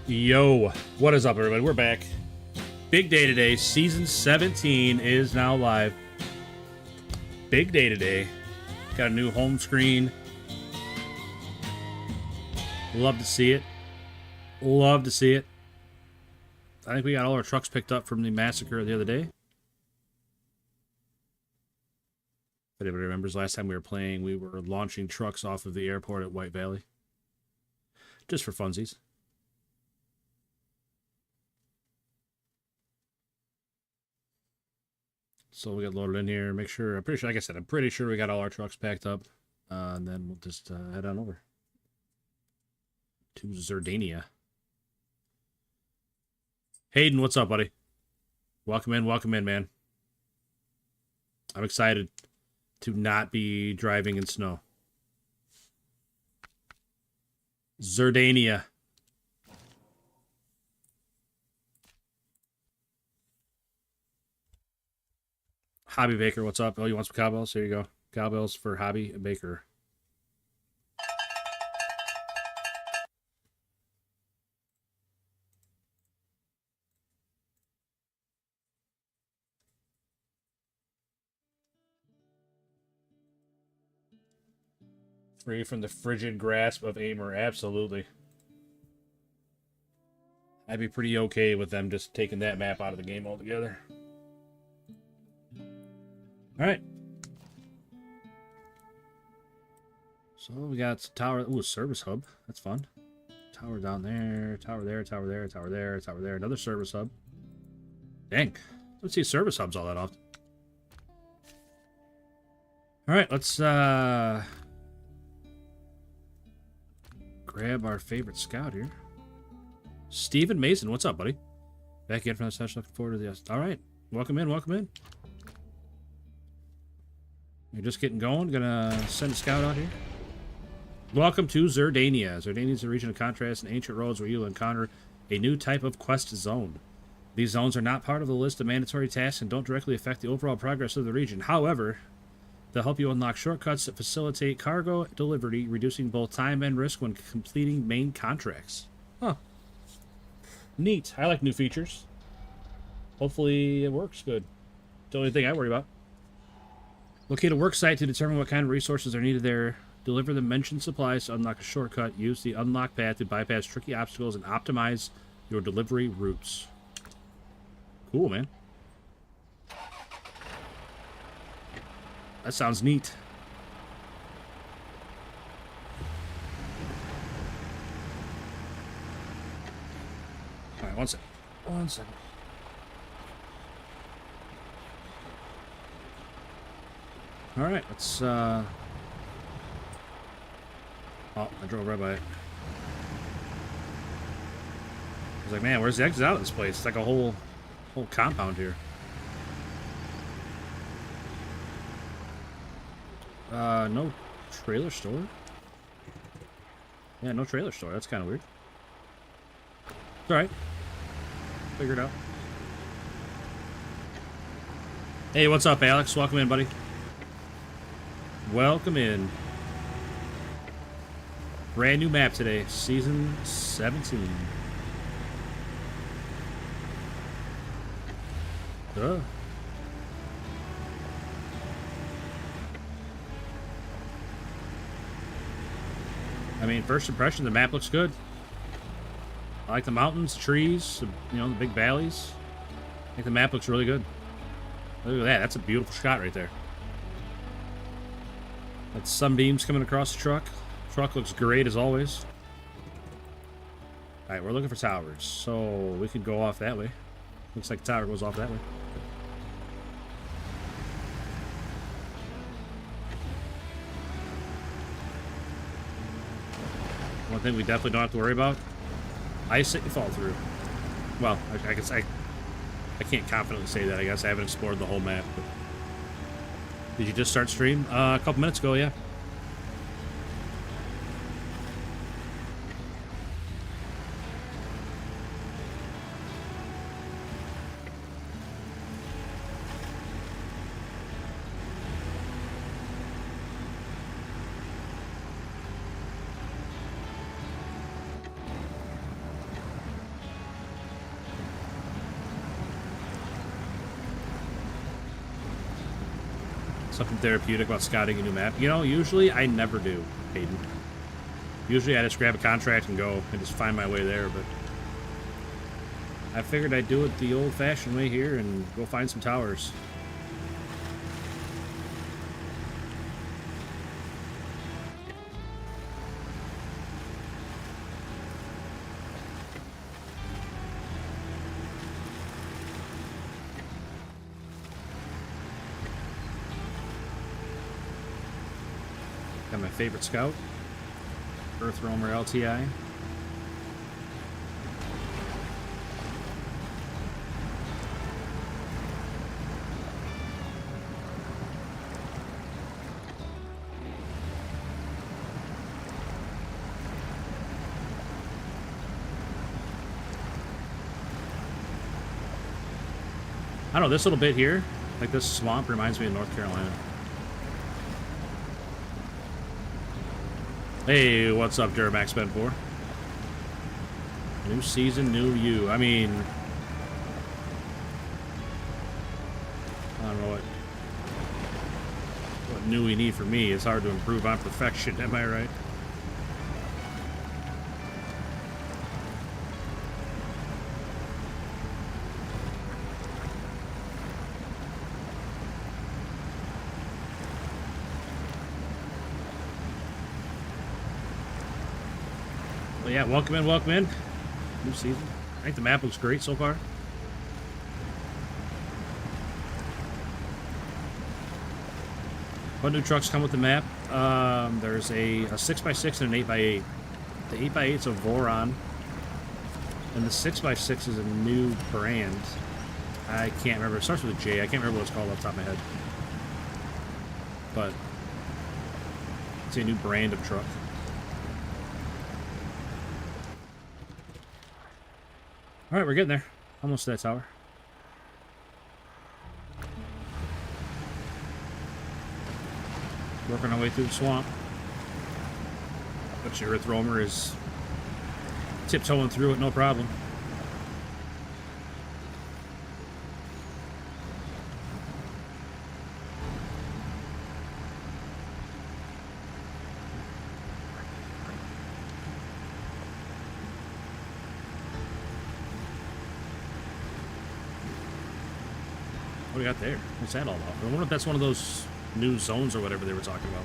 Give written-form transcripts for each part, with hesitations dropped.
Yo, what is up, everybody? We're back. Big day today. Season 17 is now live. Big day today. Got a new home screen. Love to see it. Love to see it. I think we got all our trucks picked up from the massacre the other day. If anybody remembers, last time we were playing, we were launching trucks off of the airport at White Valley. Just for funsies. So we got loaded in here. Make sure, I'm pretty sure, like I said, I'm pretty sure we got all our trucks packed up. And then we'll just head on over to Zurdania. Hayden, what's up, buddy? Welcome in, man. I'm excited to not be driving in snow. Zurdania. Hobby Baker, what's up? Oh, you want some cowbells? Here you go. Cowbells for Hobby Baker. Free from the frigid grasp of Aimer. Absolutely. I'd be pretty okay with them just taking that map out of the game altogether. Alright. So we got some tower. Ooh, service hub. That's fun. Tower down there. Tower there. Tower there. Tower there. Tower there. Another service hub. Dang. Don't see service hubs all that often. Alright, let's grab our favorite scout here. Steven Mason, what's up, buddy? Back in from the session, looking forward to this. Alright. Welcome in, welcome in. You're just getting going. Gonna send a scout out here. Welcome to Zurdania. Zurdania is a region of contrast and ancient roads where you'll encounter a new type of quest zone. These zones are not part of the list of mandatory tasks and don't directly affect the overall progress of the region. However, they'll help you unlock shortcuts that facilitate cargo delivery, reducing both time and risk when completing main contracts. Huh. Neat. I like new features. Hopefully it works good. The only thing I worry about. Locate a work site to determine what kind of resources are needed there. Deliver the mentioned supplies to unlock a shortcut. Use the unlock path to bypass tricky obstacles and optimize your delivery routes. Cool, man. That sounds neat. Alright, one second. One second. Alright, let's, Oh, I drove right by it. I was like, man, where's the exit out of this place? It's like a whole compound here. No trailer store? Yeah, no trailer store. That's kind of weird. It's alright. Figure it out. Hey, what's up, Alex? Welcome in, buddy. Welcome in. Brand new map today. Season 17. Duh. I mean, first impression, the map looks good. I like the mountains, the trees, you know, the big valleys. I think the map looks really good. Look at that. That's a beautiful shot right there. That's sunbeams coming across the truck. Truck looks great as always. Alright, we're looking for towers. So we could go off that way. Looks like the tower goes off that way. One thing we definitely don't have to worry about. Ice that you fall through. Well, I guess I can't confidently say that, I guess. I haven't explored the whole map. But did you just start stream? A couple minutes ago, yeah. Something therapeutic about scouting a new map. You know, usually I never do, Hayden. Usually I just grab a contract and go and just find my way there, but I figured I'd do it the old-fashioned way here and go find some towers. Got my favorite scout, Earthroamer LTI. I don't know, this little bit here, like this swamp, reminds me of North Carolina. Hey, what's up, Duramax Ben 4? New season, new you. I mean, I don't know what new we need for me. It's hard to improve on perfection, am I right? Well, yeah, welcome in, welcome in. New season. I think the map looks great so far. What new trucks come with the map? There's a 6x6 and an 8x8. The 8x8's a Voron, and the 6x6 is a new brand. I can't remember. It starts with a J. I can't remember what it's called off the top of my head. But it's a new brand of truck. All right, we're getting there. Almost to that tower. Working our way through the swamp. But your Earthroamer is tiptoeing through it, no problem. What do we got there? What's that all about? I wonder if that's one of those new zones or whatever they were talking about.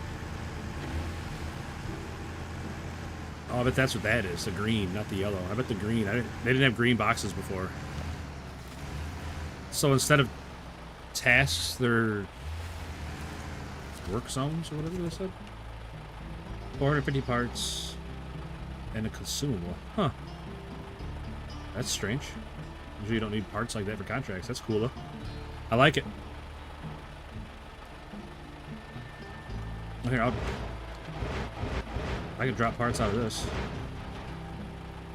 Oh, I bet that's what that is. The green, not the yellow. I bet the green. They didn't have green boxes before. So instead of tasks, they're work zones or whatever they said. 450 parts and a consumable. Huh. That's strange. Usually you don't need parts like that for contracts. That's cool though. I like it. Here, I can drop parts out of this.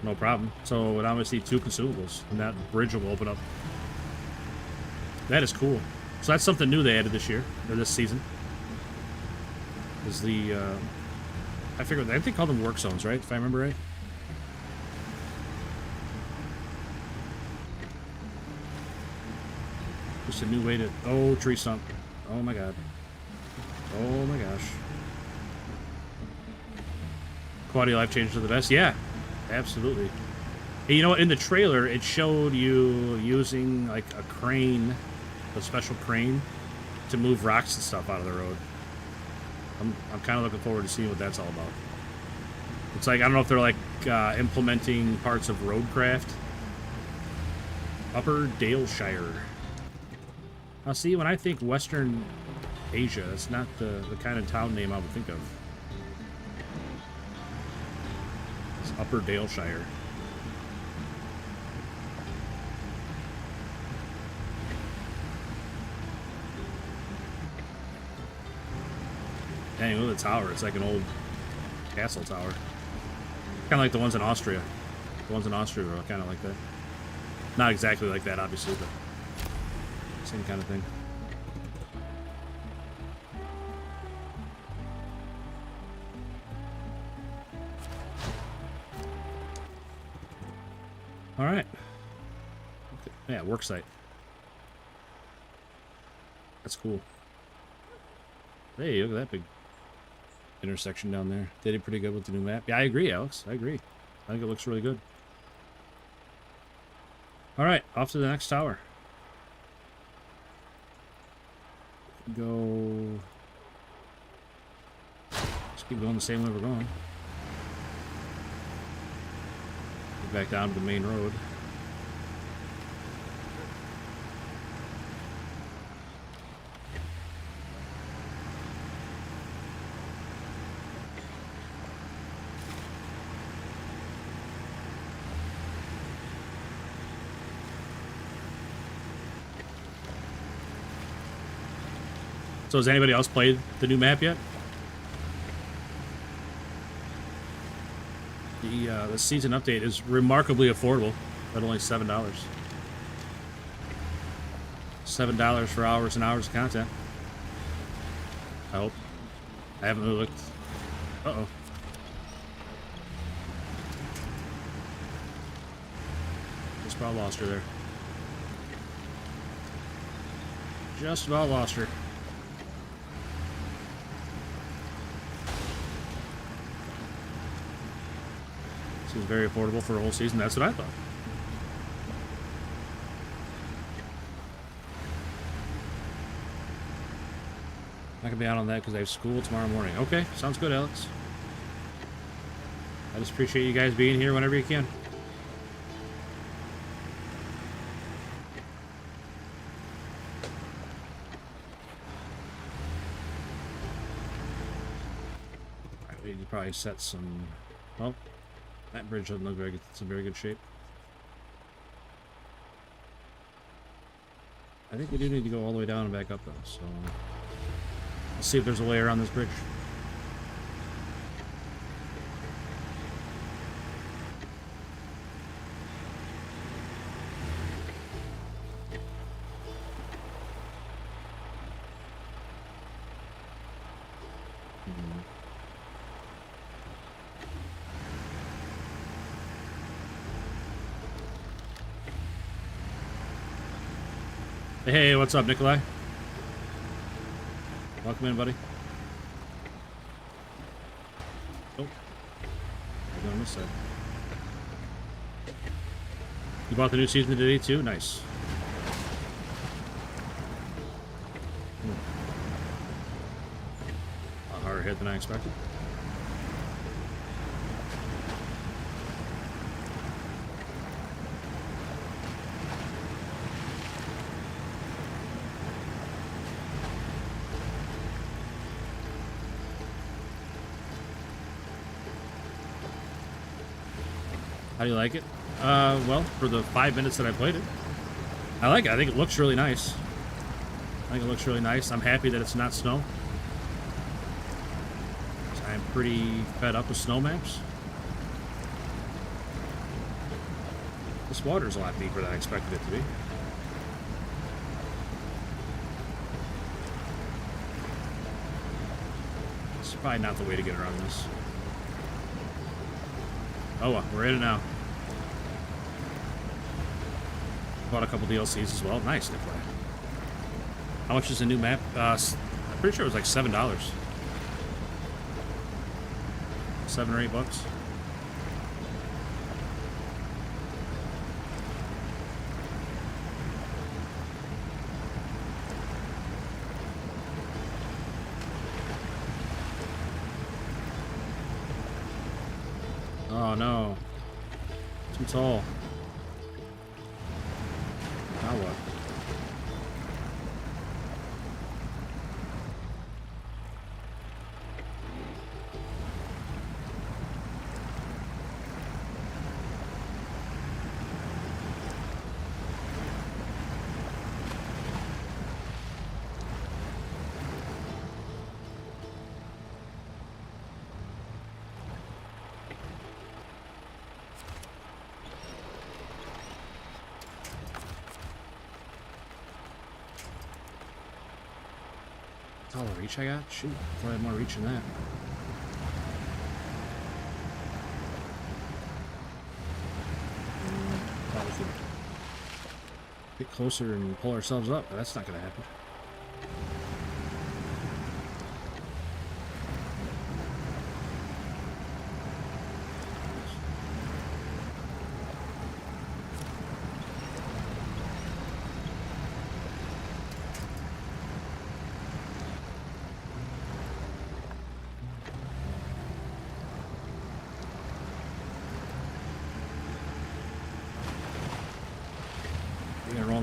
No problem. So now I just need 2 consumables, and that bridge will open up. That is cool. So that's something new they added this year, or this season. Is the, I think they call them work zones, right? If I remember right. Just a new way to... Oh, tree stump. Oh my god. Oh my gosh. Quality of life changes to the best? Yeah, absolutely. Hey, you know what? In the trailer, it showed you using, like, a crane, a special crane, to move rocks and stuff out of the road. I'm kind of looking forward to seeing what that's all about. It's like, I don't know if they're, like, implementing parts of roadcraft. Upper Daleshire. Now, see, when I think Western Asia, that's not the kind of town name I would think of. It's Upper Daleshire. Dang, look at the tower. It's like an old castle tower. Kind of like the ones in Austria. The ones in Austria are kind of like that. Not exactly like that, obviously, but same kind of thing. All right. Okay. Yeah, work site. That's cool. Hey, look at that big intersection down there. They did pretty good with the new map. Yeah, I agree, Alex. I agree. I think it looks really good. All right, off to the next tower. Go. Just keep going the same way we're going. Get back down to the main road. So has anybody else played the new map yet? The season update is remarkably affordable at only $7. $7 for hours and hours of content. I hope. I haven't really looked. Uh-oh. Just about lost her there. Just about lost her. Seems very affordable for a whole season. That's what I thought. Not gonna be out on that because I have school tomorrow morning. Okay, sounds good, Alex. I just appreciate you guys being here whenever you can. Alright, we need to probably set some. Well, that bridge doesn't look very good. It's in very good shape. I think we do need to go all the way down and back up though, so let's see if there's a way around this bridge. Hey, what's up, Nikolai? Welcome in, buddy. Oh, we're on this side. You bought the new season today too? Nice. A harder hit than I expected. How do you like it? Well, for the 5 minutes that I played it, I like it. I think it looks really nice. I think it looks really nice. I'm happy that it's not snow. I'm pretty fed up with snow maps. This water's a lot deeper than I expected it to be. It's probably not the way to get around this. Oh, well, we're in it now. Bought a couple DLCs as well. Nice, Nikolai. How much is a new map? I'm pretty sure it was like $7. $7 or $8. Oh no. Too tall. Now what? All the reach I got? Shoot, I thought I had more reach than that. Thought we could get closer and pull ourselves up, but that's not going to happen.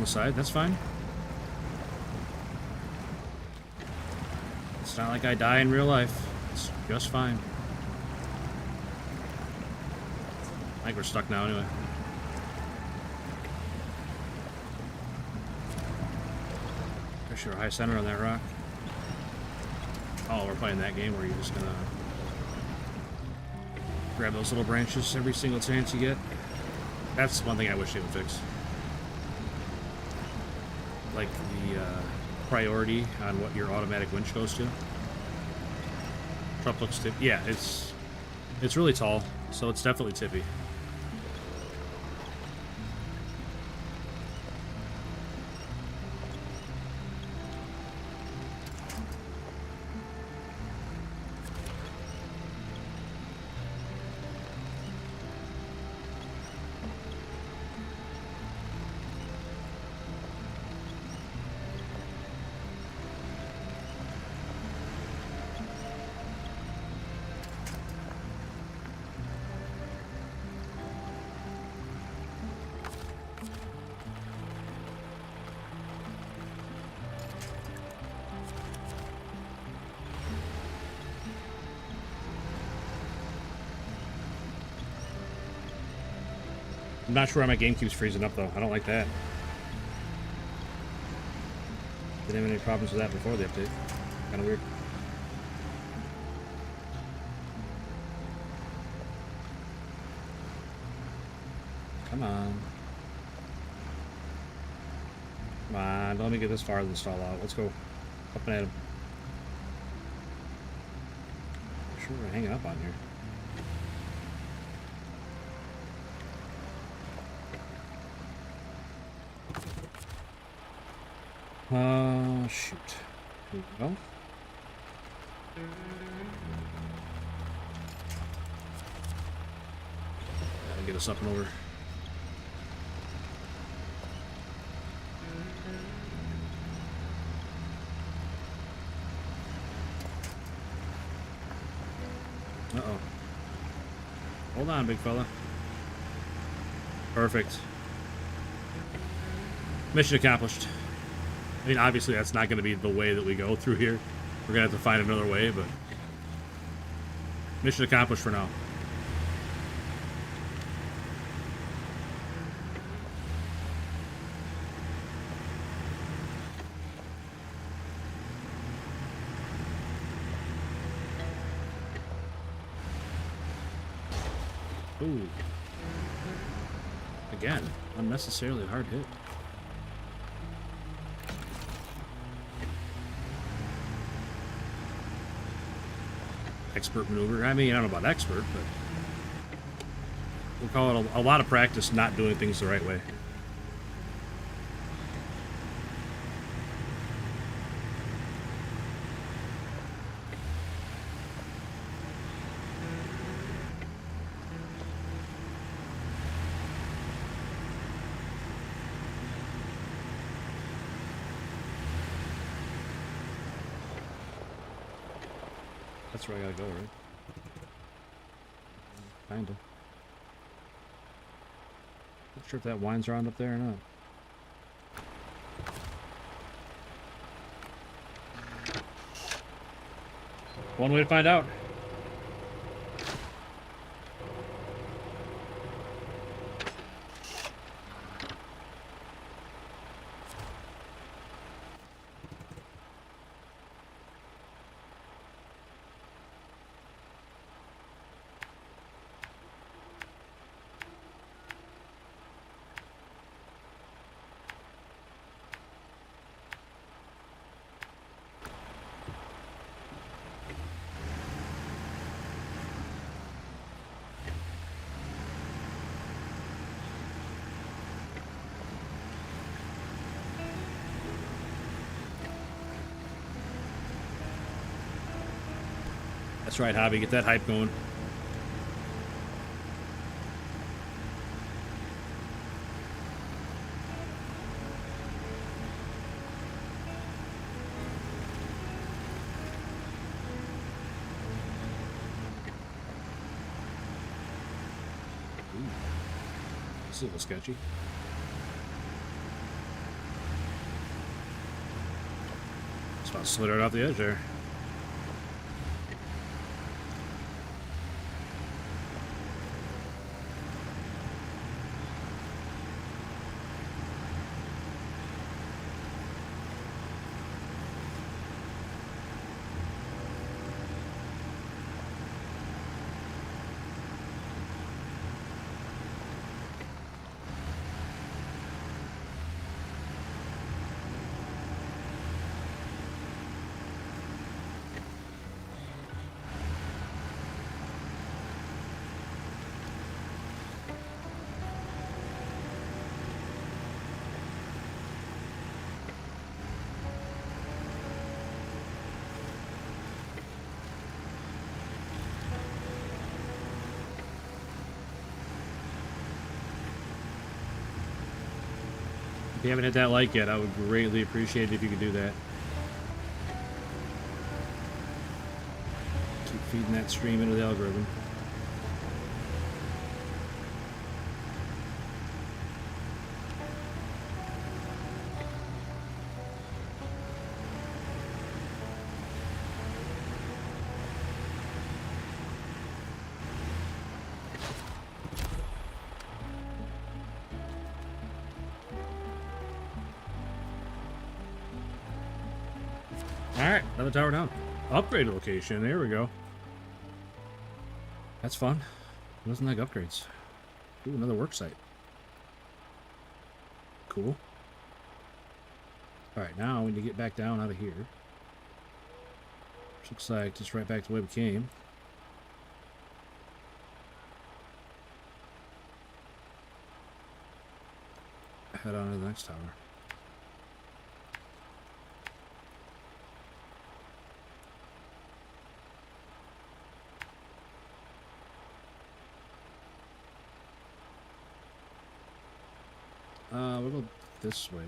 the side. That's fine. It's not like I die in real life. It's just fine. I think we're stuck now anyway. Push your high center on that rock. Oh, we're playing that game where you're just gonna grab those little branches every single chance you get. That's one thing I wish they would fix. Like the priority on what your automatic winch goes to. Truck looks tippy. Yeah, it's really tall, so it's definitely tippy. I'm not sure why my game keeps freezing up, though. I don't like that. Didn't have any problems with that before the update. Kind of weird. Come on. Come on, don't let me get this far and stall out. Let's go. Up and at him. I'm sure we're hanging up on here. Shoot. Here we go. That'll get us up and over. Uh-oh. Hold on, big fella. Perfect. Mission accomplished. I mean, obviously, that's not going to be the way that we go through here. We're going to have to find another way, but... mission accomplished for now. Ooh. Again, unnecessarily hard hit. Expert maneuver. I mean, I don't know about expert, but we'll call it a lot of practice not doing things the right way. That's where I gotta go, right? Kinda. Not sure if that wine's around up there or not. One way to find out. That's right, Hobby. Get that hype going. Ooh. This is a little sketchy. About slid right off the edge there. If you haven't hit that like yet, I would greatly appreciate it if you could do that. Keep feeding that stream into the algorithm. Alright, another tower down. Upgrade location, there we go. That's fun. Who doesn't like upgrades? Ooh, another work site. Cool. Alright, now we need to get back down out of here. Which looks like just right back to where we came. Head on to the next tower. We'll go this way.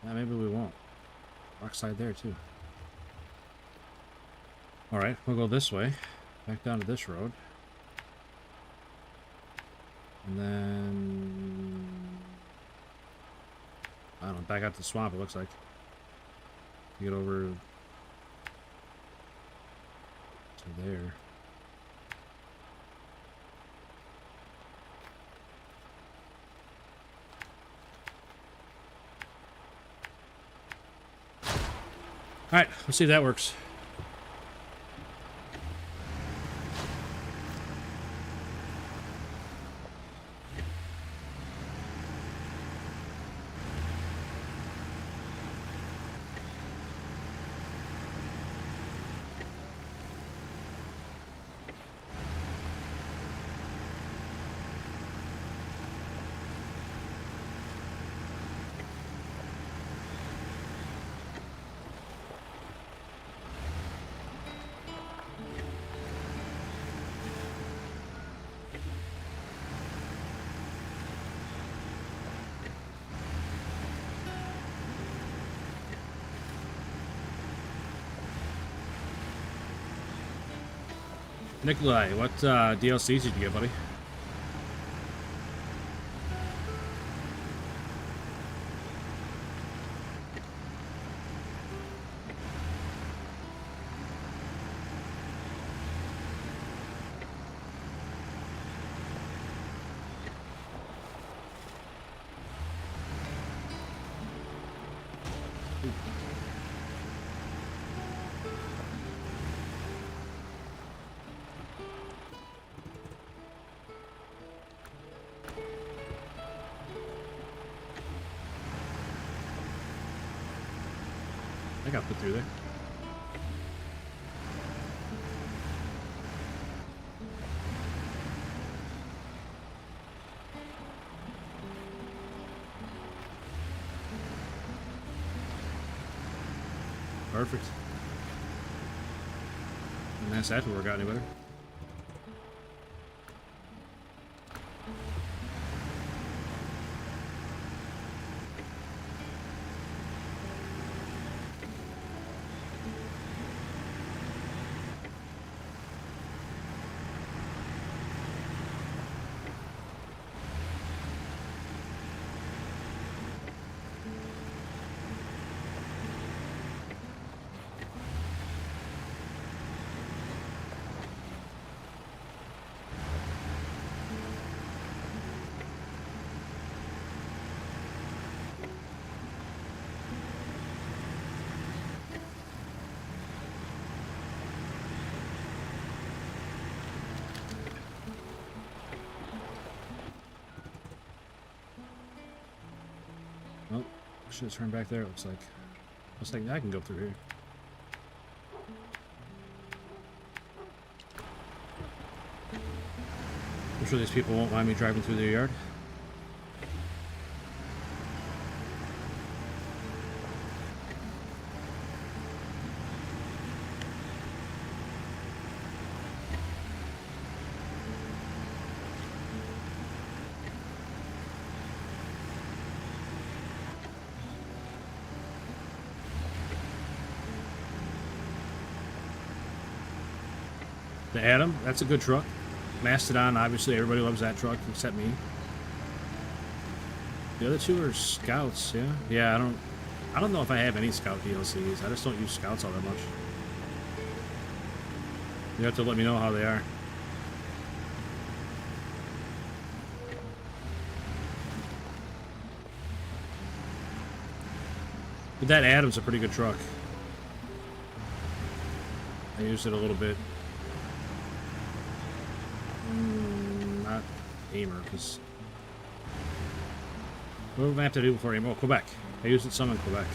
Maybe we won't. Rock side there too. Alright, we'll go this way. Back down to this road. And then... I don't know, back out to the swamp it looks like. Get over... to there. Alright, let's see if that works. Nikolai, what DLCs did you get, buddy? I got put through there. Perfect. And that's that will work out any better. Oh, I should have turned back there, it looks like. Looks like I can go through here. I'm sure these people won't mind me driving through their yard. The Atom, that's a good truck. Mastodon, obviously everybody loves that truck except me. The other two are Scouts, yeah. Yeah, I don't know if I have any Scout DLCs. I just don't use Scouts all that much. You have to let me know how they are. But that Atom's a pretty good truck. I used it a little bit. Not Aimer, because... What do I have to do before Aimer? Oh, Quebec. I used it some in Quebec.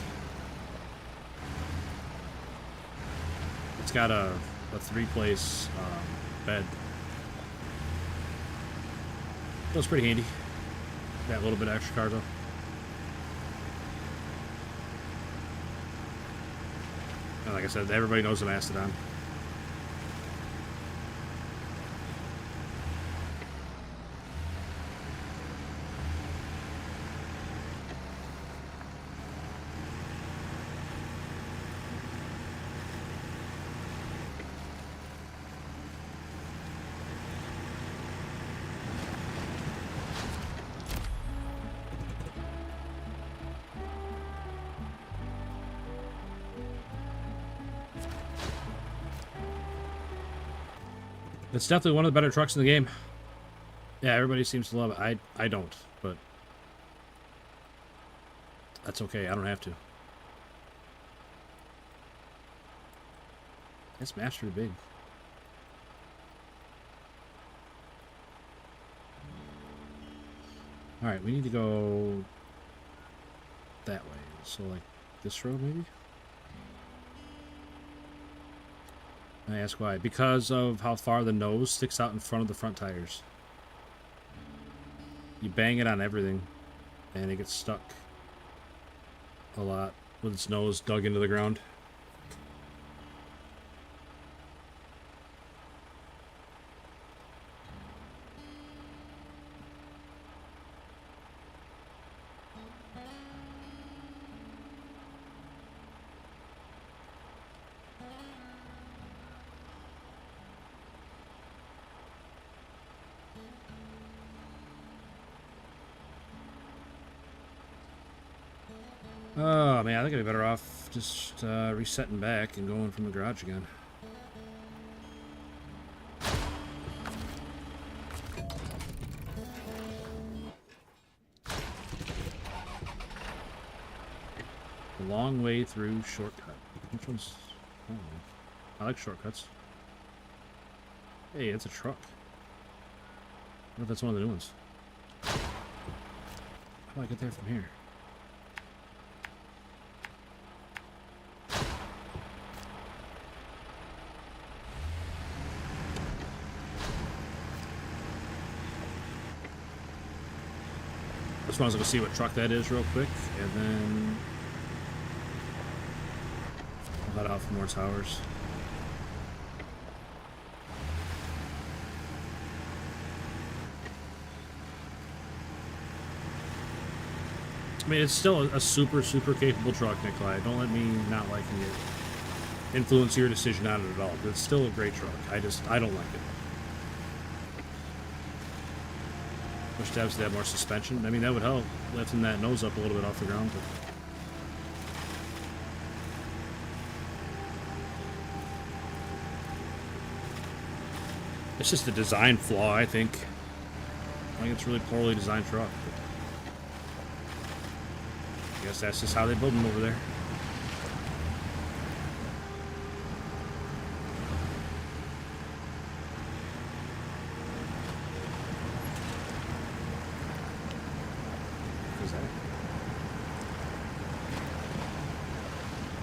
It's got a three-place bed. That was pretty handy. That little bit of extra cargo. And like I said, everybody knows the Mastodon. It's definitely one of the better trucks in the game. Yeah, everybody seems to love it. I don't, but that's okay. I don't have to. It's master big. Alright, we need to go that way. So, like, this road, maybe? I ask why. Because of how far the nose sticks out in front of the front tires. You bang it on everything, and it gets stuck a lot with its nose dug into the ground. Oh man, I think I'd be better off just resetting back and going from the garage again. The long way through shortcut. Which one's... Oh, I like shortcuts. Hey, it's a truck. What if that's one of the new ones? How do I get there from here? Just wanted to go see what truck that is real quick, and then I'll head out for more towers. I mean, it's still a super, super capable truck, Nikolai. Don't let me not liking it influence your decision on it at all. It's still a great truck. I don't like it. Wish to have more suspension. I mean, that would help, lifting that nose up a little bit off the ground. But it's just a design flaw, I think. I think it's a really poorly designed truck. But I guess that's just how they build them over there.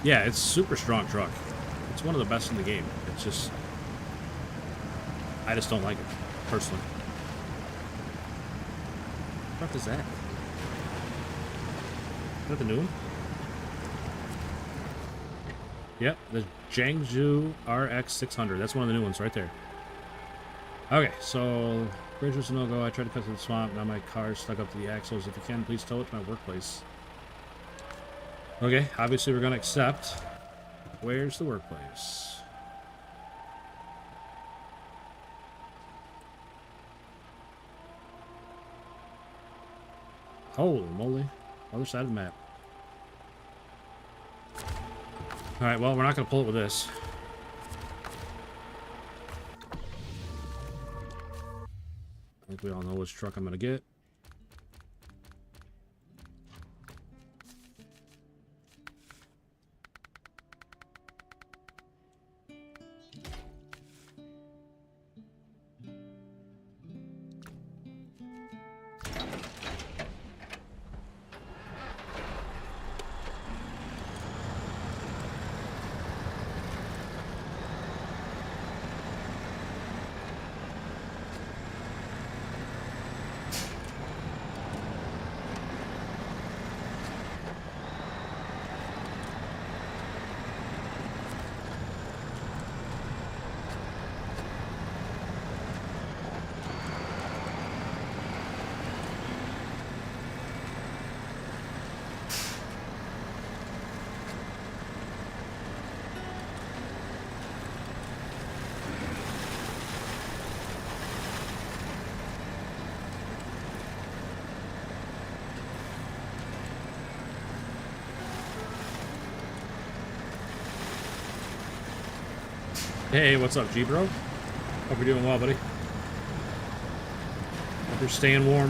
Yeah, it's super strong truck. It's one of the best in the game. It's just, I just don't like it, personally. What is that? Is that the new one? Yep, the Jiangsu RX 600. That's one of the new ones right there. Okay, so bridge was a no-go. I tried to cut through the swamp. Now my car's stuck up to the axles. If you can, please tow it to my workplace. Okay, obviously we're going to accept. Where's the workplace? Holy moly. Other side of the map. Alright, well, we're not going to pull it with this. I think we all know which truck I'm going to get. Hey, what's up, G-Bro? Hope you're doing well, buddy. Hope you're staying warm.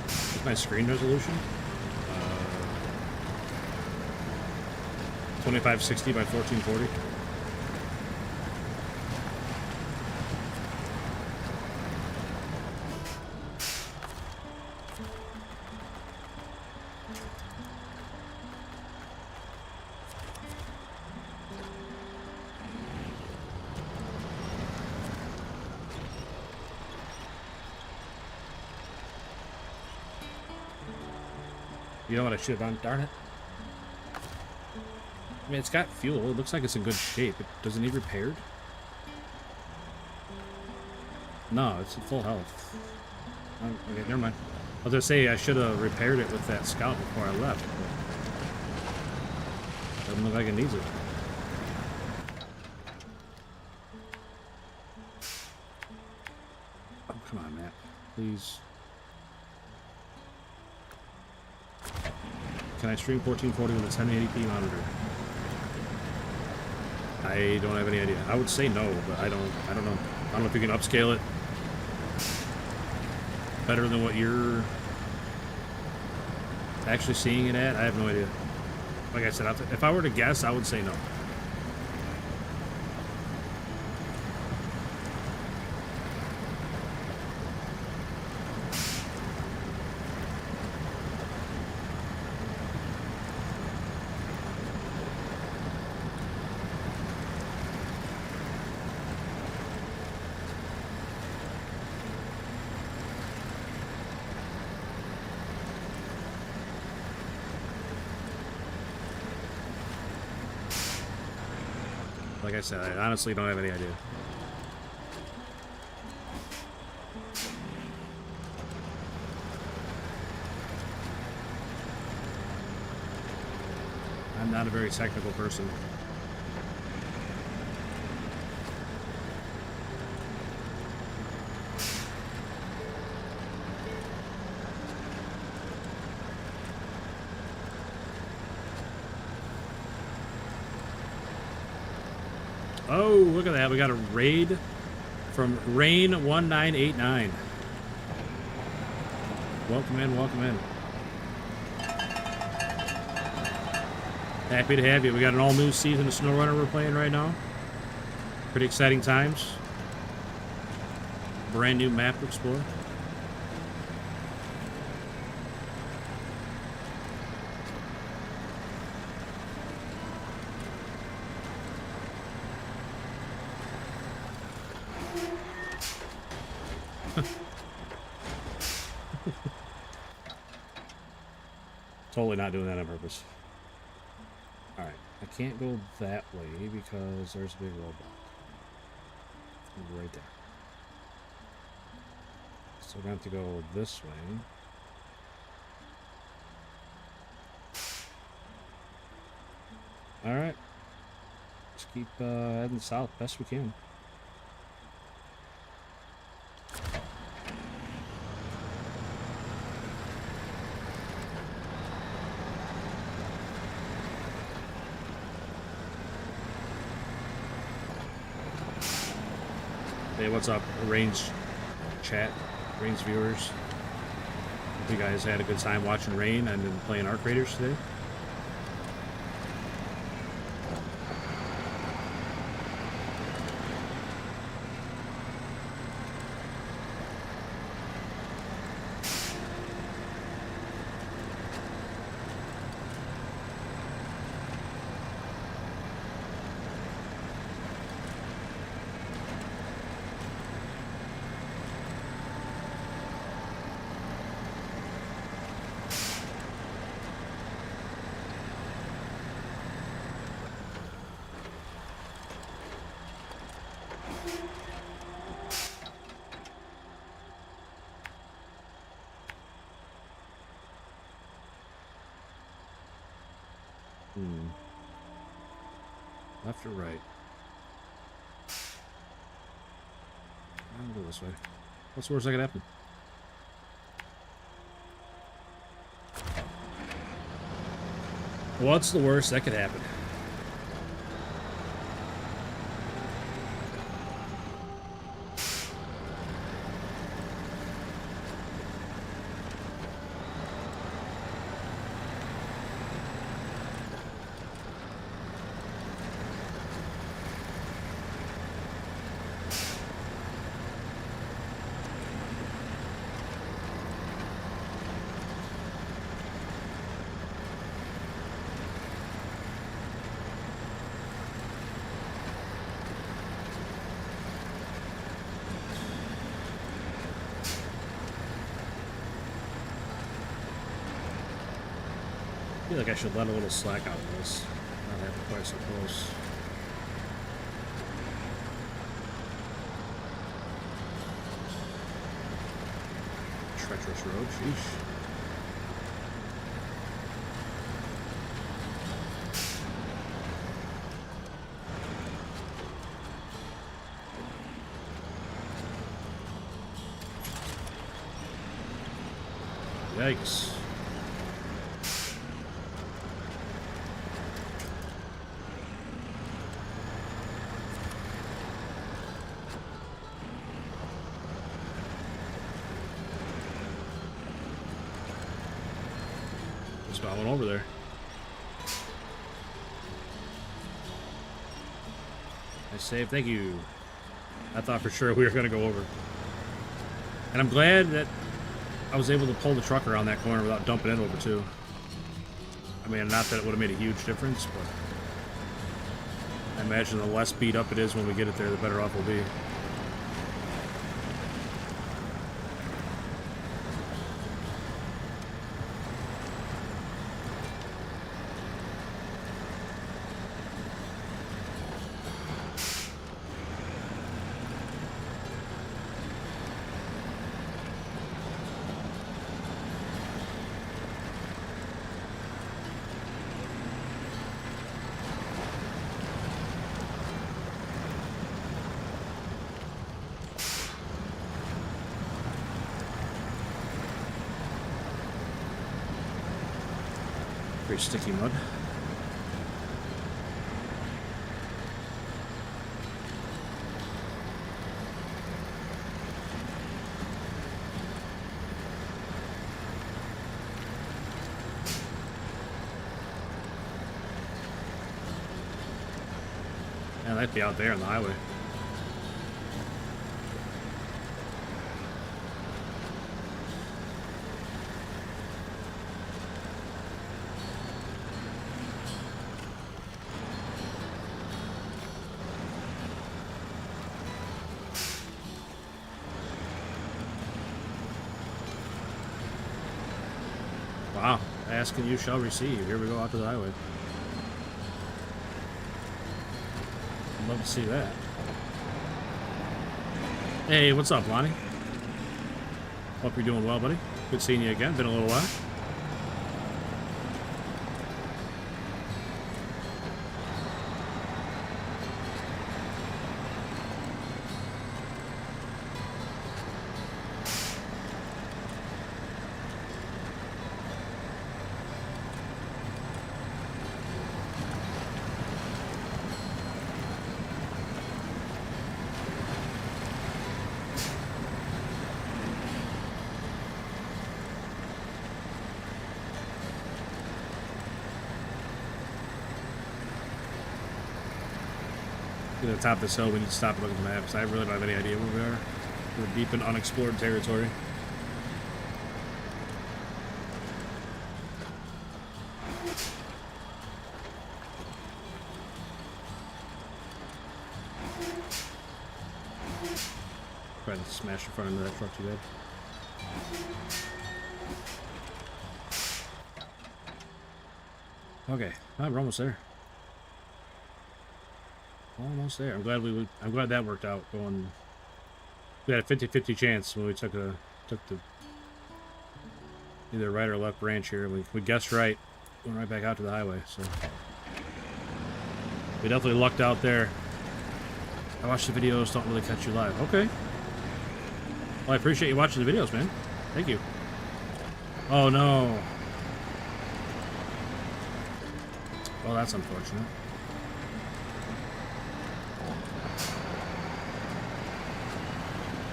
What's my screen resolution? 2560 by 1440. You know what I should have done? Darn it. I mean, it's got fuel. It looks like it's in good shape. Does it need repaired? No, it's in full health. Okay, never mind. I was going to say I should have repaired it with that scout before I left. But doesn't look like it needs it. Oh, come on, Matt. Please. Can I stream 1440 with a 1080p monitor? I don't have any idea. I would say no, but I don't know. I don't know if you can upscale it better than what you're actually seeing it at. I have no idea. Like I said, if I were to guess, I would say no. Like I said, I honestly don't have any idea. I'm not a very technical person. Oh, look at that. We got a raid from Rain1989. Welcome in, welcome in. Happy to have you. We got an all-new season of Snowrunner we're playing right now. Pretty exciting times. Brand new map to explore. Totally not doing that on purpose. Alright, I can't go that way because there's a big roadblock. Right there. So we're going to have to go this way. Alright. Just keep heading south best we can. Hey, what's up, Range chat, Range viewers? Hope you guys had a good time watching Rain and been playing Arc Raiders today. Left or right? I'll go this way. What's the worst that could happen? What's the worst that could happen? I feel like I should let a little slack out of this. Not have it quite so close. Treacherous road, sheesh. Yikes. I went over there. I saved. Thank you. I thought for sure we were going to go over. And I'm glad that I was able to pull the truck around that corner without dumping it over too. I mean, not that it would have made a huge difference, but I imagine the less beat up it is when we get it there, the better off we'll be. Very sticky mud. Yeah, that'd be out there on the highway. Wow. Ask and you shall receive. Here we go out to the highway. I'd love to see that. Hey, what's up, Lonnie? Hope you're doing well, buddy. Good seeing you again. Been a little while. At the top of this hill, we need to stop and look at the map because I really don't have any idea where we are. We're deep in unexplored territory. Trying to smash the front end of that truck too bad. Okay, we're almost there. Almost there. I'm glad that worked out. Going, we had a 50-50 chance when we took the either right or left branch here. We guessed right. Went right back out to the highway. So we definitely lucked out there. I watch the videos. Don't really catch you live. Okay. Well, I appreciate you watching the videos, man. Thank you. Oh no. Well, that's unfortunate.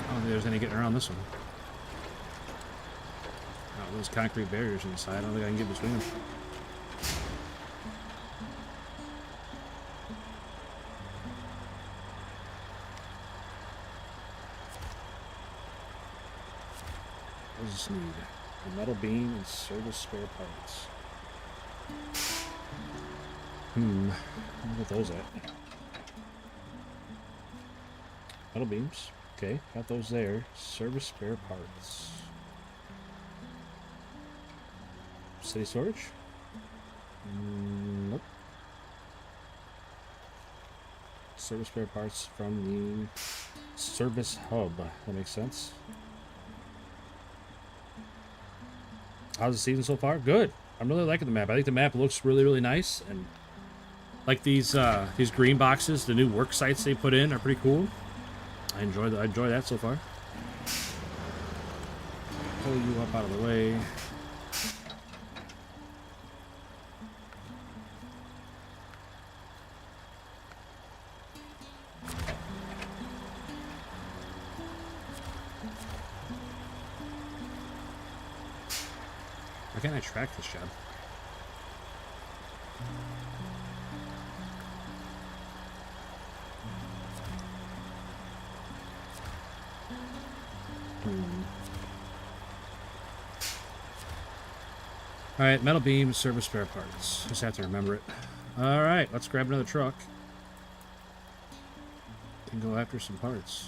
I don't think there's any getting around this one. Oh, those concrete barriers inside. I don't think I can get between them. What does this need? A metal beam and service spare parts. Where get those at? Metal beams. Okay, got those there. Service spare parts. City storage? Nope. Service spare parts from the service hub. That makes sense. How's the season so far? Good. I'm really liking the map. I think the map looks really, really nice, and like these green boxes, the new work sites they put in are pretty cool. I enjoy that so far. Pull you up out of the way. Why can't I track this job? Alright, metal beam, service spare parts. Just have to remember it. Alright, let's grab another truck and go after some parts.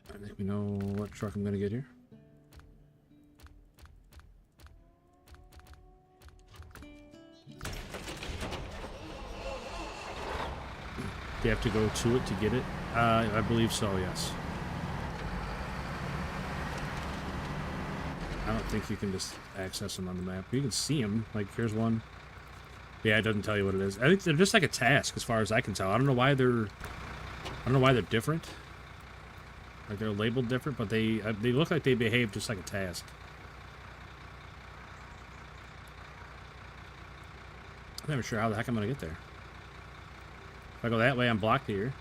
I think we know what truck I'm going to get here. Do you have to go to it to get it? I believe so, yes. I don't think you can just access them on the map. You can see them. Like, here's one. Yeah, it doesn't tell you what it is. I think they're just like a task, as far as I can tell. I don't know why they're different. Like, they're labeled different, but they look like they behave just like a task. I'm never sure how the heck I'm gonna get there. If I go that way, I'm blocked here.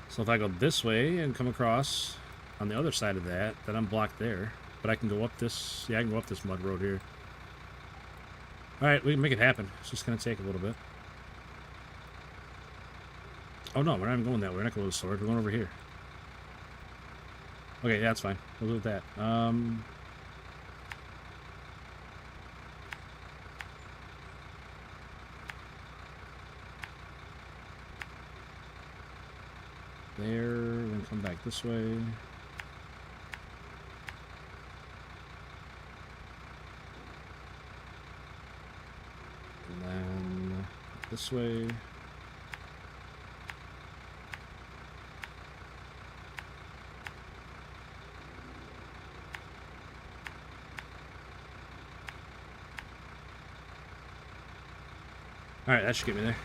So if I go this way and come across on the other side of that, then I'm blocked there. But I can go up this... Yeah, I can go up this mud road here. Alright, we can make it happen. It's just going to take a little bit. Oh no, we're not even going that way. We're not going to the sword. We're going over here. Okay, yeah, that's fine. We'll do with that. There, come back this way. And then this way. Alright, that should get me there.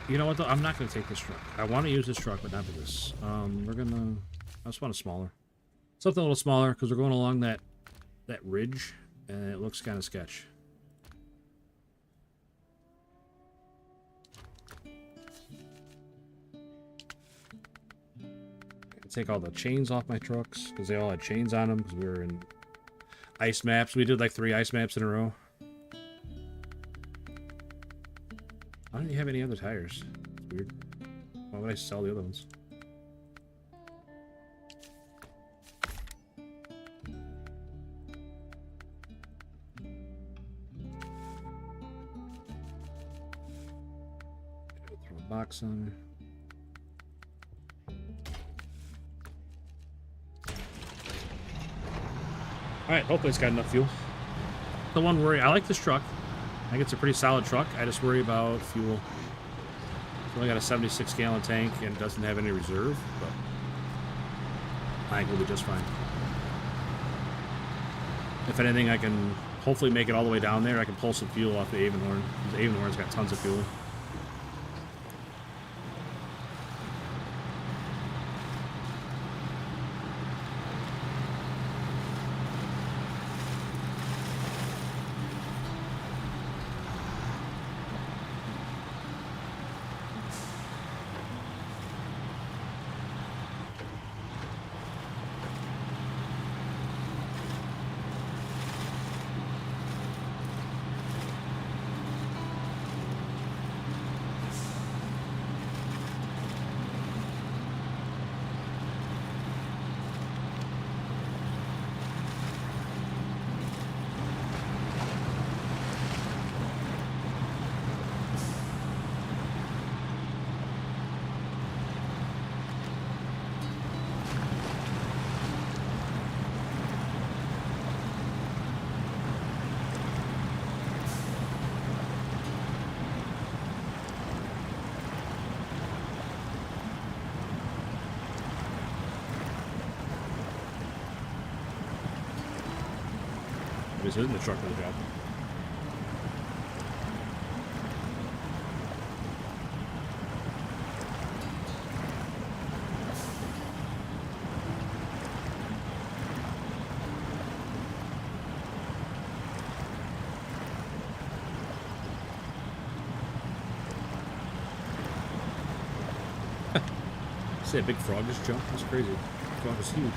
You know what, though? I'm not going to take this truck. I want to use this truck, but not for this. We're going to... I just want a smaller. Something a little smaller, because we're going along that ridge, and it looks kind of sketch. Take all the chains off my trucks, because they all had chains on them, because we were in ice maps. We did like 3 ice maps in a row. I don't even have any other tires. It's weird. Why would I sell the other ones? Throw a box on there. Alright, hopefully it's got enough fuel. The one worry, I like this truck. I think it's a pretty solid truck. I just worry about fuel. It's only got a 76-gallon tank and doesn't have any reserve, but I think we'll be just fine. If anything, I can hopefully make it all the way down there. I can pull some fuel off the Avonhorn. The Avonhorn's got tons of fuel. This isn't the truck for the job. See that big frog just jump? That's crazy. The frog is huge.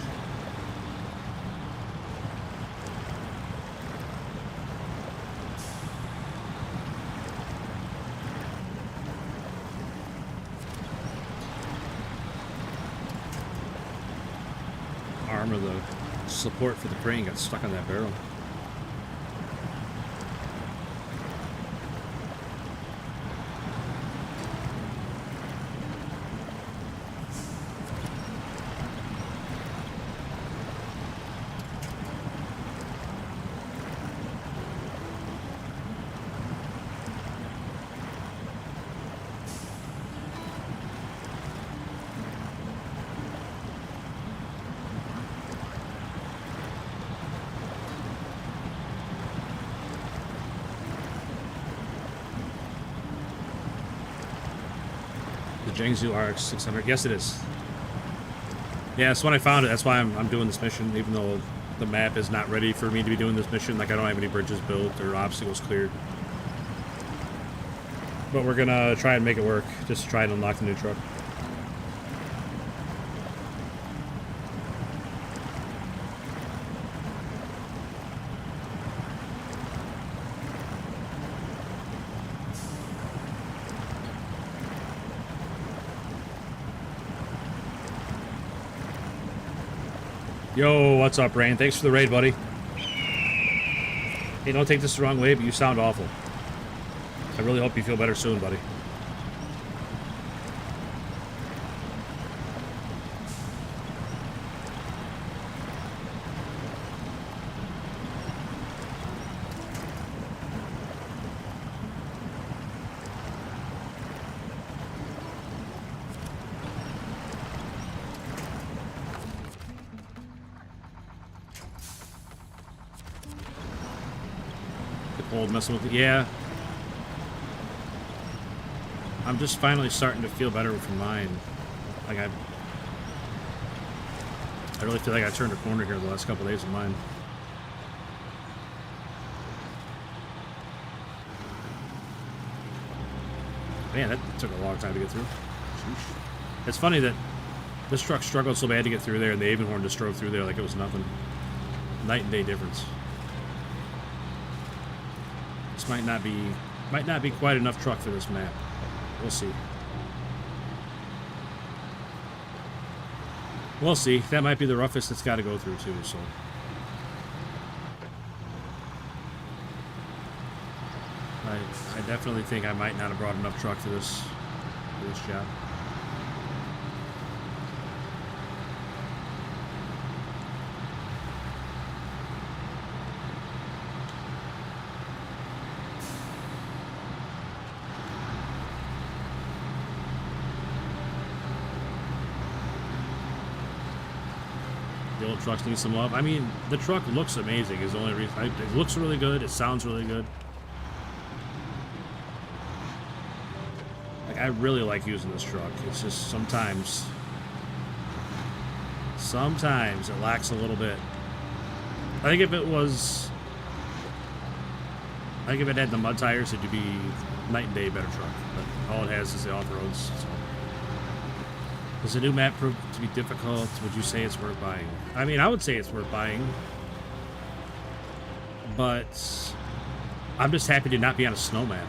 Arm of the support for the crane got stuck on that barrel. Jiangsu RX 600. Yes, it is. Yeah, that's when I found it. That's why I'm doing this mission, even though the map is not ready for me to be doing this mission. Like, I don't have any bridges built or obstacles cleared. But we're gonna try and make it work. Just try and unlock the new truck. Yo, what's up, Rain? Thanks for the raid, buddy. Hey, don't take this the wrong way, but you sound awful. I really hope you feel better soon, buddy. Old messing with it. Yeah. I'm just finally starting to feel better with mine. Like I really feel like I turned a corner here the last couple of days of mine. Man, that took a long time to get through. Sheesh. It's funny that this truck struggled so bad to get through there, and the Avonhorn just drove through there like it was nothing. Night and day difference. This might not be quite enough truck for this map. We'll see. We'll see. That might be the roughest it's got to go through too. So. I definitely think I might not have brought enough truck for this job. The old trucks need some love. I mean, the truck looks amazing is the only reason. It looks really good. It sounds really good. I really like using this truck. It's just sometimes it lacks a little bit. I think if it had the mud tires, it'd be night and day better truck. But all it has is the off-roads. So. Does the new map prove to be difficult? Would you say it's worth buying? I mean, I would say it's worth buying. But I'm just happy to not be on a snow map.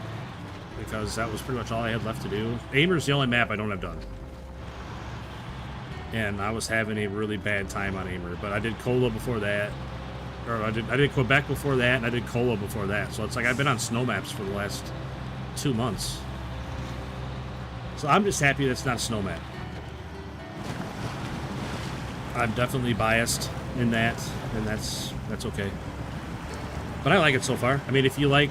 Because that was pretty much all I had left to do. Aimer's the only map I don't have done. And I was having a really bad time on Aimer. But I did Kola before that. Or I did Quebec before that, and I did Kola before that. So it's like I've been on snow maps for the last 2 months. So I'm just happy that's not a snow map. I'm definitely biased in that, and that's okay. But I like it so far. I mean, if you like...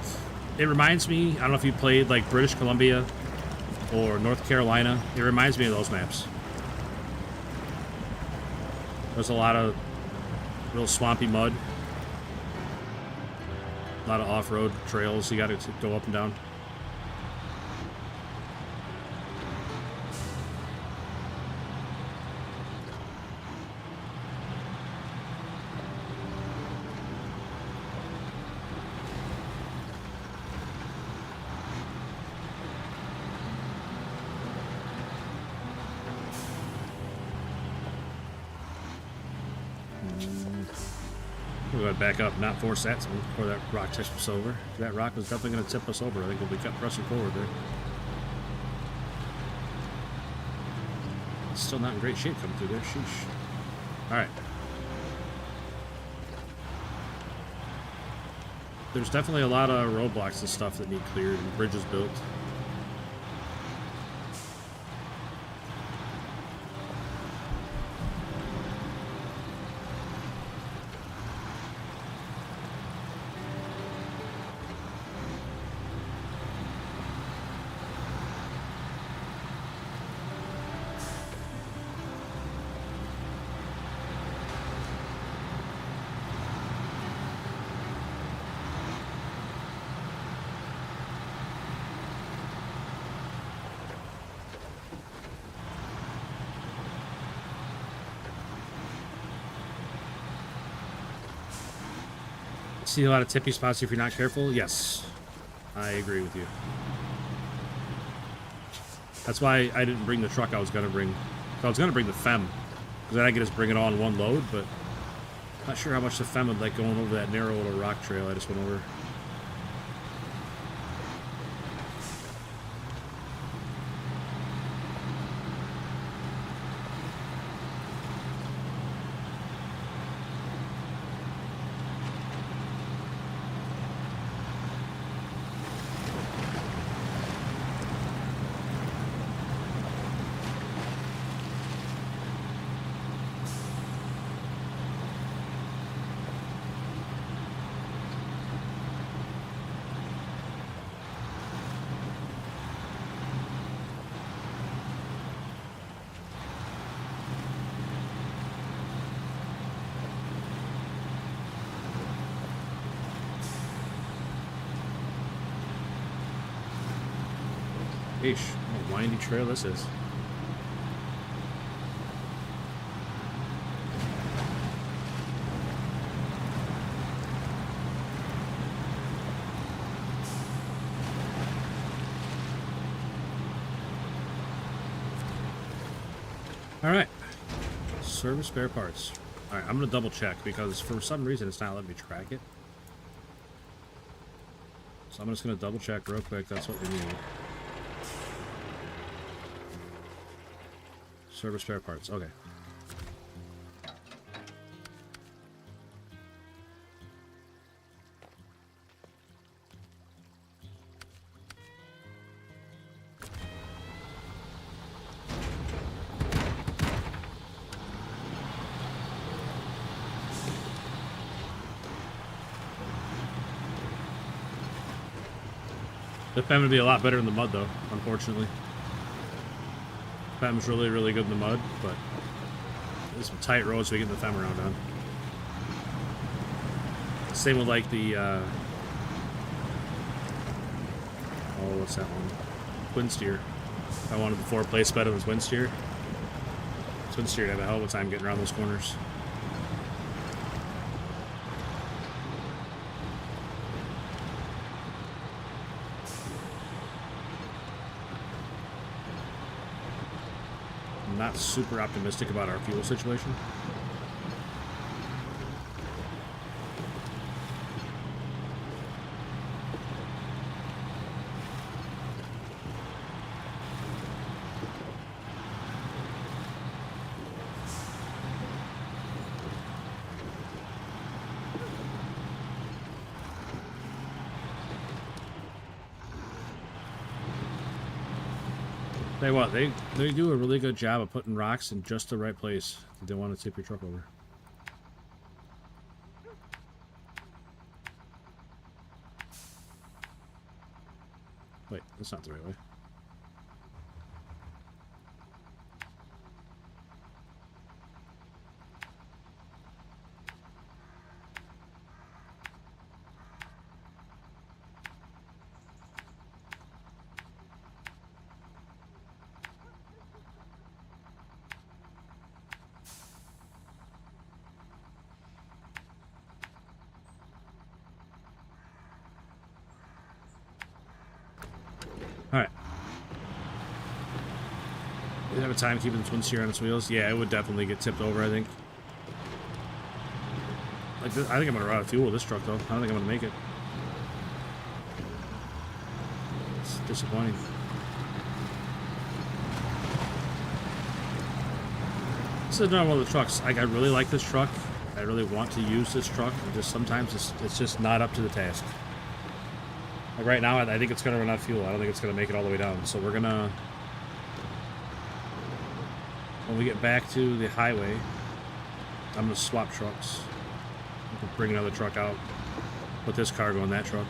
It reminds me, I don't know if you played like British Columbia or North Carolina. It reminds me of those maps. There's a lot of real swampy mud. A lot of off-road trails you got to go up and down. We'll go back up, not force that before that rock tips us over. That rock was definitely going to tip us over. I think we'll be kept pressing forward there. It's still not in great shape coming through there. Sheesh. Alright. There's definitely a lot of roadblocks and stuff that need cleared and bridges built. See a lot of tippy spots if you're not careful? Yes. I agree with you. That's why I didn't bring the truck I was going to bring. I was going to bring the FEM. Because then I could just bring it all in one load, but not sure how much the FEM would like going over that narrow little rock trail I just went over. Eesh, what a windy trail this is. Alright. Service spare parts. Alright, I'm going to double check because for some reason it's not letting me track it. So I'm just going to double check real quick. That's what we need. Service spare parts. Okay. The FEM would be a lot better in the mud, though, unfortunately. FEM's really, really good in the mud, but there's some tight roads so we get the FEM around on. Same with, like, the, oh, what's that one? Twin steer. I wanted the 4-play sped of his wind steer. Twin steer would have a hell of a time getting around those corners. Not super optimistic about our fuel situation. Tell you what, they do a really good job of putting rocks in just the right place if they want to tip your truck over. Wait, that's not the right way. Alright. Did it have a time keeping the twin steer on its wheels? Yeah, it would definitely get tipped over, I think. Like this, I think I'm gonna run out of fuel with this truck, though. I don't think I'm gonna make it. It's disappointing. This is another one of the trucks. Like, I really like this truck. I really want to use this truck. And just sometimes it's just not up to the task. Like right now, I think it's going to run out of fuel. I don't think it's going to make it all the way down. So we're going to... When we get back to the highway, I'm going to swap trucks. Bring another truck out. Put this cargo in that truck.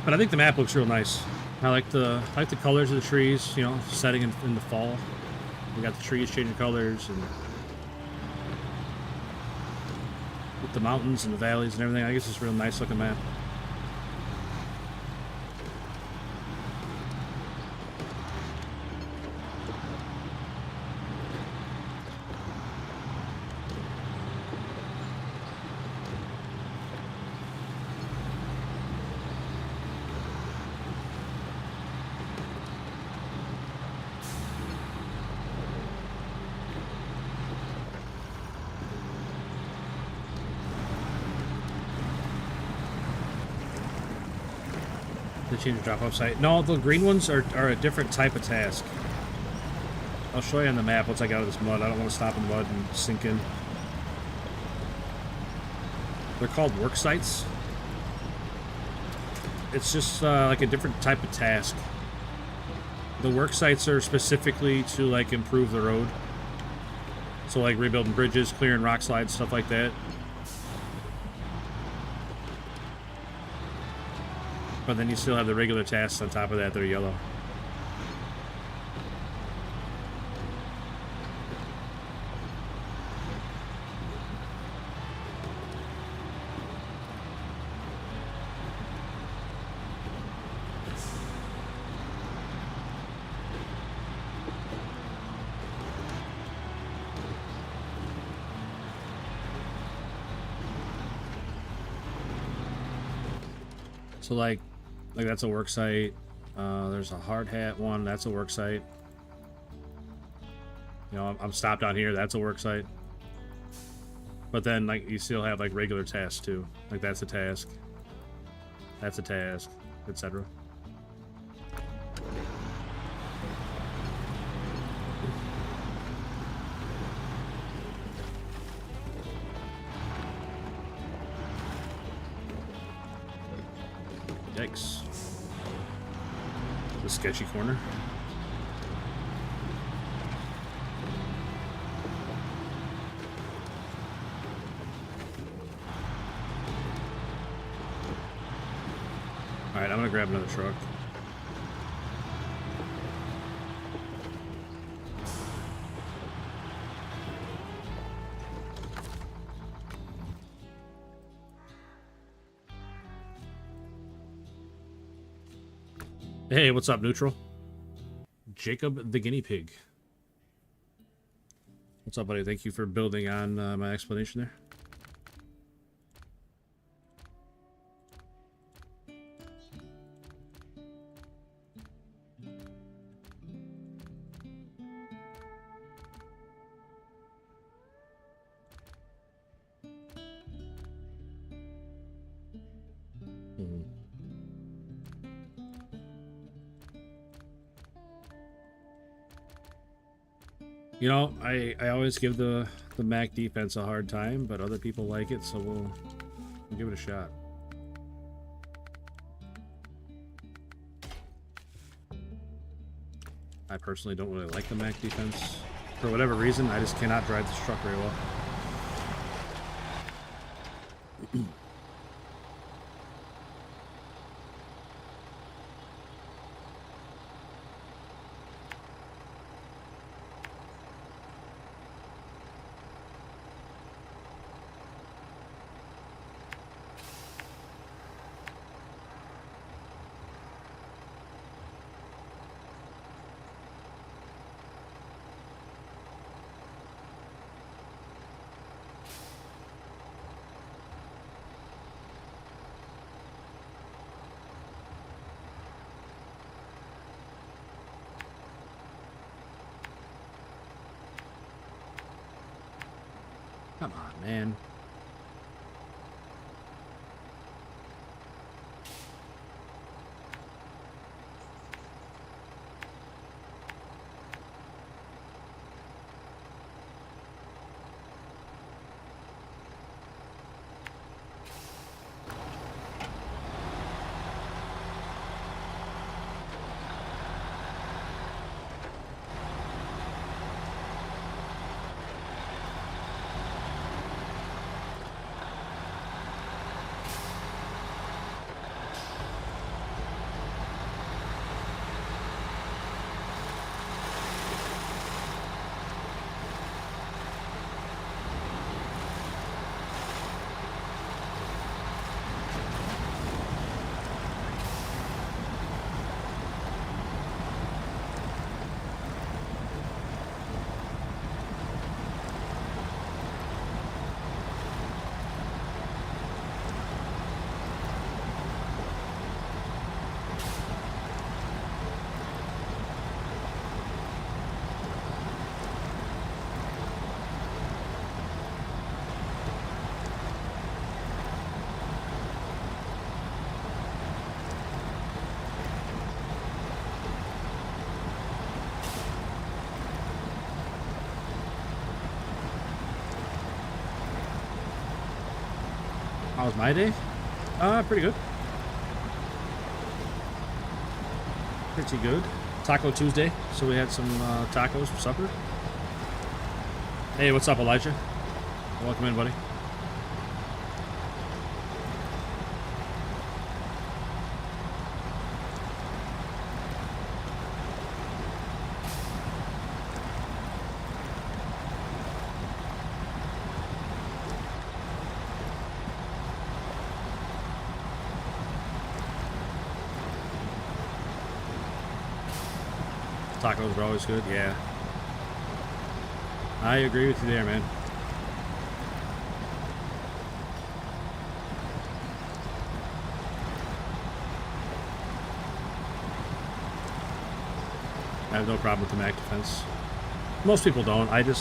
But I think the map looks real nice. I like the colors of the trees, you know, setting in the fall. We got the trees changing colors and with the mountains and the valleys and everything. I guess it's a real nice looking map. They changed the drop-off site. No, the green ones are a different type of task. I'll show you on the map once I get out of this mud. I don't want to stop in mud and sink in. They're called work sites. It's just like a different type of task. The work sites are specifically to like improve the road. So like rebuilding bridges, clearing rock slides, stuff like that. But then you still have the regular tasks on top of that. They're yellow. So like that's a work site. There's a hard hat one. That's a work site. You know, I'm stopped on here. That's a work site. But then like you still have like regular tasks too. Like that's a task. That's a task, etc. Yikes. The sketchy corner. Alright, I'm gonna grab another truck. Hey, what's up, Neutral? Jacob the Guinea Pig. What's up, buddy? Thank you for building on my explanation there. You know, I always give the Mac defense a hard time, but other people like it, so we'll give it a shot. I personally don't really like the Mac defense. For whatever reason, I just cannot drive this truck very well. Come on, man. How was my day? Pretty good. Pretty good. Taco Tuesday, so we had some tacos for supper. Hey, what's up, Elijah? Welcome in, buddy. Tacos are always good, yeah. I agree with you there, man. I have no problem with the Mac defense. Most people don't. I don't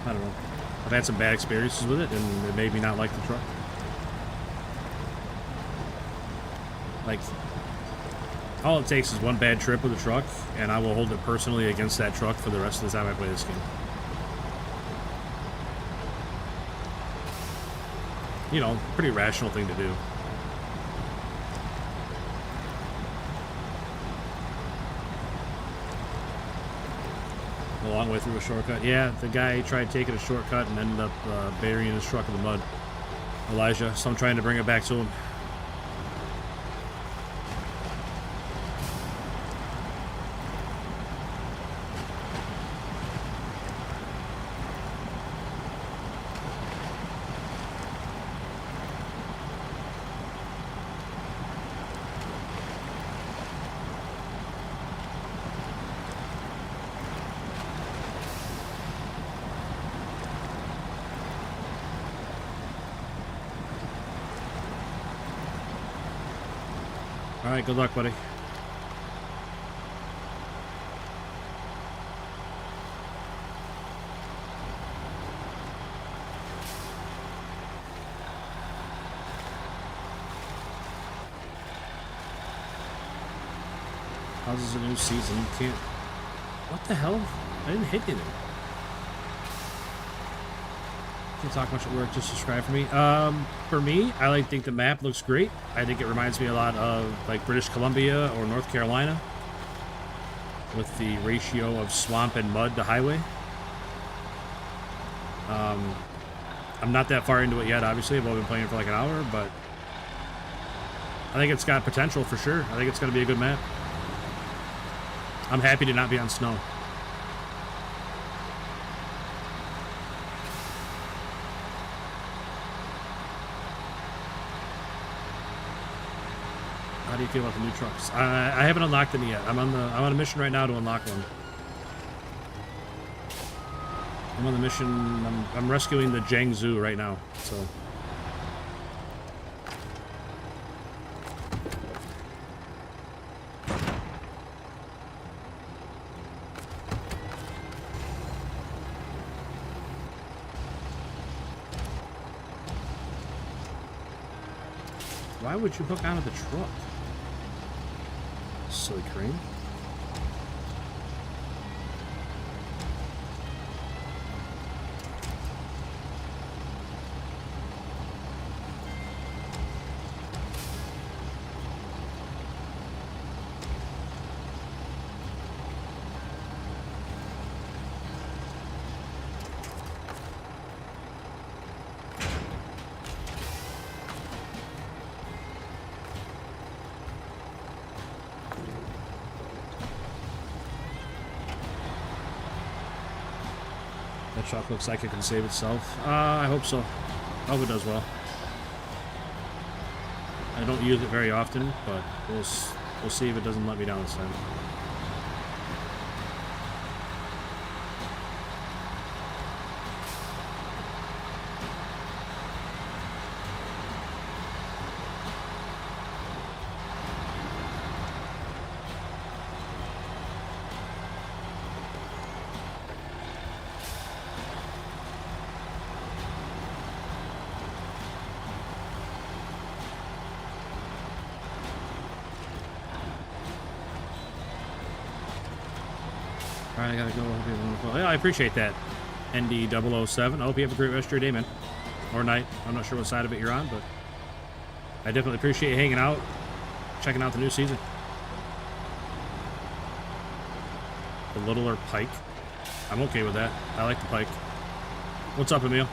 know. I've had some bad experiences with it, and it made me not like the truck. Like, all it takes is one bad trip with the truck, and I will hold it personally against that truck for the rest of the time I play this game. You know, pretty rational thing to do. A long way through a shortcut. Yeah, the guy tried taking a shortcut and ended up burying his truck in the mud. Elijah, so I'm trying to bring it back to him. All right, good luck, buddy. How's this a new season? You can't... What the hell? I didn't hit anything. Can't talk much at work, just subscribe for me. For me, I think the map looks great. I think it reminds me a lot of like British Columbia or North Carolina with the ratio of swamp and mud to highway. I'm not that far into it yet, obviously. I've only been playing for like an hour, but I think it's got potential for sure. I think it's going to be a good map. I'm happy to not be on snow. How do you feel about the new trucks? I haven't unlocked them yet. I'm on a mission right now to unlock one. I'm on the mission. I'm rescuing the Jiangsu right now. So. Why would you hook onto the truck? Silly crane. That truck looks like it can save itself. I hope so. I hope it does well. I don't use it very often, but we'll see if it doesn't let me down this time. Alright, I gotta go. Hope you have a wonderful... Yeah, I appreciate that. ND007. I hope you have a great rest of your day, man. Or night. I'm not sure what side of it you're on, but I definitely appreciate you hanging out, checking out the new season. The littler pike. I'm okay with that. I like the pike. What's up, Emil?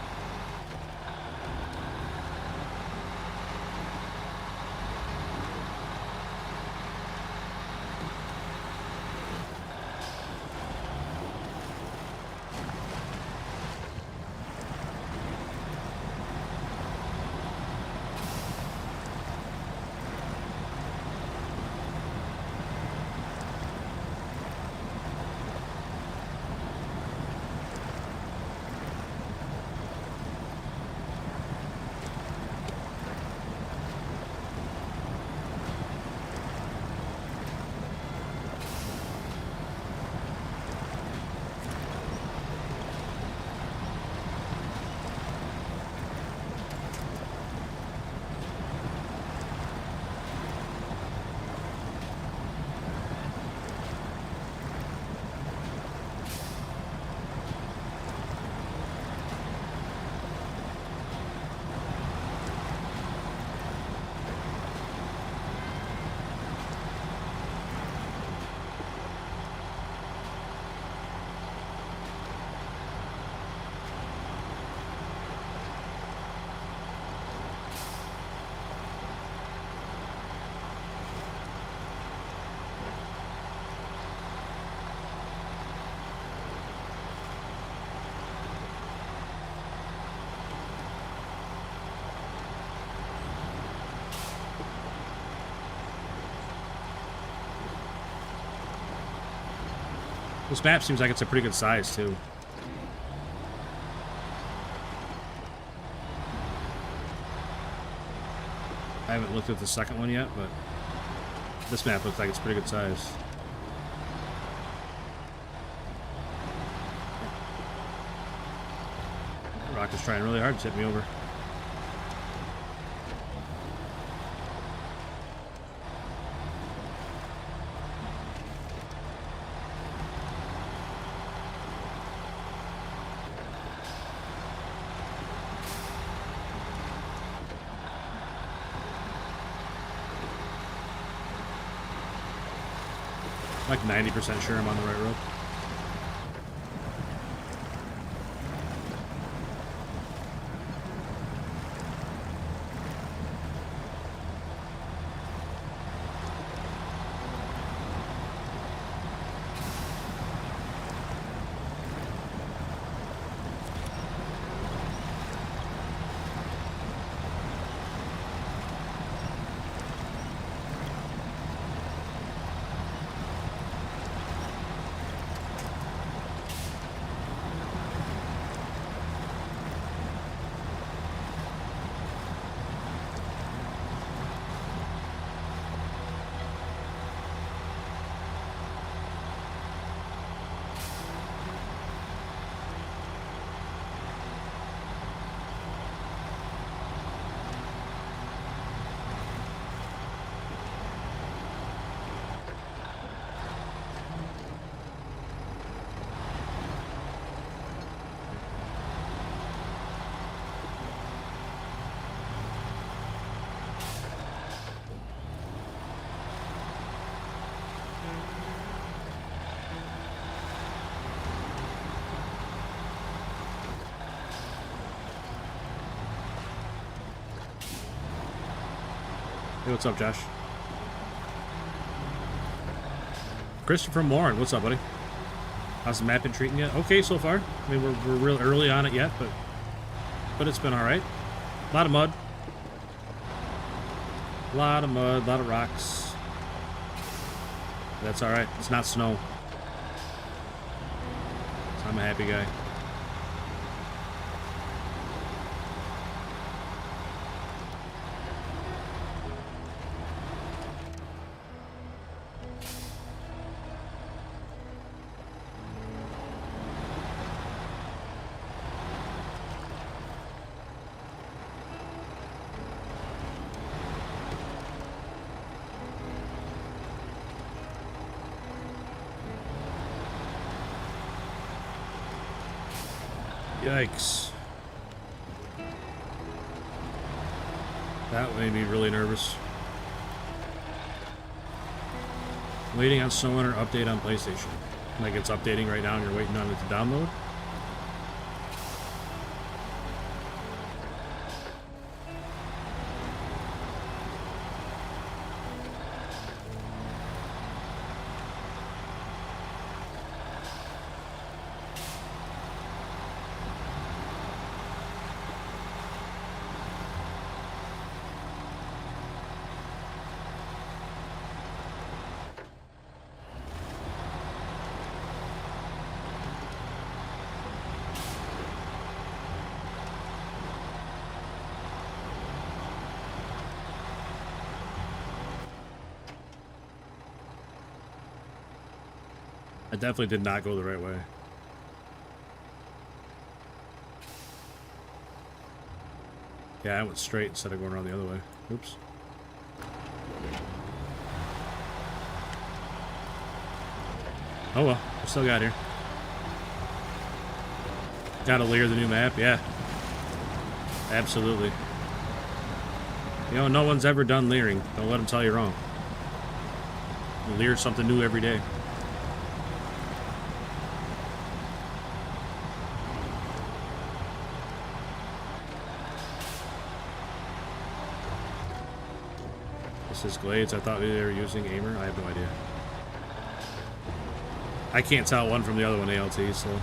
This map seems like it's a pretty good size, too. I haven't looked at the second one yet, but this map looks like it's pretty good size. Rock is trying really hard to tip me over. Like 90% sure I'm on the right road. Hey, what's up, Josh? Christopher Morin, what's up, buddy? How's the map been treating you? Okay so far. I mean, we're real early on it yet, but it's been all right. A lot of mud. A lot of mud, a lot of rocks. That's all right. It's not snow. So I'm a happy guy. Yikes. That made me really nervous. Waiting on Snowrunner update on PlayStation. Like it's updating right now and you're waiting on it to download. I definitely did not go the right way. Yeah, I went straight instead of going around the other way. Oops. Oh well, we still got here. Gotta layer the new map, yeah. Absolutely. You know, no one's ever done layering. Don't let them tell you wrong. You layer something new every day. This is Glades. I thought they were using aimer. I have no idea. I can't tell one from the other one, ALT, so.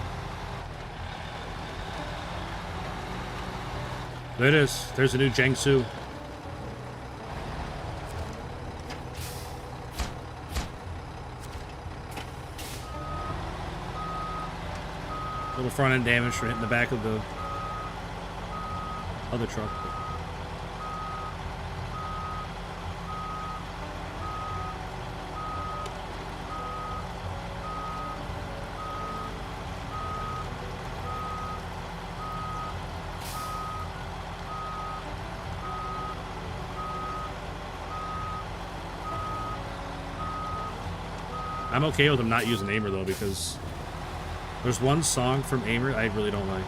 There it is. There's a new Jiangsu. Little front end damage for hitting the back of the other truck. I'm okay with them not using aimer though, because there's one song from aimer I really don't like.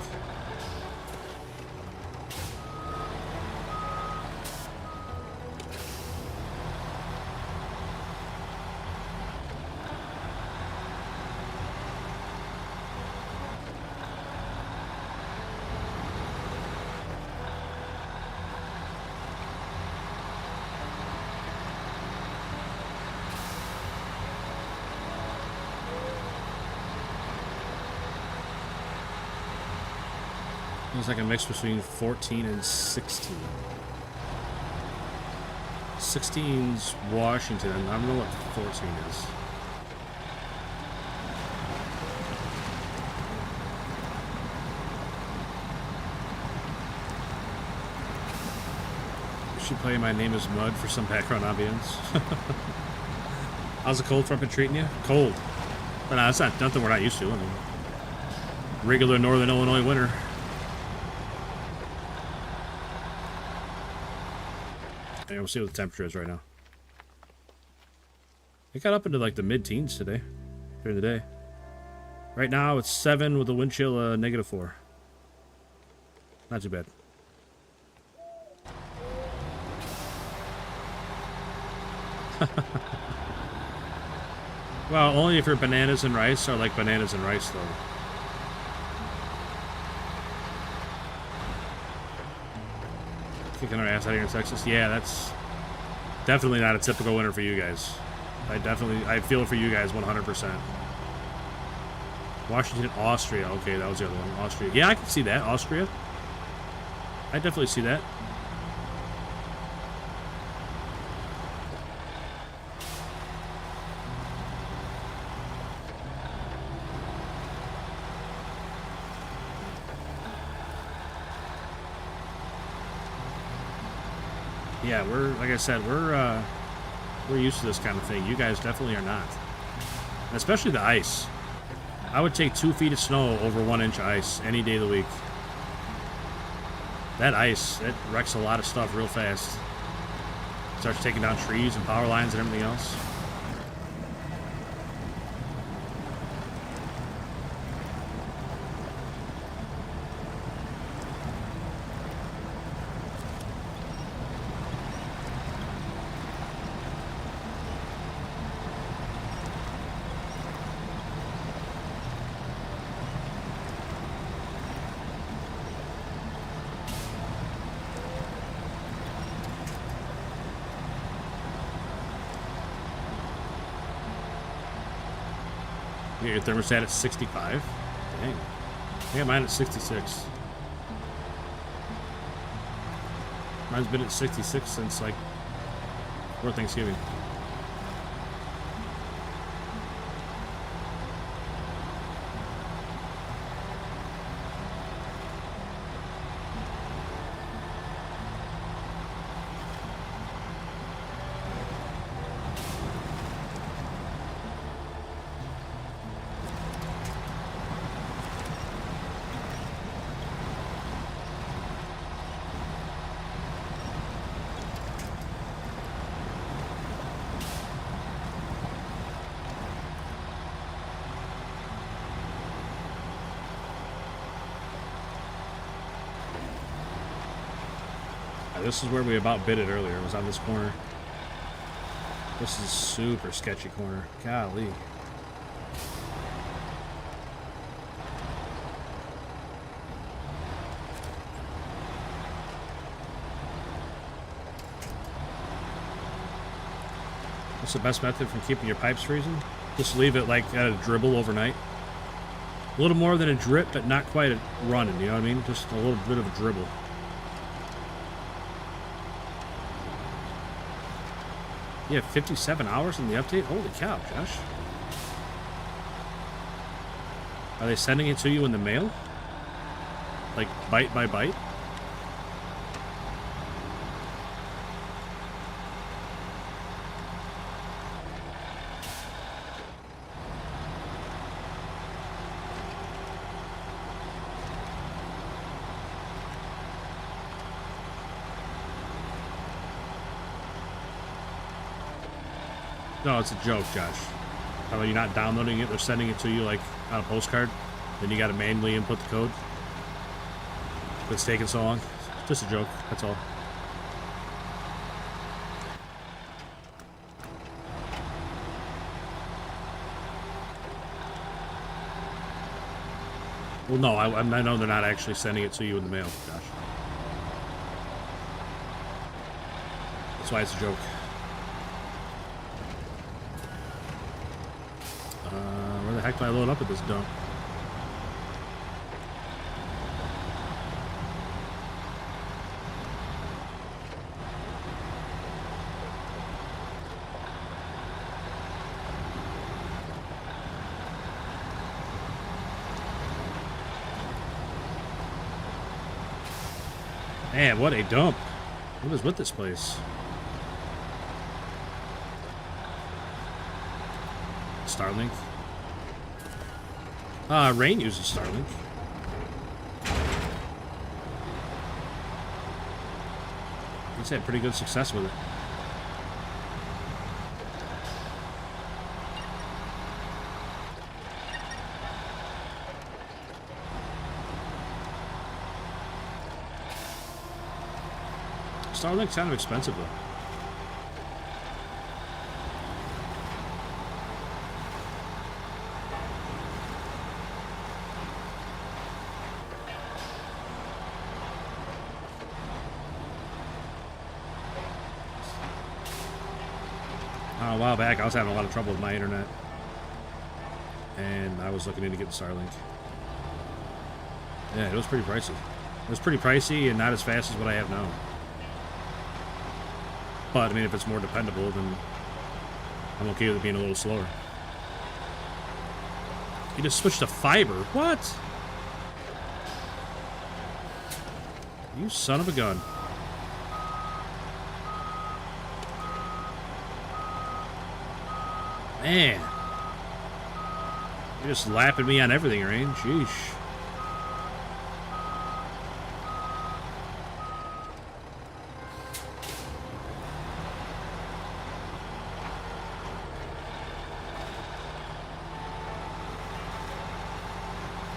It's like a mix between 14 and 16. 16's Washington. I don't know what 14 is. We should play My Name is Mud for some background ambience. How's the cold front been treating you? Cold. But no, it's not nothing we're not used to. I mean, regular Northern Illinois winter. Yeah, we'll see what the temperature is right now. It got up into like the mid-teens today, during the day. Right now it's 7 with a wind chill -4. Not too bad. Well, only if your bananas and rice are like bananas and rice, though. Kicking our ass out here in Texas. Yeah, that's definitely not a typical winter for you guys. I feel it for you guys 100%. Washington, Austria. Okay, that was the other one. Austria. Yeah, I can see that. Austria. I definitely see that. Yeah, we're, like I said, we're used to this kind of thing. You guys definitely are not. And especially the ice. I would take 2 feet of snow over 1 inch of ice any day of the week. That ice, it wrecks a lot of stuff real fast. Starts taking down trees and power lines and everything else. You get your thermostat at 65. Dang. Yeah, mine at 66. Mine's been at 66 since like before Thanksgiving. This is where we about bid it earlier. It was on this corner. This is a super sketchy corner. Golly. What's the best method for keeping your pipes freezing? Just leave it like at a dribble overnight. A little more than a drip, but not quite a running, you know what I mean? Just a little bit of a dribble. You have 57 hours in the update? Holy cow, Josh. Are they sending it to you in the mail? Like, byte by byte? No, it's a joke, Josh. How about you not downloading it? They're sending it to you like on a postcard. Then you got to manually input the code. It's taking so long. Just a joke. That's all. Well, no, I know they're not actually sending it to you in the mail, Josh. That's why it's a joke. Where the heck do I load up at this dump? Man, what a dump. What is with this place? Starlink. Rain uses Starlink. He's had pretty good success with it. Starlink's kind of expensive though. A while back, I was having a lot of trouble with my internet, and I was looking into getting Starlink. Yeah, it was pretty pricey. It was pretty pricey and not as fast as what I have now. But, I mean, if it's more dependable, then I'm okay with it being a little slower. You just switched to fiber? What? You son of a gun. Man. You're just lapping me on everything, Rain. Sheesh.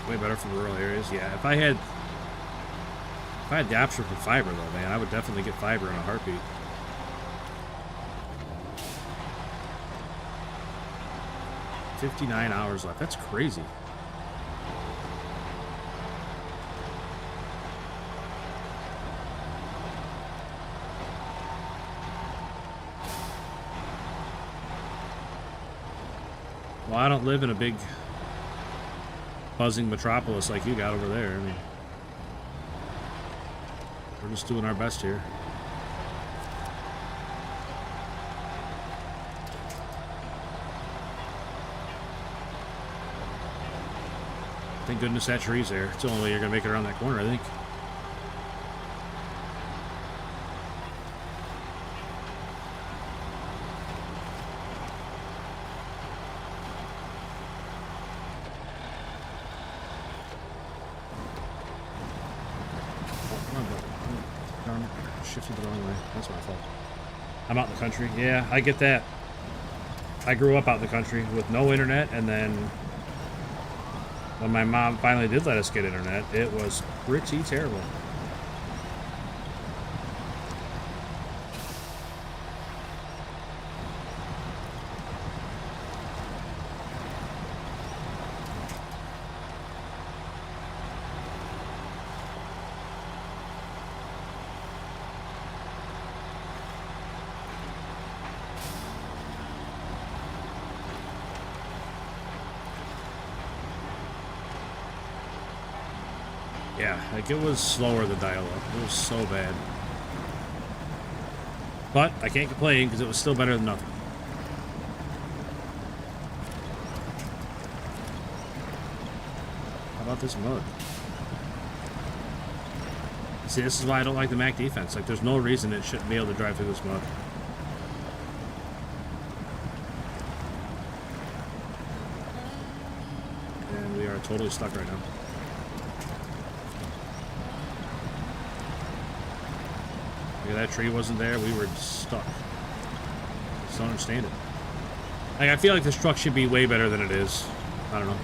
Way better for rural areas. Yeah, if I had the option for fiber, though, man, I would definitely get fiber in a heartbeat. $59 hours left. That's crazy. Well, I don't live in a big buzzing metropolis like you got over there. I mean, we're just doing our best here. Thank goodness that tree's there. It's the only way you're gonna make it around that corner, I think. Shifted the wrong way. That's my fault. I'm out in the country. Yeah, I get that. I grew up out in the country with no internet, and then when my mom finally did let us get internet, it was pretty terrible. Yeah, like it was slower than dial-up. It was so bad. But I can't complain because it was still better than nothing. How about this mud? See, this is why I don't like the Mac defense. Like, there's no reason it shouldn't be able to drive through this mud. And we are totally stuck right now. If that tree wasn't there, we were stuck. Just don't understand it. Like, I feel like this truck should be way better than it is. I don't know.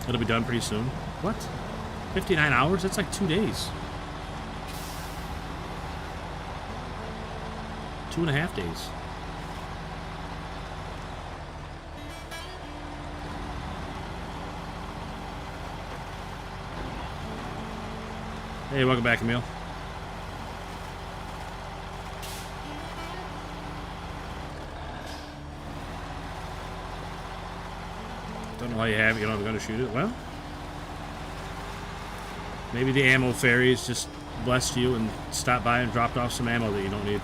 It'll be done pretty soon. What? 59 hours? That's like 2 days. 2.5 days. Hey, welcome back, Emil. Don't know how you have it. You don't have a gun to shoot it. Well, maybe the ammo fairies just blessed you and stopped by and dropped off some ammo that you don't need.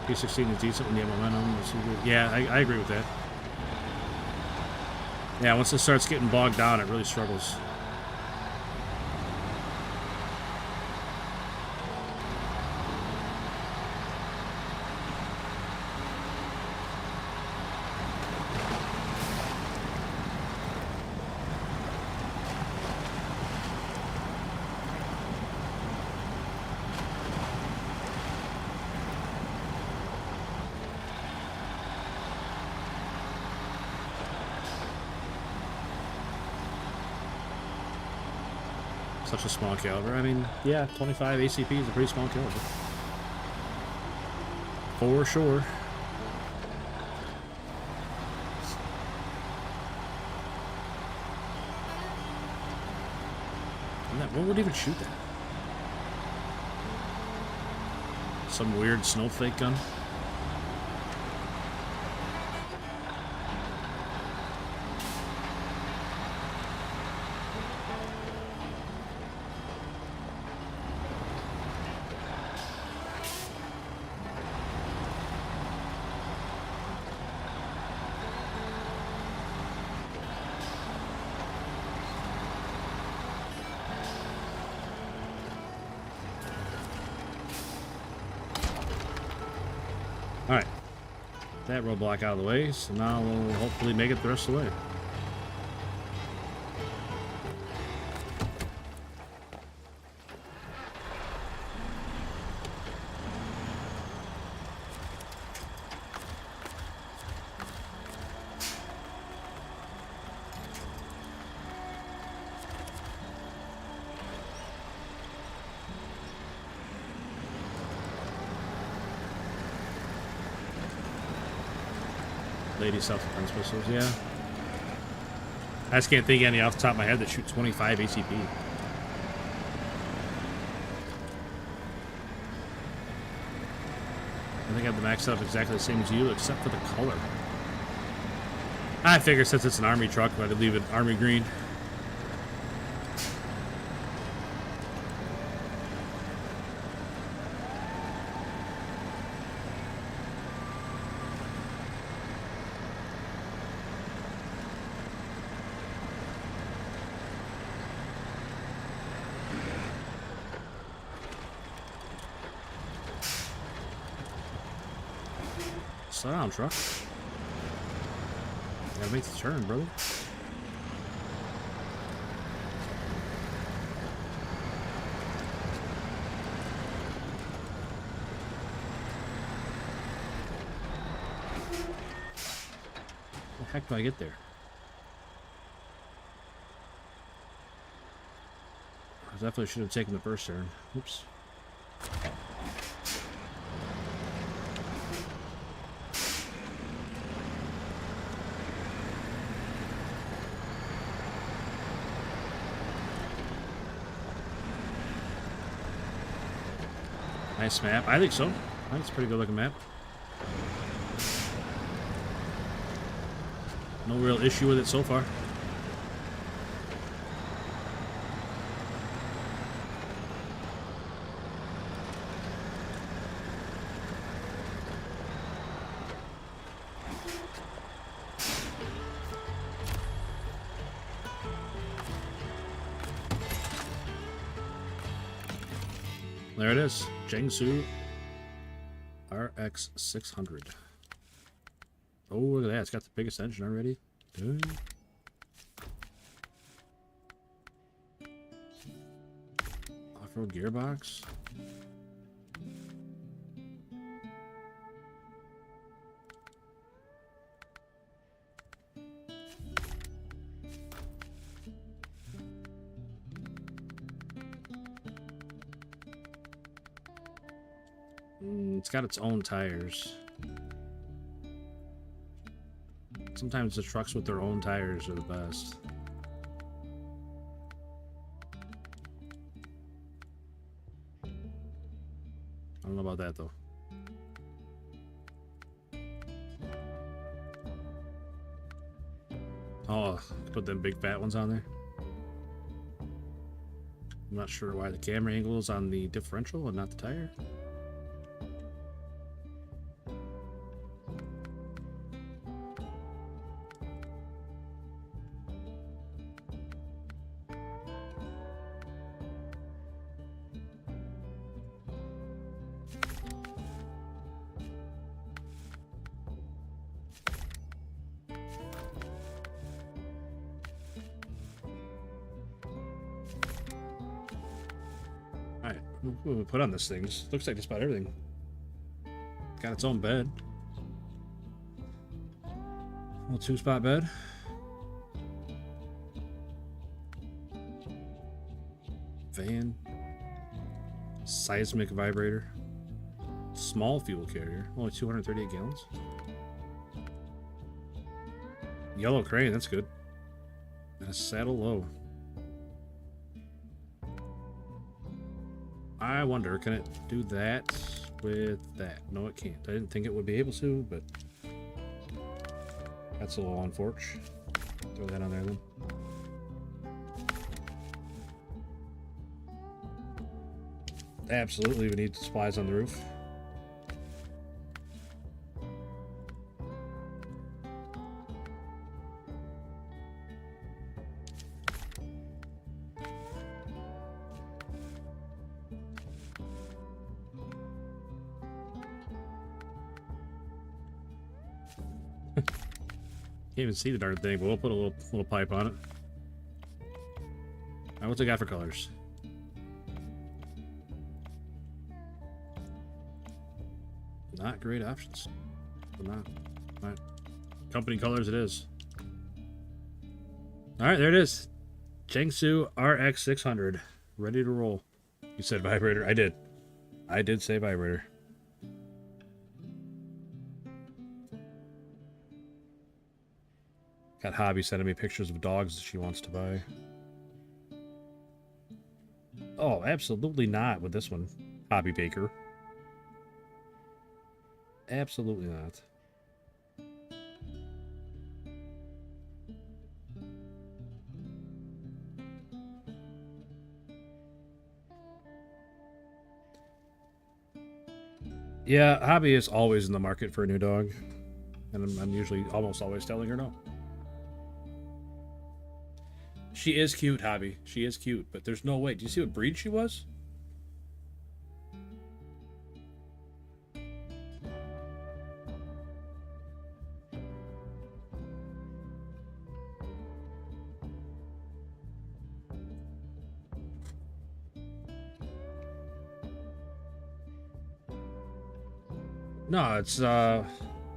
P16 is decent when you have momentum. Yeah, I agree with that. Yeah, once it starts getting bogged down, it really struggles. Such a small caliber. I mean, yeah, 25 ACP is a pretty small caliber. For sure. What would even shoot that? Some weird snowflake gun? Alright. That roadblock out of the way, so now we'll hopefully make it the rest of the way. Lady self-defense pistols, yeah. I just can't think of any off the top of my head that shoot 25 ACP. I think I have the max setup exactly the same as you, except for the color. I figure since it's an army truck, I'd leave it army green. Slow down, truck. Gotta make the turn, brother. How the heck do I get there? I definitely should have taken the first turn. Oops. Nice map. I think so. I think it's a pretty good looking map. No real issue with it so far. There it is. Jiangsu RX 600. Oh, look at that. It's got the biggest engine already. Dang. Off-road gearbox. It's got its own tires. Sometimes the trucks with their own tires are the best. I don't know about that though. Oh, put them big fat ones on there. I'm not sure why the camera angle is on the differential and not the tire. What we put on this thing? Just looks like just about everything. Got its own bed. Little 2-spot bed. Van. Seismic vibrator. Small fuel carrier. Only 238 gallons. Yellow crane, that's good. And a saddle low. I wonder, can it do that with that? No, it can't. I didn't think it would be able to, but that's a little unfortunate. Throw that on there then. Absolutely, we need supplies on the roof. Can't even see the darn thing, but we'll put a little pipe on it. Alright, what's it got for colors? Not great options. But not. Alright. Company colors it is. Alright, there it is. Jiangsu RX 600. Ready to roll. You said vibrator. I did. I did say vibrator. Got Hobby sending me pictures of dogs that she wants to buy. Oh, absolutely not with this one. Hobby Baker. Absolutely not. Yeah, Hobby is always in the market for a new dog. And I'm usually almost always telling her no. She is cute, Hobby. She is cute, but there's no way. Do you see what breed she was? No, it's what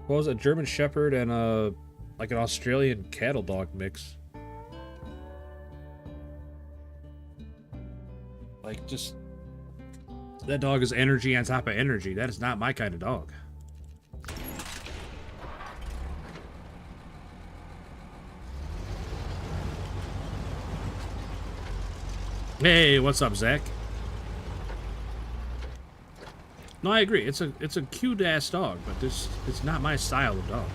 was it? German Shepherd and like an Australian cattle dog mix. Like, just that dog is energy on top of energy. That is not my kind of dog. Hey, what's up, Zach? No, I agree. It's a cute ass dog, but it's not my style of dog.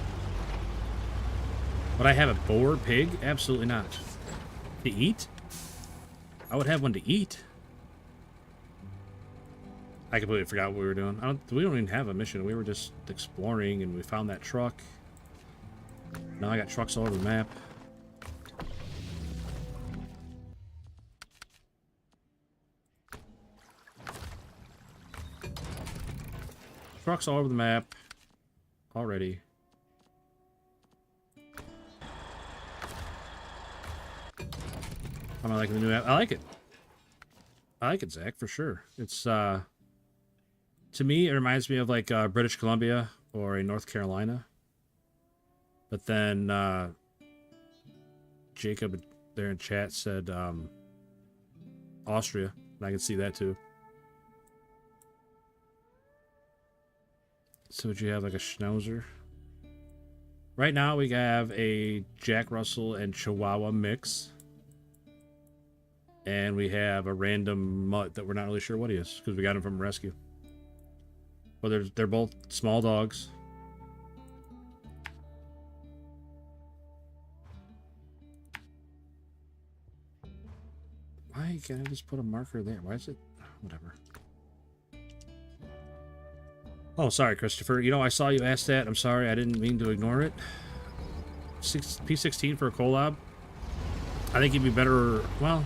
Would I have a boar pig? Absolutely not. To eat? I would have one to eat. I completely forgot what we were doing. We don't even have a mission. We were just exploring, and we found that truck. Now I got trucks all over the map. Trucks all over the map already. I'm liking the new app. I like it. I like it, Zach, for sure. It's to me, it reminds me of like British Columbia or a North Carolina. But then Jacob there in chat said Austria, and I can see that too. So would you have like a Schnauzer? Right now we have a Jack Russell and Chihuahua mix. And we have a random mutt that we're not really sure what he is, because we got him from rescue. Well, they're both small dogs. Why can't I just put a marker there? Why is it? Whatever. Oh, sorry, Christopher. You know, I saw you ask that. I'm sorry. I didn't mean to ignore it. P16 for a collab? I think he'd be better... Well,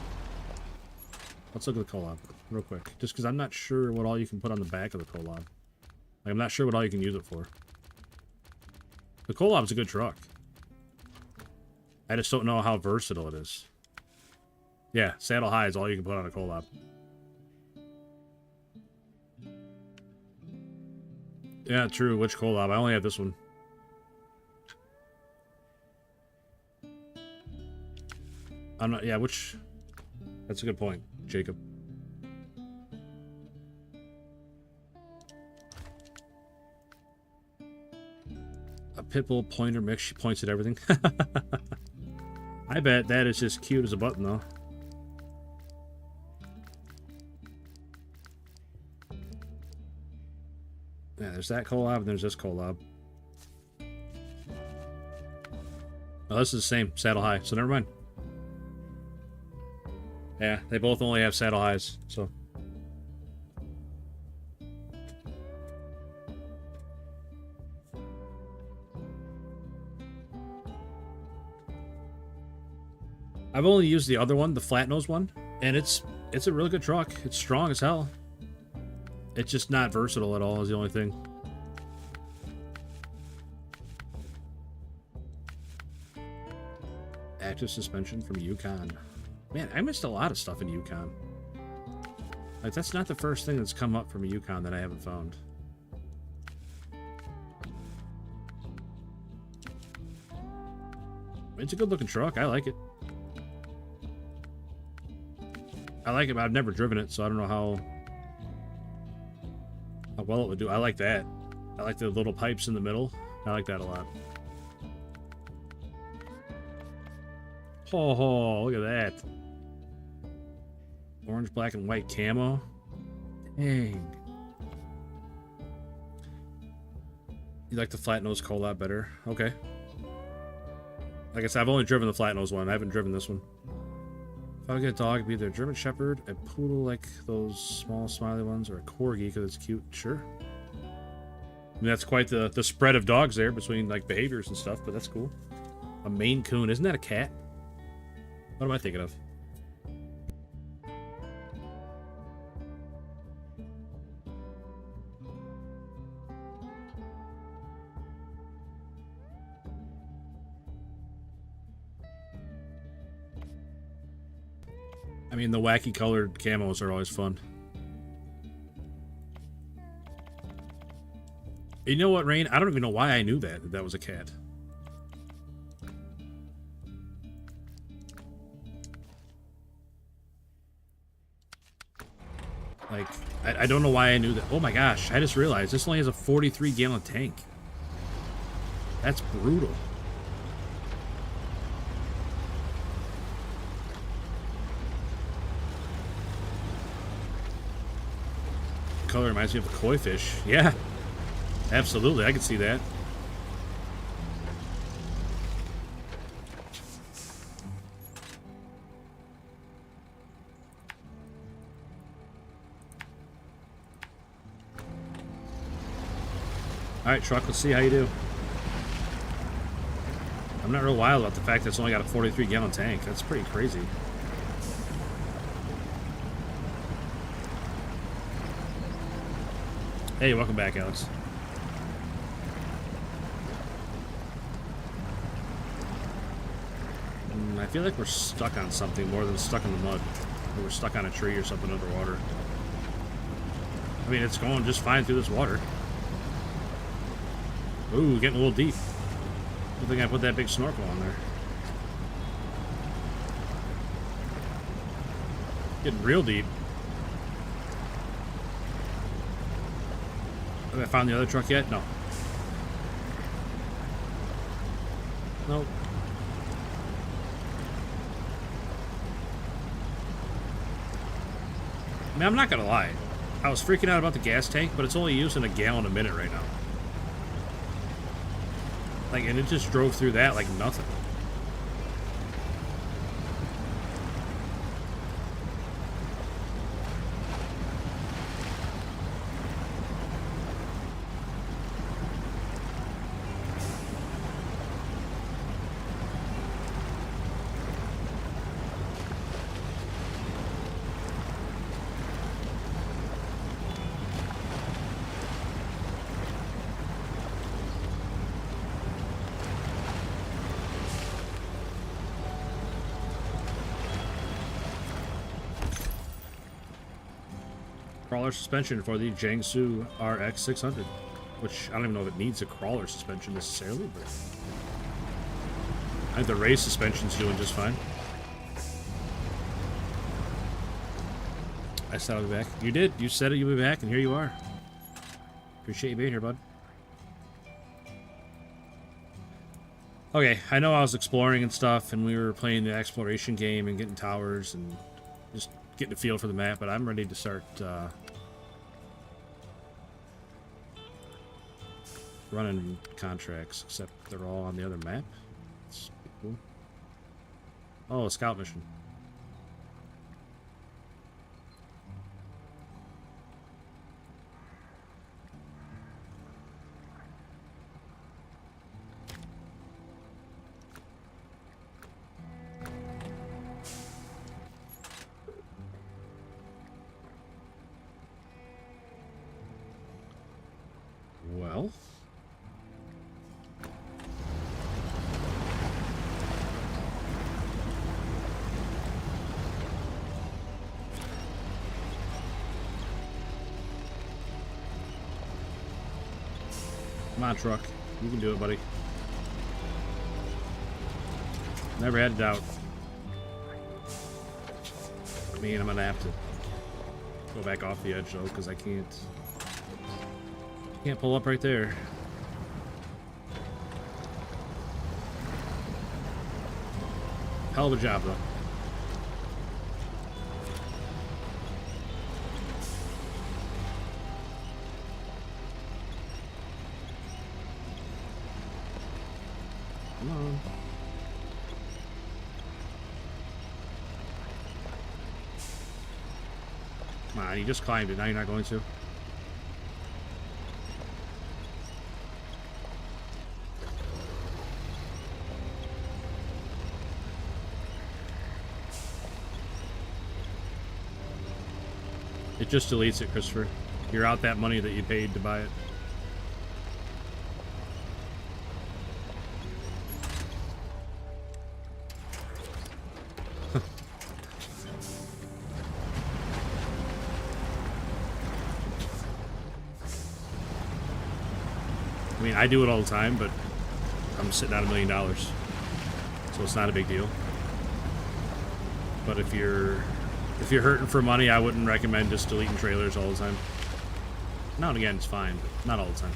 let's look at the collab real quick. Just because I'm not sure what all you can put on the back of the collab. Like, I'm not sure what all you can use it for. The collab's a good truck. I just don't know how versatile it is. Yeah, saddle high is all you can put on a collab. Yeah, true. Which collab? I only have this one. I'm not... Yeah, which... That's a good point, Jacob. A pitbull pointer mix. She points at everything. I bet that is just cute as a button, though. Yeah, there's that collab and there's this collab. Oh, this is the same. Saddle high, so never mind. Yeah, they both only have saddle highs, so... I've only used the other one, the flat nose one, and it's a really good truck. It's strong as hell. It's just not versatile at all is the only thing. Active suspension from Yukon. Man, I missed a lot of stuff in Yukon. Like, that's not the first thing that's come up from a Yukon that I haven't found. It's a good looking truck. I like it. I like it, but I've never driven it, so I don't know how well it would do. I like that. I like the little pipes in the middle. I like that a lot. Oh, look at that. Orange, black, and white camo. Dang. You like the flat nose coal a lot better? Okay. Like I said, I've only driven the flat nose one. I haven't driven this one. If I would get a dog, it'd be either a German Shepherd, a poodle like those small smiley ones, or a corgi because it's cute. Sure. I mean, that's quite the spread of dogs there between like behaviors and stuff, but that's cool. A Maine Coon. Isn't that a cat? What am I thinking of? I mean, the wacky colored camos are always fun. You know what, Rain? I don't even know why I knew that was a cat. Like, I don't know why I knew that. Oh my gosh, I just realized this only has a 43-gallon tank. That's brutal. Color reminds me of a koi fish. Yeah, absolutely. I can see that. All right, truck. Let's see how you do. I'm not real wild about the fact that it's only got a 43-gallon tank. That's pretty crazy. Hey, welcome back, Alex. I feel like we're stuck on something more than stuck in the mud. Or we're stuck on a tree or something underwater. I mean, it's going just fine through this water. Ooh, getting a little deep. Good thing I put that big snorkel on there. Getting real deep. Have I found the other truck yet? No. Nope. I mean, I'm not gonna lie. I was freaking out about the gas tank, but it's only using a gallon a minute right now. Like, and it just drove through that like nothing. Crawler suspension for the Jiangsu RX 600, which I don't even know if it needs a crawler suspension necessarily, but I think the race suspension's doing just fine. I said I'll be back. You did. You said it. You'll be back, and here you are. Appreciate you being here, bud. Okay, I know I was exploring and stuff, and we were playing the exploration game and getting towers and just getting a feel for the map, but I'm ready to start running contracts, except they're all on the other map. That's cool. Oh, a scout mission. Well, come on, truck. You can do it, buddy. Never had a doubt. I mean, I'm gonna have to go back off the edge though, because I can't pull up right there. Hell of a job, though. Come on. Come on, you just climbed it. Now you're not going to. It just deletes it, Christopher. You're out that money that you paid to buy it. I mean, I do it all the time, but I'm sitting at $1 million, so it's not a big deal. But if you're hurting for money, I wouldn't recommend just deleting trailers all the time. Now and again, it's fine, but not all the time.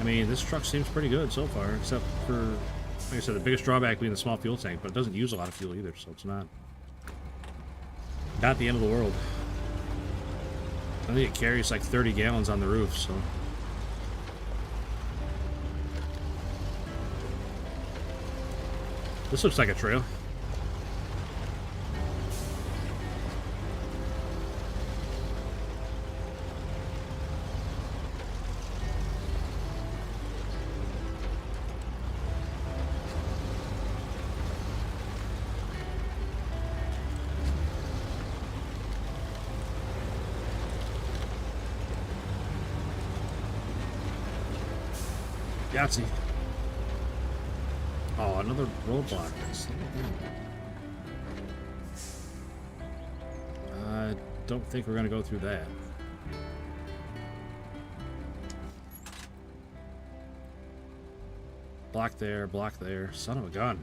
I mean, this truck seems pretty good so far, except for, like I said, the biggest drawback being the small fuel tank, but it doesn't use a lot of fuel either, so it's not the end of the world. I think it carries like 30 gallons on the roof, so. This looks like a trail. Yahtzee. Oh, another roadblock. I don't think we're going to go through that. Block there, block there. Son of a gun.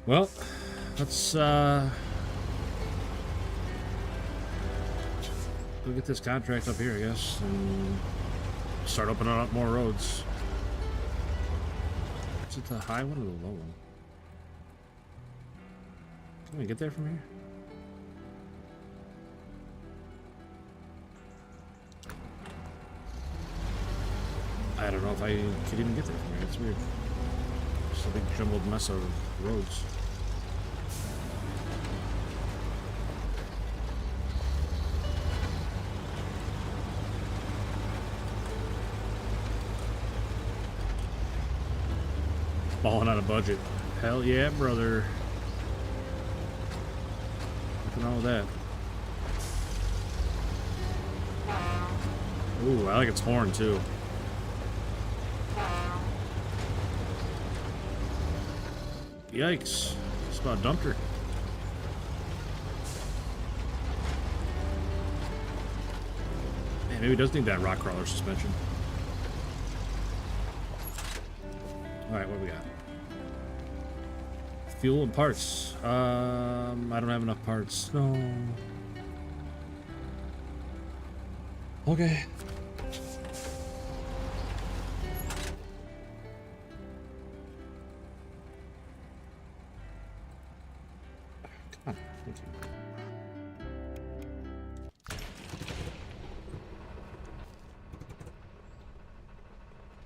Well, let's go get this contract up here, I guess, and start opening up more roads. Is it the high one or the low one? Can we get there from here? I don't know if I could even get there from here. It's weird. Just a big jumbled mess of roads. Balling on a budget. Hell yeah, brother. Nothing wrong with that. Ooh, I like its horn too. Yikes. Just about dumped her. Man, maybe it does need that rock crawler suspension. Alright, what do we got? Fuel and parts. I don't have enough parts. No. Okay. Come on. Thank you.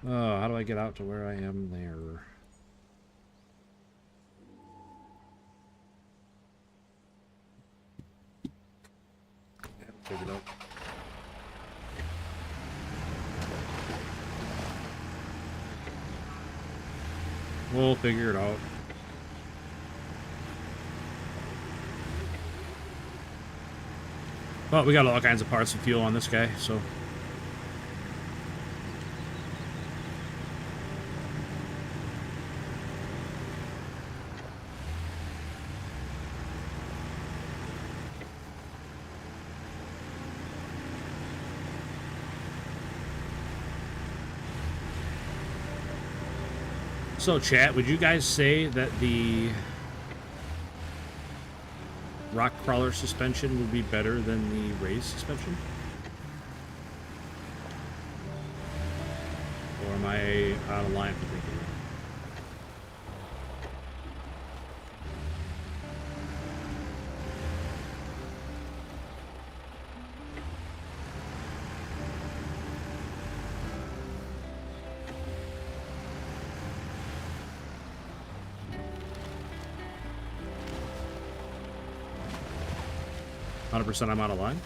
Oh, how do I get out to where I am there? Figured out. We'll figure it out. Well, we got all kinds of parts and fuel on this guy, so. So, chat, would you guys say that the rock crawler suspension would be better than the raised suspension? Or am I out of line for thinking that? 100% I'm out of line?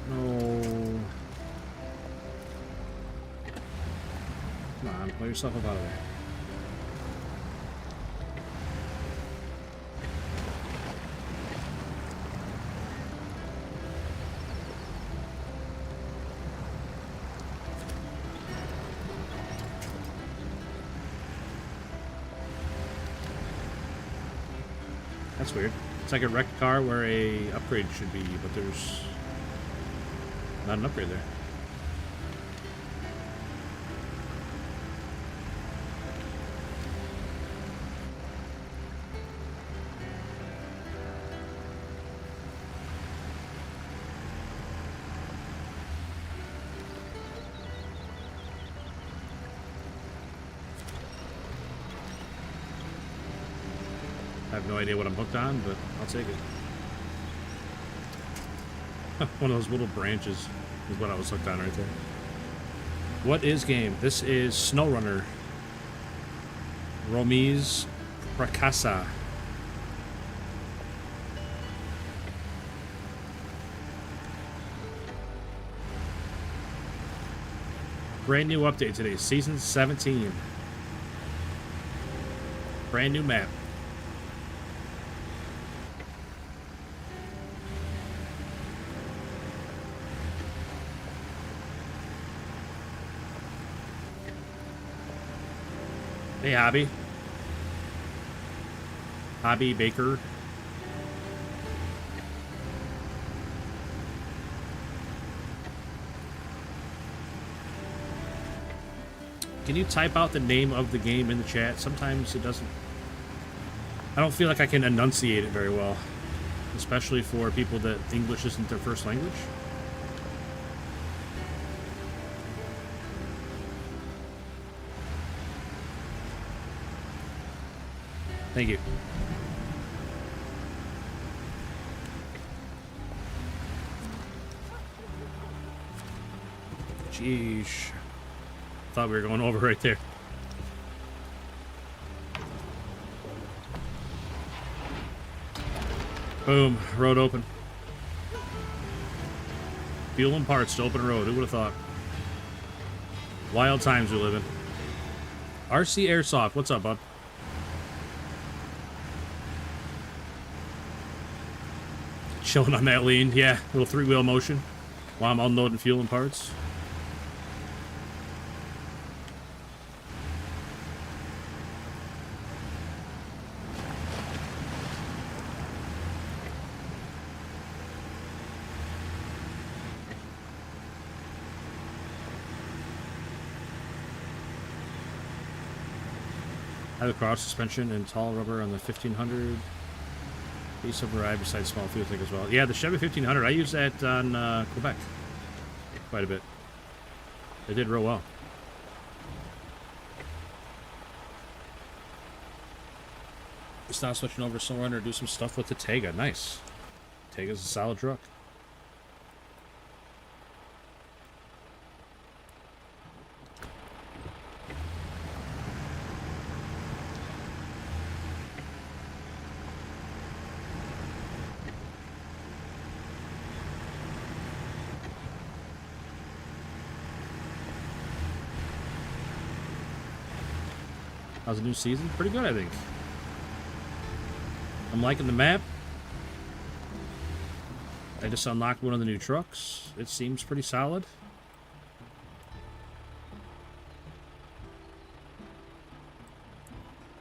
No. Come on, pull yourself up out of there. That's weird. It's like a wrecked car where a upgrade should be, but there's not an upgrade there. I have no idea what I'm hooked on, but I'll take it. One of those little branches is what I was hooked on right there. What is game? This is Snowrunner. Romiz Prakasa. Brand new update today, season 17. Brand new map. Hey, Hobby. Hobby Baker. Can you type out the name of the game in the chat? Sometimes it doesn't... I don't feel like I can enunciate it very well. Especially for people that English isn't their first language. Thank you. Jeez. Thought we were going over right there. Boom. Road open. Fuel and parts to open road. Who would have thought? Wild times we live in. RC Airsoft. What's up, bud? Chilling on that lean, yeah. Little three-wheel motion while I'm unloading fuel and parts. I have a cross suspension and tall rubber on the 1500. Piece of variety besides small fuel tank as well. Yeah, the Chevy 1500, I use that on Quebec quite a bit. They did real well. Just now switching over to Snowrunner to do some stuff with the Tega. Nice. Tega's a solid truck. How's the new season? Pretty good, I think. I'm liking the map. I just unlocked one of the new trucks. It seems pretty solid.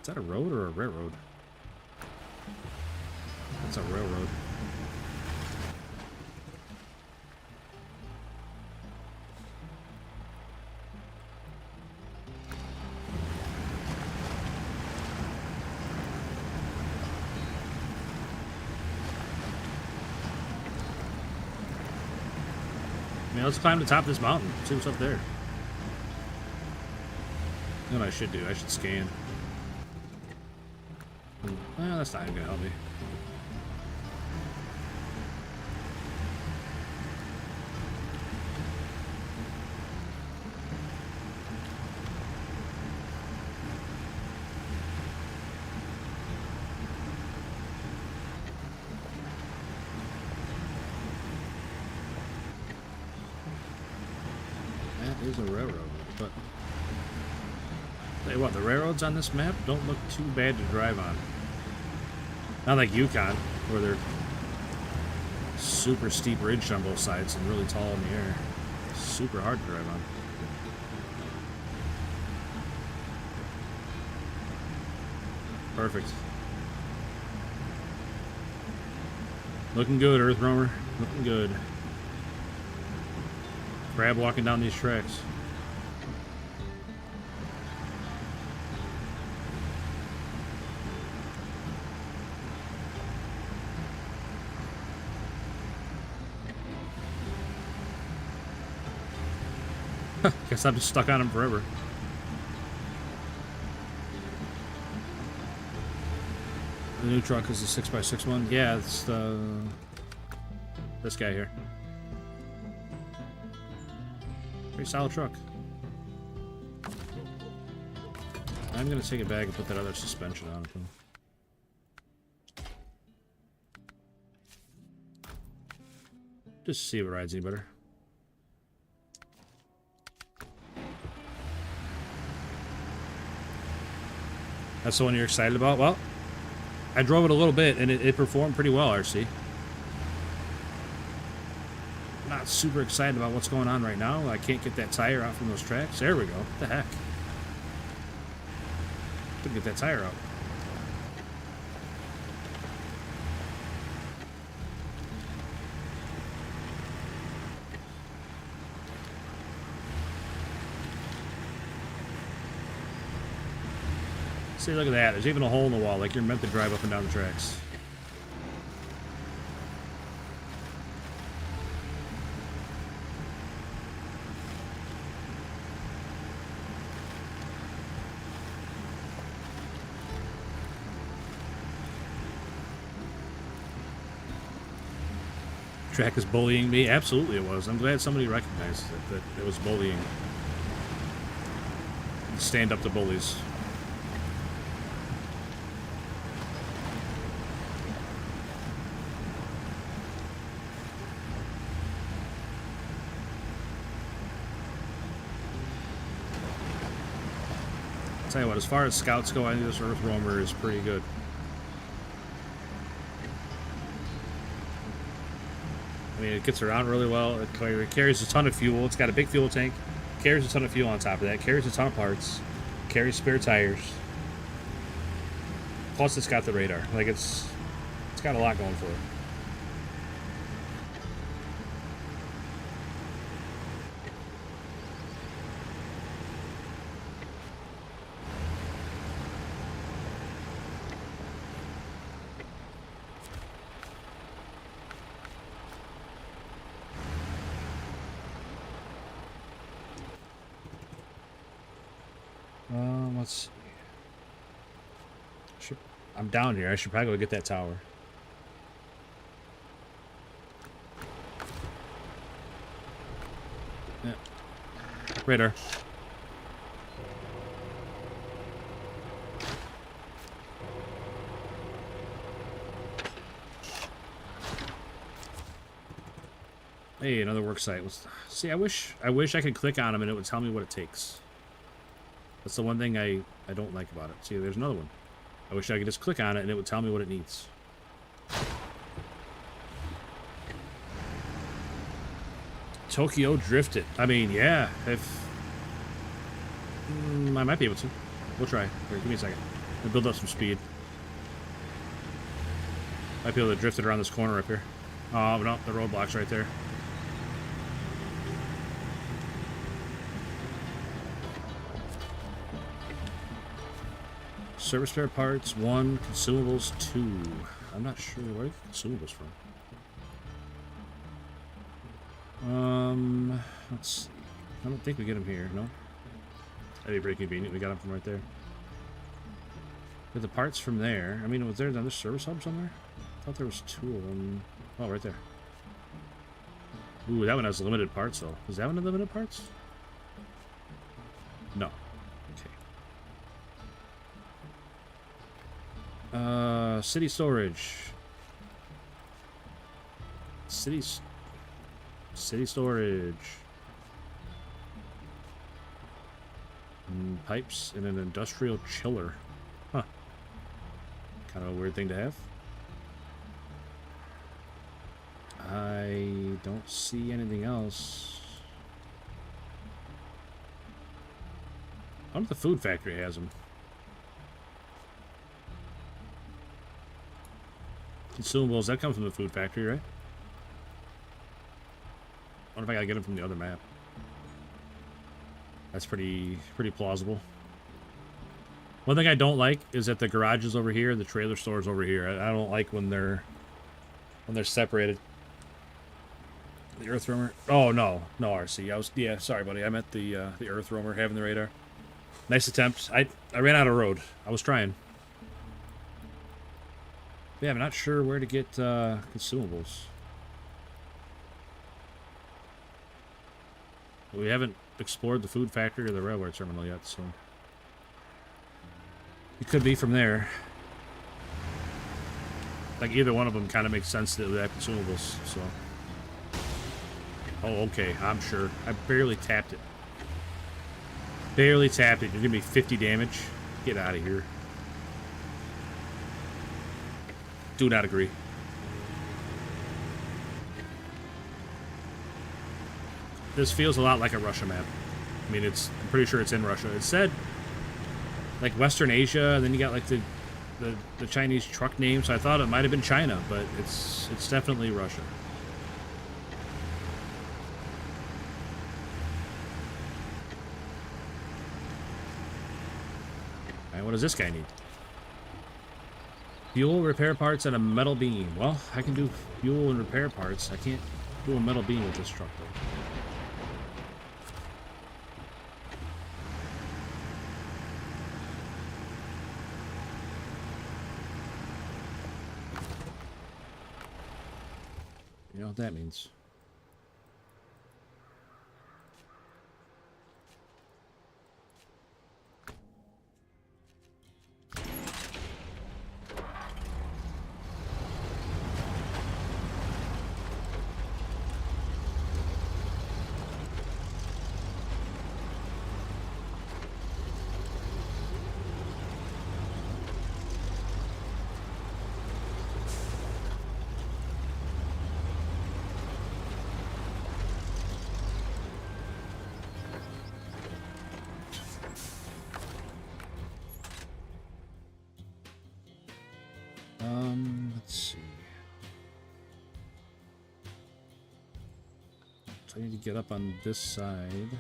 Is that a road or a railroad? That's a railroad. mean, let's climb the top of this mountain. See what's up there. You know what I should do? I should scan. Well, that's not even gonna help me. That is a railroad, but tell you what, the railroads on this map don't look too bad to drive on. Not like Yukon, where they're super steep ridge on both sides and really tall in the air. Super hard to drive on. Perfect. Looking good, Earth Roamer. Looking good. Crab walking down these tracks. Guess I'm just stuck on him forever. The new truck is the 6x6 one. Yeah, it's the this guy here. Pretty solid truck. I'm gonna take it back and put that other suspension on it. Just to see if it rides any better. That's the one you're excited about? Well, I drove it a little bit and it performed pretty well, RC. Not super excited about what's going on right now. I can't get that tire out from those tracks. There we go. What the heck? Couldn't get that tire out. See, look at that. There's even a hole in the wall, like you're meant to drive up and down the tracks. Track is bullying me. Absolutely it was. I'm glad somebody recognized that it was bullying. Stand up to bullies. Tell you what, as far as scouts go, I think this Earth Roamer is pretty good. I mean, it gets around really well. It carries a ton of fuel. It's got a big fuel tank. Carries a ton of fuel on top of that. Carries a ton of parts. Carries spare tires. Plus, it's got the radar. Like, it's got a lot going for it. Let's see. I'm down here. I should probably go get that tower. Yeah. Radar. Hey, another work site. See, I wish I could click on them and it would tell me what it takes. That's the one thing I don't like about it. See, there's another one. I wish I could just click on it and it would tell me what it needs. Tokyo drifted. I mean, yeah. If I might be able to. We'll try. Here, give me a second. I'll build up some speed. Might be able to drift it around this corner up here. Oh, no, the roadblock's right there. Service spare parts, 1. Consumables, 2. I'm not sure where are the consumables from. Let's see. I don't think we get them here, no? That'd be pretty convenient. We got them from right there. Get the parts from there. I mean, was there another service hub somewhere? I thought there was 2 of them. Oh, right there. Ooh, that one has limited parts, though. Is that one limited parts? No. Okay. City storage. City storage. Pipes and an industrial chiller. Huh. Kind of a weird thing to have. I don't see anything else. I wonder if the food factory has them. Consumables, that comes from the food factory, right? I wonder if I gotta get them from the other map. That's pretty plausible. One thing I don't like is that the garage is over here and the trailer store is over here. I don't like when they're separated. The earth roamer. Oh no, RC. Yeah, sorry, buddy. I meant the earth roamer having the radar. Nice attempt. I ran out of road. I was trying. Yeah, I'm not sure where to get consumables. We haven't explored the food factory or the railway terminal yet, so it could be from there. Like either one of them kind of makes sense that we have consumables. So, oh, okay, I'm sure. I barely tapped it. Barely tapped it. You're gonna be 50 damage. Get out of here. Do not agree. This feels a lot like a Russia map. I mean, I'm pretty sure it's in Russia. It said like Western Asia, and then you got like the Chinese truck name, so I thought it might have been China, but it's definitely Russia. Alright, what does this guy need? Fuel, repair parts, and a metal beam. Well, I can do fuel and repair parts. I can't do a metal beam with this truck, though. You know what that means. Let's see. So I need to get up on this side.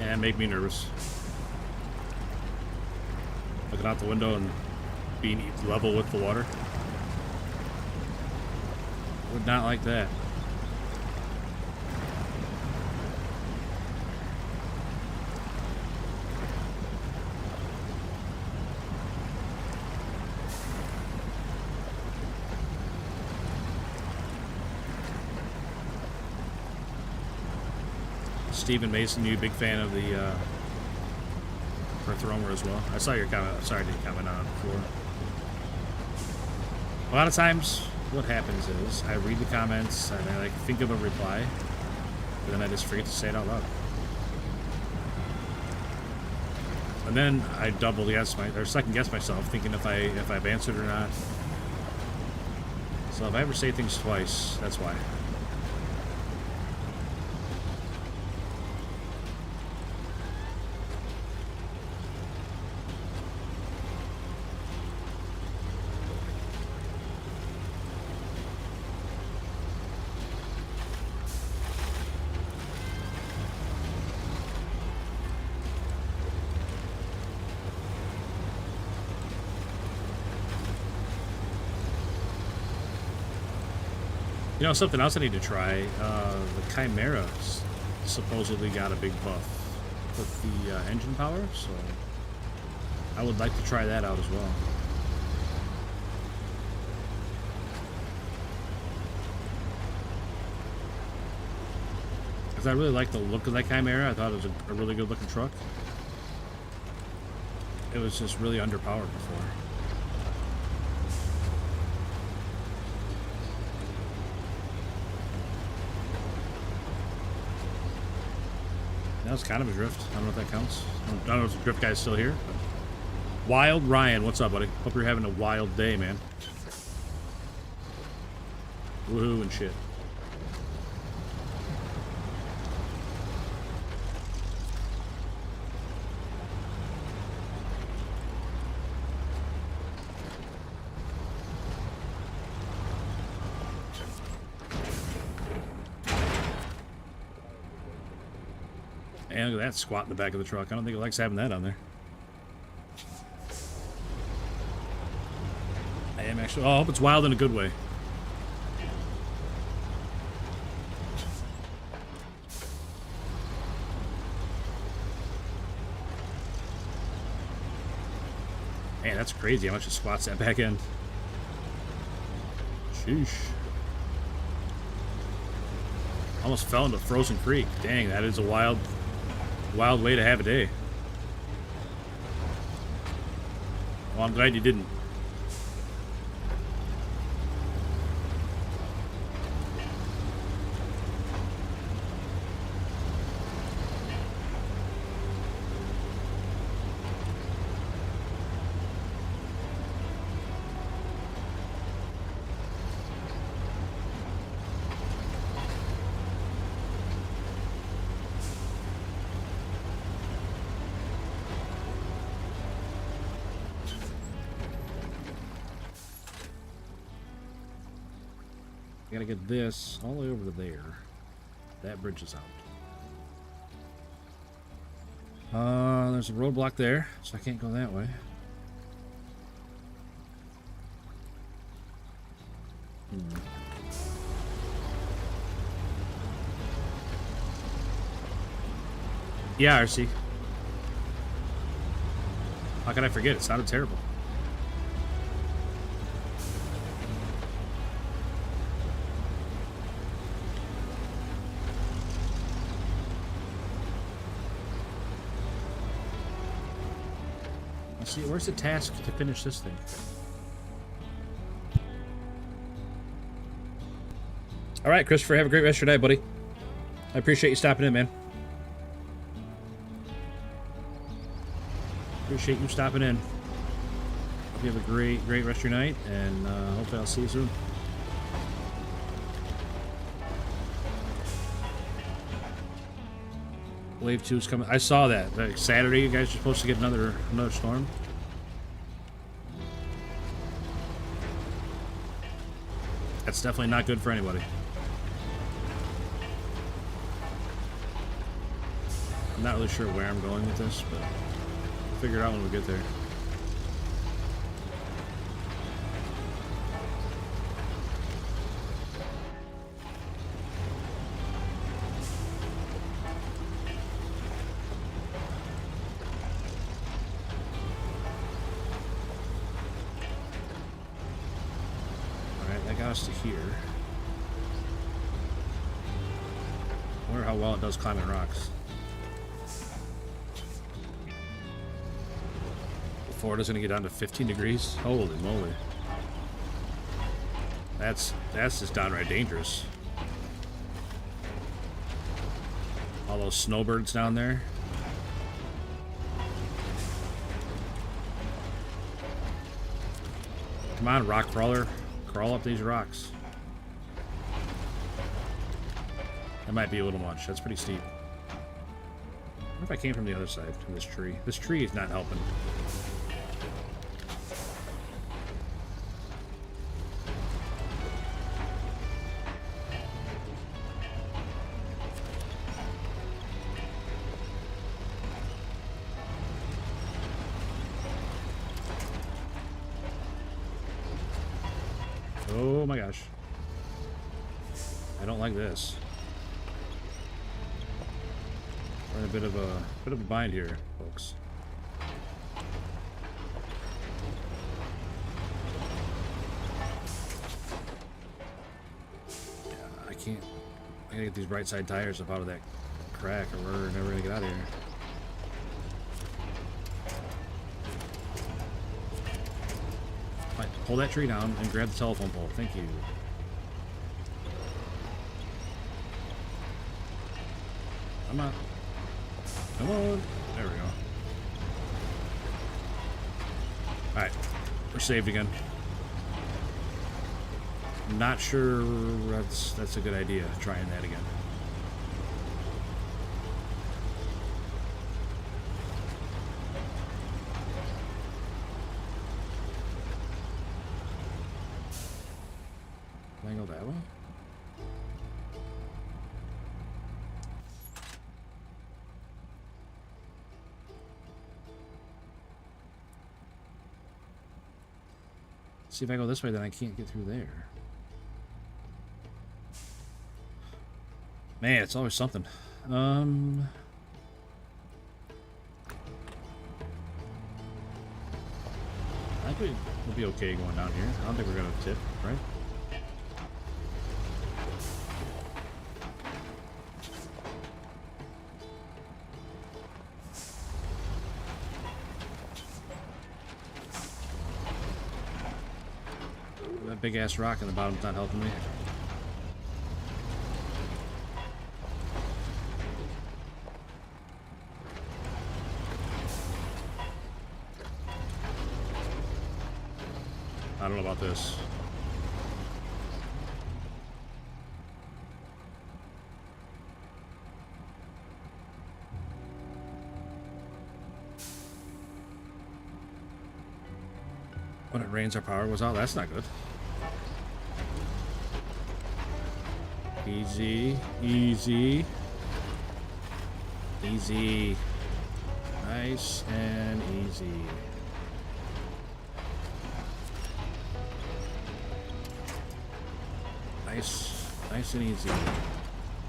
And make me nervous. Looking out the window and being level with the water. Would not like that. Stephen Mason, you big fan of the for Thromer as well. I saw your comment. I'm sorry I didn't comment on it before. A lot of times, what happens is I read the comments and I like think of a reply, but then I just forget to say it out loud. And then I double guess or second guess myself, thinking if I've answered or not. So if I ever say things twice, that's why. You know, something else I need to try, the Chimera supposedly got a big buff with the engine power, so I would like to try that out as well. Because I really like the look of that Chimera. I thought it was a really good looking truck. It was just really underpowered before. That was kind of a drift. I don't know if that counts. I don't know if the drift guy's still here. But... Wild Ryan, what's up, buddy? Hope you're having a wild day, man. Woohoo and shit. And look at that squat in the back of the truck. I don't think it likes having that on there. I am actually... Oh, I hope it's wild in a good way. Man, that's crazy how much it squats that back end. Sheesh. Almost fell into Frozen Creek. Dang, that is a wild way to have a day. Well, I'm glad you didn't. I gotta get this all the way over to there. That bridge is out. There's a roadblock there, so I can't go that way. Yeah, RC. How could I forget? It sounded terrible. See, where's the task to finish this thing? All right, Christopher, have a great rest of your day, buddy. I appreciate you stopping in, man. Appreciate you stopping in. Hope you have a great rest of your night, and hopefully I'll see you soon. Wave 2 is coming. I saw that. Like Saturday, you guys are supposed to get another storm. That's definitely not good for anybody. I'm not really sure where I'm going with this, but we'll figure it out when we get there. Us to here. I wonder how well it does climbing rocks. Florida's gonna get down to 15 degrees. Holy moly. That's just downright dangerous. All those snowbirds down there. Come on, rock crawler. Crawl up these rocks. That might be a little much. That's pretty steep. What if I came from the other side, from this tree? This tree is not helping. Oh my gosh. I don't like this. We're in a bit of a bind here, folks. Yeah, I gotta get these right side tires up out of that crack or we're never gonna get out of here. Right, pull that tree down and grab the telephone pole. Thank you. Come on. Come on. There we go. Alright. We're saved again. I'm not sure that's a good idea, trying that again. Can I go that way? See, if I go this way, then I can't get through there. Man, it's always something. I think we'll be okay going down here. I don't think we're gonna tip, right? That big ass rock in the bottom's not helping me. I don't know about this. When it rains, our power was out. That's not good. Easy, easy, easy. Nice and easy. Nice and easy.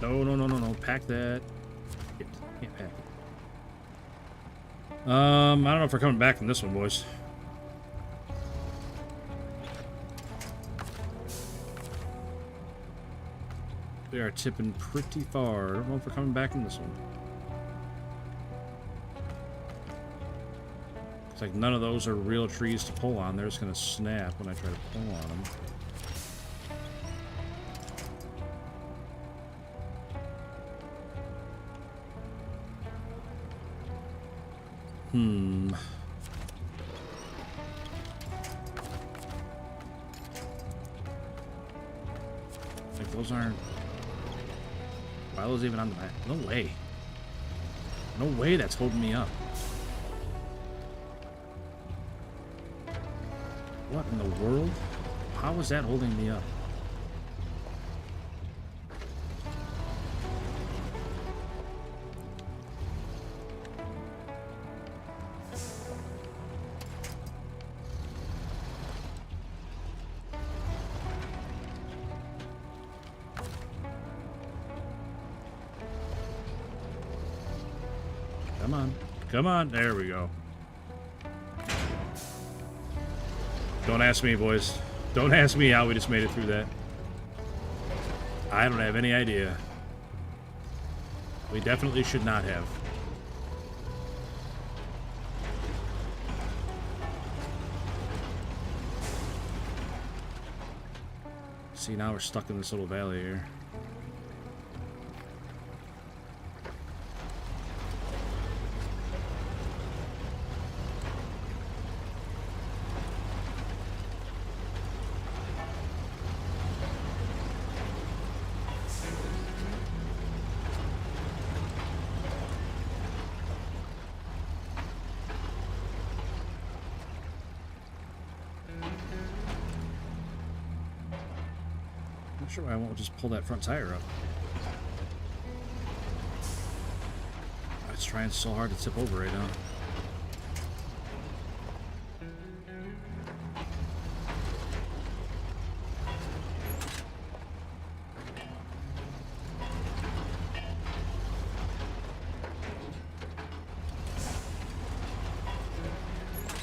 No, no, no, no, no. Pack that. Can't pack it. I don't know if we're coming back from this one, boys. We are tipping pretty far. I don't know if we're coming back from this one. It's like none of those are real trees to pull on. They're just going to snap when I try to pull on them. Like those aren't... Why are those even on the back? No way. No way that's holding me up. What in the world? How is that holding me up? Come on. Come on. There we go. Don't ask me, boys. Don't ask me how we just made it through that. I don't have any idea. We definitely should not have. See, now we're stuck in this little valley here. Sure, I won't just pull that front tire up. It's trying so hard to tip over right now.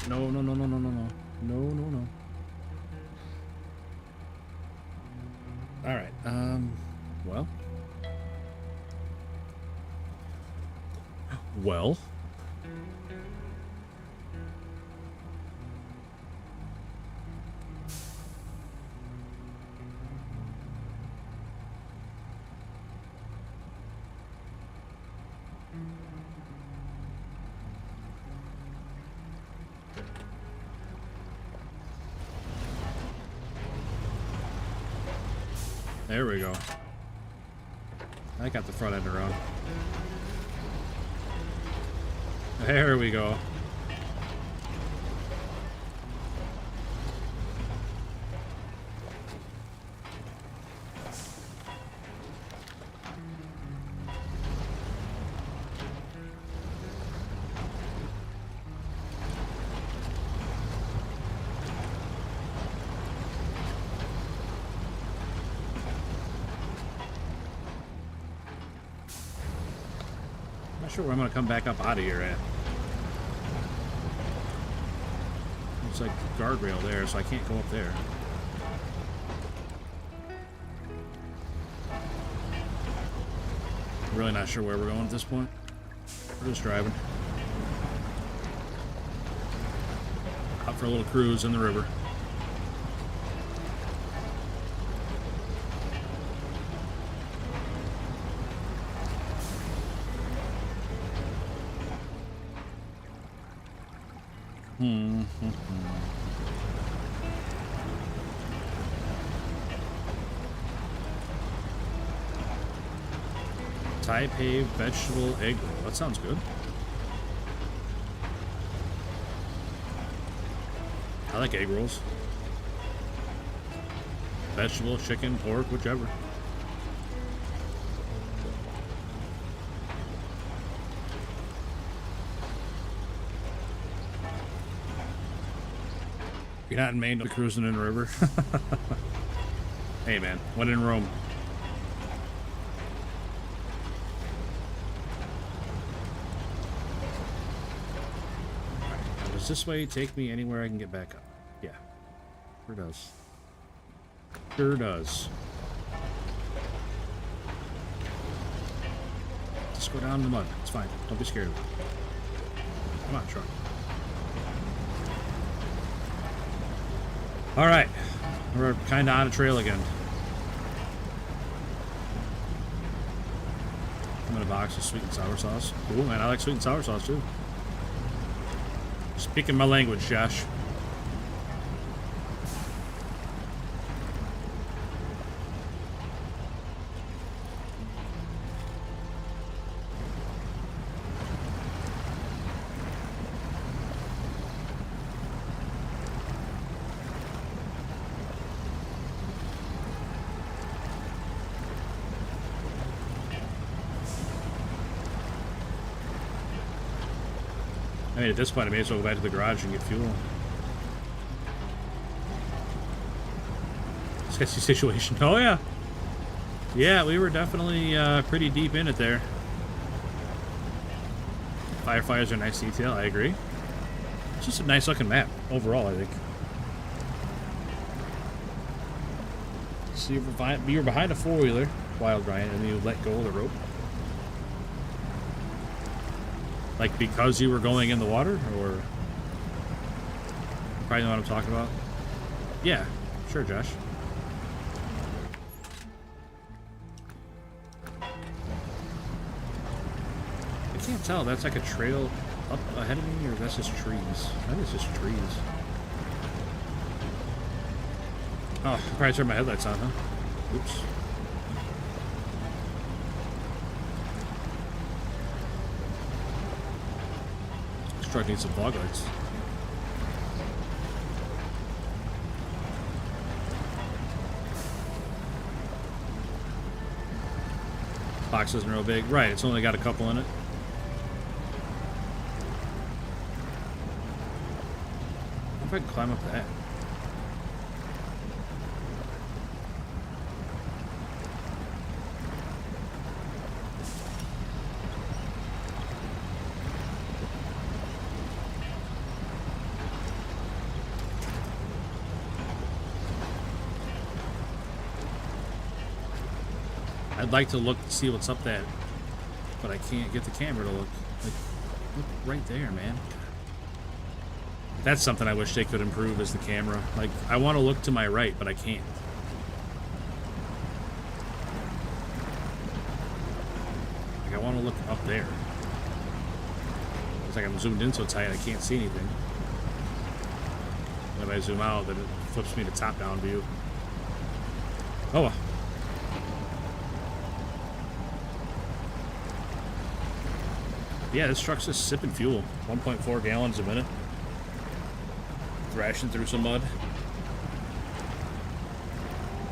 No, no, no, no, no, no, no. No, no, no. Alright, well. Well. There we go. I got the front end around. There we go. Not sure where I'm gonna come back up out of here at. Looks like guardrail there, so I can't go up there. Really not sure where we're going at this point. We're just driving. Out for a little cruise in the river. Taipei vegetable egg roll. That sounds good. I like egg rolls. Vegetable, chicken, pork, whichever. You're not in Maine, cruising in the river. Hey man, when in Rome. Right, does this way take me anywhere I can get back up? Yeah, sure does. Sure does. Just go down in the mud. It's fine. Don't be scared of it. Come on, truck. All right, we're kind of on a trail again. I'm in a box of sweet and sour sauce. Cool, man, I like sweet and sour sauce too. Speaking my language, Josh. I mean, at this point, I may as well go back to the garage and get fuel. Sketchy situation. Oh, yeah. Yeah, we were definitely pretty deep in it there. Fireflies are a nice detail, I agree. It's just a nice looking map, overall, I think. So you were behind a four-wheeler, Wild Ryan, and you let go of the rope. Like, because you were going in the water, or? Probably know what I'm talking about. Yeah, sure, Josh. can't tell. That's like a trail up ahead of me, or that's just trees. I think it's just trees. Oh, I probably turned my headlights on, huh? Oops. This truck needs some fog lights. Box isn't real big. Right, it's only got a couple in it. If I can climb up that. I'd like to look to see what's up that, but I can't get the camera to look. Like, look right there, man. That's something I wish they could improve, is the camera. Like, I want to look to my right, but I can't. Like, I want to look up there. It's like I'm zoomed in so tight I can't see anything. When I zoom out, then it flips me to top-down view. Oh well. Yeah, this truck's just sipping fuel. 1.4 gallons a minute. Thrashing through some mud.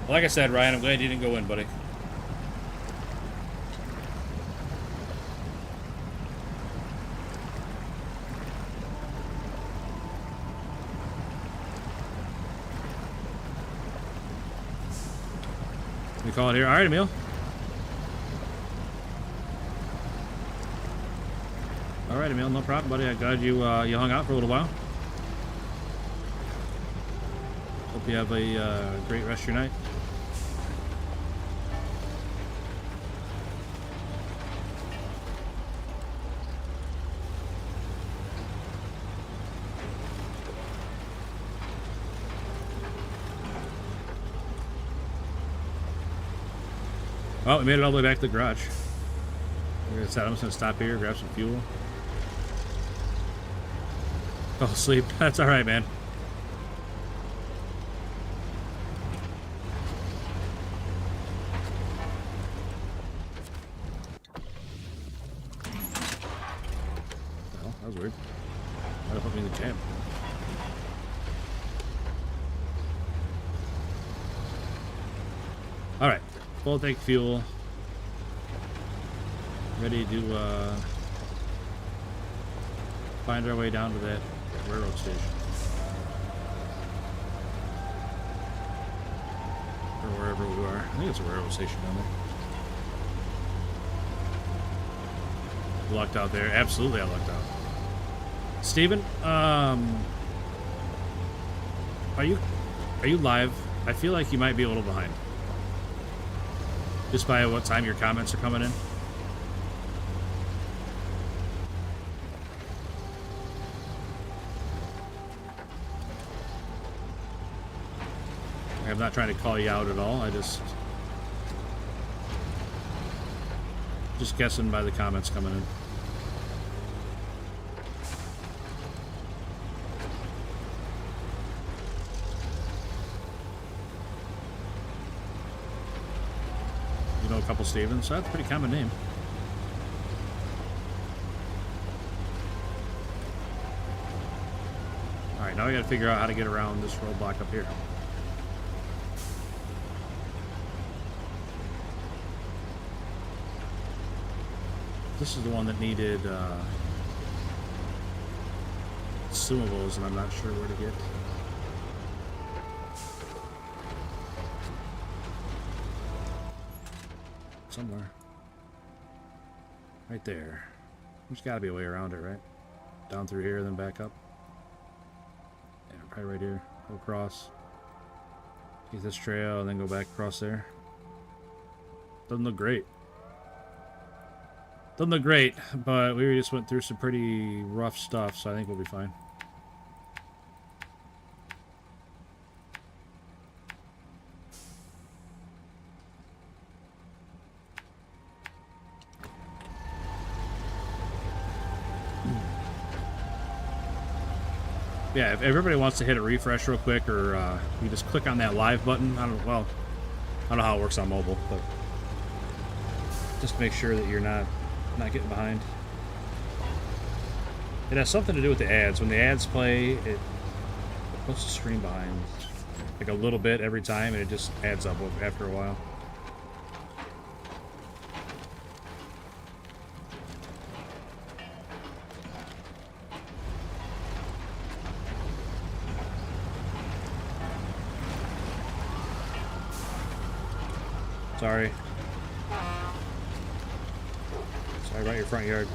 Like I said, Ryan, I'm glad you didn't go in, buddy. We call it here. All right, Emil. All right, Emil, no problem, buddy. I'm glad you you hung out for a little while. Hope you have a great rest of your night. Well, we made it all the way back to the garage. I'm just gonna stop here, grab some fuel. Fall asleep. That's all right, man. Oh, that was weird. Why the fuck me in the camp? All right, full tank fuel. Ready to find our way down to that railroad station. Or wherever we are. I think it's a railroad station down there. Lucked out there. Absolutely I lucked out. Steven, are you live? I feel like you might be a little behind. Just by what time your comments are coming in. I'm not trying to call you out at all. I just guessing by the comments coming in. You know a couple Stevens? That's a pretty common name. Alright, now we gotta figure out how to get around this roadblock up here. This is the one that needed consumables, and I'm not sure where to get. Somewhere. Right there. There's got to be a way around it, right? Down through here, then back up. Yeah, probably right here. Go across. Get this trail, and then go back across there. Doesn't look great. Doesn't look great, but we just went through some pretty rough stuff, so I think we'll be fine. Yeah, if everybody wants to hit a refresh real quick, or you just click on that live button. I don't know how it works on mobile, but just make sure that you're not getting behind. It has something to do with the ads. When the ads play, it puts the screen behind like a little bit every time, and it just adds up after a while. Sorry. Sorry about your front yard.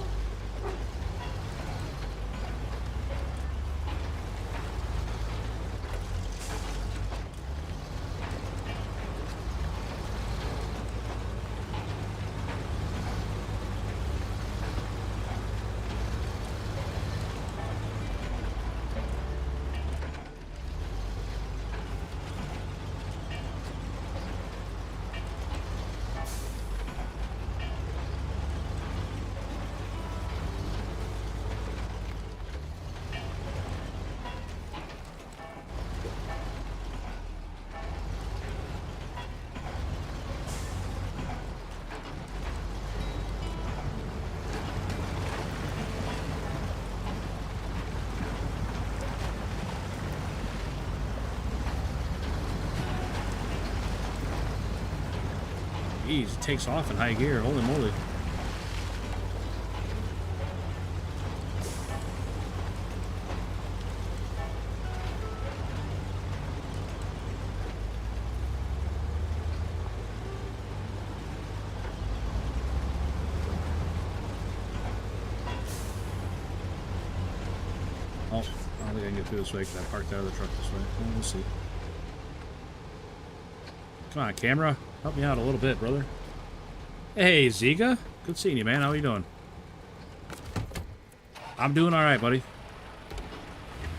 Jeez, it takes off in high gear. Holy moly. Oh, I don't think I can get through this way because I parked out of the truck this way. We'll see. Come on, camera. Help me out a little bit, brother. Hey, Ziga. Good seeing you, man. How are you doing? I'm doing all right, buddy.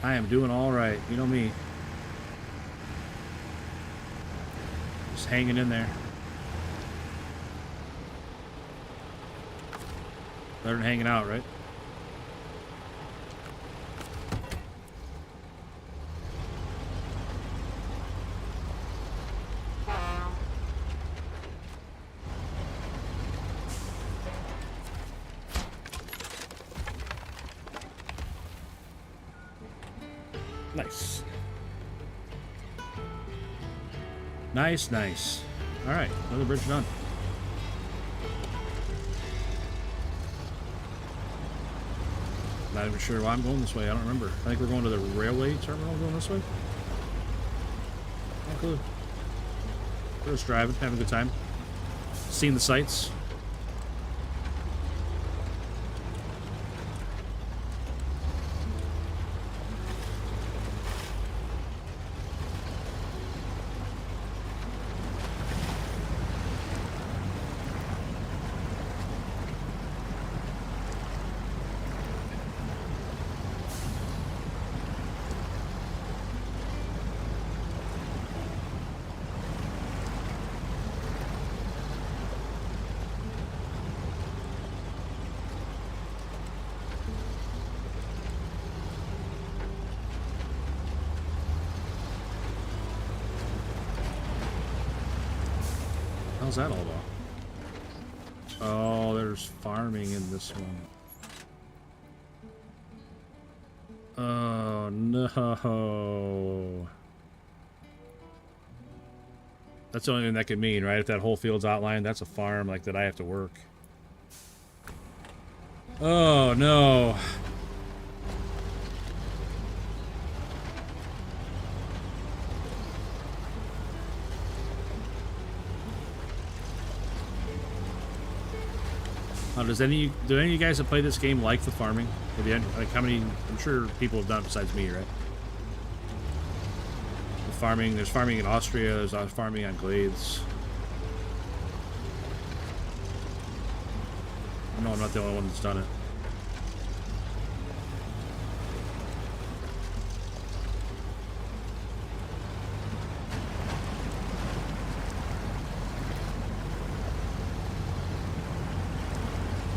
I am doing all right. You know me. Just hanging in there. Better than hanging out, right? Nice. Nice, nice. All right, another bridge done. Not even sure why I'm going this way. I don't remember. I think we're going to the railway terminal going this way. Oh, cool. We're just driving, having a good time. Seeing the sights. How's that all about? Oh, there's farming in this one. Oh, no. That's the only thing that could mean, right? If that whole field's outlined, that's a farm, like, that I have to work. Oh, no. Do any of you guys that play this game like the farming? Like how many? I'm sure people have done it besides me, right? The farming. There's farming in Austria. There's farming on glades. No, I'm not the only one that's done it.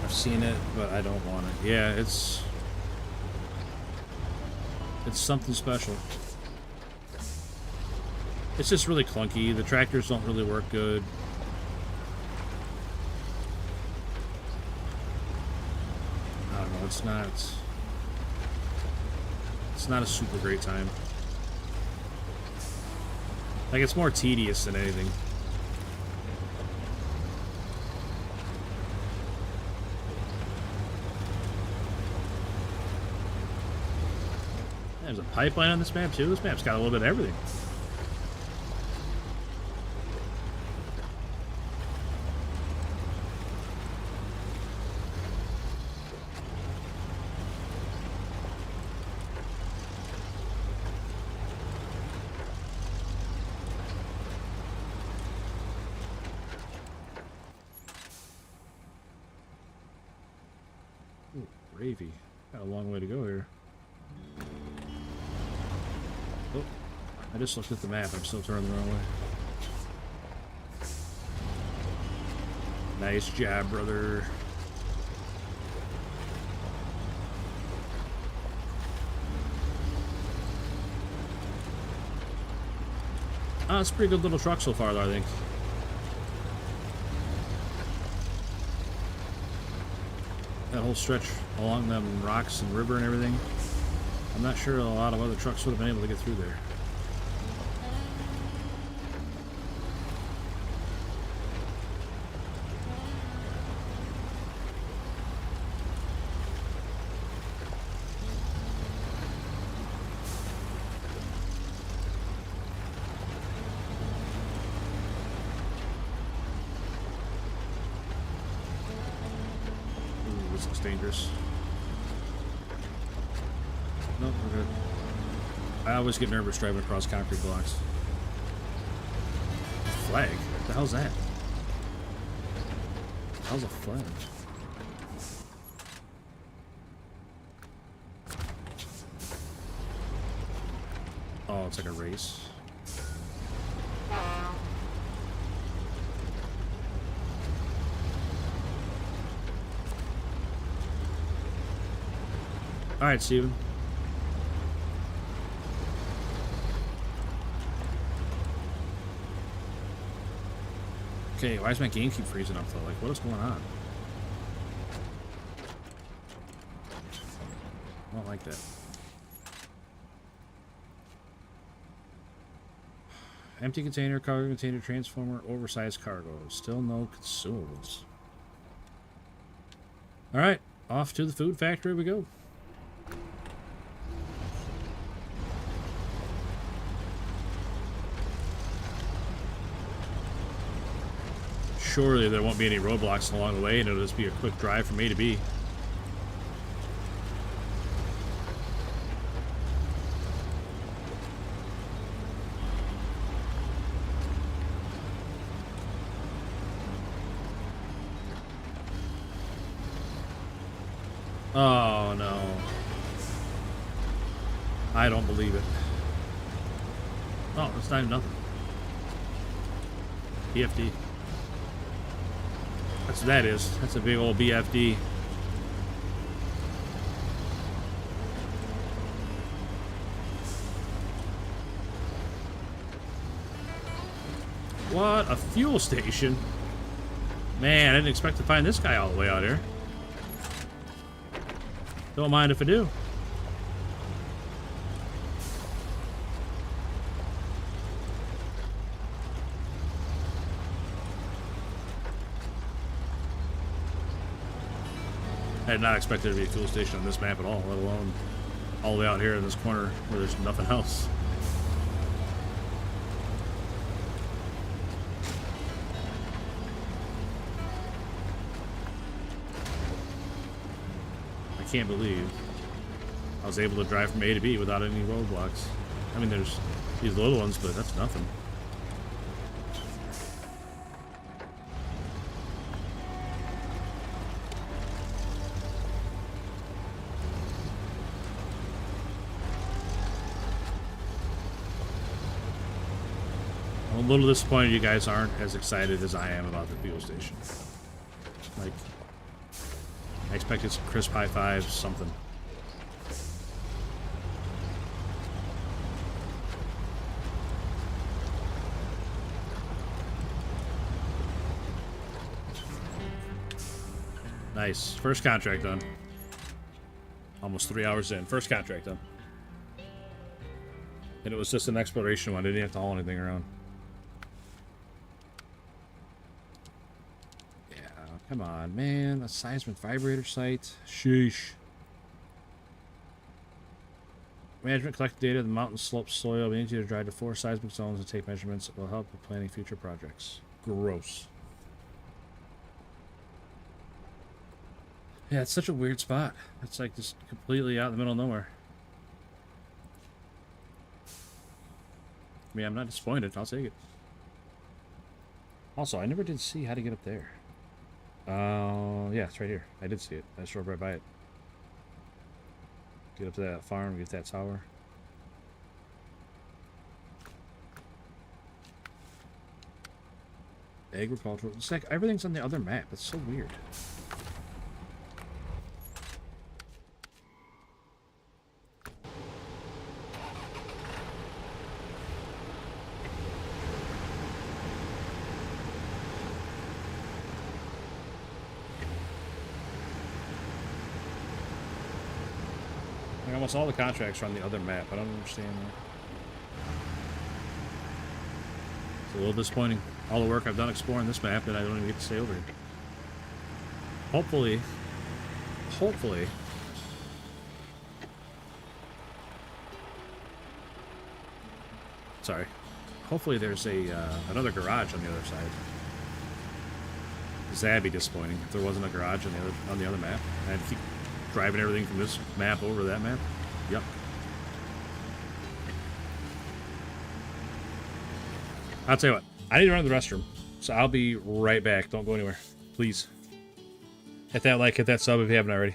Seen it, but I don't want it. Yeah, it's It's something special. It's just really clunky. The tractors don't really work good. I don't know. It's not a super great time. Like, it's more tedious than anything. There's a pipeline on this map too. This map's got a little bit of everything. Ooh, gravy. Got a long way to go here. Oh, I just looked at the map. I'm still turning the wrong way. Nice job, brother. It's a pretty good little truck so far, though, I think. That whole stretch along them rocks and river and everything. I'm not sure a lot of other trucks would have been able to get through there. Ooh, this looks dangerous. No, we're good. I always get nervous driving across concrete blocks. Flag? What the hell's that? How's a flag? Oh, it's like a race. Alright, Steven. Okay, why does my game keep freezing up though? Like, what is going on? I don't like that. Empty container, cargo container, transformer, oversized cargo. Still no consumables. Alright, off to the food factory we go. Surely there won't be any roadblocks along the way, and it'll just be a quick drive from A to B. Oh no. I don't believe it. Oh, it's not even nothing. BFD. That's what that is. That's a big old BFD. What a fuel station. Man, I didn't expect to find this guy all the way out here. Don't mind if I do. I did not expect there to be a fuel station on this map at all, let alone all the way out here in this corner where there's nothing else. I can't believe I was able to drive from A to B without any roadblocks. I mean, there's these little ones, but that's nothing. I'm a little disappointed you guys aren't as excited as I am about the fuel station. Like, I expected some crisp high fives, something. Nice. First contract done. Almost 3 hours in. First contract done. And it was just an exploration one. I didn't have to haul anything around. Yeah, come on, man. A seismic vibrator site. Sheesh. Management collect data of the mountain slope soil. We need you to drive to 4 seismic zones and take measurements. It will help with planning future projects. Gross. Yeah, it's such a weird spot. It's like just completely out in the middle of nowhere. I mean, I'm not disappointed. I'll take it. Also, I never did see how to get up there. Yeah, it's right here. I did see it. I just rode right by it. Get up to that farm, get that tower. Agricultural. It's like everything's on the other map. It's so weird. Almost all the contracts are on the other map. I don't understand that. It's a little disappointing. All the work I've done exploring this map, and I don't even get to stay over here. Hopefully. Sorry. Hopefully there's another garage on the other side. Because that'd be disappointing if there wasn't a garage on the other map. I had to keep driving everything from this map over to that map. Yep. I'll tell you what. I need to run to the restroom. So I'll be right back. Don't go anywhere. Please. Hit that like, hit that sub if you haven't already.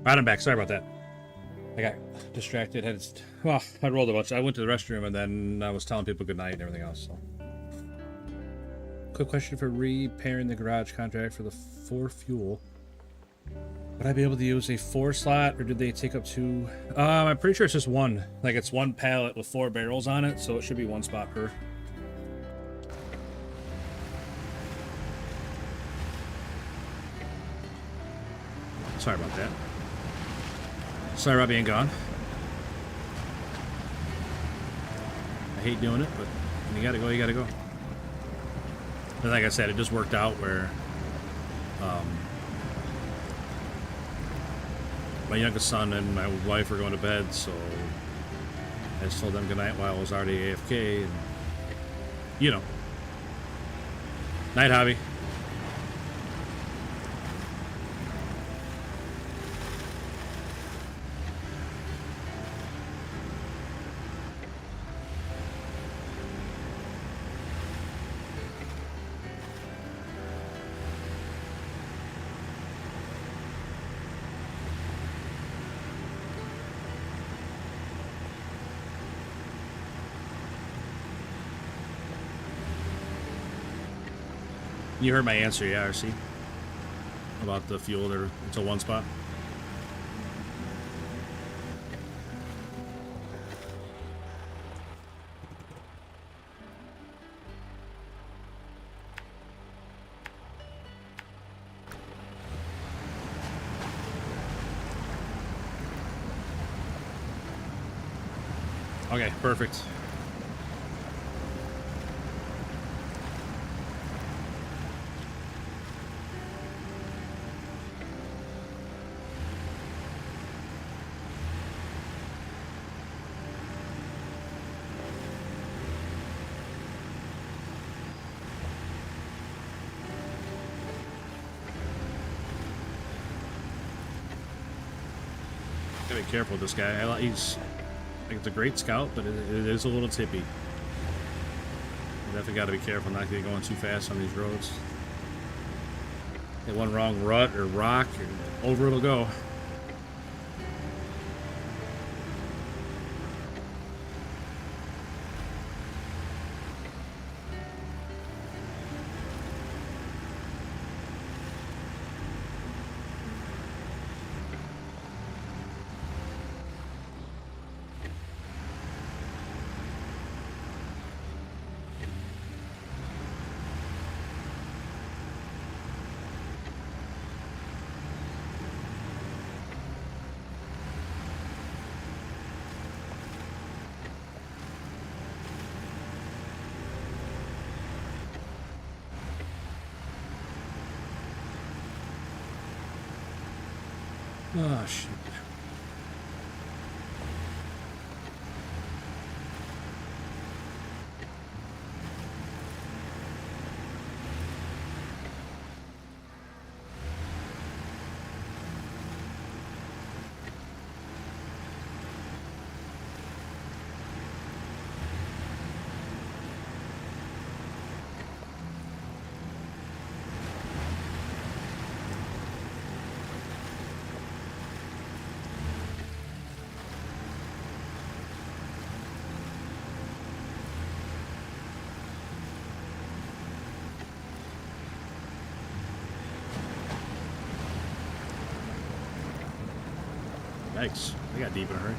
Right, I'm back. Sorry about that. I got distracted. I rolled a bunch. I went to the restroom and then I was telling people goodnight and everything else. So, quick question for repairing the garage contract for the 4 fuel. Would I be able to use a 4 slot, or did they take up 2? I'm pretty sure it's just 1. Like, it's 1 pallet with 4 barrels on it, so it should be 1 spot per. Sorry about that. Sorry about being gone. I hate doing it, but when you gotta go, you gotta go. But like I said, it just worked out where my youngest son and my wife were going to bed, so I just told them goodnight while I was already AFK, and you know. Night, Hobby. You heard my answer, yeah, RC? About the fuel, there, it's a 1 spot. Okay, perfect. Gotta be careful with this guy. He's like, it's a great scout, but it is a little tippy. You definitely got to be careful not to get going too fast on these roads. Hit one wrong rut or rock, and over it'll go. Oh, shit. Yikes. They got deep in a hurry.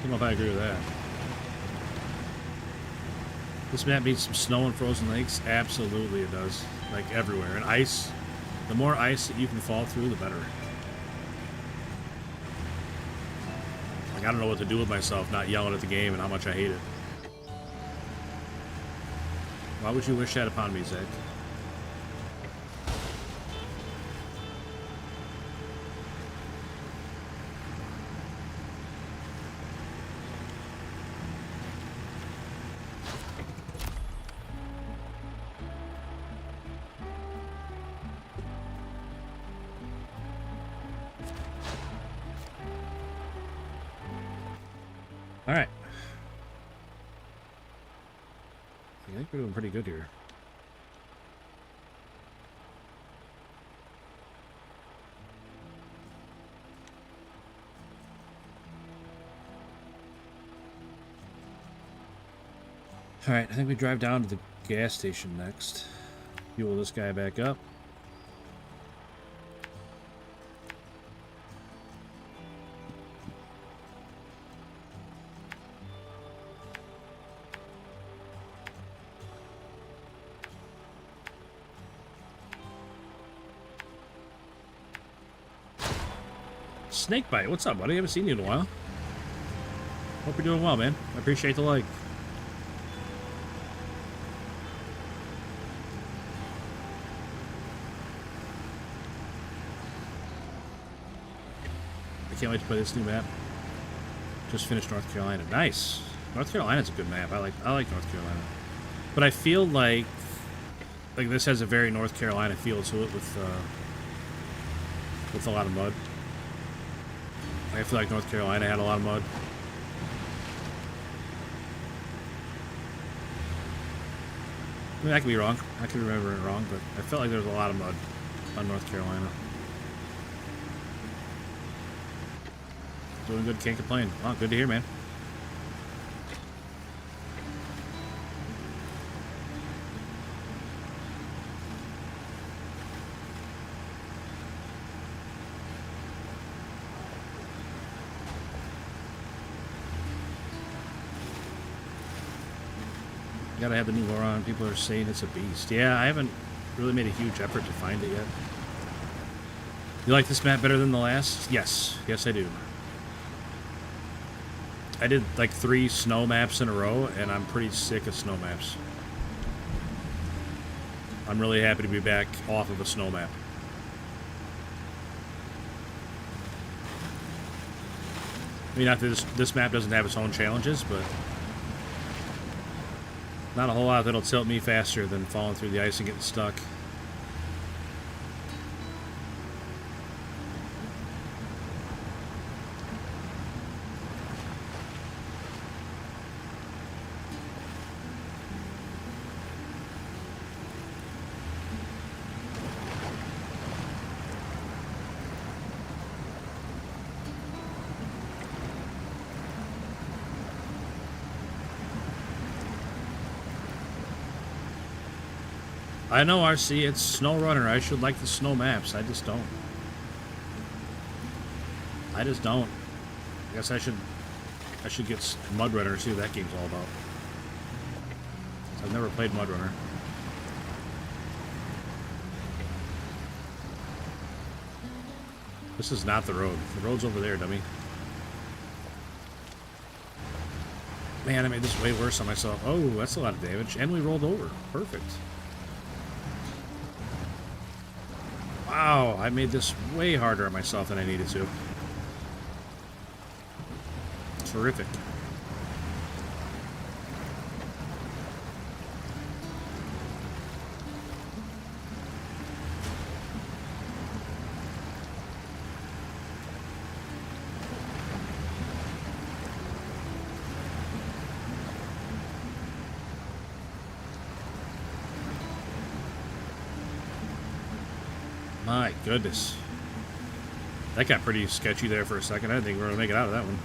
don't know if I agree with that. This map needs some snow and frozen lakes. Absolutely it does. Like everywhere. And ice. The more ice that you can fall through, the better. Like, I don't know what to do with myself not yelling at the game and how much I hate it. Why would you wish that upon me, Zach? All right. I think we're doing pretty good here. All right, I think we drive down to the gas station next. Fuel this guy back up. Snakebite, what's up, buddy? I haven't seen you in a while. Hope you're doing well, man. I appreciate the like. I can't wait to play this new map. Just finished North Carolina. Nice. North Carolina's a good map. I like North Carolina. But I feel like this has a very North Carolina feel to it with a lot of mud. I feel like North Carolina had a lot of mud. I mean, I could be wrong. I could remember it wrong, but I felt like there was a lot of mud on North Carolina. Doing good, can't complain. Oh, good to hear, man. Gotta have the new lure on. People are saying it's a beast. Yeah, I haven't really made a huge effort to find it yet. You like this map better than the last? Yes. Yes, I do. I did like 3 snow maps in a row, and I'm pretty sick of snow maps. I'm really happy to be back off of a snow map. I mean, not that this map doesn't have its own challenges, but not a whole lot that'll tilt me faster than falling through the ice and getting stuck. I know, RC, it's Snowrunner. I should like the snow maps. I just don't. I just don't. I guess I should get Mud Runner and see what that game's all about. I've never played Mud Runner. This is not the road. The road's over there, dummy. Man, I made this way worse on myself. Oh, that's a lot of damage. And we rolled over. Perfect. Wow, I made this way harder on myself than I needed to. Terrific. My goodness. That got pretty sketchy there for a second. I didn't think we were going to make it out of that one.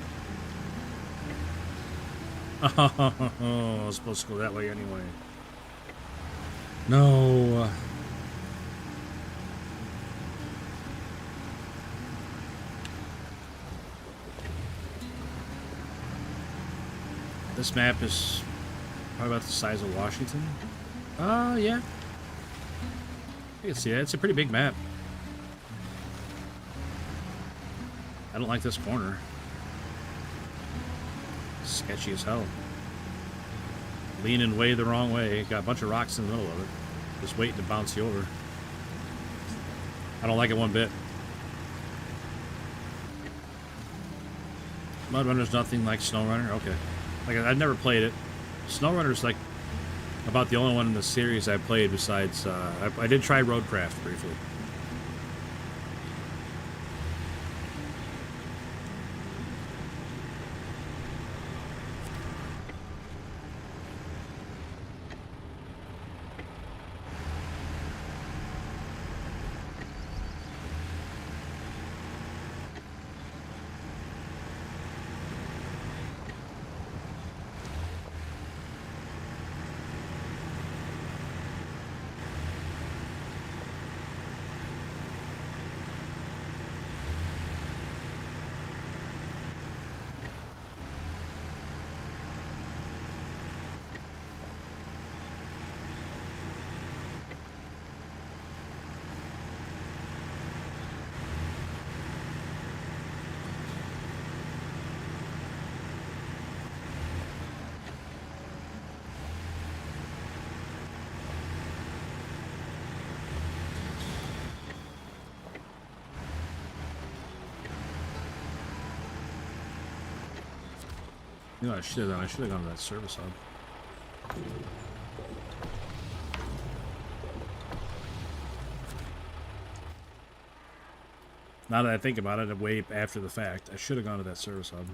Oh, I was supposed to go that way anyway. No. This map is probably about the size of Washington. Yeah. You can see that. It's a pretty big map. I don't like this corner. Sketchy as hell. Leaning way the wrong way. Got a bunch of rocks in the middle of it. Just waiting to bounce you over. I don't like it one bit. Mudrunner's nothing like Snowrunner? Okay. Like, I've never played it. Snowrunner's like about the only one in the series I played besides, I did try Roadcraft briefly. You know, I should have gone to that service hub. Now that I think about it, way after the fact, I should have gone to that service hub.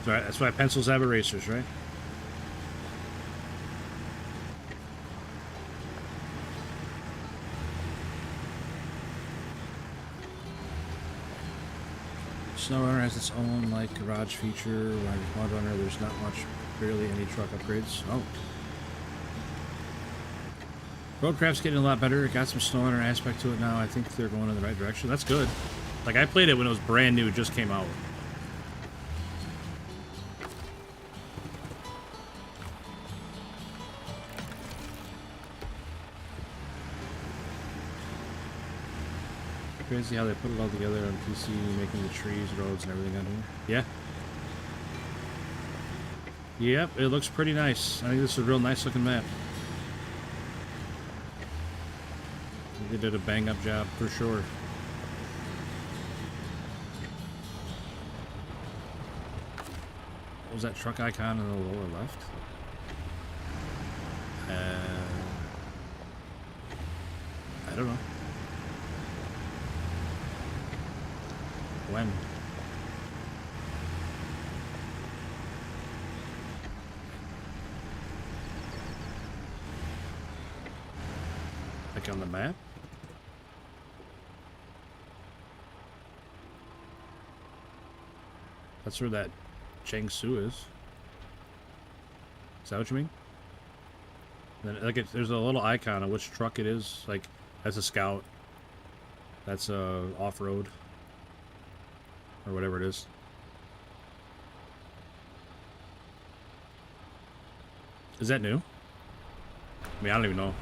That's why pencils have erasers, right? Snowrunner has its own like garage feature. While Mudrunner, there's not much, barely any truck upgrades. Oh. Roadcraft's getting a lot better. It got some Snowrunner aspect to it now. I think they're going in the right direction. That's good. Like, I played it when it was brand new, it just came out. Crazy how they put it all together on PC, making the trees, roads, and everything on here. Yeah. Yep, it looks pretty nice. I think this is a real nice looking map. They did a bang up job for sure. What was that truck icon in the lower left? I don't know. When? Like on the map? That's where that Jiangsu is. Is that what you mean? Then, like, there's a little icon of which truck it is. Like, that's a Scout. That's a off-road. Or whatever it is. Is that new? I mean, I don't even know.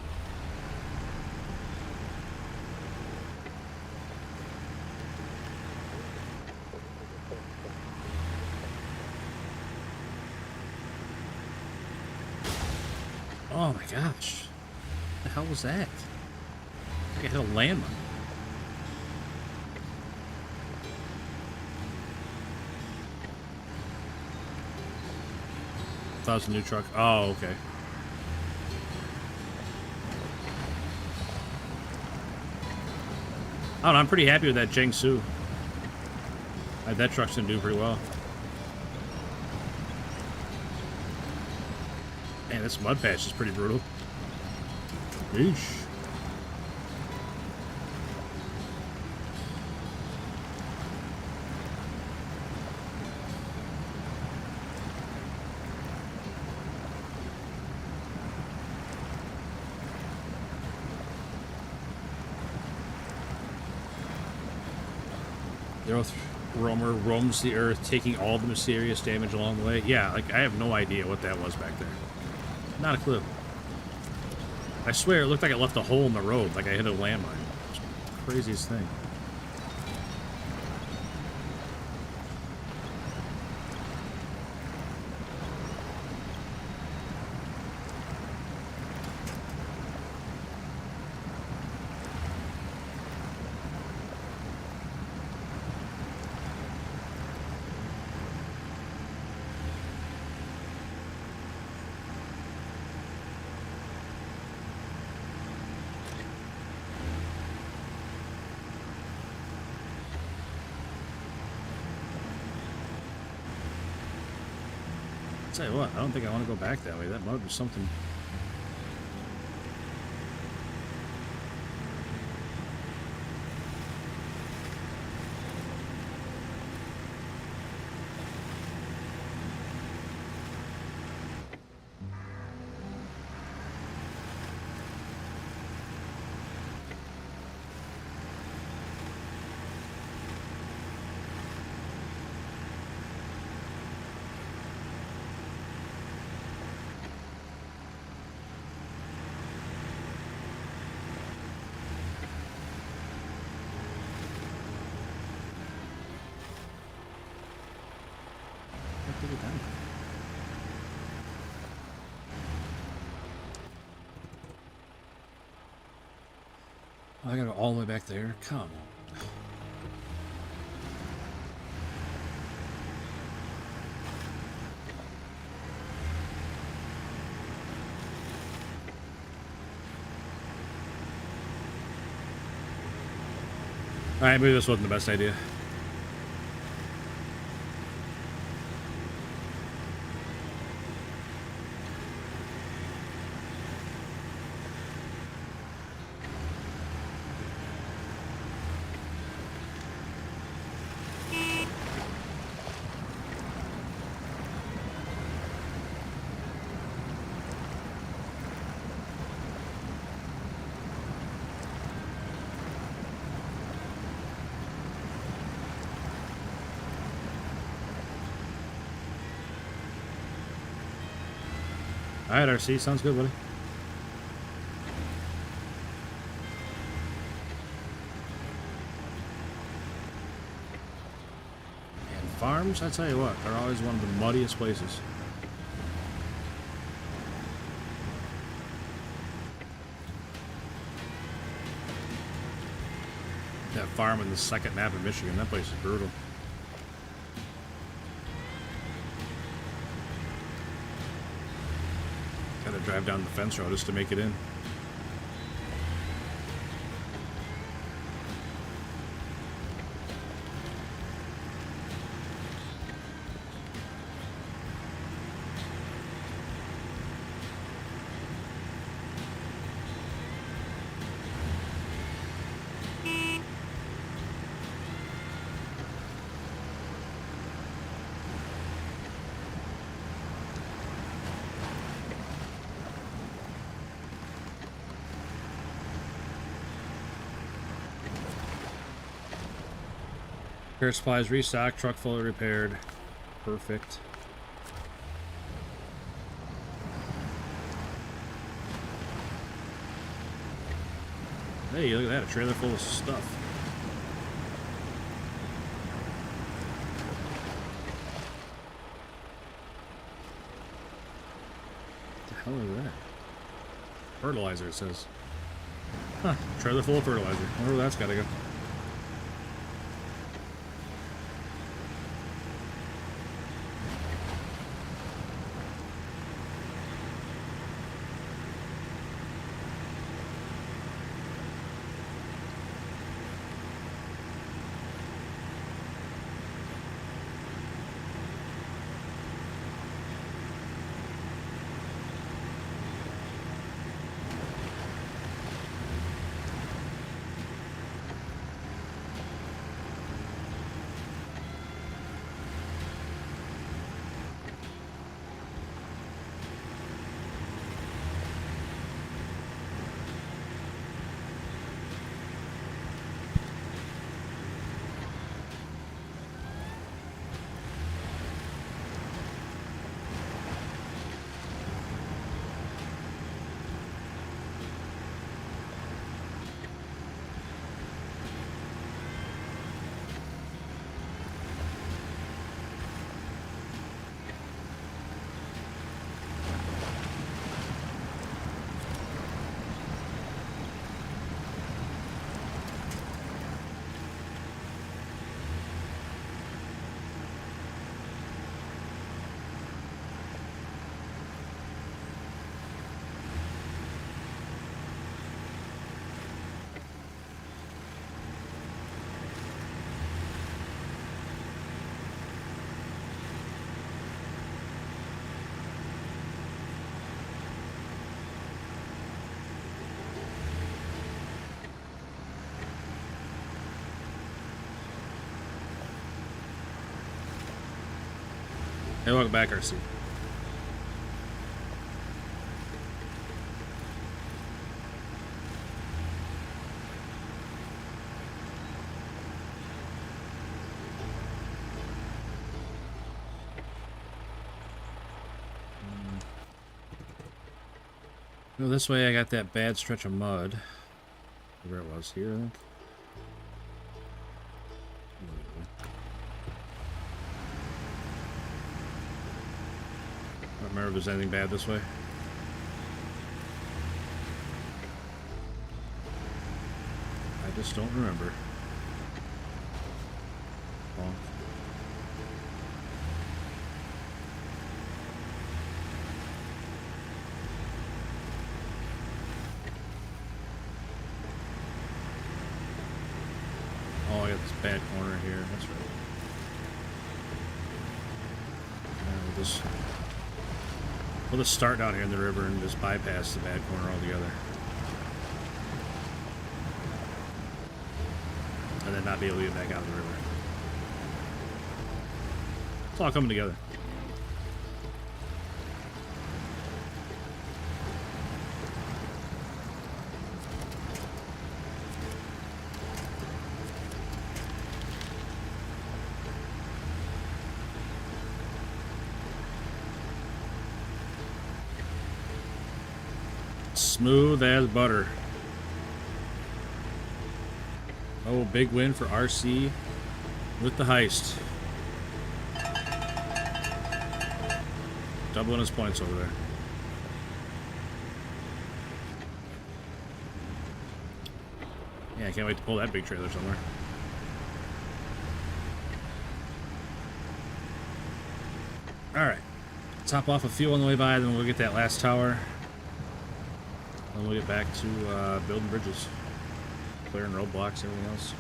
Oh my gosh. What the hell was that? I think I hit a landmine. That was a new truck. Oh, okay. I don't know, I'm pretty happy with that Jiangsu. That truck's gonna do pretty well. Man, this mud patch is pretty brutal. Yeesh. The Earth roamer roams the Earth, taking all the mysterious damage along the way. Yeah, like, I have no idea what that was back there. Not a clue. I swear, it looked like it left a hole in the road, like I hit a landmine. It's the craziest thing. Tell you what, I don't think I want to go back that way. That mud was something. I gotta go all the way back there. Come on. Alright, maybe this wasn't the best idea. Alright, RC, sounds good, buddy. And farms, I tell you what, are always one of the muddiest places. That farm in the second map of Michigan, that place is brutal. Gotta drive down the fence road just to make it in. Repair supplies restocked, truck fully repaired. Perfect. Hey, look at that, a trailer full of stuff. What the hell is that? Fertilizer, it says. Huh, trailer full of fertilizer. I wonder where that's gotta go. Hey, welcome back, RC. Go this way. I got that bad stretch of mud. Where it was here, I think. I don't remember if there's anything bad this way. I just don't remember. Oh. Oh, I got this bad corner here. That's right. We'll just start down here in the river and just bypass the bad corner altogether. And then not be able to get back out of the river. It's all coming together. Smooth as butter. Oh, big win for RC with the heist. Doubling his points over there. Yeah, I can't wait to pull that big trailer somewhere. Alright. Top off a fuel on the way by, then we'll get that last tower. Then we'll get back to building bridges. Clearing roadblocks, everything else.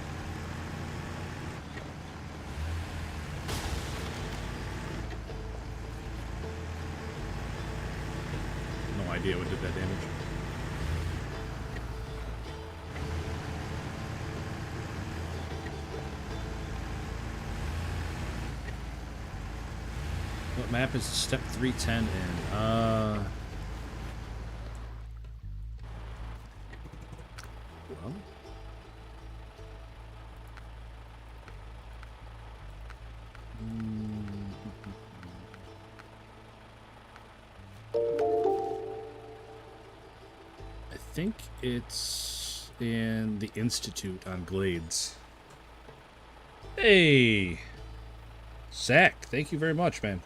No idea what did that damage. What map is step 310 in? Well. I think it's in the Institute on Glades. Hey! Zach, thank you very much, man.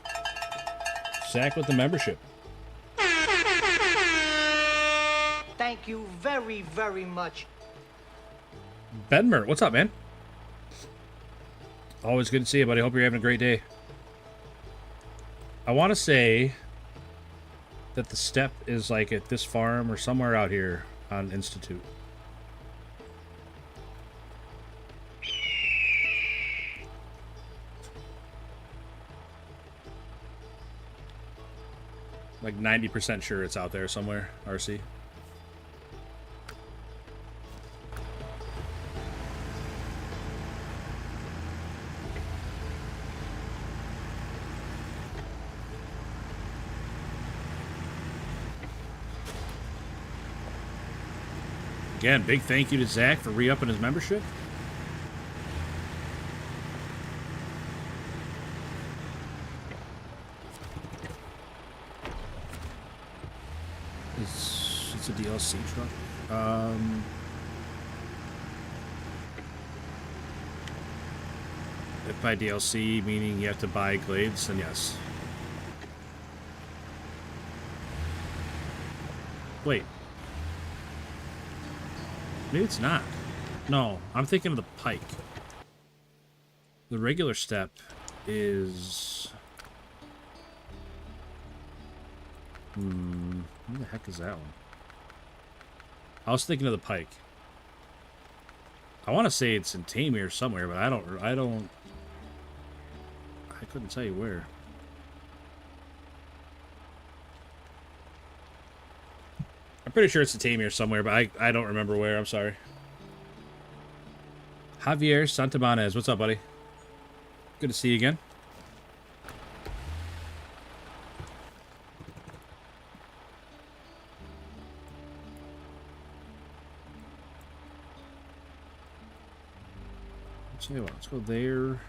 Zach with the membership. Thank you very, very much. Benmer, what's up, man? Always good to see you, buddy. Hope you're having a great day. I want to say that the step is like at this farm or somewhere out here on Institute. Like 90% sure it's out there somewhere, RC. Again, big thank you to Zach for re-upping his membership. It's a DLC truck. If by DLC meaning you have to buy Glades, then yes. Wait. Maybe it's not. No, I'm thinking of the Pike. The regular step is... Where the heck is that one? I was thinking of the Pike. I want to say it's in Tamir somewhere, but I couldn't tell you where. I'm pretty sure it's in Tamir somewhere, but I don't remember where. I'm sorry. Javier Santabanez, what's up, buddy? Good to see you again. tell you what, let's go there,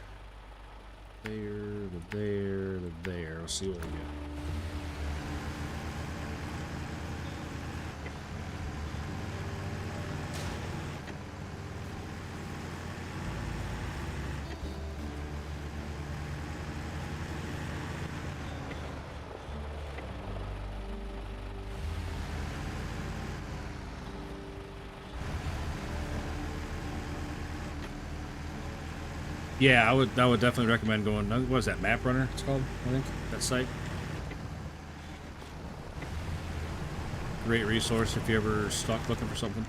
to there. Let's see what we get. Yeah, I would definitely recommend going. What is that, Map Runner? It's called, I think, that site. Great resource if you're ever stuck looking for something.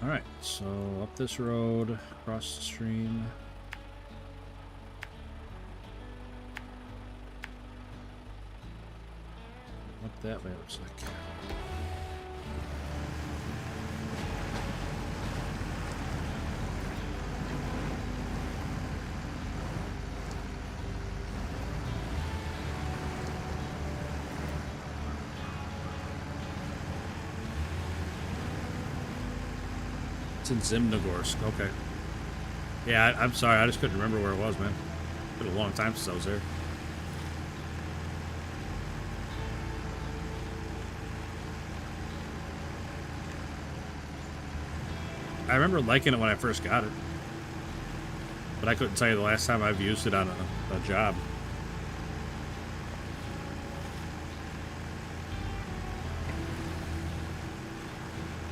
Alright, so up this road, across the stream. Up that way, it looks like. It's in Zimnogorsk, okay. Yeah, I'm sorry, I just couldn't remember where it was, man. It's been a long time since I was there. I remember liking it when I first got it, but I couldn't tell you the last time I've used it on a job.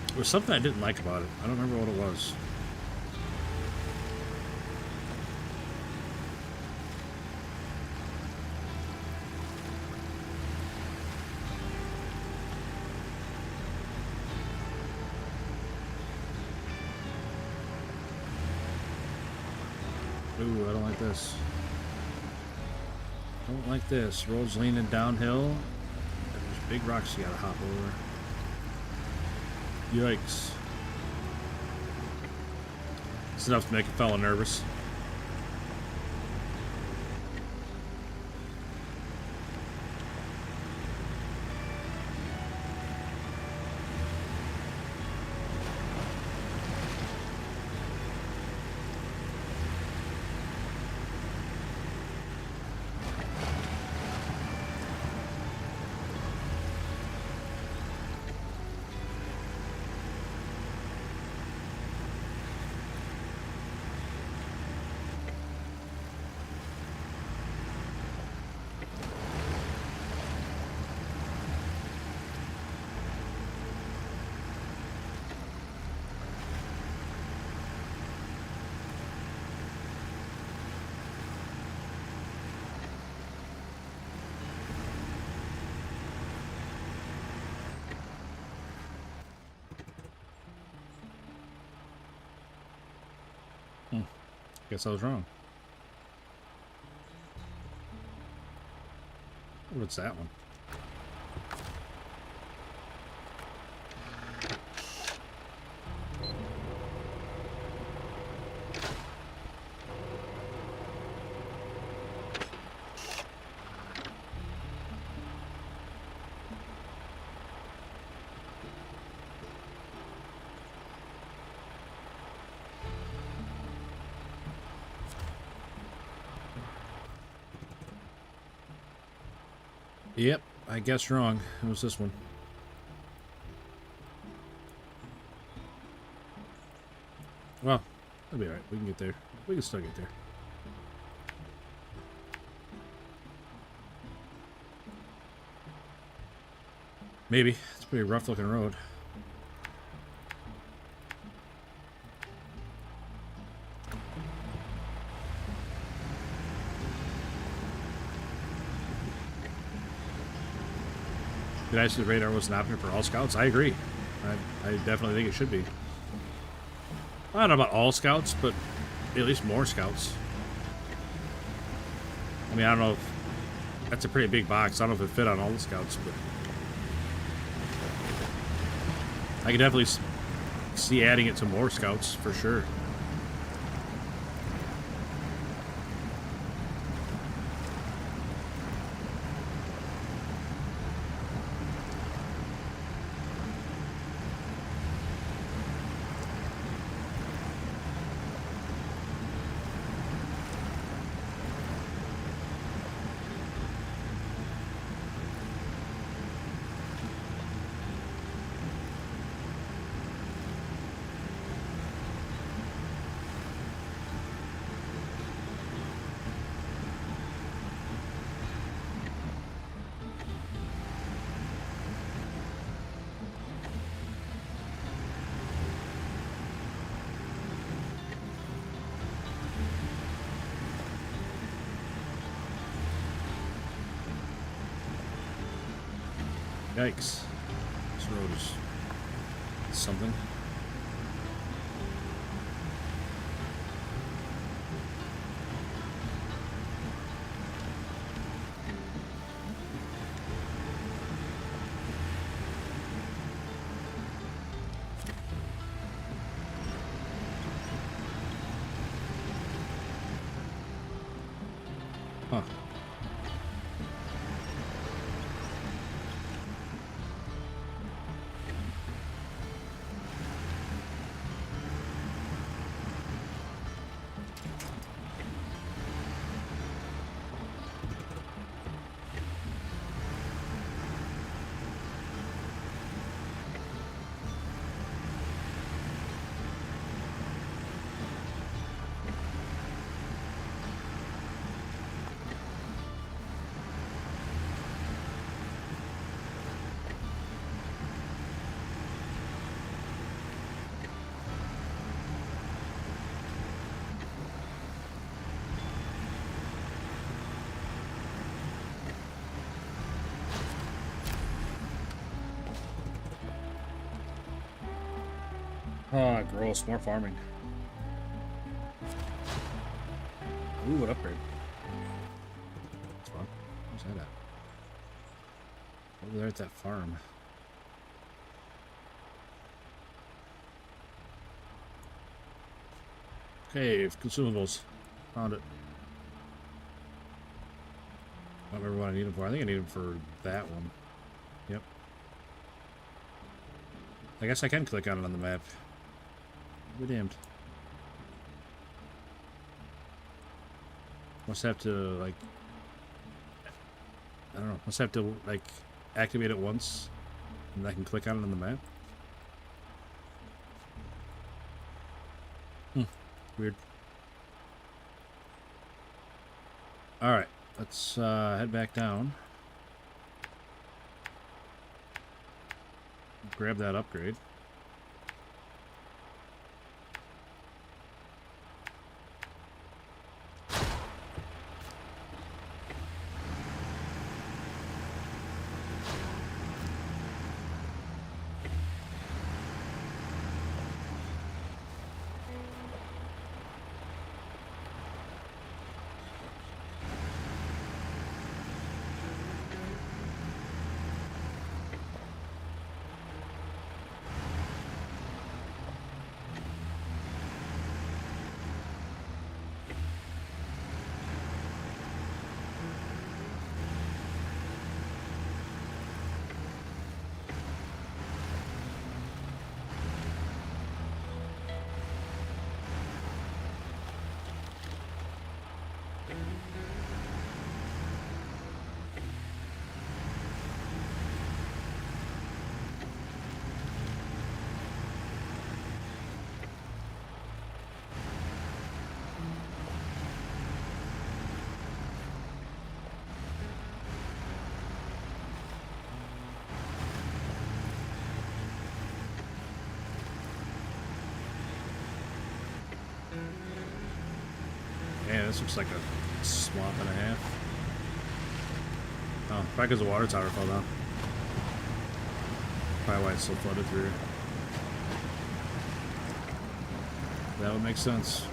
There was something I didn't like about it. I don't remember what it was. Ooh, I don't like this. Don't like this. Road's leaning downhill. There's big rocks you gotta hop over. Yikes. It's enough to make a fella nervous. Guess I was wrong. What's that one? Yep, I guessed wrong. It was this one. Well, that'll be alright. We can get there. We can still get there. Maybe. It's a pretty rough looking road. Did I say the radar was an option for all scouts? I agree. I definitely think it should be. I don't know about all scouts, but at least more scouts. I mean, I don't know if that's a pretty big box. I don't know if it fit on all the scouts, but I could definitely see adding it to more scouts for sure. Yikes. This road is something. Huh. Oh, gross. More farming. Ooh, what upgrade? That's fun. Where's that at? Over there at that farm. Cave. Consumables. Found it. I don't remember what I need them for. I think I need them for that one. Yep. I guess I can click on it on the map. Be damned. Must have to, like, I don't know. Must have to, like, activate it once, and I can click on it on the map. Weird. Alright, let's head back down. Grab that upgrade. Yeah, this looks like a swamp and a half. Oh, probably because the water tower fell down. Probably why it's so flooded through. That would make sense.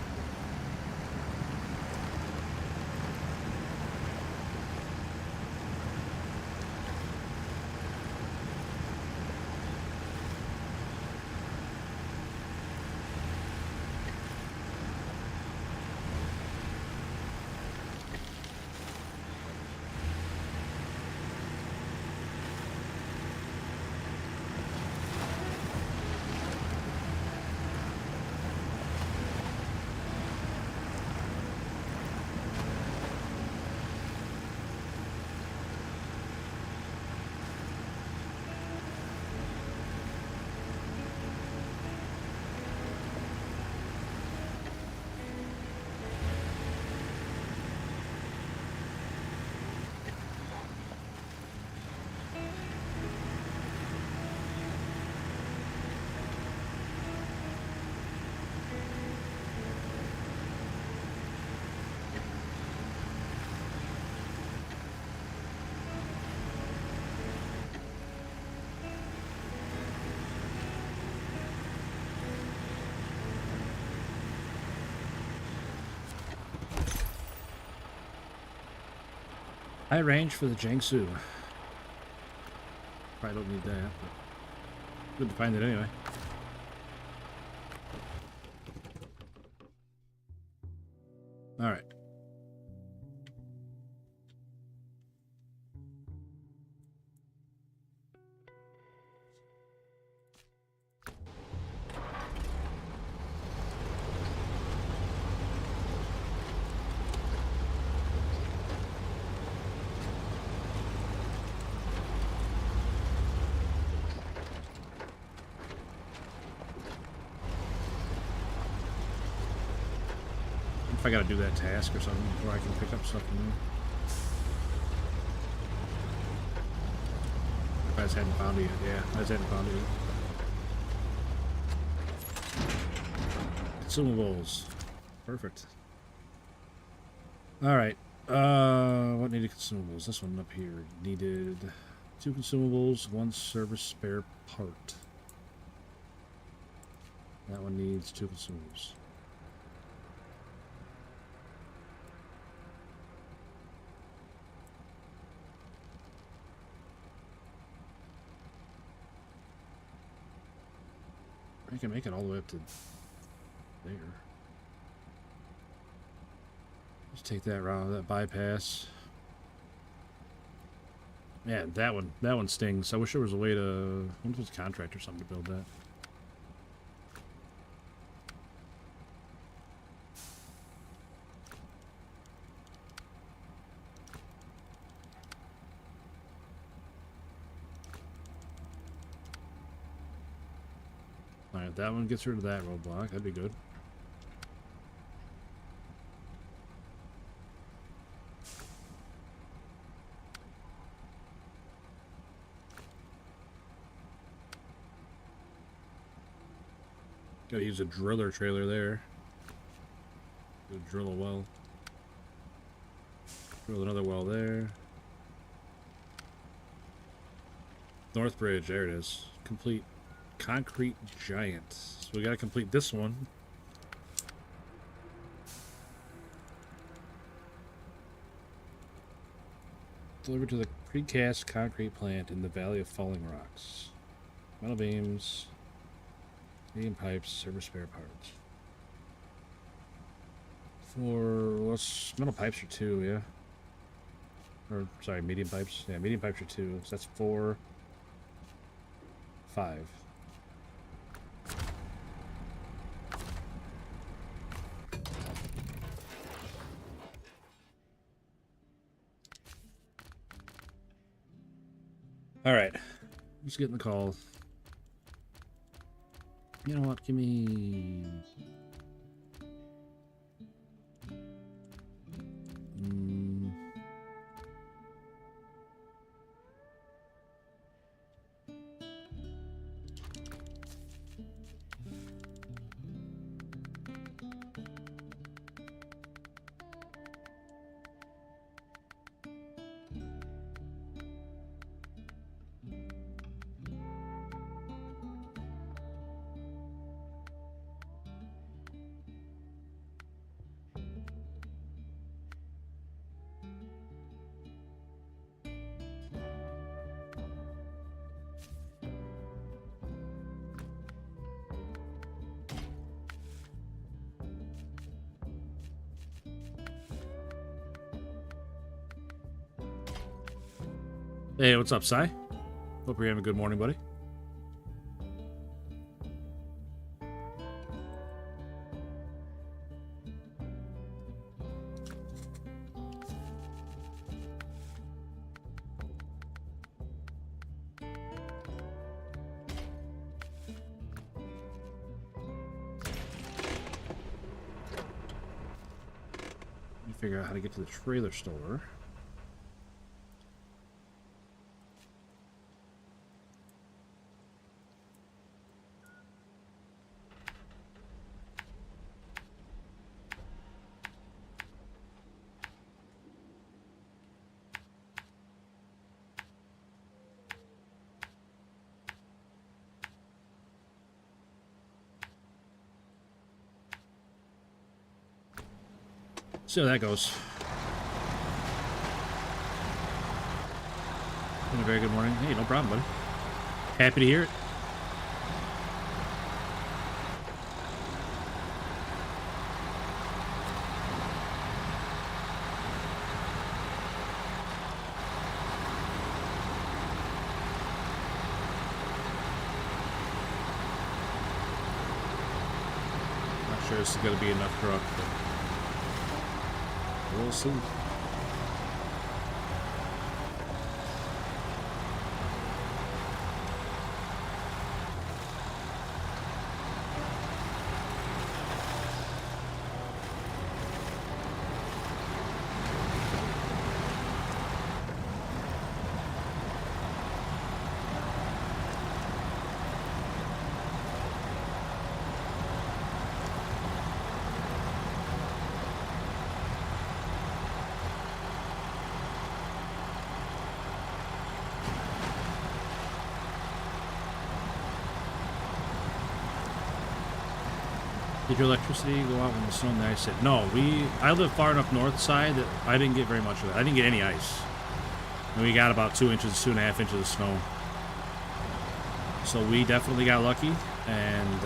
High range for the Jiangsu. Probably don't need that, but good to find it anyway. Alright. If I gotta do that task or something before I can pick up something new. I just hadn't found it yet. Yeah, I just hadn't found it yet. Consumables. Perfect. Alright. What needed consumables? This one up here. Needed 2 consumables, 1 service spare part. That one needs 2 consumables. I can make it all the way up to there. Just take that route, that bypass. Yeah, that one stings. I wish there was a way to. I wonder if there's a contract or something to build that. Alright, that one gets rid of that roadblock. That'd be good. Gotta use a driller trailer there. Go drill a well. Drill another well there. North Bridge, there it is. Complete concrete giant. So we gotta complete this one. Delivered to the precast concrete plant in the Valley of Falling Rocks. Metal beams, medium pipes, service spare parts. For what's metal pipes are 2, yeah. Or sorry, medium pipes. Yeah, medium pipes are 2. So that's 4, 5. All right, let's get in the call. You know what? Give me. Hey, what's up, Cy? Hope you're having a good morning, buddy. Let me figure out how to get to the trailer store. See how that goes. Been a very good morning. Hey, no problem, buddy. Happy to hear it. Not sure this is going to be enough truck, but we'll see. Did your electricity go out when the snow and the ice hit? No, I live far enough north side that I didn't get very much of it. I didn't get any ice. And we got about 2 inches, 2.5 inches of snow. So we definitely got lucky and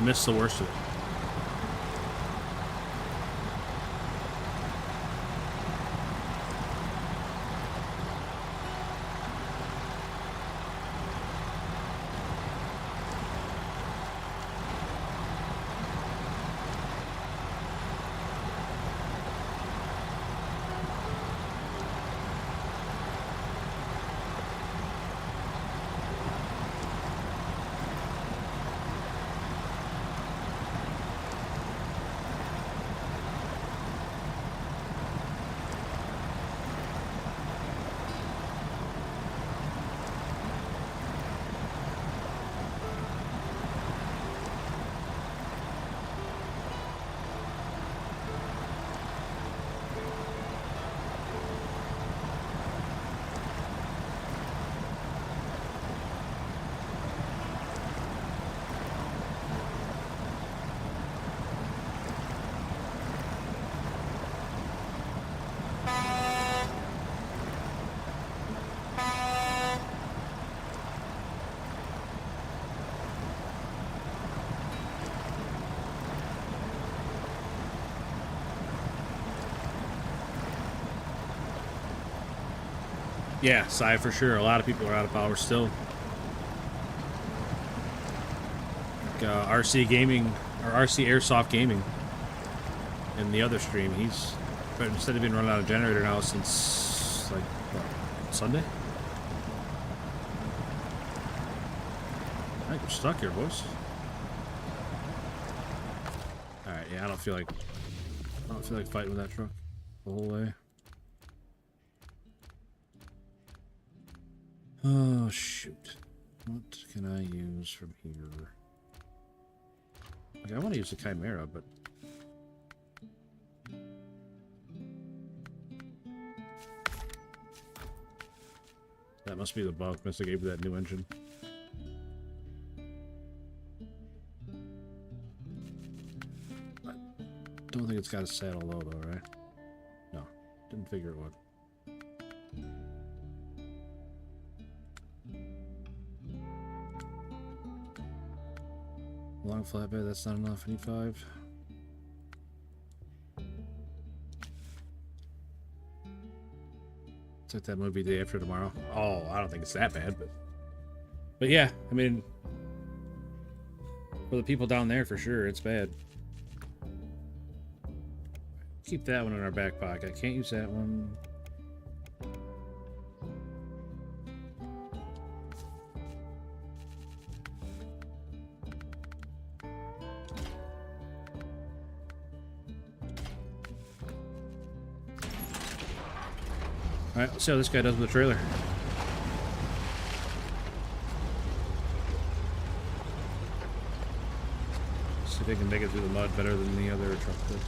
missed the worst of it. Yeah, Sai for sure. A lot of people are out of power still. Like, RC Gaming, or RC Airsoft Gaming, in the other stream, but instead of being running out of generator now since, like, what, Sunday? I think we're stuck here, boys. Alright, yeah, I don't feel like fighting with that truck the whole way. Oh, shoot. What can I use from here? Okay, I want to use the Chimera, but... that must be the bug. Must have gave me that new engine. I don't think it's got a saddle low, though, right? No. Didn't figure it would. Long flatbed, that's not enough. Any 5. It's like that movie Day After Tomorrow. Oh, I don't think it's that bad, but yeah, I mean, for the people down there, for sure, it's bad. Keep that one in our back pocket. I can't use that one. Alright, let's see how this guy does with the trailer. See if they can make it through the mud better than the other truck did.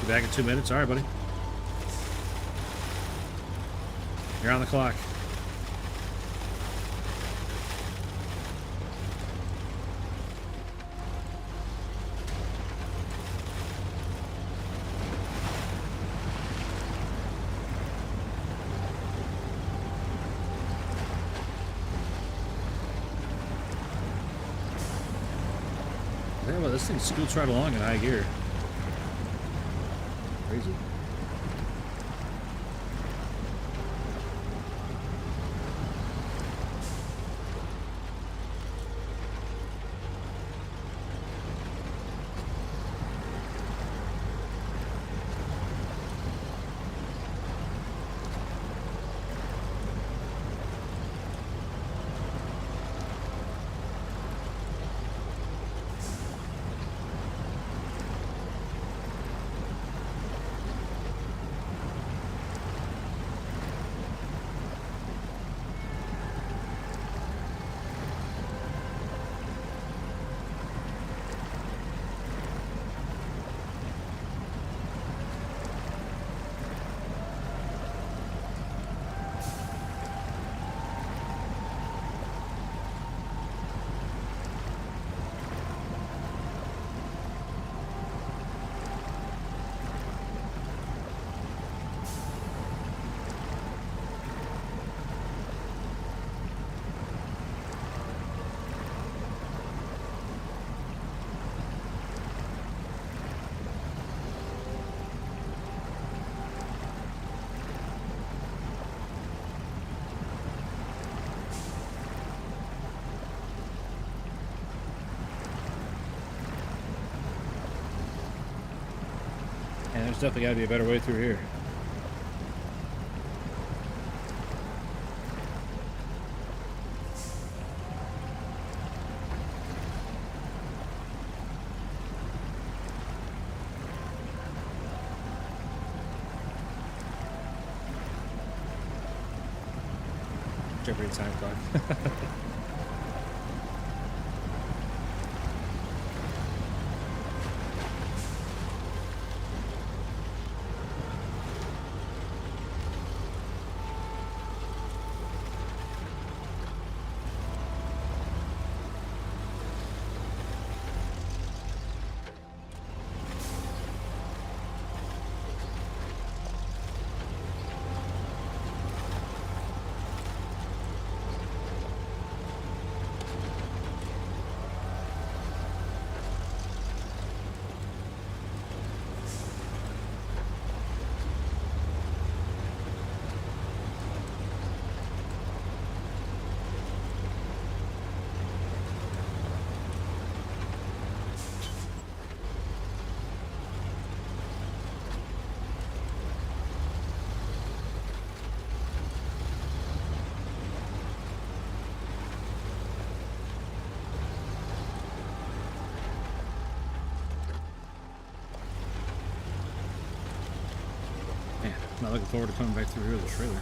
Be back in 2 minutes. All right, buddy. You're on the clock. Yeah, well, this thing scoots right along in high gear. Crazy. And there's definitely got to be a better way through here. Jeopardy time clock. Not looking forward to coming back through here with the trailer.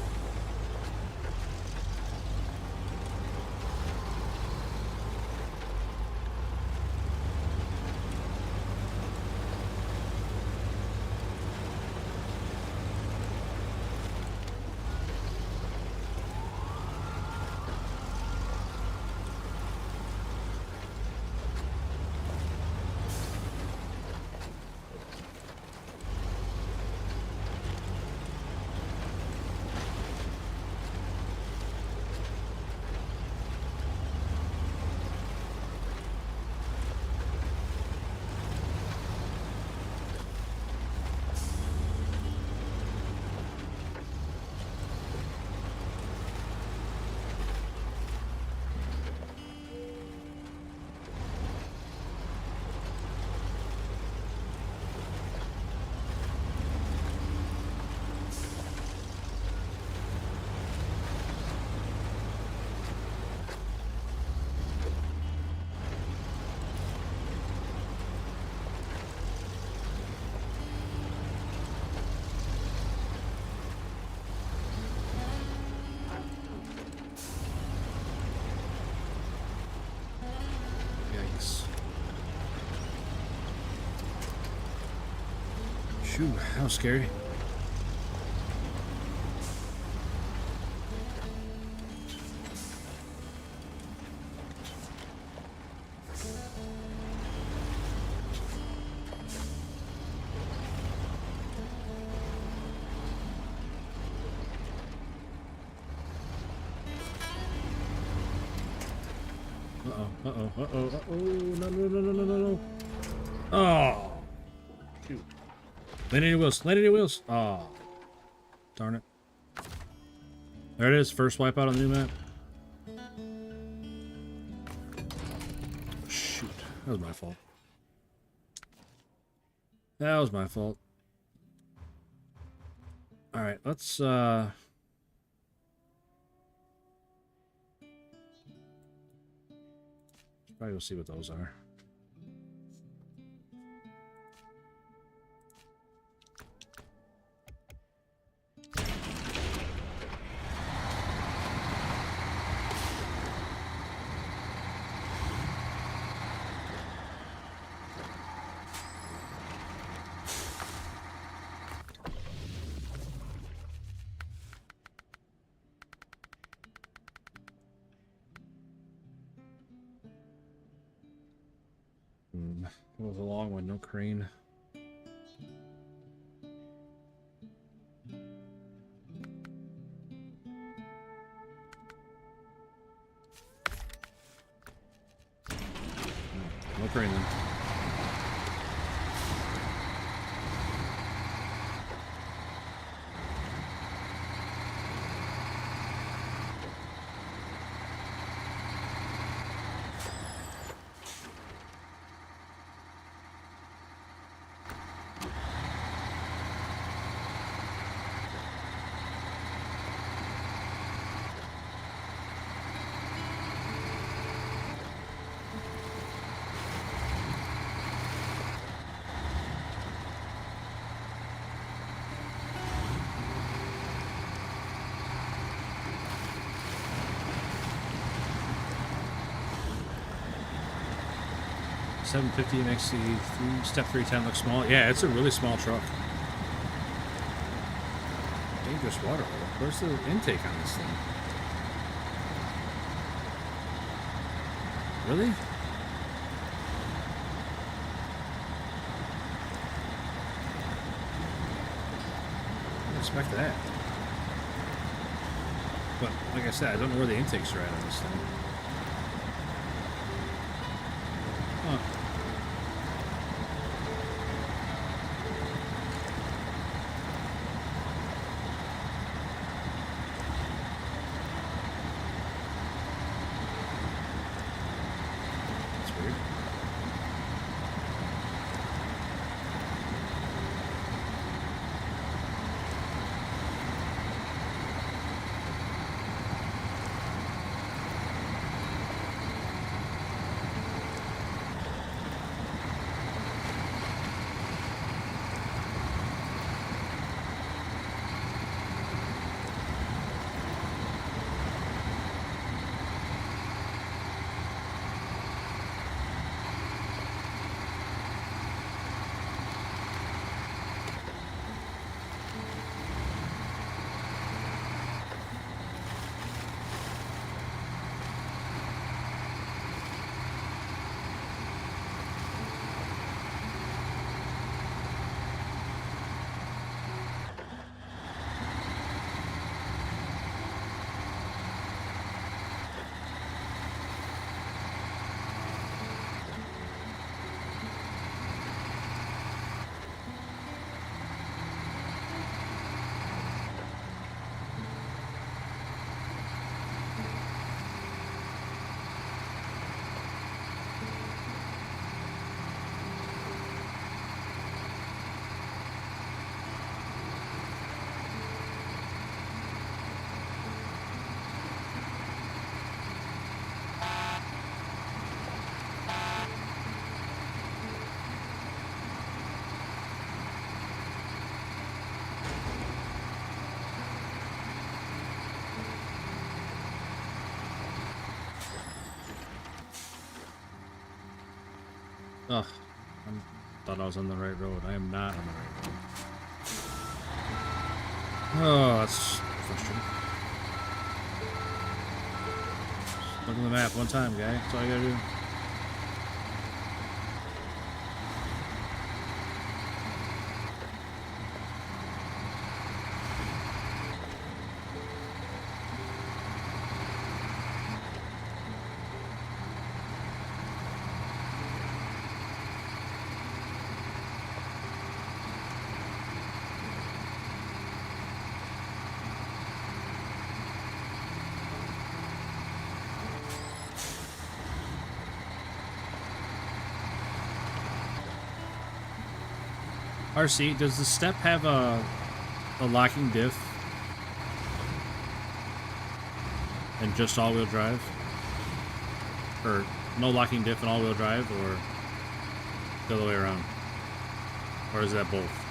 Phew, that was scary. Uh-oh. No. Oh. Shoot. Land on your wheels. Oh. Darn it. There it is. First wipeout on the new map. Shoot. That was my fault. Alright, let's probably go see what those are. It was a long one, no crane. No crane then. $750 makes the step 310 look small. Yeah, it's a really small truck. Dangerous water hole. Where's the intake on this thing? Really? I didn't expect that. But like I said, I don't know where the intakes are at on this thing. Huh. That's weird. Ugh. I thought I was on the right road. I am not on the right road. Oh, that's frustrating. Look at the map one time, guy. That's all you gotta do. RC, does the step have a locking diff and just all-wheel drive? Or no locking diff and all-wheel drive, or the other way around? Or is that both?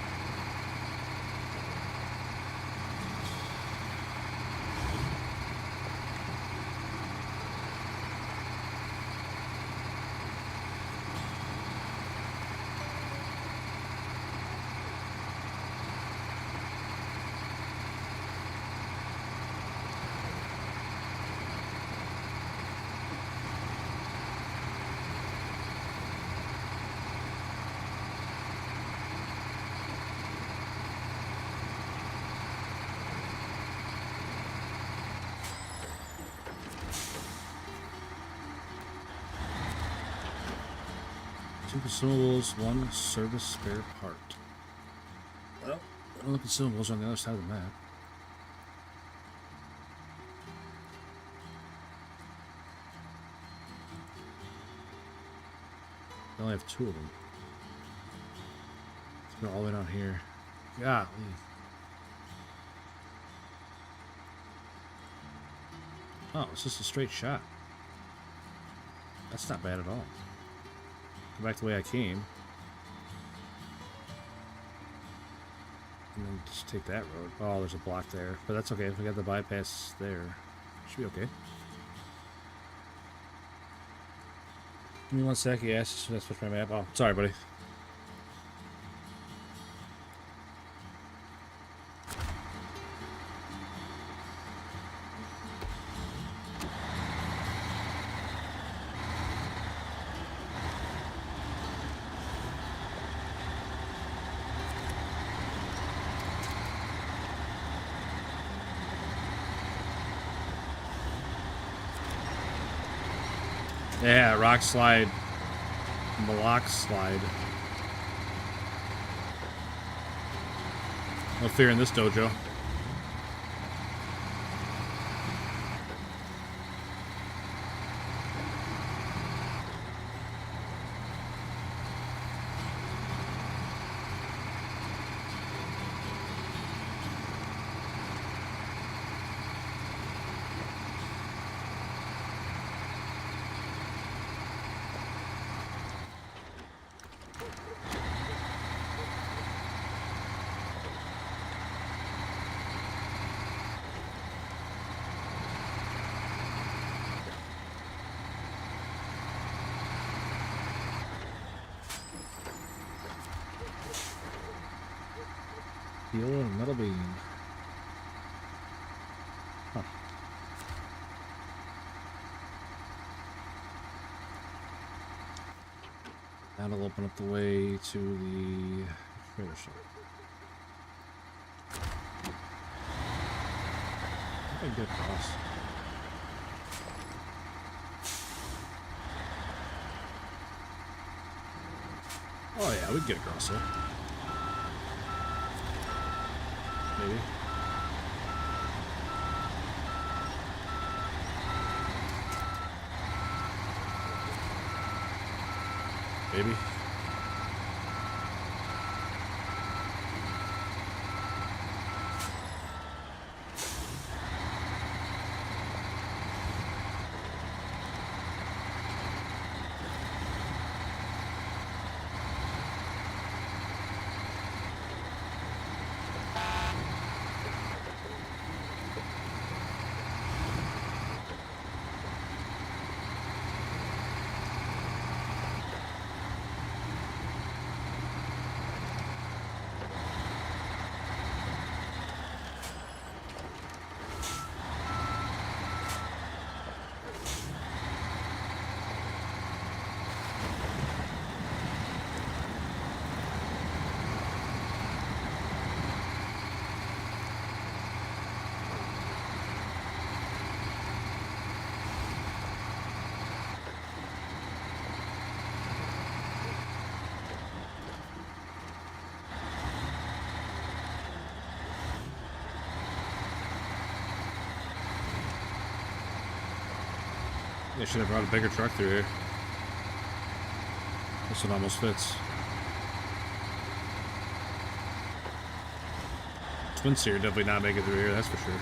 Two consumables, one service spare part. Well, all the consumables are on the other side of the map. I only have two of them. Let's go all the way down here. Golly. Oh, it's just a straight shot. That's not bad at all. Go back the way I came. And then just take that road. Oh, there's a block there. But that's okay. We got the bypass there. Should be okay. Give me one sec. Yes, that's switch my map. Oh, sorry, buddy. Yeah, rock slide. Block slide. No fear in this dojo. Steel and metal beam. Huh. That'll open up the way to the trailer shop. I can get across. Oh yeah, we can get across there. Maybe. Maybe. I should have brought a bigger truck through here. This one almost fits. Twin Seer definitely not make it through here, that's for sure.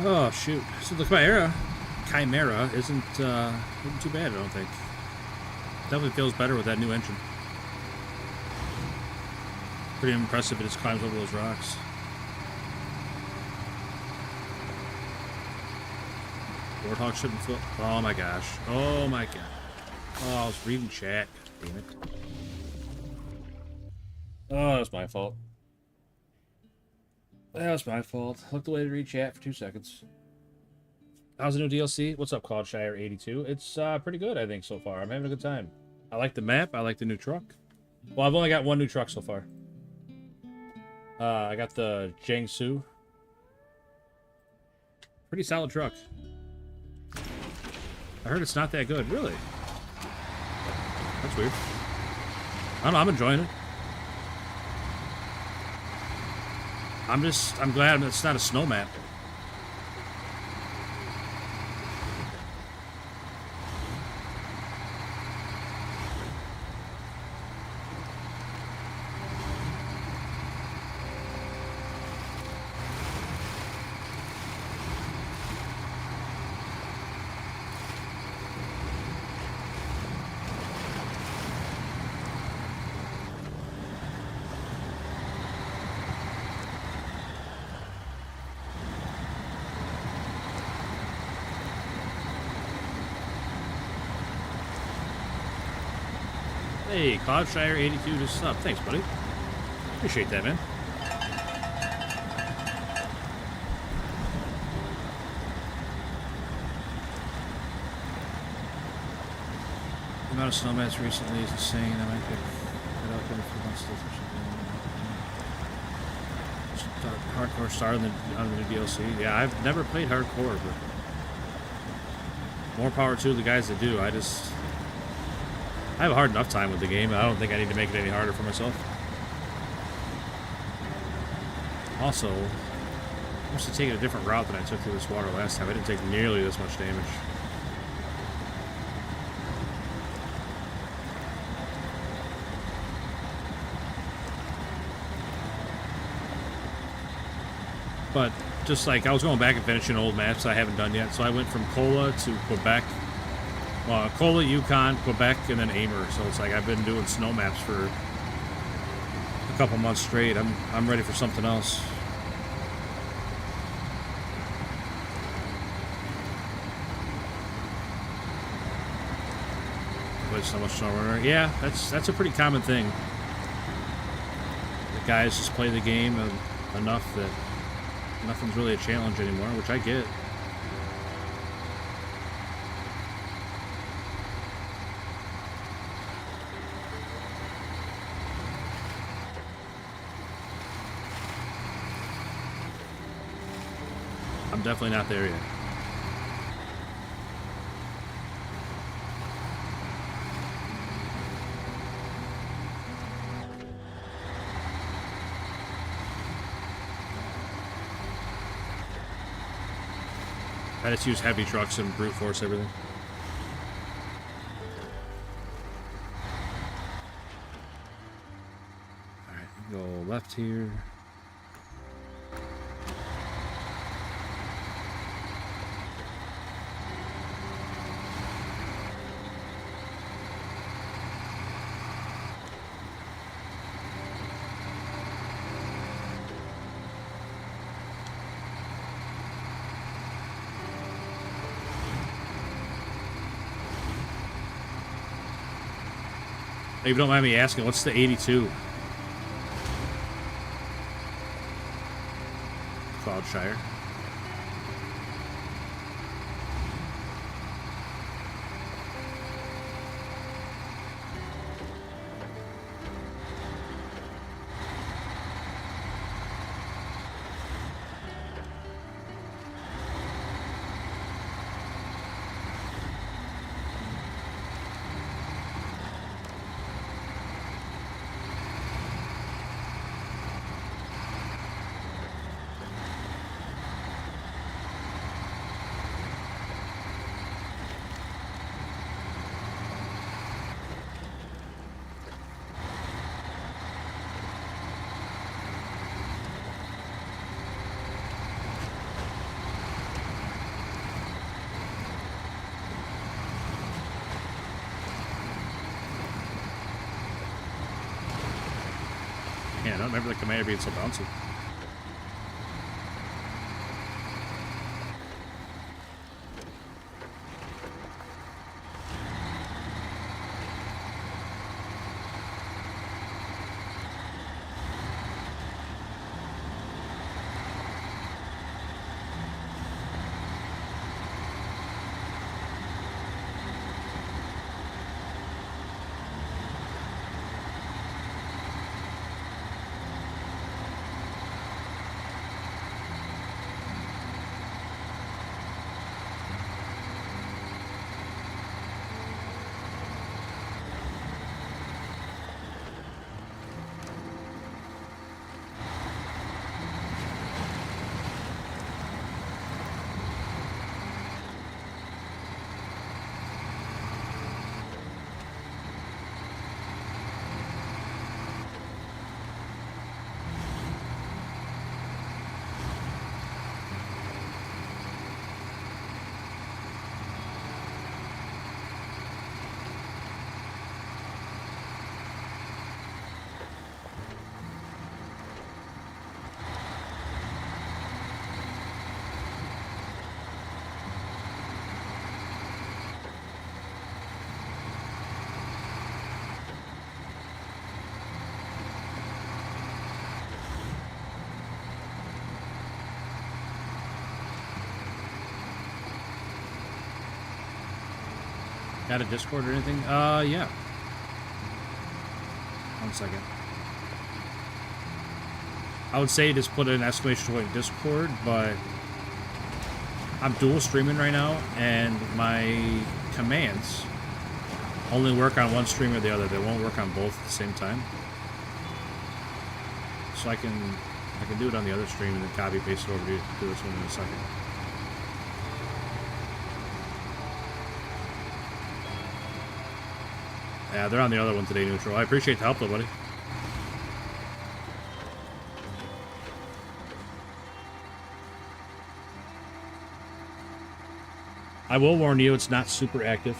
Oh shoot! So the Chimera isn't too bad, I don't think. Definitely feels better with that new engine. Pretty impressive. It just climbs over those rocks. Warthog shouldn't feel. Oh my gosh! Oh my god! Oh, I was reading chat. Damn it! Oh, that's my fault. That was my fault. Looked away to read chat for 2 seconds. How's the new DLC? What's up, Cloudshire82? It's pretty good, I think, so far. I'm having a good time. I like the map. I like the new truck. Well, I've only got one new truck so far. I got the Jiangsu. Pretty solid truck. I heard it's not that good, really. That's weird. I don't know, I'm enjoying it. I'm glad it's not a snow map. Hey, Cloudshire82 just sub. Thanks, buddy. Appreciate that, man. The amount of snow mats recently is insane. I might pick it up in a few months. Hardcore star on the new DLC. Yeah, I've never played hardcore, but more power to the guys that do. I have a hard enough time with the game. I don't think I need to make it any harder for myself. Also, I must have taken a different route than I took through this water last time. I didn't take nearly this much damage. But just like I was going back and finishing old maps I haven't done yet, so I went from Kola to Quebec. Kola, Yukon, Quebec, and then Aymer. So it's like I've been doing snow maps for a couple months straight. I'm ready for something else. Play so much Snowrunner. Yeah, that's a pretty common thing. The guys just play the game enough that nothing's really a challenge anymore, which I get. I'm definitely not there yet. I just use heavy trucks and brute force everything. Alright, go left here. If you don't mind me asking, what's the 82? Cloudshire. Yeah, I don't remember the commander being so bouncy. Got a Discord or anything? Yeah. 1 second. I would say just put an exclamation point Discord, but I'm dual streaming right now, and my commands only work on one stream or the other. They won't work on both at the same time. So I can do it on the other stream and then copy paste it over to this one in a second. Yeah, they're on the other one today, Neutral. I appreciate the help, though, buddy. I will warn you, it's not super active.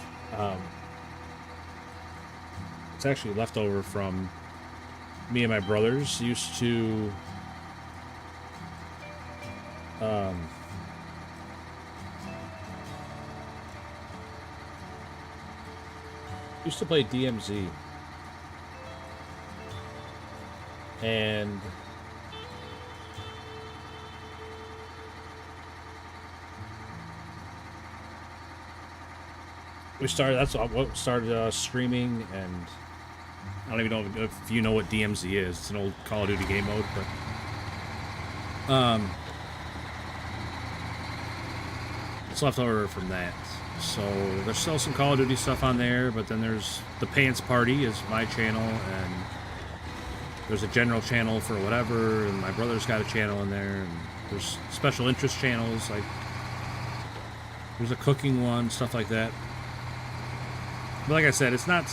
It's actually leftover from me and my brothers used to play DMZ, and we started. That's what started streaming, and I don't even know if you know what DMZ is. It's an old Call of Duty game mode, but it's left over from that. So there's still some Call of Duty stuff on there, but then there's the Pants Party is my channel, and there's a general channel for whatever, and my brother's got a channel in there, and there's special interest channels, like there's a cooking one, stuff like that. But like I said, it's not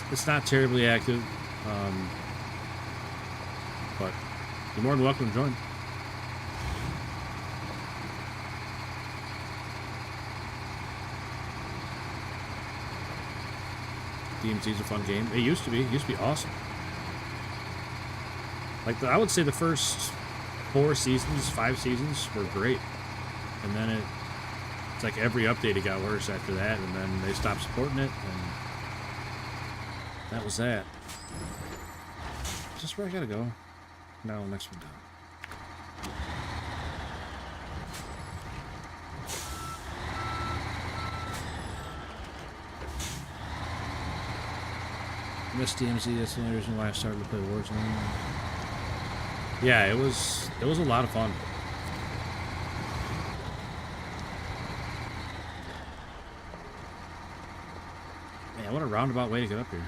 terribly active, but you're more than welcome to join. DMZ's a fun game. It used to be. It used to be awesome. Like, I would say the first 5 seasons were great. And then it's like every update it got worse after that, and then they stopped supporting it, and that was that. Is this where I gotta go? No, next one down. Miss DMZ, that's the only reason why I started to play Warzone. Yeah, it was a lot of fun. Man, what a roundabout way to get up here.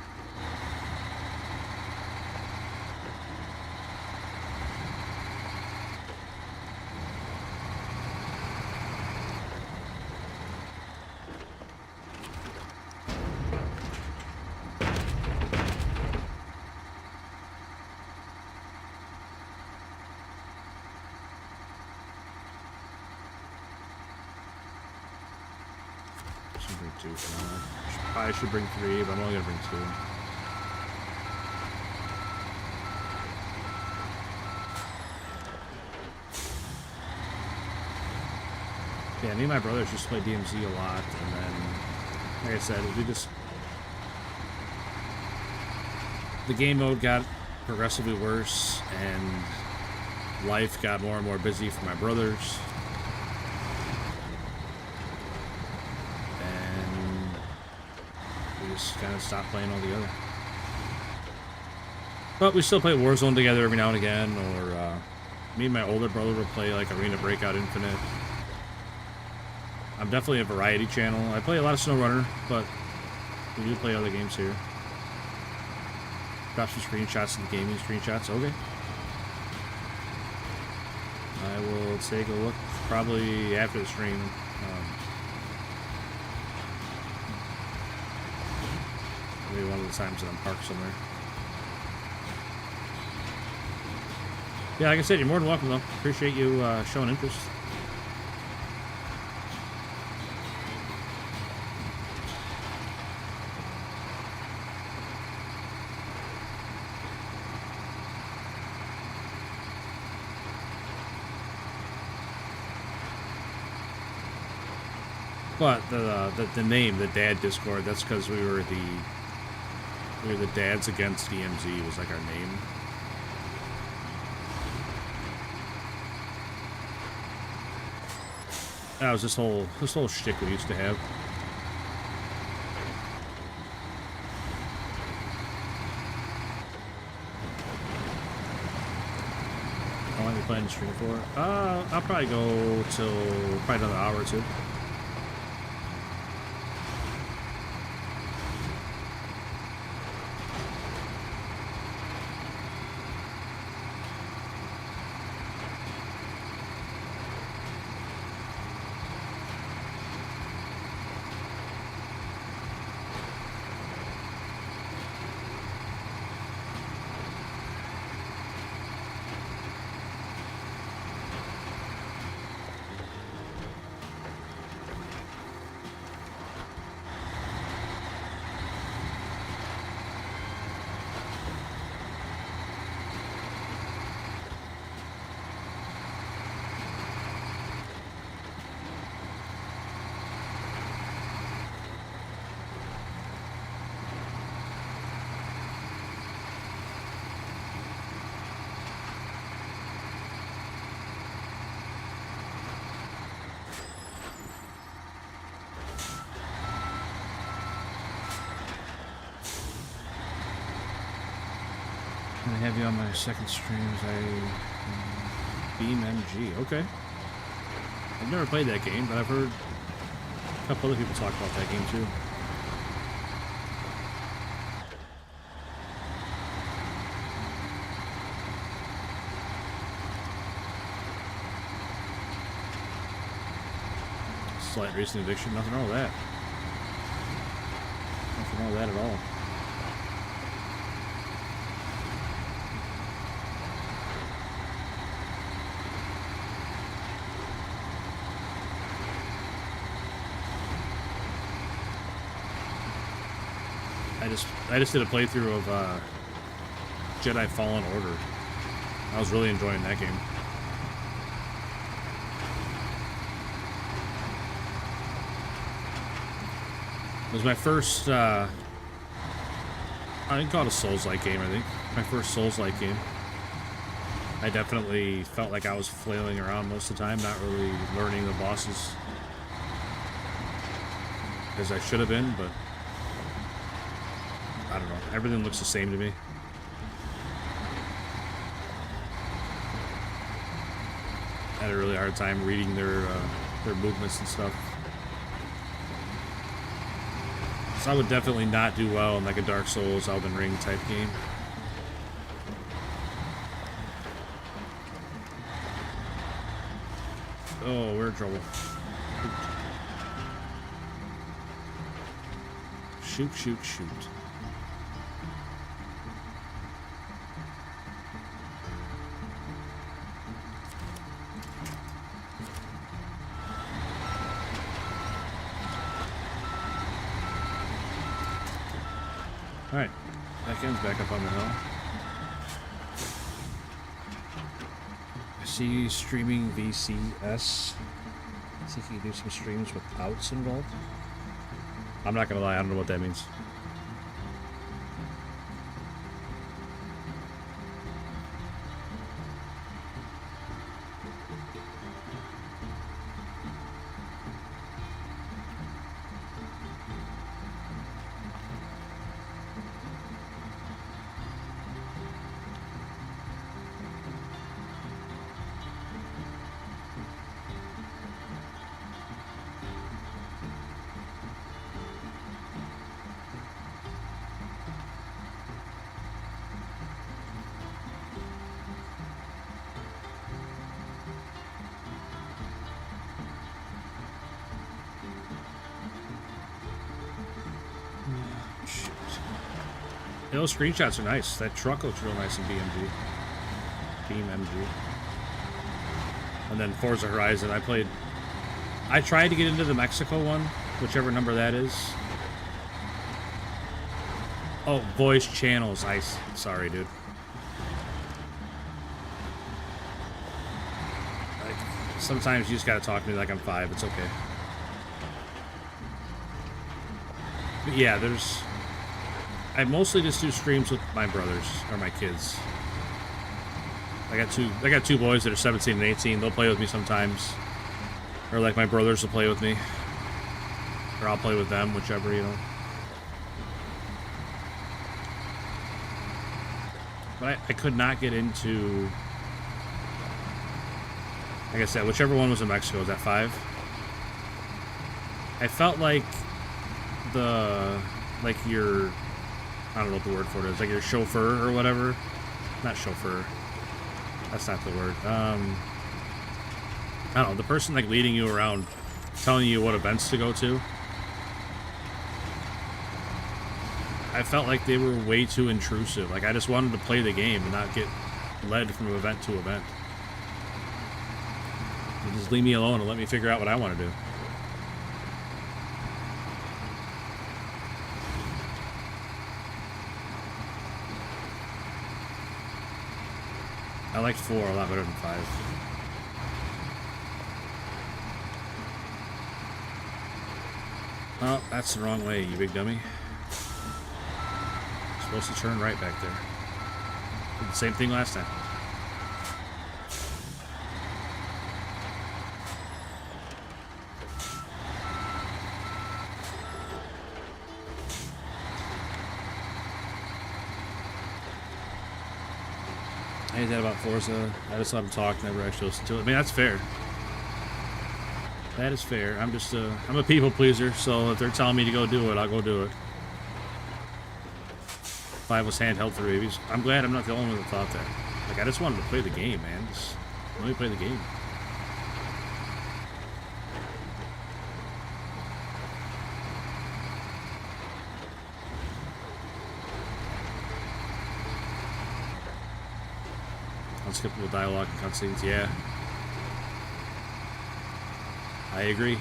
I should bring 3, but I'm only gonna bring 2. Yeah, me and my brothers used to play DMZ a lot, and then, like I said, the game mode got progressively worse, and life got more and more busy for my brothers. Kind of stopped playing altogether. But we still play Warzone together every now and again, or me and my older brother will play like Arena Breakout Infinite. I'm definitely a variety channel. I play a lot of Snowrunner, but we do play other games here. Got some screenshots of the gaming screenshots. Okay. I will take a look probably after the stream. Maybe one of the times that I'm parked somewhere. Yeah, like I said, you're more than welcome, though. Appreciate you showing interest. But the name, the Dad Discord, that's because we were the Dads Against DMZ was like our name. That was this whole shtick we used to have. we plan to stream for? I'll probably go till probably another hour or two. I have you on my second streams. Beam MG. Okay. I've never played that game, but I've heard a couple other people talk about that game too. Slight recent addiction. Nothing wrong with that. Nothing wrong with that at all. I just did a playthrough of Jedi Fallen Order. I was really enjoying that game. It was my first, I didn't call it a Souls-like game, I think. My first Souls-like game. I definitely felt like I was flailing around most of the time, not really learning the bosses as I should have been, but I don't know. Everything looks the same to me. I had a really hard time reading their movements and stuff. So I would definitely not do well in like a Dark Souls, Elden Ring type game. Oh, we're in trouble. Shoot, shoot, shoot. Alright, back end's back up on the hill. I see you streaming VCS. See if you can do some streams with outs involved. I'm not gonna lie, I don't know what that means. Those screenshots are nice. That truck looks real nice in BMG. Beam MG. And then Forza Horizon. I tried to get into the Mexico one, whichever number that is. Oh, voice channels. Sorry, dude. Like, sometimes you just gotta talk to me like I'm 5. It's okay. But yeah, I mostly just do streams with my brothers or my kids. I got two boys that are 17 and 18. They'll play with me sometimes. Or like my brothers will play with me. Or I'll play with them, whichever, you know. But I could not get into Like I said, whichever one was in Mexico, was that 5? I felt like your, I don't know what the word for it is, like your chauffeur or whatever. Not chauffeur. That's not the word. I don't know, the person like leading you around, telling you what events to go to. I felt like they were way too intrusive. Like I just wanted to play the game and not get led from event to event. And just leave me alone and let me figure out what I want to do. I liked 4 a lot better than 5. Oh, that's the wrong way, you big dummy. Supposed to turn right back there. Did the same thing last time. I hate that about Forza. I just let them talk, never actually listen to it. I mean, that's fair. That is fair. I'm just I'm a people pleaser, so if they're telling me to go do it, I'll go do it. 5 was handheld for babies. I'm glad I'm not the only one that thought that. Like, I just wanted to play the game, man. Just let me play the game. Unskippable dialogue and cutscenes, yeah. I agree.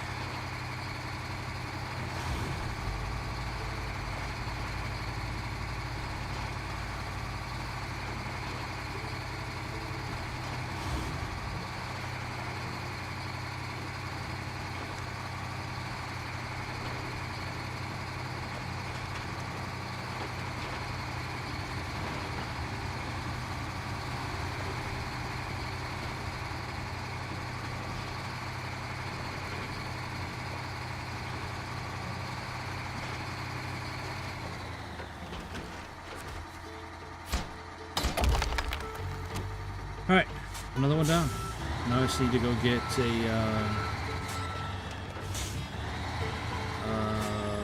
Alright, another one down. Now I just need to go get a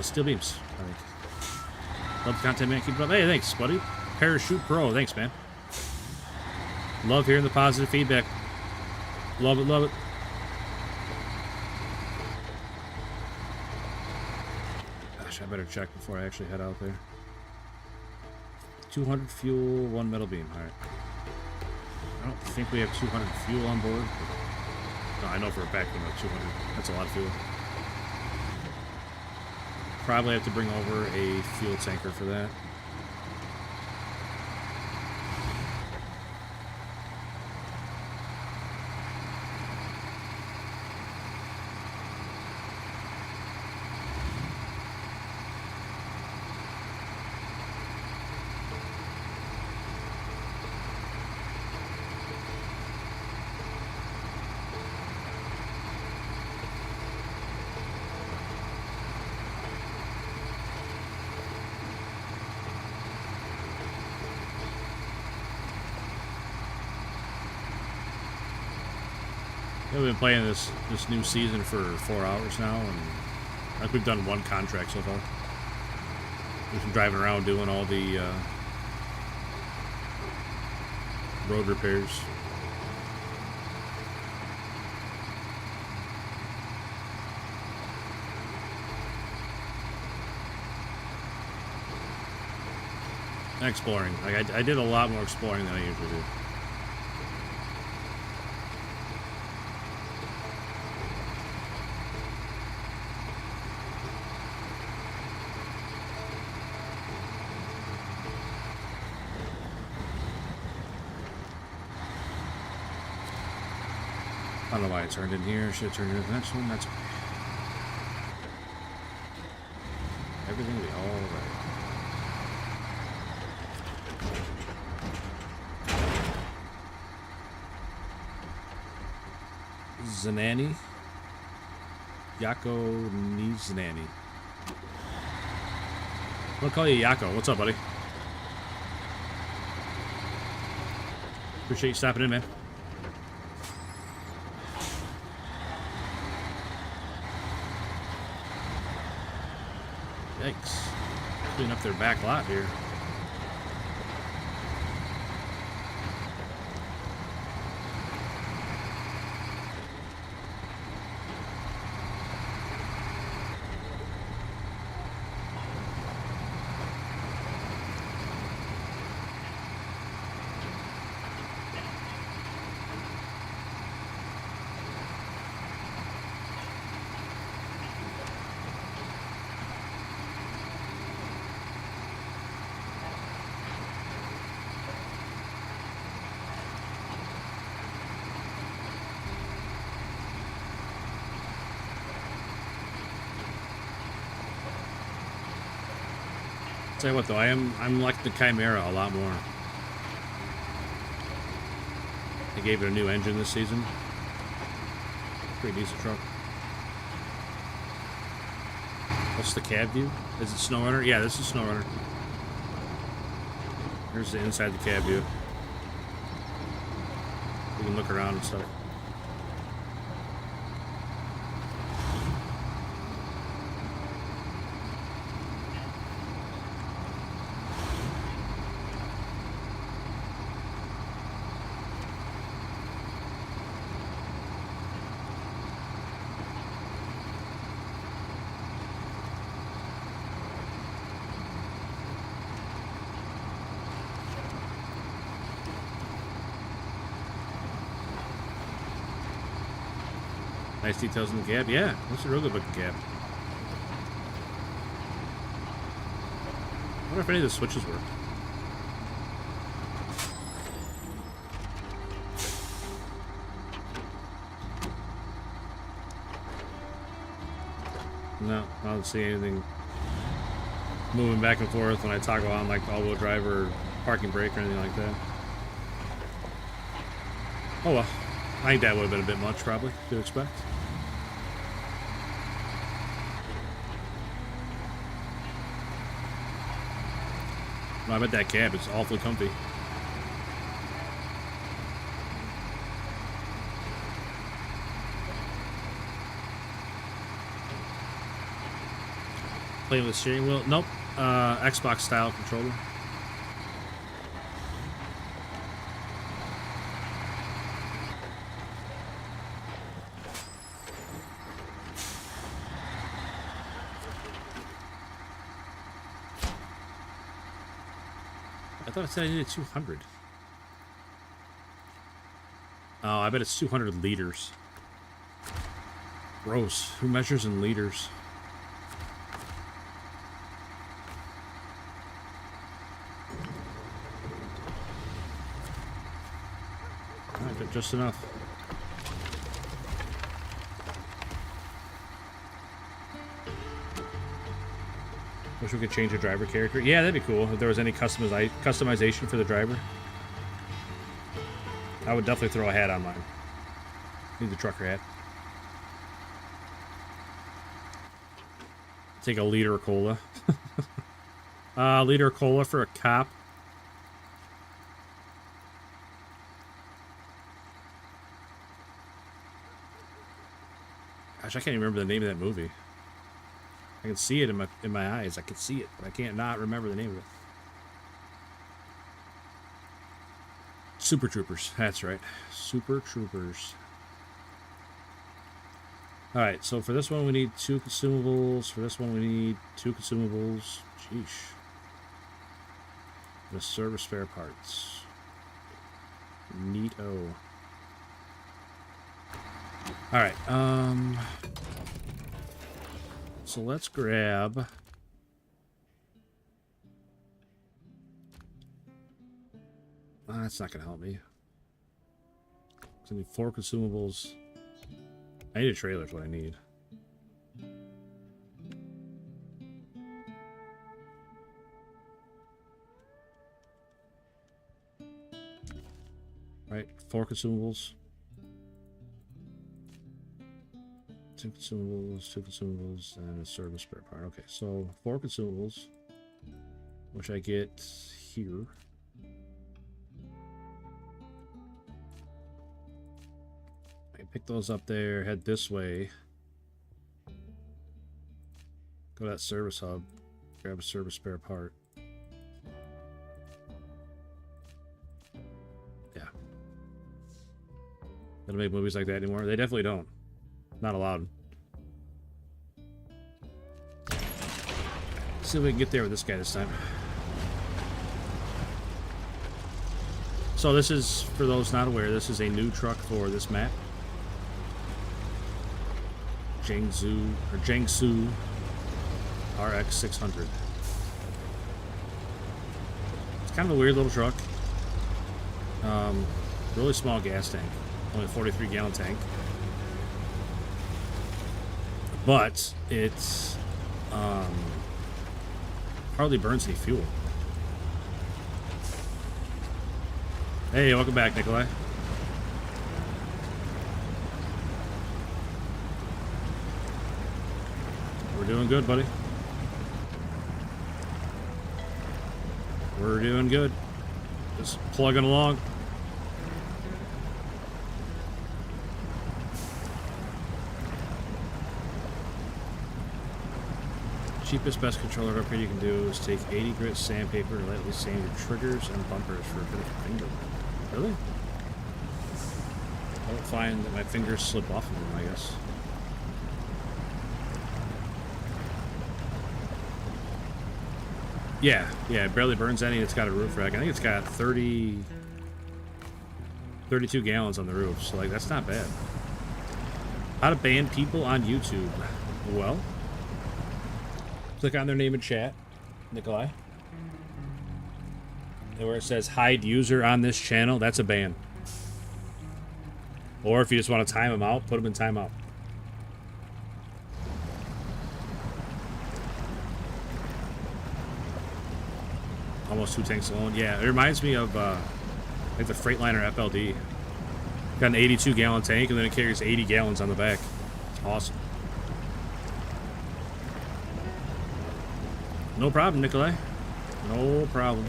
steel beams, I think. Love the content, man. Keep it up. Hey, thanks, buddy. Parachute Pro, thanks, man. Love hearing the positive feedback. Love it, love it. Gosh, I better check before I actually head out there. 200 fuel, 1 metal beam. Alright. I don't think we have 200 fuel on board. No, I know for a fact we have 200. That's a lot of fuel. Probably have to bring over a fuel tanker for that. We've been playing this new season for 4 hours now, and I think we've done 1 contract so far. We've been driving around doing all the road repairs. And exploring. Like I did a lot more exploring than I usually do. I don't know why it turned in here. Should have turned in the next one. That's okay. Everything will be all right. Zanani. Yako Nizanani. I'll call you Yako. What's up, buddy? Appreciate you stopping in, man. Yikes. Clean up their back lot here. Tell you what though, I'm like the Chimera a lot more. They gave it a new engine this season. Pretty decent truck. What's the cab view? Is it Snowrunner? Yeah, this is Snowrunner. Here's the inside the cab view. You can look around and stuff. Nice details in the cab. Yeah, that's a real good looking cab. I wonder if any of the switches work. No, I don't see anything moving back and forth when I toggle on like all-wheel drive or parking brake or anything like that. Oh well. I think that would have been a bit much, probably, to expect. Well, I bet that cab is awfully comfy. Playing with the steering wheel? Nope. Xbox style controller. I thought it said I needed 200. Oh, I bet it's 200 liters. Gross. Who measures in liters? Alright, but just enough. Wish we could change the driver character. Yeah, that'd be cool if there was any customization for the driver. I would definitely throw a hat on mine. Need the trucker hat. Take a liter of cola. Liter of cola for a cop. Gosh, I can't even remember the name of that movie. I can see it in my eyes. I can see it, but I can't not remember the name of it. Super Troopers. That's right. Super Troopers. Alright, so for this one we need 2 consumables. For this one we need 2 consumables. Sheesh. The service spare parts. Neato. Alright, so let's grab... that's not gonna help me. I need 4 consumables. I need a trailer is what I need. Right, 4 consumables. 2 consumables, 2 consumables, and a service spare part. Okay, so 4 consumables, which I get here. I can pick those up there, head this way. Go to that service hub. Grab a service spare part. Yeah. They don't make movies like that anymore. They definitely don't. Not allowed. Let's see if we can get there with this guy this time. So this is, for those not aware, this is a new truck for this map. Jiangsu RX 600. It's kind of a weird little truck. Really small gas tank. Only a 43 gallon tank. But it's hardly burns any fuel. Hey, welcome back, Nikolai. We're doing good, buddy. We're doing good. Just plugging along. Cheapest, best controller upgrade you can do is take 80 grit sandpaper and lightly sand your triggers and bumpers for a bit of finger. Really? I don't find that my fingers slip off of them, I guess. Yeah, it barely burns any. It's got a roof rack. I think it's got 32 gallons on the roof, so like that's not bad. How to ban people on YouTube? Well, click on their name in chat, Nikolai. And where it says hide user on this channel, that's a ban. Or if you just want to time them out, put them in timeout. Almost 2 tanks alone. Yeah, it reminds me of like the Freightliner FLD. Got an 82 gallon tank and then it carries 80 gallons on the back. It's awesome. No problem, Nikolai. No problem.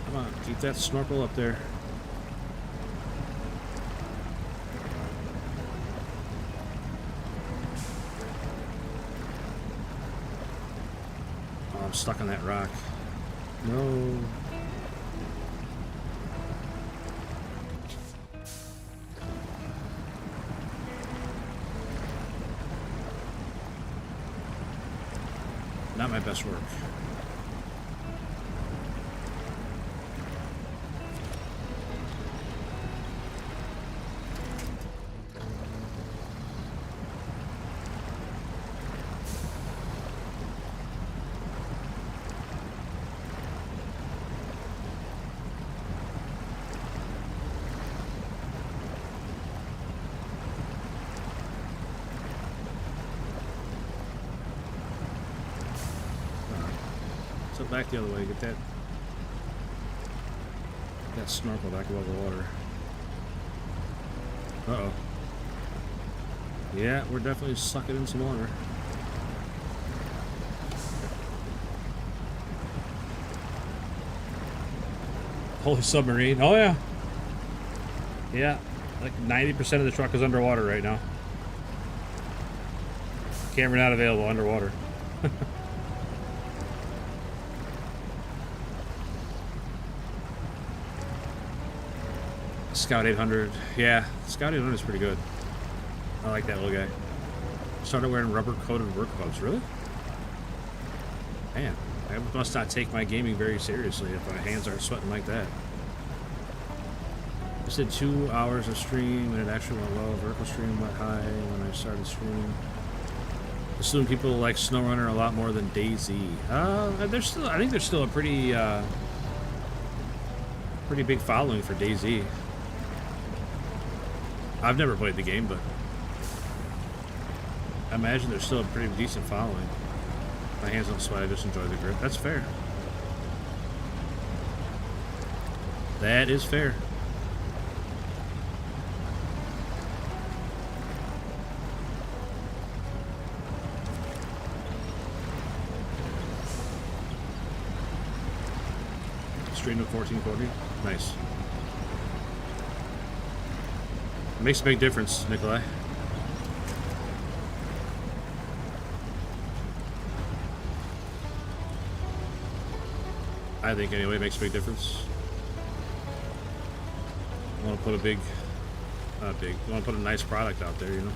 Come on, keep that snorkel up there. Oh, I'm stuck on that rock. No. Not my best work. Back the other way, get that snorkel back above the water. Uh-oh. Yeah, we're definitely sucking in some water. Holy submarine. Oh yeah. Yeah, like 90% of the truck is underwater right now. Camera not available underwater. Scout 800. Yeah, Scout 800 is pretty good. I like that little guy. Started wearing rubber-coated work gloves. Really? Man, I must not take my gaming very seriously if my hands aren't sweating like that. I did 2 hours of stream and it actually went low. Vertical stream went high when I started streaming. Assume people like Snowrunner a lot more than DayZ. I think there's still a pretty big following for DayZ. I've never played the game, but I imagine there's still a pretty decent following. My hands don't sweat, I just enjoy the grip. That's fair. That is fair. Stream of 1440. Nice. It makes a big difference, Nikolai. I think anyway, it makes a big difference. I want to put a big, not big, I want to put a nice product out there, you know.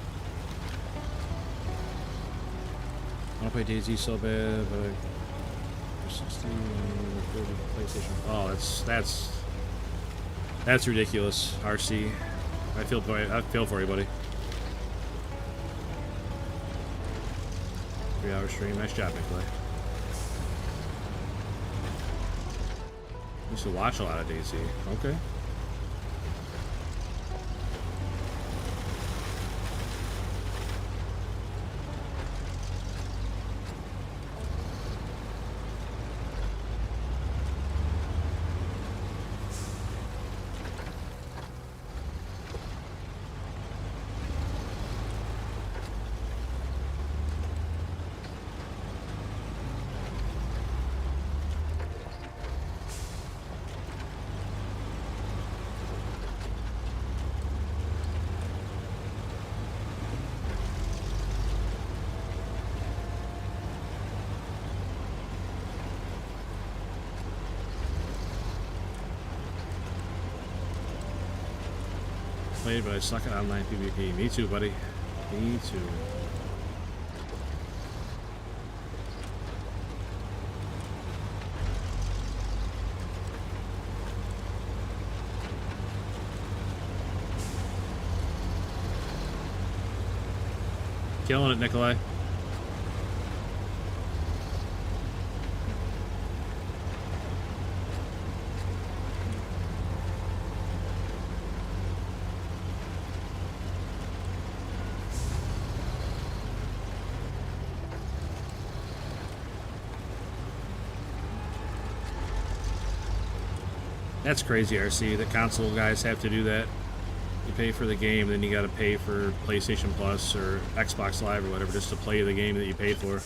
I want to play DayZ so bad, but 16, 30 PlayStation. Oh, that's ridiculous, RC. I feel for you, buddy. 3-hour stream. Nice job, Nikolai. Used to watch a lot of DayZ. Okay. Played, but I suck at online PvP. Me too, buddy. Me too. Killing it, Nikolai. That's crazy, RC. The console guys have to do that. You pay for the game, then you gotta pay for PlayStation Plus or Xbox Live or whatever just to play the game that you paid for.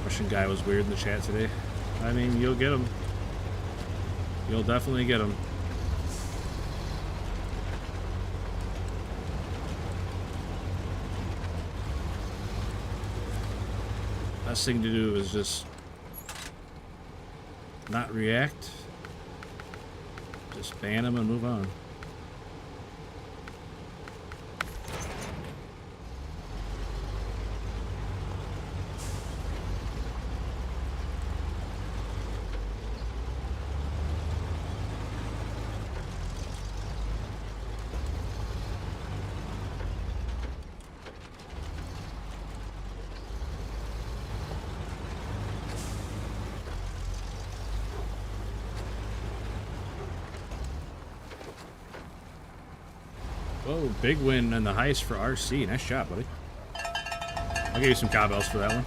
Russian guy was weird in the chat today. I mean, you'll get him. You'll definitely get him. Best thing to do is just not react. Just ban him and move on. Whoa, big win in the heist for RC. Nice job, buddy. I'll give you some cowbells for that one.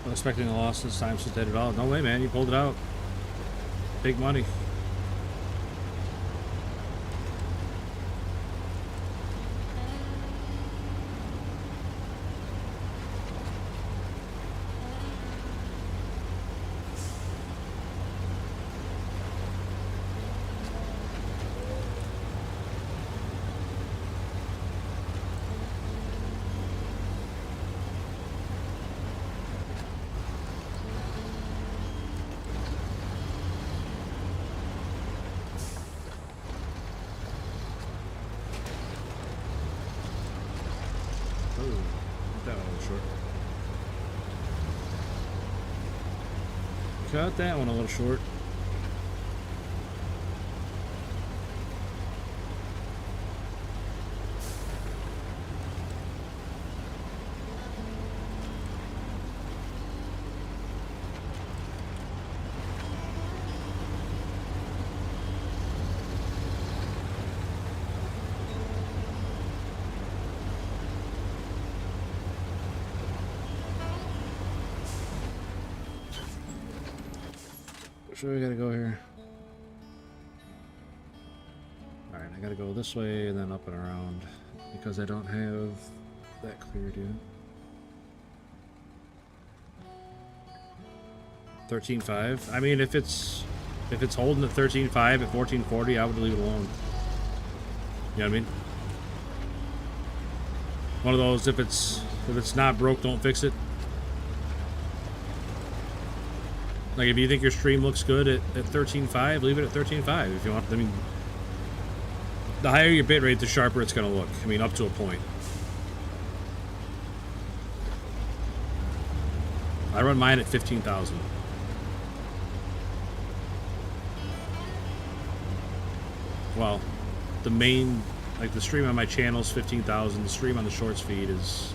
Not expecting a loss this time since dead at all. No way, man. You pulled it out. Big money. that one a little short. Cut that one a little short. Where we gotta go here? Alright, I gotta go this way and then up and around because I don't have that cleared yet. 13.5. I mean, if it's holding at 13.5 at 1440, I would leave it alone. You know what I mean? One of those, if it's not broke, don't fix it. Like, if you think your stream looks good at 13.5, leave it at 13.5 if you want. I mean, the higher your bitrate, the sharper it's going to look. I mean, up to a point. I run mine at 15,000. Well, the main, like the stream on my channel is 15,000. The stream on the shorts feed is...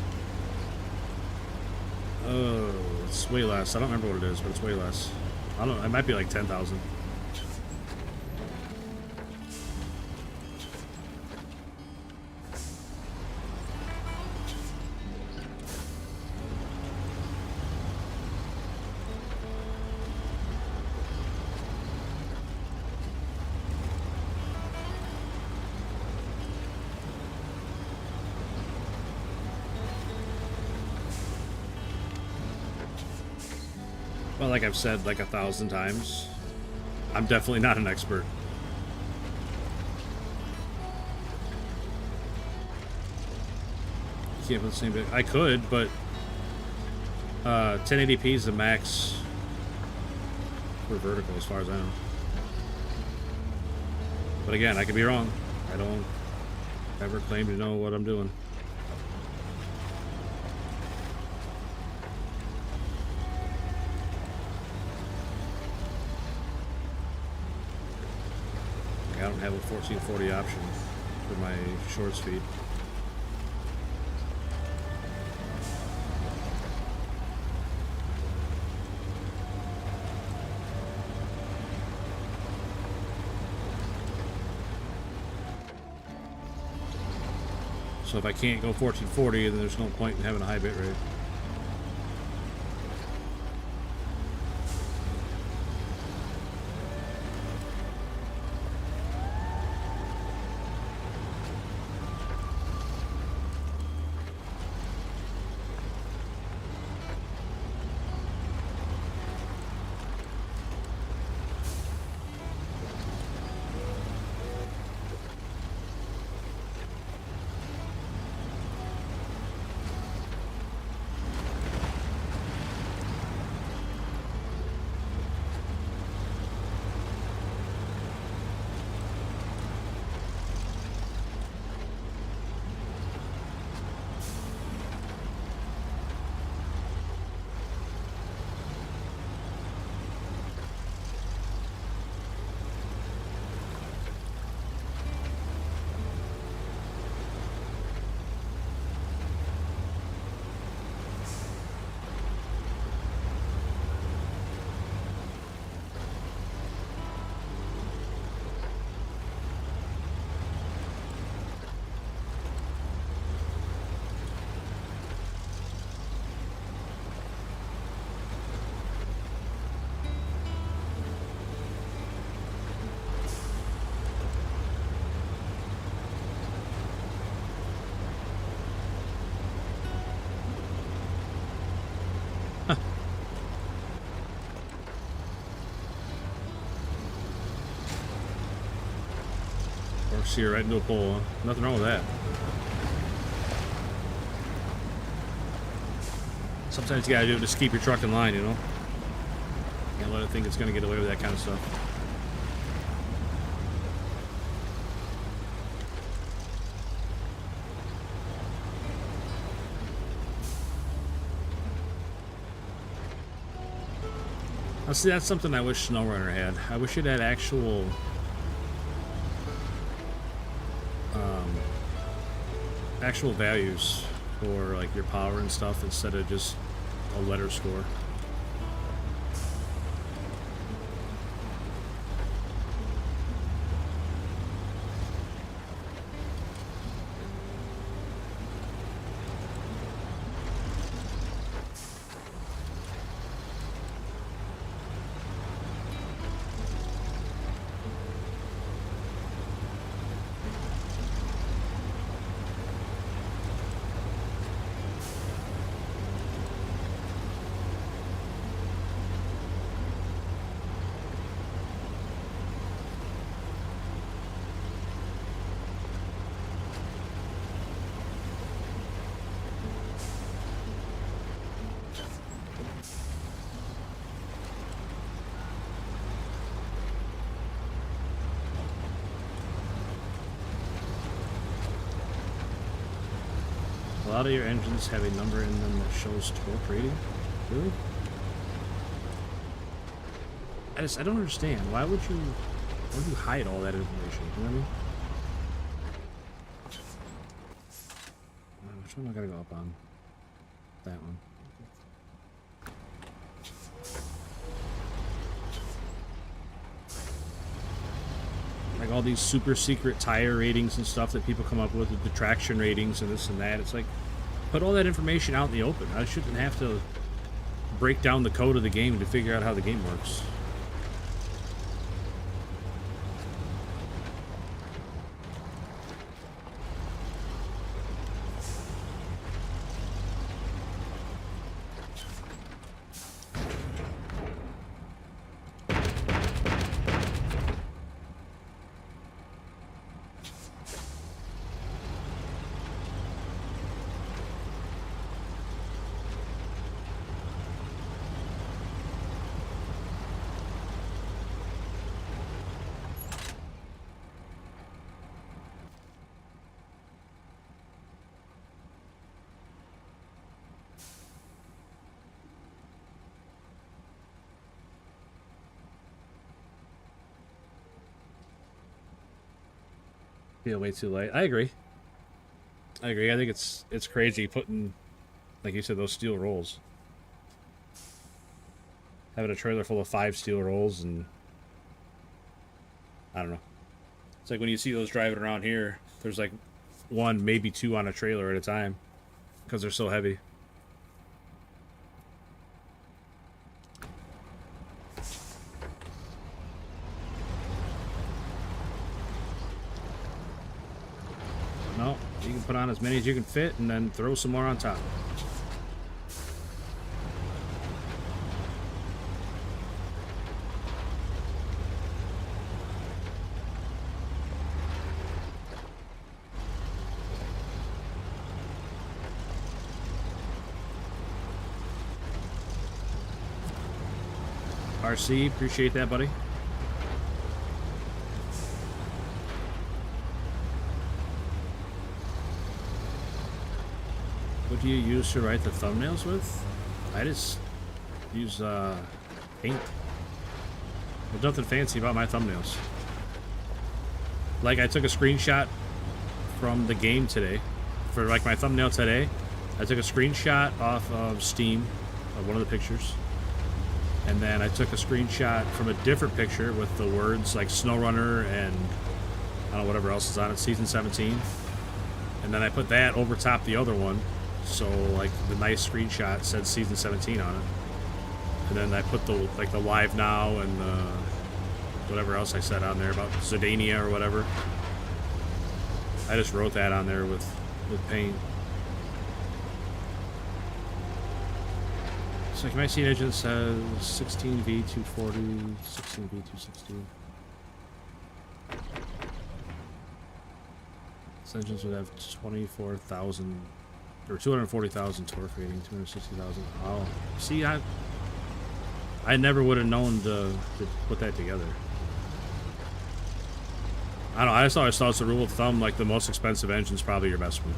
Oh, it's way less. I don't remember what it is, but it's way less. I don't know. It might be like 10,000. Well, like I've said like 1,000 times, I'm definitely not an expert. You can't put the same bit. I could, but 1080p is the max for vertical as far as I know. But again, I could be wrong. I don't ever claim to know what I'm doing. I don't have a 1440 option for my short speed. So if I can't go 1440, then there's no point in having a high bit rate. Steer right into a pole, huh? Nothing wrong with that. Sometimes you gotta do it to keep your truck in line, you know? Can't let it think it's gonna get away with that kind of stuff. Now, see, that's something I wish Snowrunner had. I wish it had actual actual values for like your power and stuff instead of just a letter score. A lot of your engines have a number in them that shows torque rating. Really? I don't understand. Why would you hide all that information? You know what I mean? Which one am I gotta go up on? That one. Like all these super secret tire ratings and stuff that people come up with the traction ratings and this and that. It's like, put all that information out in the open. I shouldn't have to break down the code of the game to figure out how the game works. Feel way too light. I agree. I agree. I think it's crazy putting, like you said, those steel rolls. Having a trailer full of 5 steel rolls, and I don't know. It's like when you see those driving around here, there's like 1, maybe 2 on a trailer at a time because they're so heavy. No, you can put on as many as you can fit and then throw some more on top. RC, appreciate that, buddy. What do you use to write the thumbnails with? I just use paint. There's nothing fancy about my thumbnails. Like, I took a screenshot from the game today. For like my thumbnail today, I took a screenshot off of Steam of one of the pictures. And then I took a screenshot from a different picture with the words like Snowrunner and I don't know, whatever else is on it, Season 17. And then I put that over top the other one. So like the nice screenshot said Season 17 on it. And then I put the like the live now and whatever else I said on there about Zurdania or whatever. I just wrote that on there with paint. So like my seat engine says 16V240, 16V260. This engines would have 24,000 or 240,000 torque rating, 260,000. Oh, see, I never would have known to put that together. I don't know. I just always thought it's a rule of thumb, like the most expensive engine's probably your best one.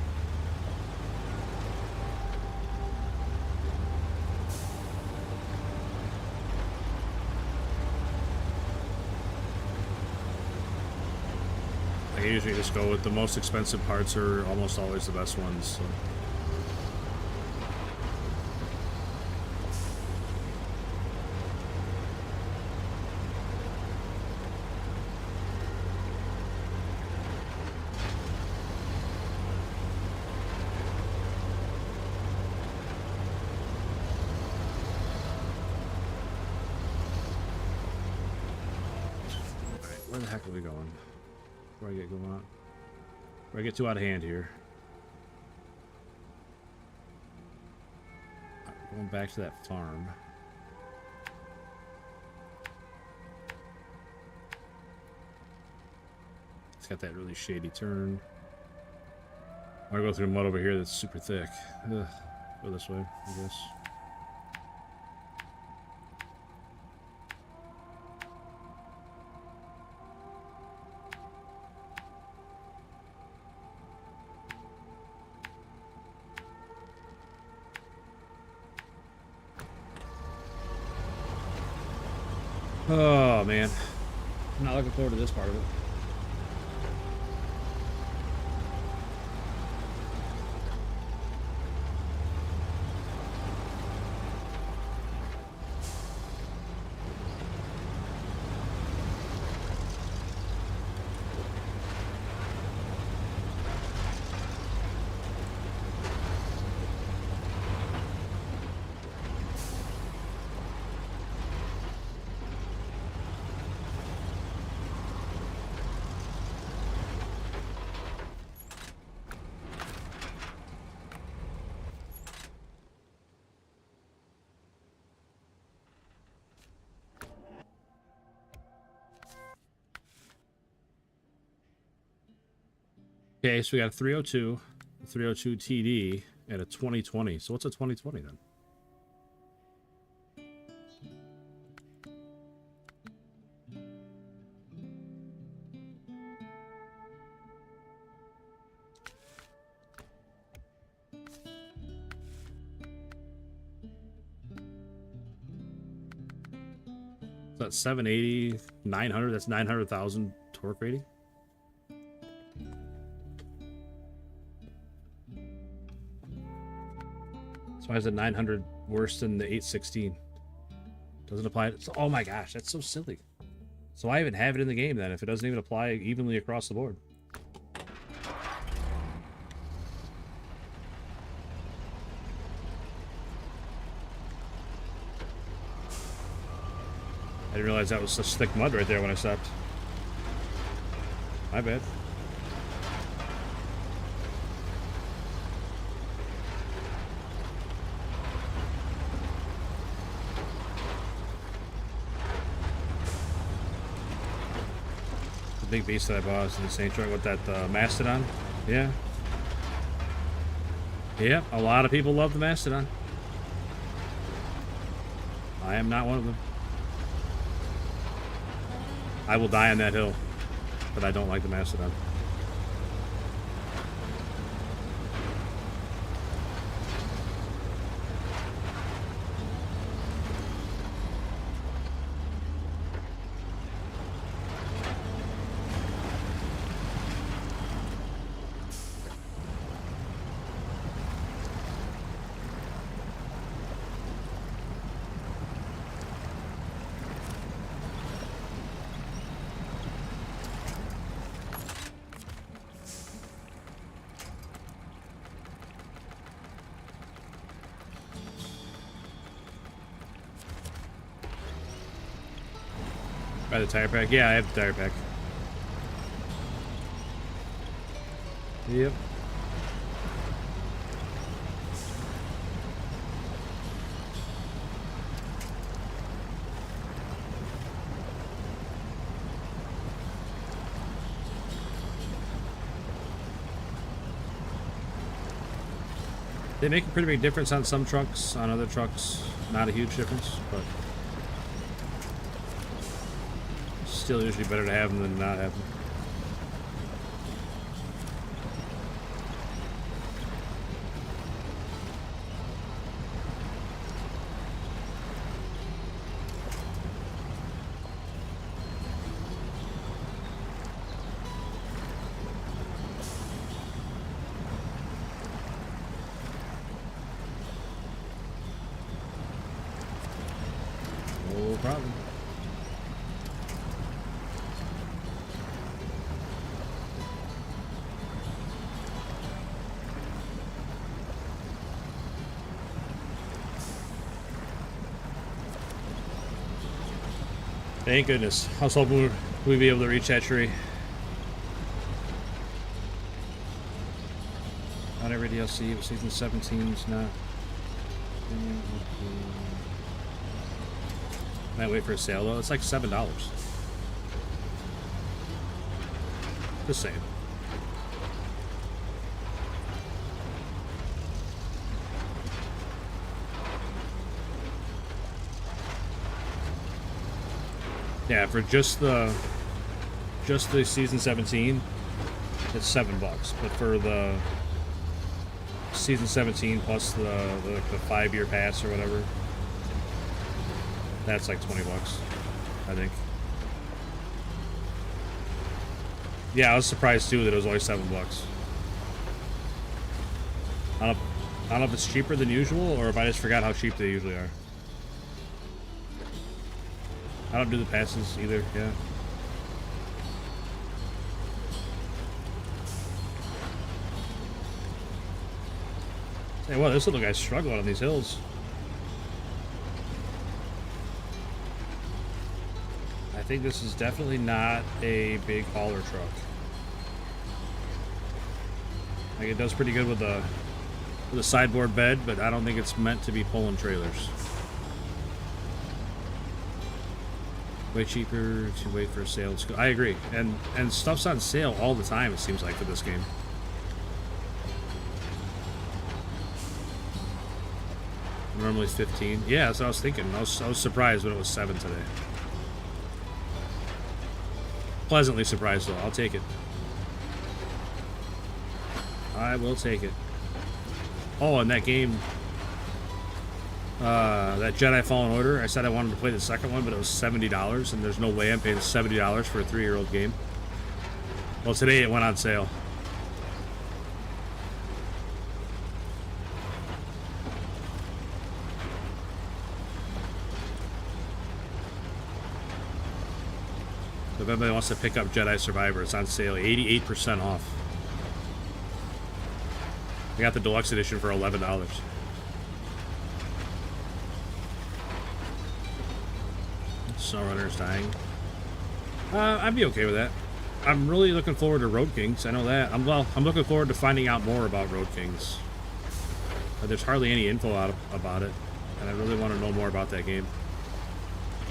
usually just go with the most expensive parts are almost always the best ones. So. Where the heck are we going? Where I get going on? Where I get too out of hand here. Going back to that farm. It's got that really shady turn. I'm gonna go through mud over here that's super thick. Ugh. Go this way, I guess. Oh man, I'm not looking forward to this part of it. Okay, so we got a 302, a 302 TD, and a 2020. So what's a 2020 then? So that's 780, 900, that's 900,000 torque rating. So why is the 900 worse than the 816? Doesn't apply. Oh my gosh, that's so silly. So I even have it in the game then if it doesn't even apply evenly across the board. I didn't realize that was such thick mud right there when I stopped. My bad. Big beast that I bought is in the same truck with that Mastodon. Yeah. Yeah, a lot of people love the Mastodon. I am not one of them. I will die on that hill, but I don't like the Mastodon. Buy the tire pack? Yeah, I have the tire pack. Yep. They make a pretty big difference on some trucks, on other trucks, not a huge difference, but still usually better to have them than not have them. problem. Thank goodness. I was hoping we'd be able to reach that tree. Not every DLC, but season 17 is not. Might wait for a sale though. It's like $7. Just saying. Yeah, for just the season 17, it's $7. But for the season 17 plus the 5-year pass or whatever, that's like $20, I think. Yeah, I was surprised too that it was only $7. I don't know if it's cheaper than usual or if I just forgot how cheap they usually are. I don't do the passes either, yeah. Hey, well, this little guy's struggling on these hills. I think this is definitely not a big hauler truck. Like, it does pretty good with the sideboard bed, but I don't think it's meant to be pulling trailers. Way cheaper to wait for a sale. I agree, and stuff's on sale all the time. It seems like for this game. Normally 15. Yeah, that's what I was thinking. I was surprised when it was 7 today. Pleasantly surprised though. I'll take it. I will take it. Oh, and that game. That Jedi Fallen Order, I said I wanted to play the second one, but it was $70, and there's no way I'm paying $70 for a 3-year-old game. Well, today it went on sale. If anybody wants to pick up Jedi Survivor, it's on sale, 88% off. I got the deluxe edition for $11. Snowrunner's dying. I'd be okay with that. I'm really looking forward to Road Kings. I know that. I'm looking forward to finding out more about Road Kings. There's hardly any info about it, and I really want to know more about that game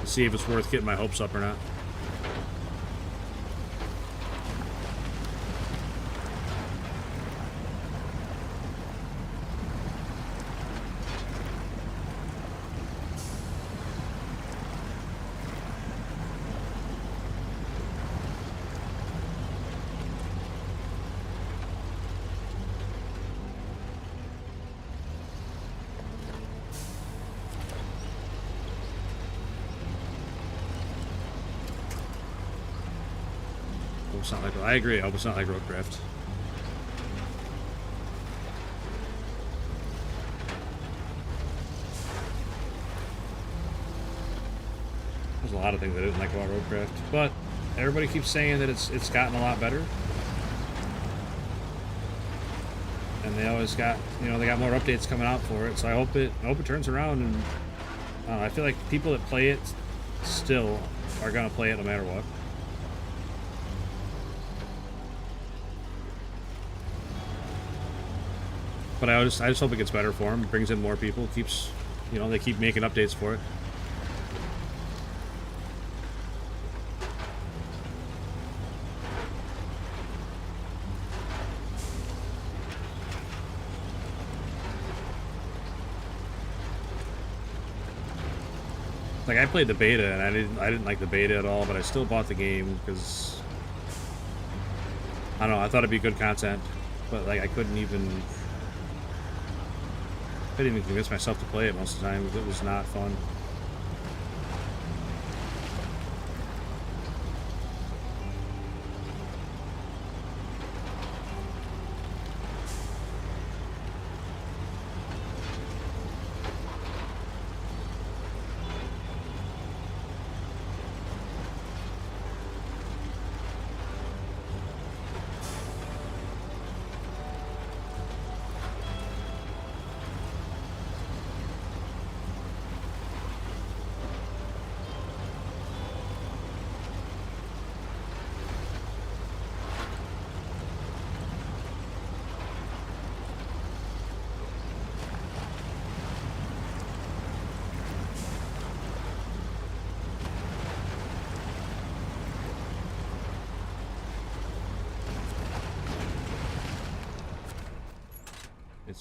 to see if it's worth getting my hopes up or not. It's not like, I agree. I hope it's not like Roadcraft. There's a lot of things I didn't like about Roadcraft, but everybody keeps saying that it's gotten a lot better, and they always got, you know, they got more updates coming out for it. So I hope it turns around, and I feel like people that play it still are gonna play it no matter what. But I just hope it gets better for them, brings in more people, keeps, you know, they keep making updates for it. Like, I played the beta and I didn't like the beta at all, but I still bought the game because I don't know, I thought it'd be good content, but like I couldn't even convince myself to play it most of the time. It was not fun.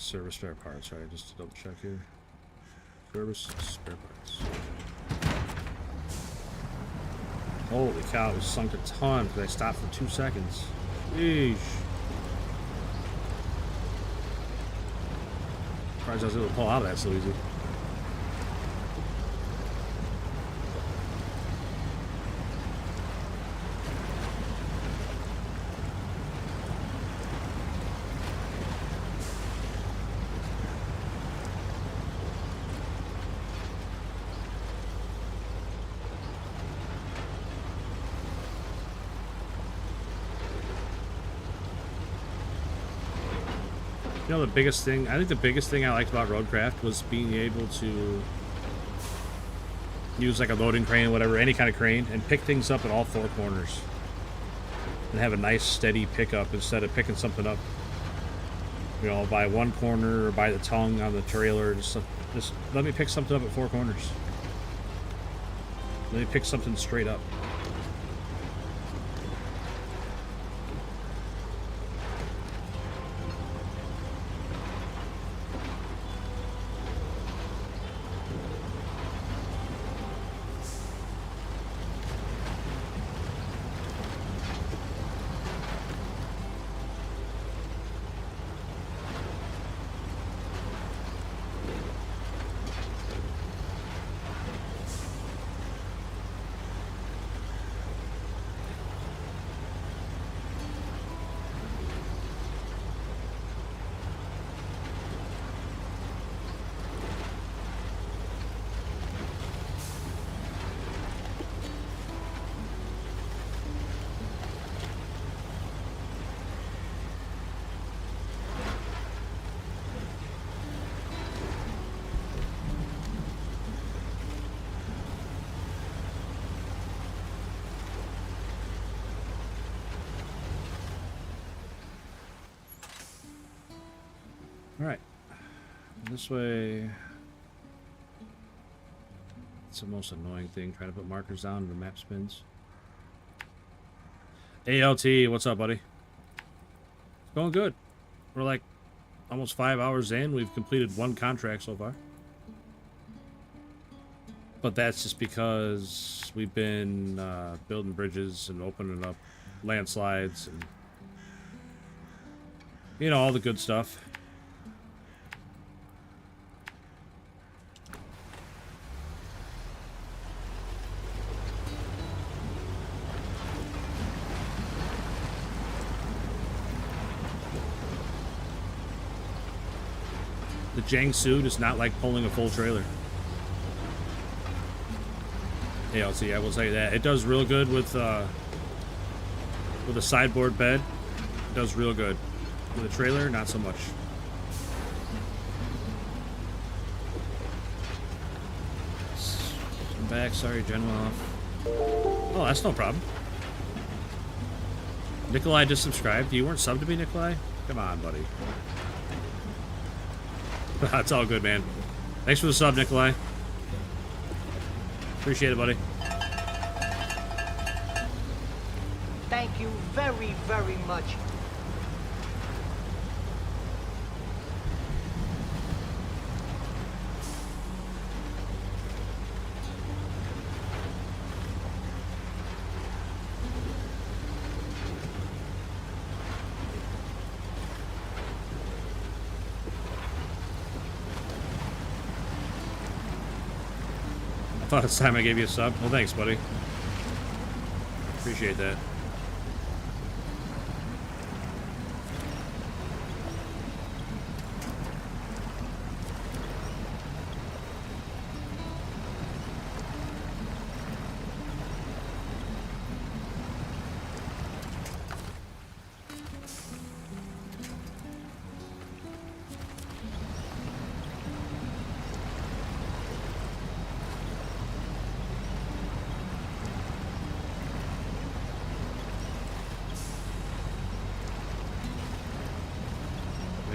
Service spare parts. All right, just to double check here. Service spare parts. Holy cow, it sunk a ton because I stopped for 2 seconds. Sheesh. Surprised I was able to pull out of that so easy. You know, the biggest thing, I think the biggest thing I liked about Roadcraft was being able to use like a loading crane or whatever, any kind of crane, and pick things up at all 4 corners. And have a nice steady pickup instead of picking something up, you know, by one corner or by the tongue on the trailer. Just let me pick something up at 4 corners. Let me pick something straight up. Alright. This way. It's the most annoying thing, trying to put markers down and the map spins. ALT, what's up, buddy? It's going good. We're like almost 5 hours in. We've completed 1 contract so far. But that's just because we've been building bridges and opening up landslides and, you know, all the good stuff. The Jiangsu does not like pulling a full trailer. ALT, I will tell you that. It does real good with a sideboard bed. It does real good. With a trailer, not so much. I'm back. Sorry, Jen went off. Oh, that's no problem. Nikolai just subscribed. You weren't subbed to me, Nikolai? Come on, buddy. It's all good, man. Thanks for the sub, Nikolai. Appreciate it, buddy. Thank you very, very much. I thought it's time I gave you a sub. Well, thanks, buddy. Appreciate that.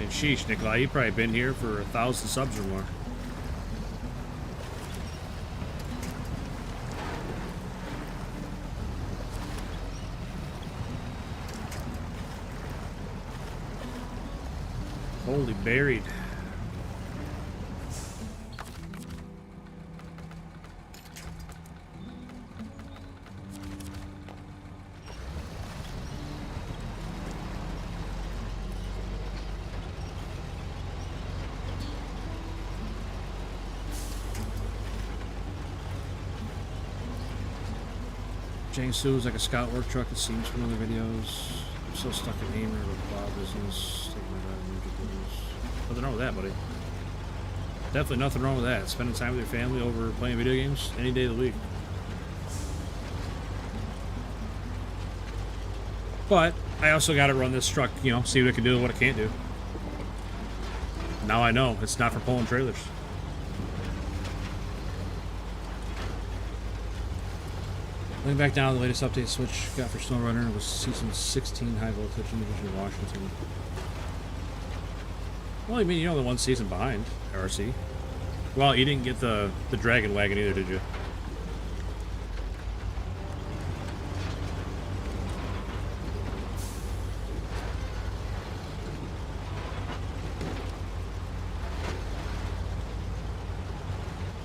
Sheesh, Nikolai, you've probably been here for 1,000 subs or more. Holy, buried. Jiangsu is like a scout work truck, it seems from other videos. I'm still stuck in Aimer with plow business. Taking my dad to Ninja business. Nothing wrong with that, buddy. Definitely nothing wrong with that. Spending time with your family over playing video games any day of the week. But I also got to run this truck, you know, see what it can do and what it can't do. Now I know it's not for pulling trailers. Looking back down, the latest update Switch got for Snowrunner was Season 16 High Voltage in Division Washington. Well, I mean, you're only one season behind, RC. Well, you didn't get the Dragon Wagon either, did you?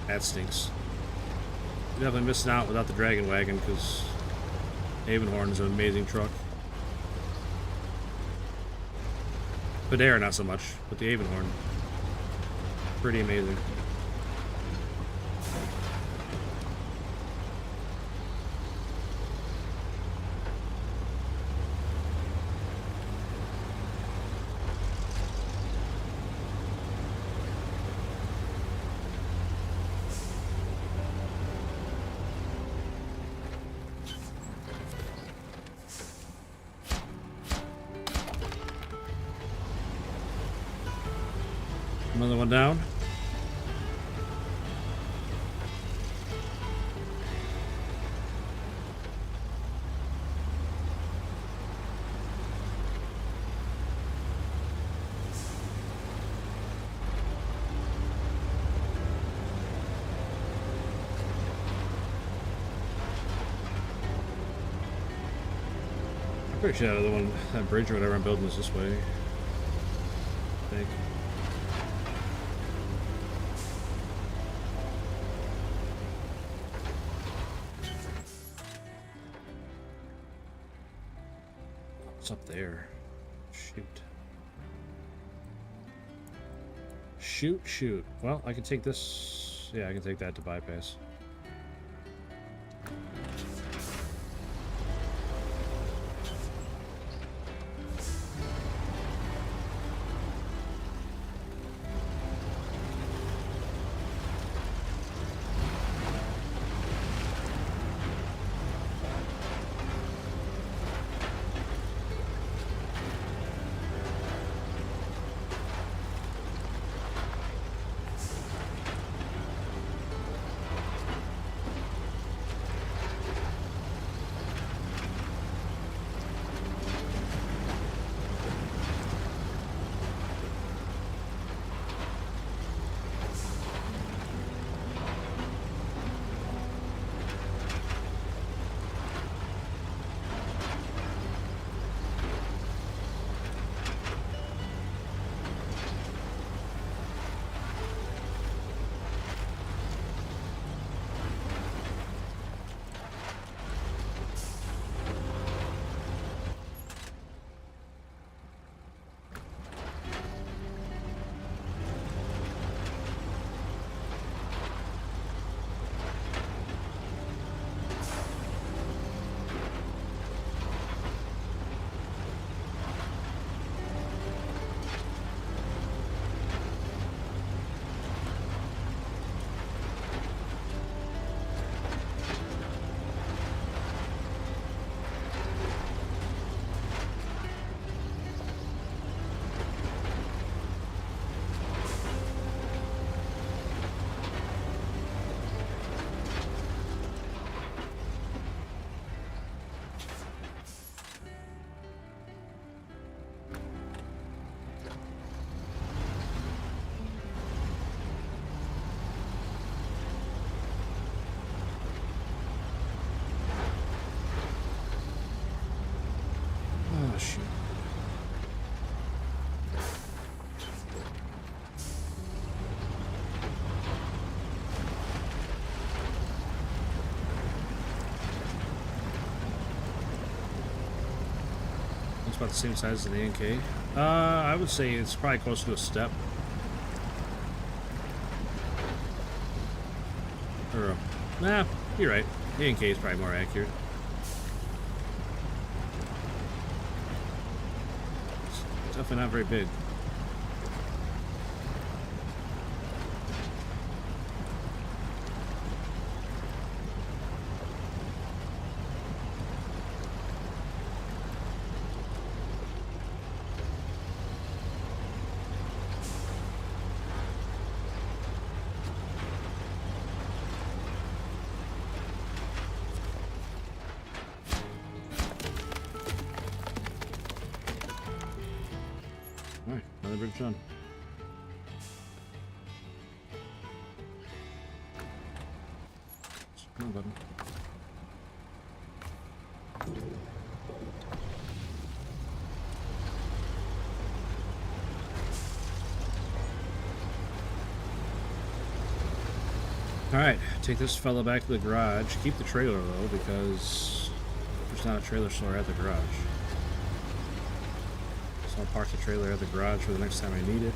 That stinks. You're definitely missing out without the Dragon Wagon, because Avonhorn is an amazing truck. Padera not so much, but the Avonhorn, pretty amazing. Another one down. I'm pretty sure that other one, that bridge or whatever I'm building is this way. I think. What's up there? Shoot. Shoot. Well, I can take this. Yeah, I can take that to bypass. about the same size as the NK. I would say it's probably closer to a step. Or, nah, you're right. The NK is probably more accurate. It's definitely not very big. Alright, another bridge done. Come on, button. Alright, take this fella back to the garage. Keep the trailer though, because there's not a trailer store at the garage. So I'll park the trailer at the garage for the next time I need it.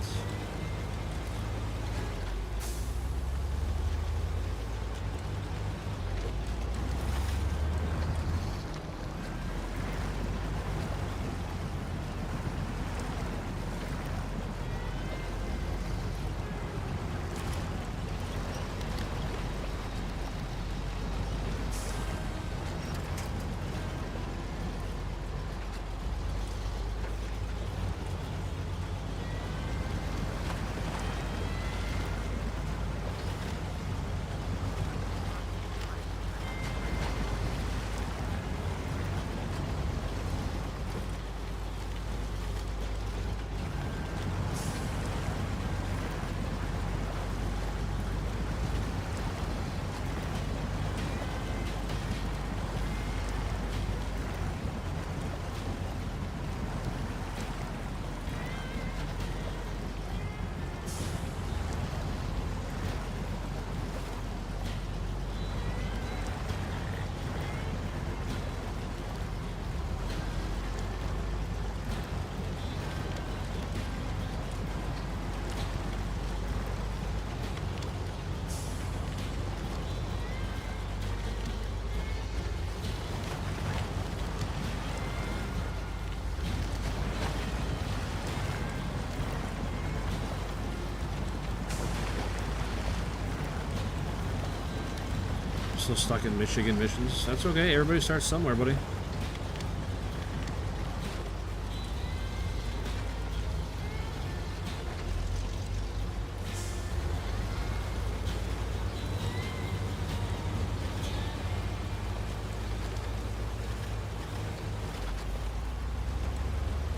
Still stuck in Michigan missions. That's okay. Everybody starts somewhere, buddy.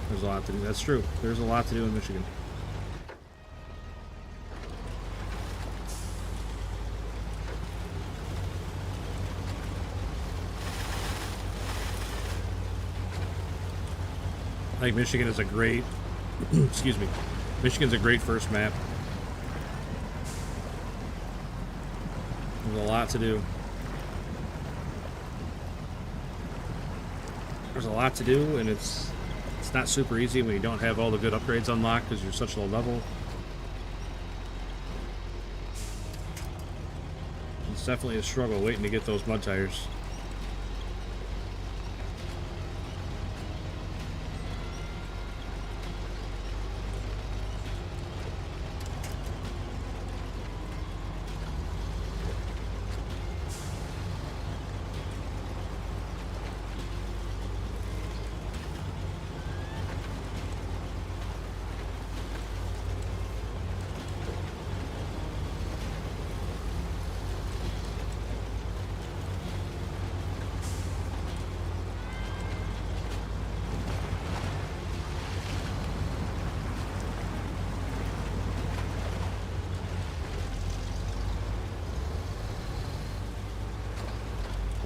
There's a lot to do. That's true. There's a lot to do in Michigan. I think Michigan is a great, excuse me, Michigan's a great first map. There's a lot to do. There's a lot to do, and it's not super easy when you don't have all the good upgrades unlocked because you're such low level. It's definitely a struggle waiting to get those mud tires.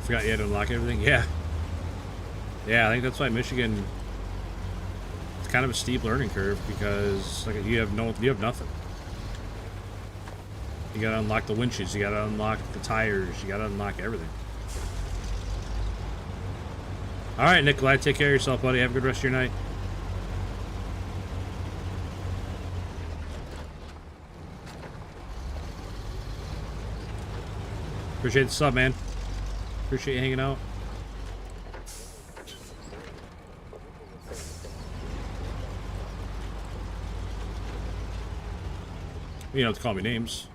Forgot you had to unlock everything. Yeah, I think that's why Michigan. It's kind of a steep learning curve because like you have nothing. You gotta unlock the winches. You gotta unlock the tires. You gotta unlock everything. All right, Nikolai, take care of yourself, buddy. Have a good rest of your night. Appreciate the sub, man. Appreciate you hanging out. You don't have to call me names.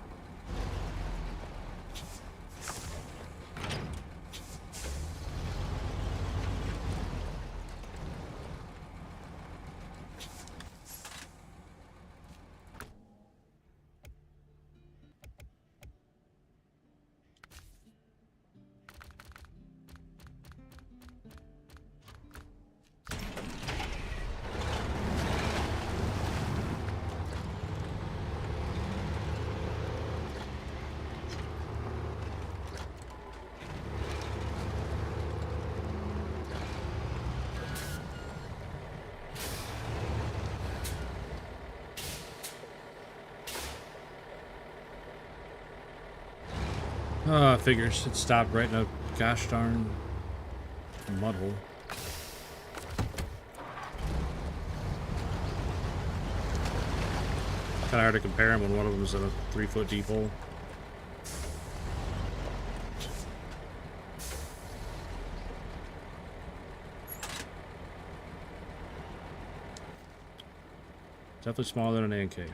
Figures. It stopped right in a gosh darn mud hole. Kind of hard to compare them when one of them is in a 3-foot deep hole. Definitely smaller than an A&K.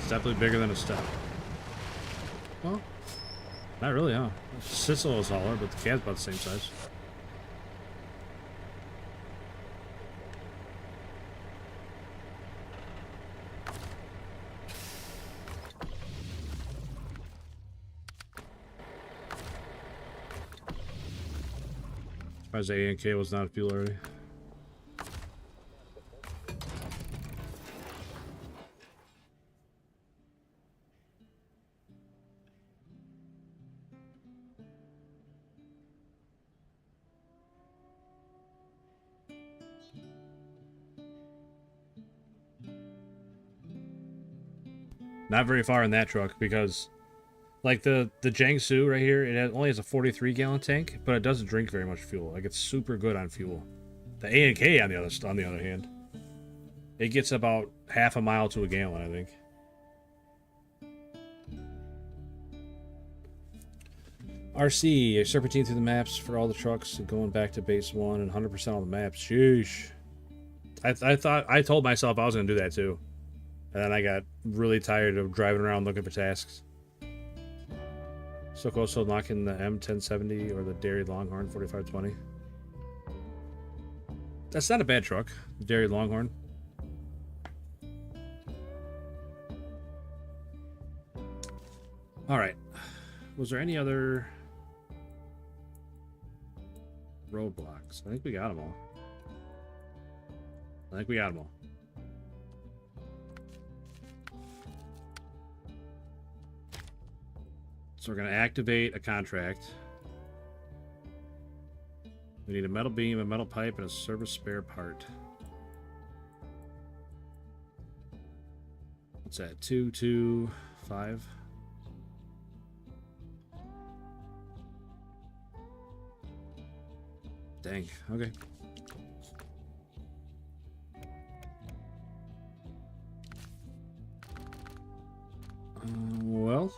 Definitely bigger than a step. Well, not really, huh? Sissel is taller, but the cat's about the same size. Surprised the A&K was not a fuel already. Not very far in that truck because, like the Jiangsu right here, only has a 43-gallon tank, but it doesn't drink very much fuel. Like it's super good on fuel. The A&K on the other hand, it gets about half a mile to a gallon, I think. RC, serpentine through the maps for all the trucks, going back to base 1 and 100% on the maps. Sheesh. I told myself I was gonna do that too. And then I got really tired of driving around looking for tasks. So close to unlocking the M1070 or the Dairy Longhorn 4520. That's not a bad truck, the Dairy Longhorn. Alright. Was there any other roadblocks? I think we got them all. So we're going to activate a contract. We need a metal beam, a metal pipe, and a service spare part. What's that? 225. Dang. Okay. Well.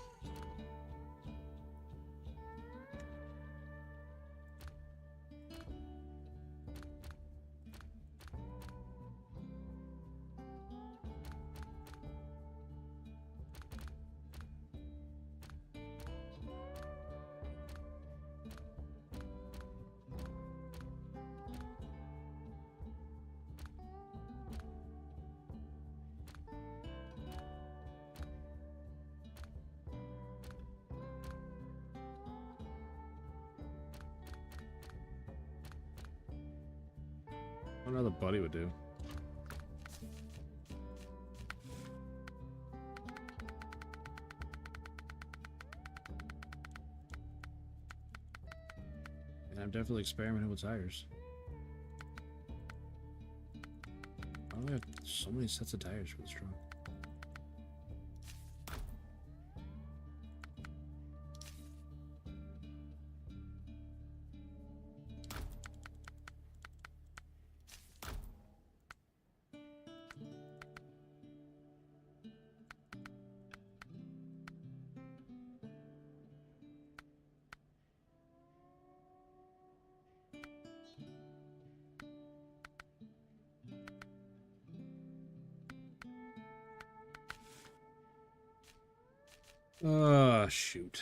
What another buddy would do. And I'm definitely experimenting with tires. Why do I have so many sets of tires for this truck? Shoot.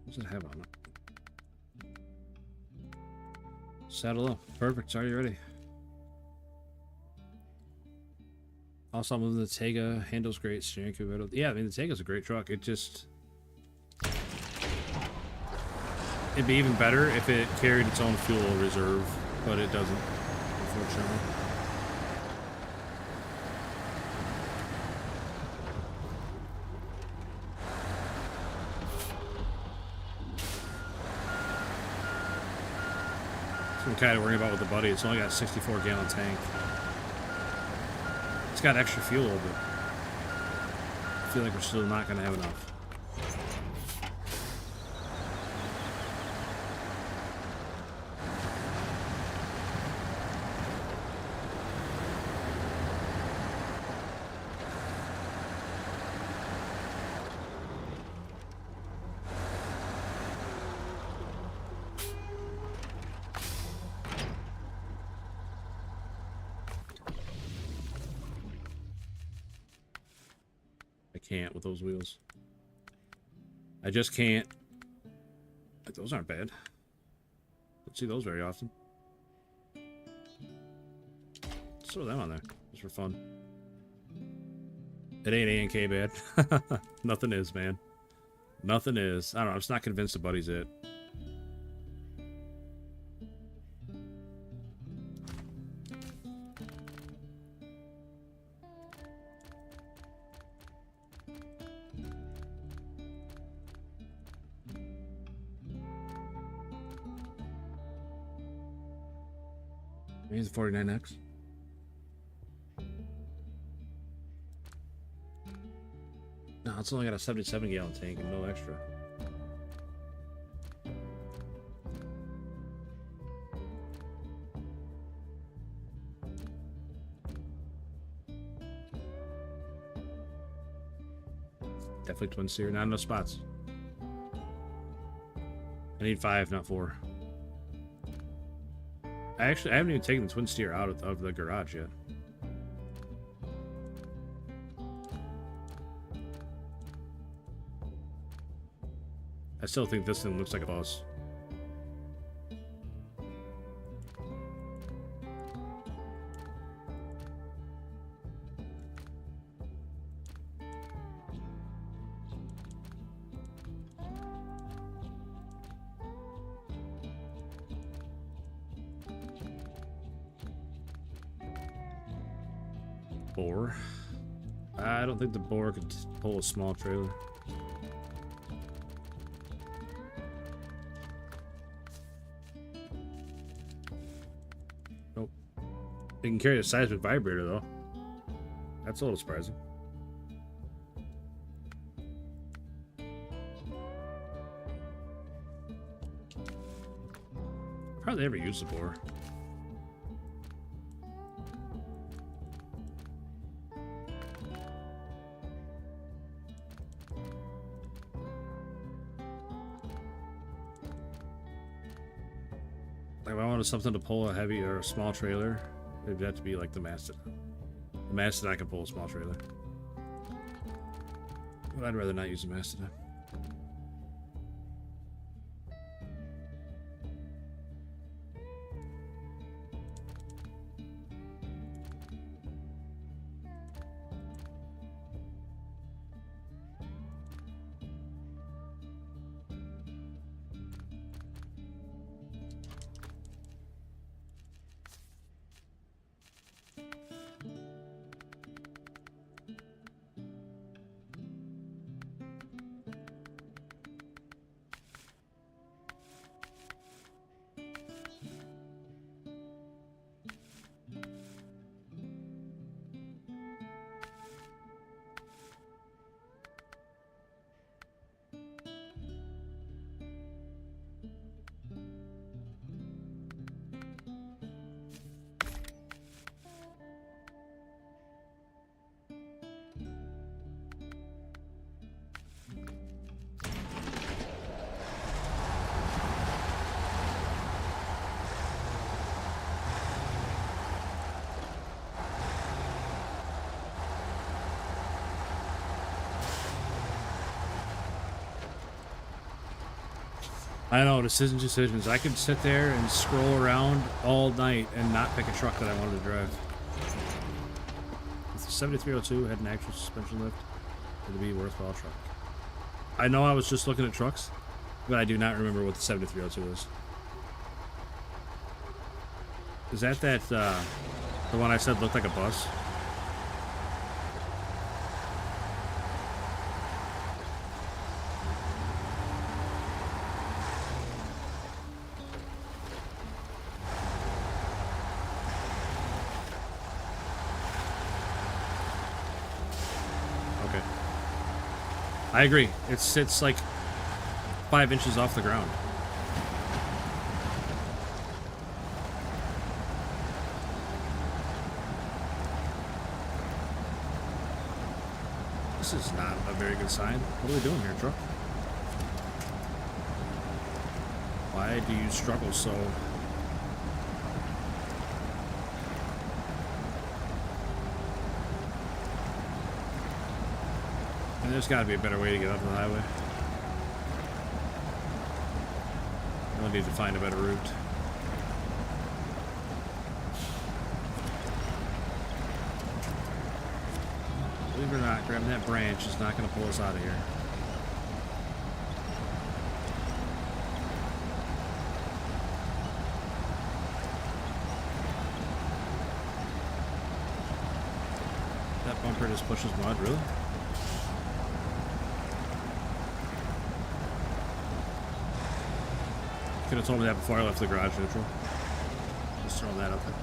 What does it have on it? Saddle up. Perfect. Are you ready? Also, I'm moving the Tega. Handles great. Steering better. Yeah, I mean, the Tega's a great truck. It just... It'd be even better if it carried its own fuel reserve, but it doesn't, unfortunately. So I'm kind of worrying about with the Buddy. It's only got a 64-gallon tank. It's got extra fuel, but I feel like we're still not going to have enough. Can't with those wheels. I just can't. Those aren't bad. Don't see those very often. Let's throw them on there just for fun. It ain't A&K bad. Nothing is, man. Nothing is. I don't know. I'm just not convinced the Buddy's it. Here's the 49X. No, it's only got a 77-gallon tank and no extra. Definitely twin steer, not enough spots. I need 5, not 4. I haven't even taken the twin steer out of the garage yet. I still think this thing looks like a bus. Bore. I don't think the bore could pull a small trailer. Nope. It can carry a seismic vibrator though. That's a little surprising. Hardly ever use the bore. If I wanted something to pull a heavy or a small trailer, it'd have to be like the Mastodon. The Mastodon can pull a small trailer. But I'd rather not use the Mastodon. I know, decisions. I could sit there and scroll around all night and not pick a truck that I wanted to drive. If the 7302 had an actual suspension lift, it would be a worthwhile truck. I know I was just looking at trucks, but I do not remember what the 7302 is. Is that the one I said looked like a bus? Okay. I agree. It sits like 5 inches off the ground. This is not a very good sign. What are we doing here, truck? Why do you struggle so? And there's got to be a better way to get up the highway. We'll need to find a better route. Believe it or not, grabbing that branch is not going to pull us out of here. That bumper just pushes mud, really? Could have told me that before I left the garage neutral. Just throwing that up there.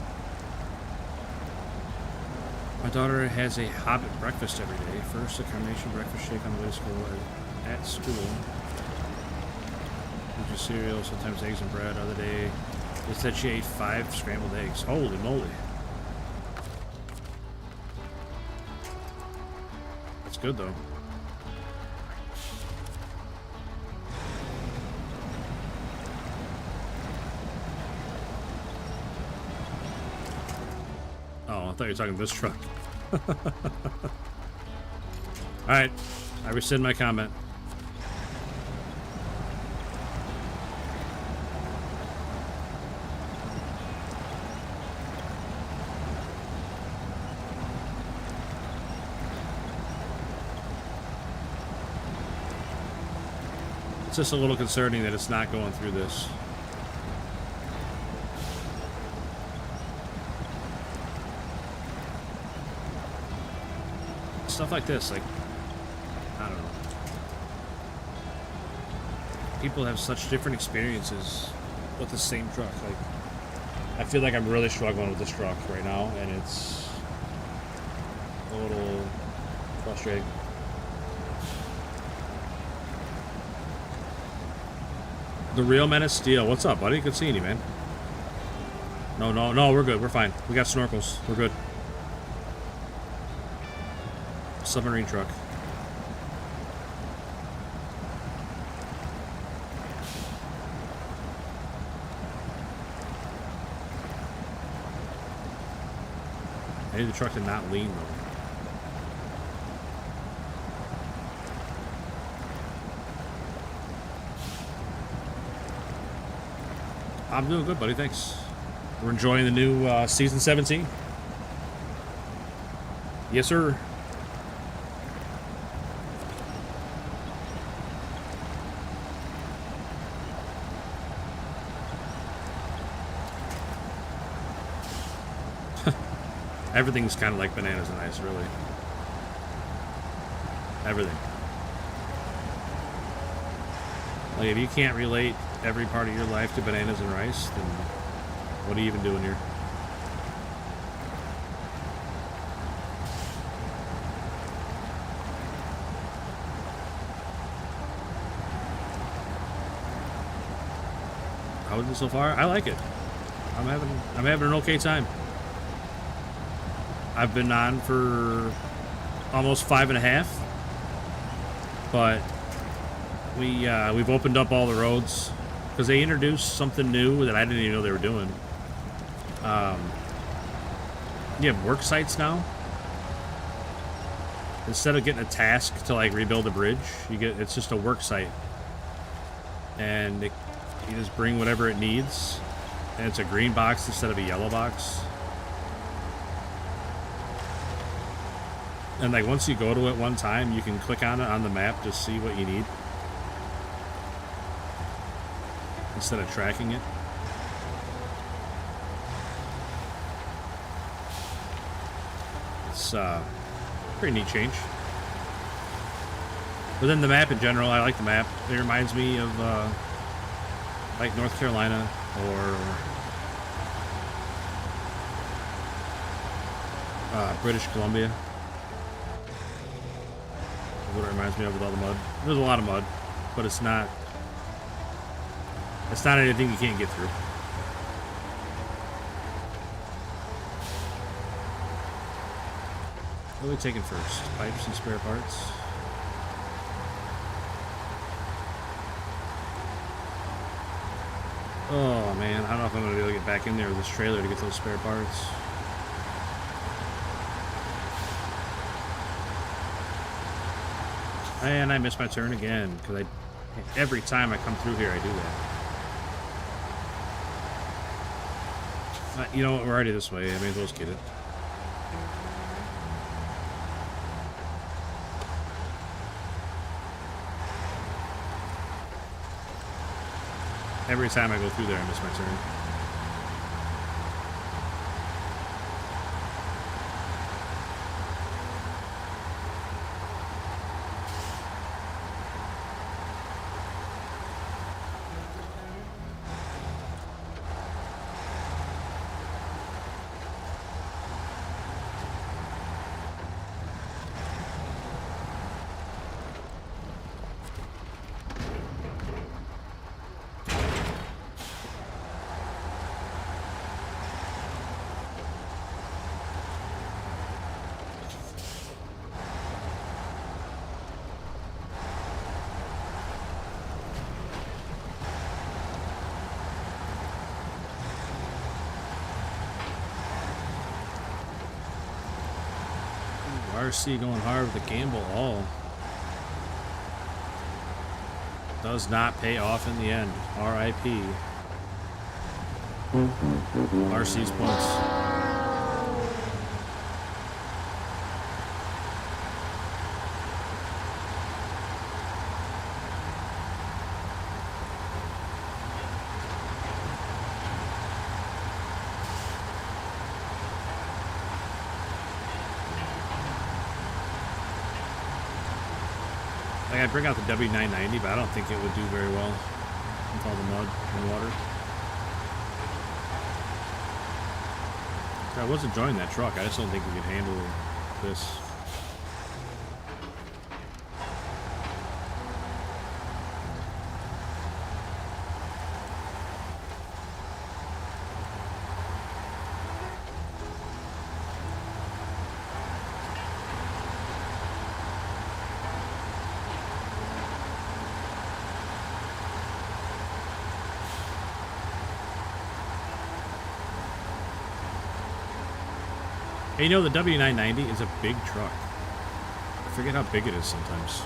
My daughter has a Hobbit breakfast every day. First, a combination breakfast shake on the way to school. At school, we do cereal, sometimes eggs and bread. Other day, they said she ate 5 scrambled eggs. Holy moly. That's good, though. Oh, I thought you were talking this truck. Alright, I rescind my comment. It's just a little concerning that it's not going through this. Stuff like this, like, I don't know. People have such different experiences with the same truck. Like, I feel like I'm really struggling with this truck right now, and it's a little frustrating. The real Menace Steel. What's up, buddy? Good seeing you, man. No, we're good. We're fine. We got snorkels. We're good. Submarine truck. I need the truck to not lean, though. I'm doing good, buddy. Thanks. We're enjoying the new season 17. Yes, sir. Everything's kind of like bananas and ice, really. Everything. Like, if you can't relate every part of your life to bananas and rice, then what are you even doing here? How is it so far? I like it. I'm having an okay time. I've been on for almost 5.5, but we've opened up all the roads because they introduced something new that I didn't even know they were doing. You have work sites now. Instead of getting a task to like rebuild a bridge, it's just a work site, and You just bring whatever it needs, and it's a green box instead of a yellow box. And like once you go to it one time, you can click on it on the map to see what you need instead of tracking it. It's pretty neat change. But then the map in general, I like the map. It reminds me of like North Carolina or British Columbia. What it reminds me of with all the mud. There's a lot of mud, but it's not anything you can't get through. What are we taking first? Pipes and spare parts. Oh man, I don't know if I'm gonna be able to get back in there with this trailer to get those spare parts. And I missed my turn again, because every time I come through here, I do that. You know what, we're already this way, I may as well just get it. Every time I go through there, I miss my turn. RC going hard with the gamble all. Does not pay off in the end. RIP. RC's points. Like, I'd bring out the W990, but I don't think it would do very well with all the mud and water. I was enjoying that truck. I just don't think we could handle this. Hey, you know, the W990 is a big truck. I forget how big it is sometimes.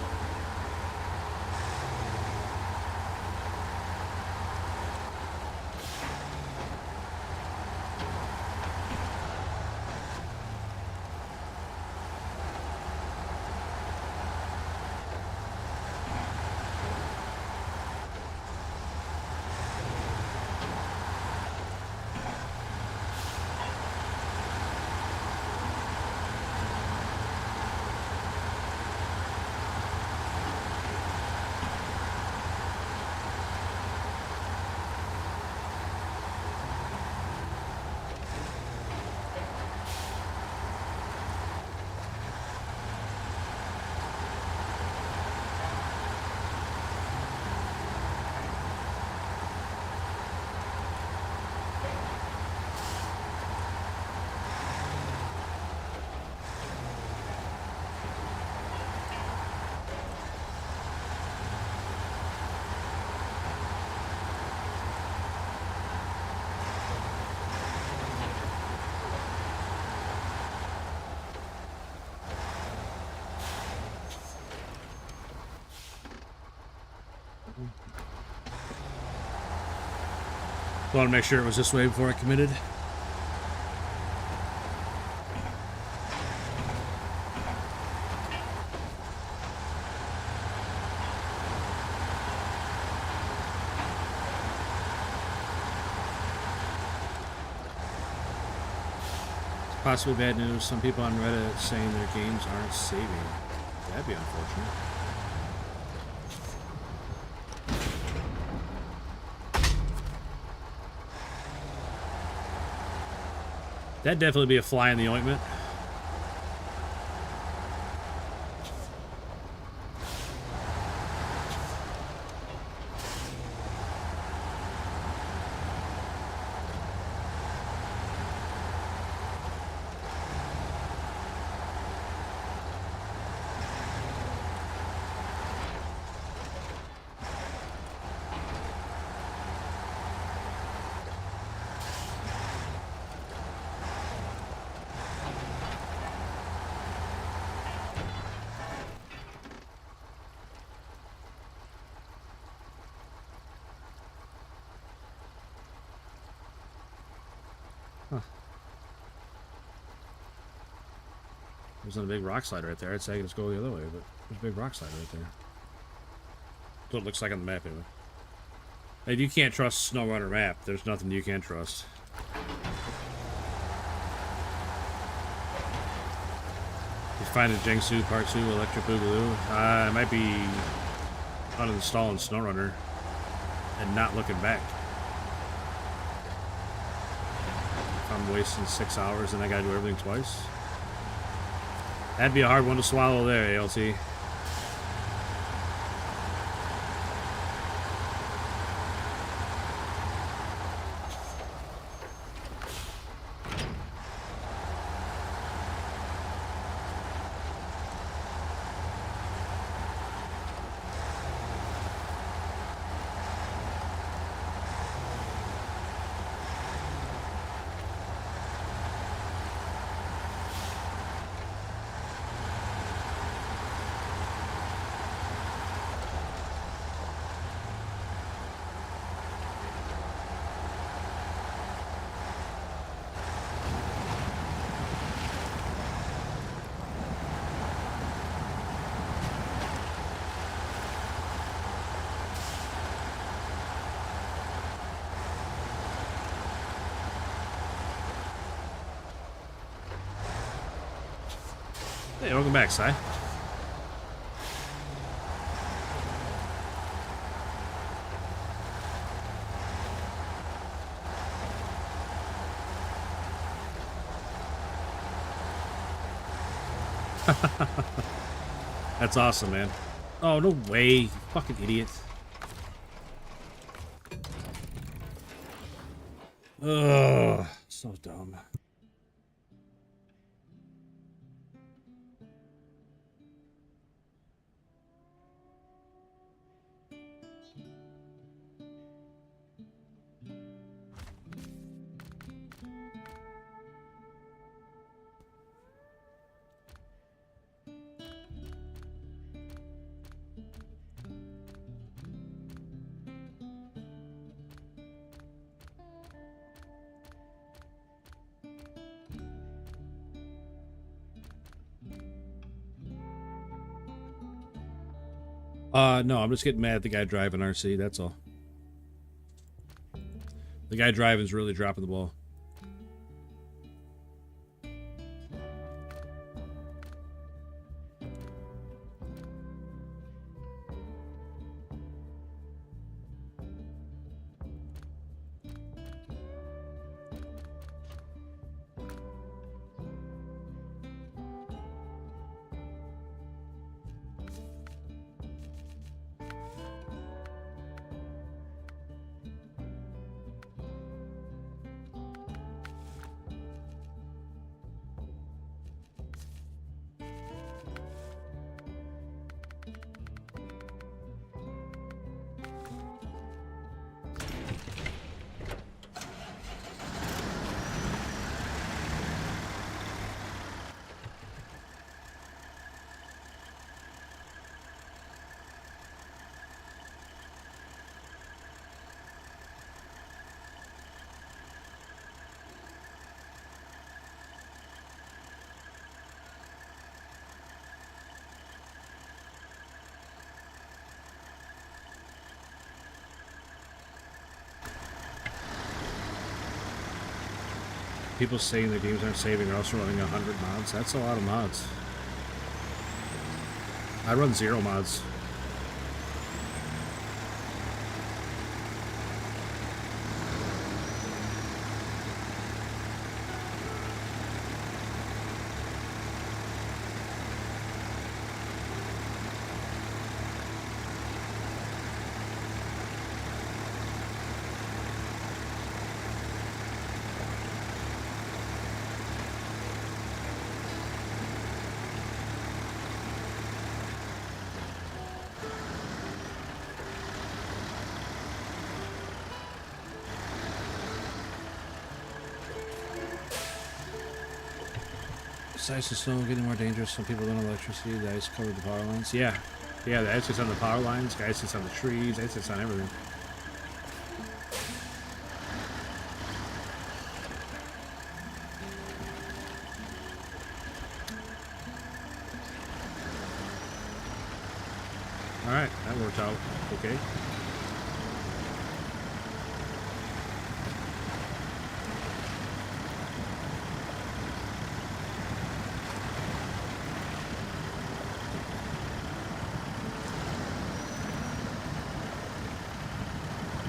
Want to make sure it was this way before I committed. Possibly bad news. Some people on Reddit saying their games aren't saving. That'd be unfortunate. That'd definitely be a fly in the ointment. There's not a big rock slide right there. I'd say I can just go the other way, but there's a big rock slide right there. That's what it looks like on the map, anyway. If you can't trust SnowRunner map, there's nothing you can trust. You find a Jiangsu Part 2 Electric Boogaloo. It might be uninstalling SnowRunner and not looking back. If I'm wasting 6 hours and I gotta do everything twice. That'd be a hard one to swallow there, ALT. Hey, welcome back, Si. That's awesome, man. Oh, no way. You fucking idiot. Ugh, so dumb. No, I'm just getting mad at the guy driving RC, that's all. The guy driving is really dropping the ball. people saying their games aren't saving or else running 100 mods. That's a lot of mods. I run 0 mods. Ice and snow getting more dangerous. Some people don't have electricity. The ice covered the power lines. Yeah. Yeah, the ice gets on the power lines. The ice gets on the trees. The ice gets on everything. Alright, that worked out okay.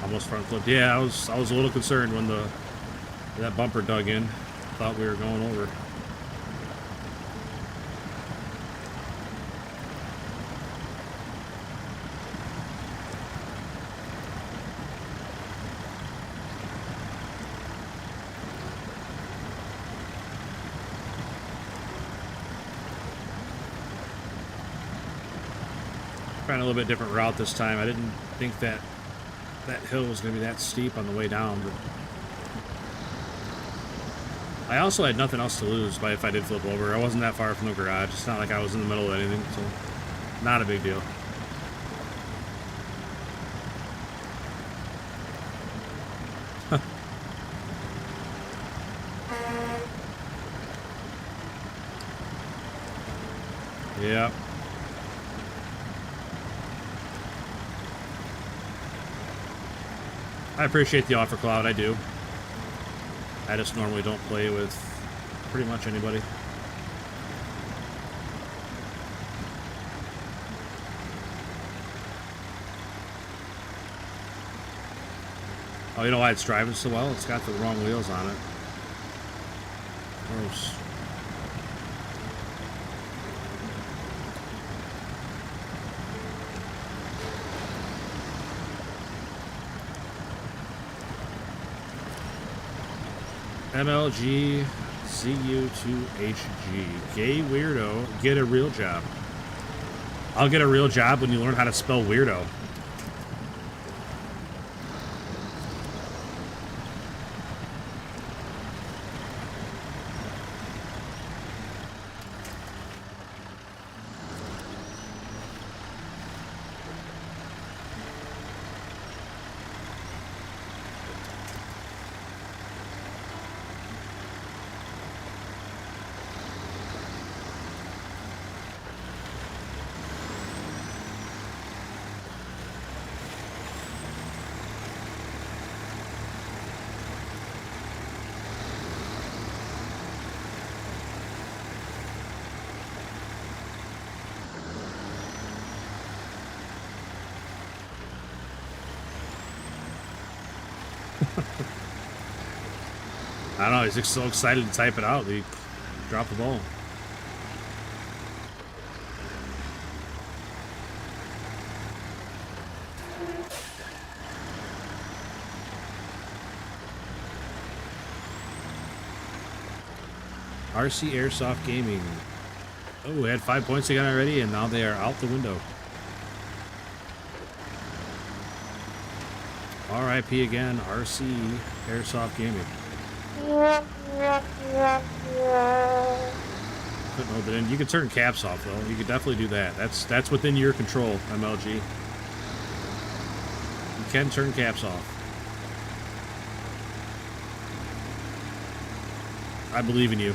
Almost front flipped. Yeah, I was a little concerned when that bumper dug in. Thought we were going over. Trying a little bit different route this time. I didn't think that hill was going to be that steep on the way down, but I also had nothing else to lose by if I did flip over. I wasn't that far from the garage. It's not like I was in the middle of anything, so not a big deal. Yeah. I appreciate the offer, Cloud. I do. I just normally don't play with pretty much anybody. Oh, you know why it's driving so well? It's got the wrong wheels on it. Gross. MLG ZU2HG. Gay weirdo, get a real job. I'll get a real job when you learn how to spell weirdo. I don't know, he's just so excited to type it out that he dropped the ball. RC Airsoft Gaming. Oh, we had 5 points again already, and now they are out the window. RIP again, RC Airsoft Gaming. Couldn't hold it in. You can turn caps off though. You could definitely do that. That's within your control, MLG. You can turn caps off. I believe in you.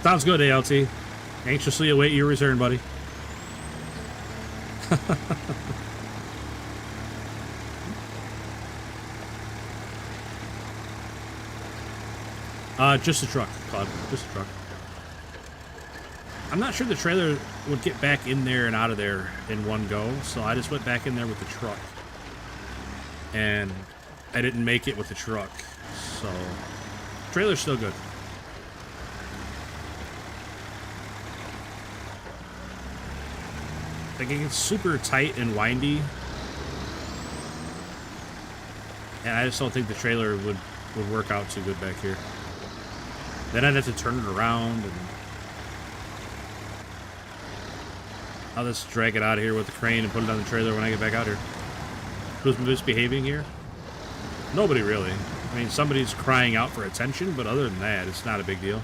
Sounds good, ALT. Anxiously await your return, buddy. Just a truck, Claude. Just a truck. I'm not sure the trailer would get back in there and out of there in one go, so I just went back in there with the truck. And I didn't make it with the truck, so trailer's still good. Like, it gets super tight and windy, and I just don't think the trailer would work out too good back here. Then I'd have to turn it around, and I'll just drag it out of here with the crane and put it on the trailer when I get back out here. Who's misbehaving here? Nobody really. I mean, somebody's crying out for attention, but other than that, it's not a big deal.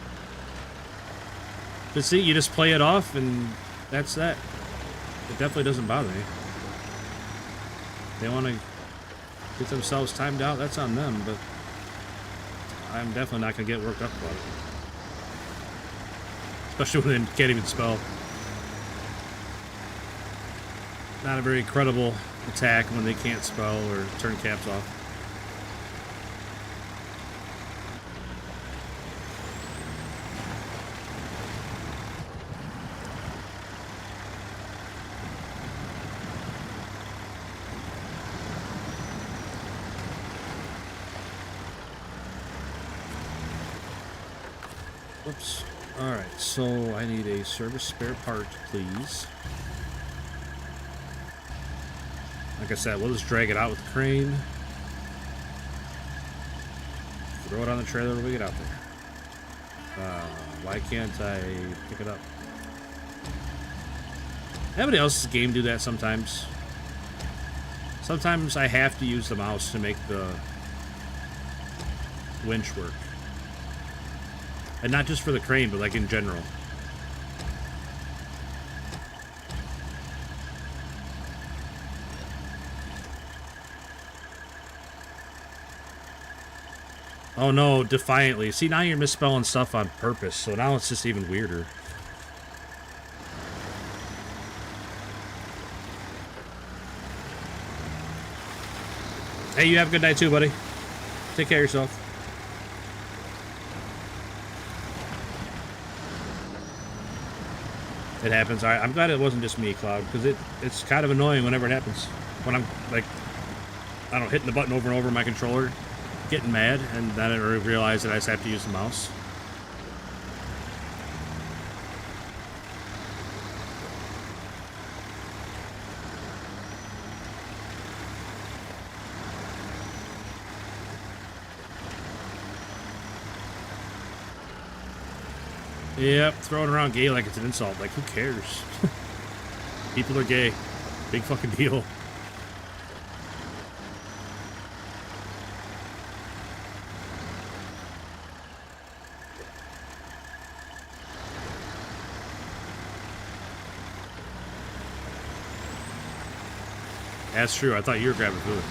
But see, you just play it off, and that's that. It definitely doesn't bother me. They want to get themselves timed out, that's on them, but I'm definitely not going to get worked up about it. Especially when they can't even spell. Not a very credible attack when they can't spell or turn caps off. Whoops. Alright, so I need a service spare part, please. Like I said, we'll just drag it out with the crane. Throw it on the trailer when we get out there. Why can't I pick it up? Everybody else's game do that sometimes. Sometimes I have to use the mouse to make the winch work. And not just for the crane, but like in general. Oh no, defiantly. See, now you're misspelling stuff on purpose, so now it's just even weirder. Hey, you have a good night too, buddy. Take care of yourself. It happens. I'm glad it wasn't just me, Cloud, because it's kind of annoying whenever it happens. When I'm, like, I don't know, hitting the button over and over on my controller, getting mad, and then I realize that I just have to use the mouse. Yep, throwing around gay like it's an insult. Like, who cares? People are gay. Big fucking deal. That's true. I thought you were grabbing food.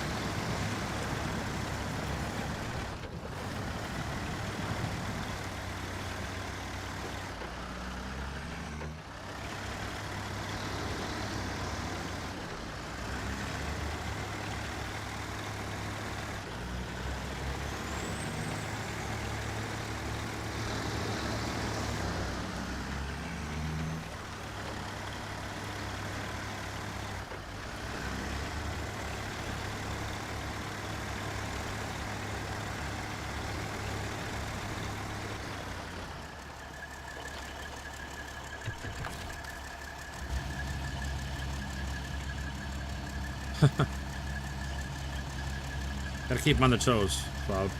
Gotta keep them on their toes, Cloud.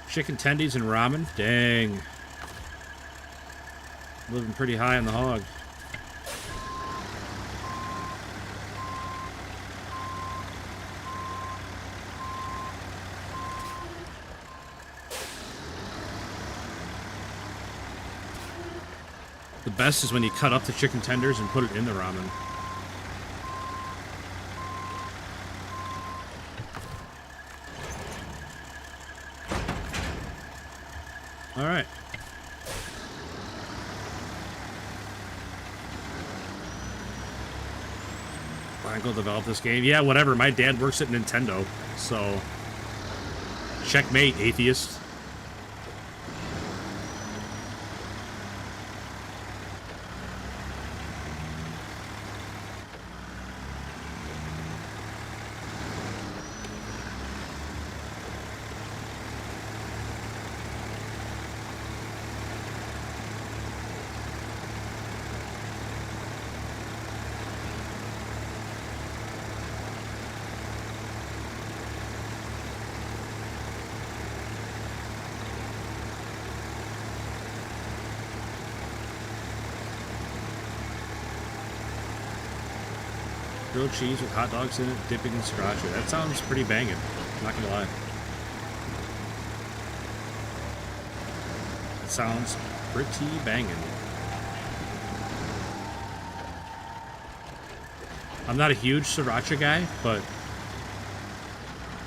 Chicken tendies and ramen? Dang. Living pretty high on the hog. The best is when you cut up the chicken tenders and put it in the ramen. All right. Michael developed this game. Yeah, whatever. My dad works at Nintendo, so checkmate, atheist. Grilled cheese with hot dogs in it, dipping in sriracha. That sounds pretty banging. I'm not gonna lie. That sounds pretty banging. I'm not a huge sriracha guy, but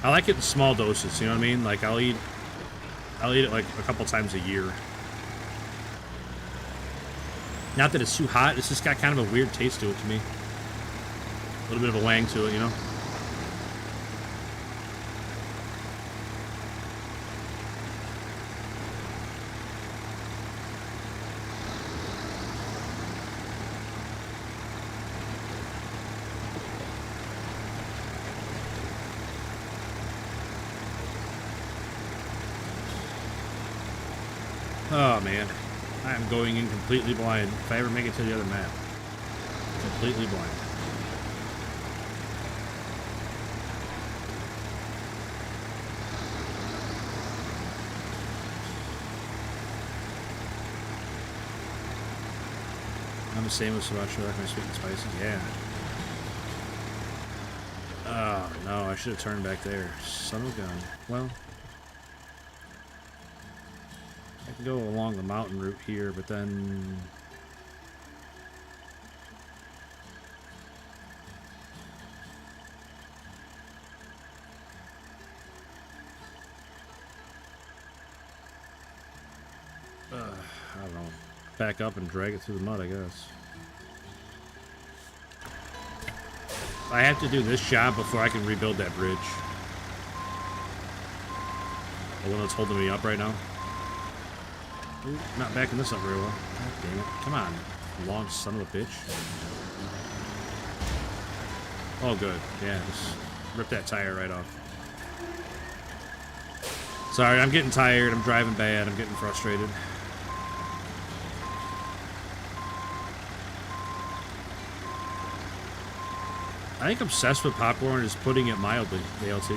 I like it in small doses. You know what I mean? Like I'll eat it like a couple times a year. Not that it's too hot. It's just got kind of a weird taste to it to me. A little bit of a wang to it, you know? Oh, man. I am going in completely blind. If I ever make it to the other map. Completely blind. I'm the same with sriracha, like my sweet and spicy. Yeah. Oh, no. I should have turned back there. Son of a gun. Well... I can go along the mountain route here, but then... I don't know. Back up and drag it through the mud, I guess. I have to do this job before I can rebuild that bridge. The one that's holding me up right now. Ooh, not backing this up very well. God damn it. Come on, long son of a bitch. Oh, good. Yeah, just rip that tire right off. Sorry, I'm getting tired. I'm driving bad. I'm getting frustrated. I think obsessed with popcorn is putting it mildly, ALT.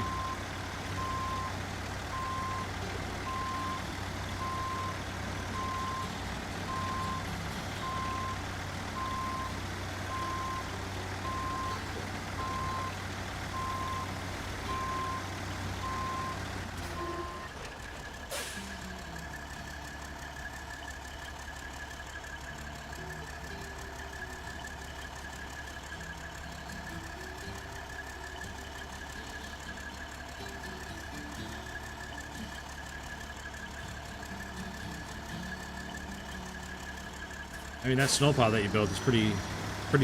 I mean, that snowplow that you built is pretty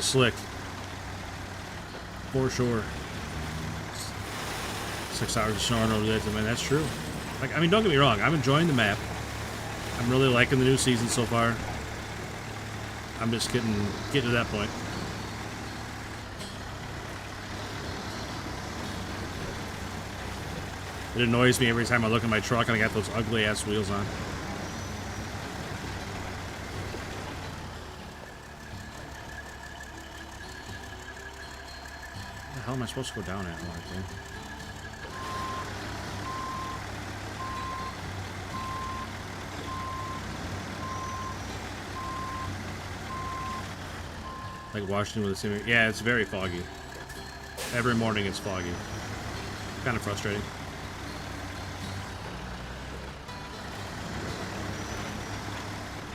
slick. For sure. 6 hours of snoring over that, I mean, that's true. Like, I mean, don't get me wrong, I'm enjoying the map. I'm really liking the new season so far. I'm just getting to that point. It annoys me every time I look at my truck and I got those ugly ass wheels on. How am I supposed to go down at? Oh, okay. Like Washington with a similar... Yeah, it's very foggy. Every morning it's foggy. Kind of frustrating.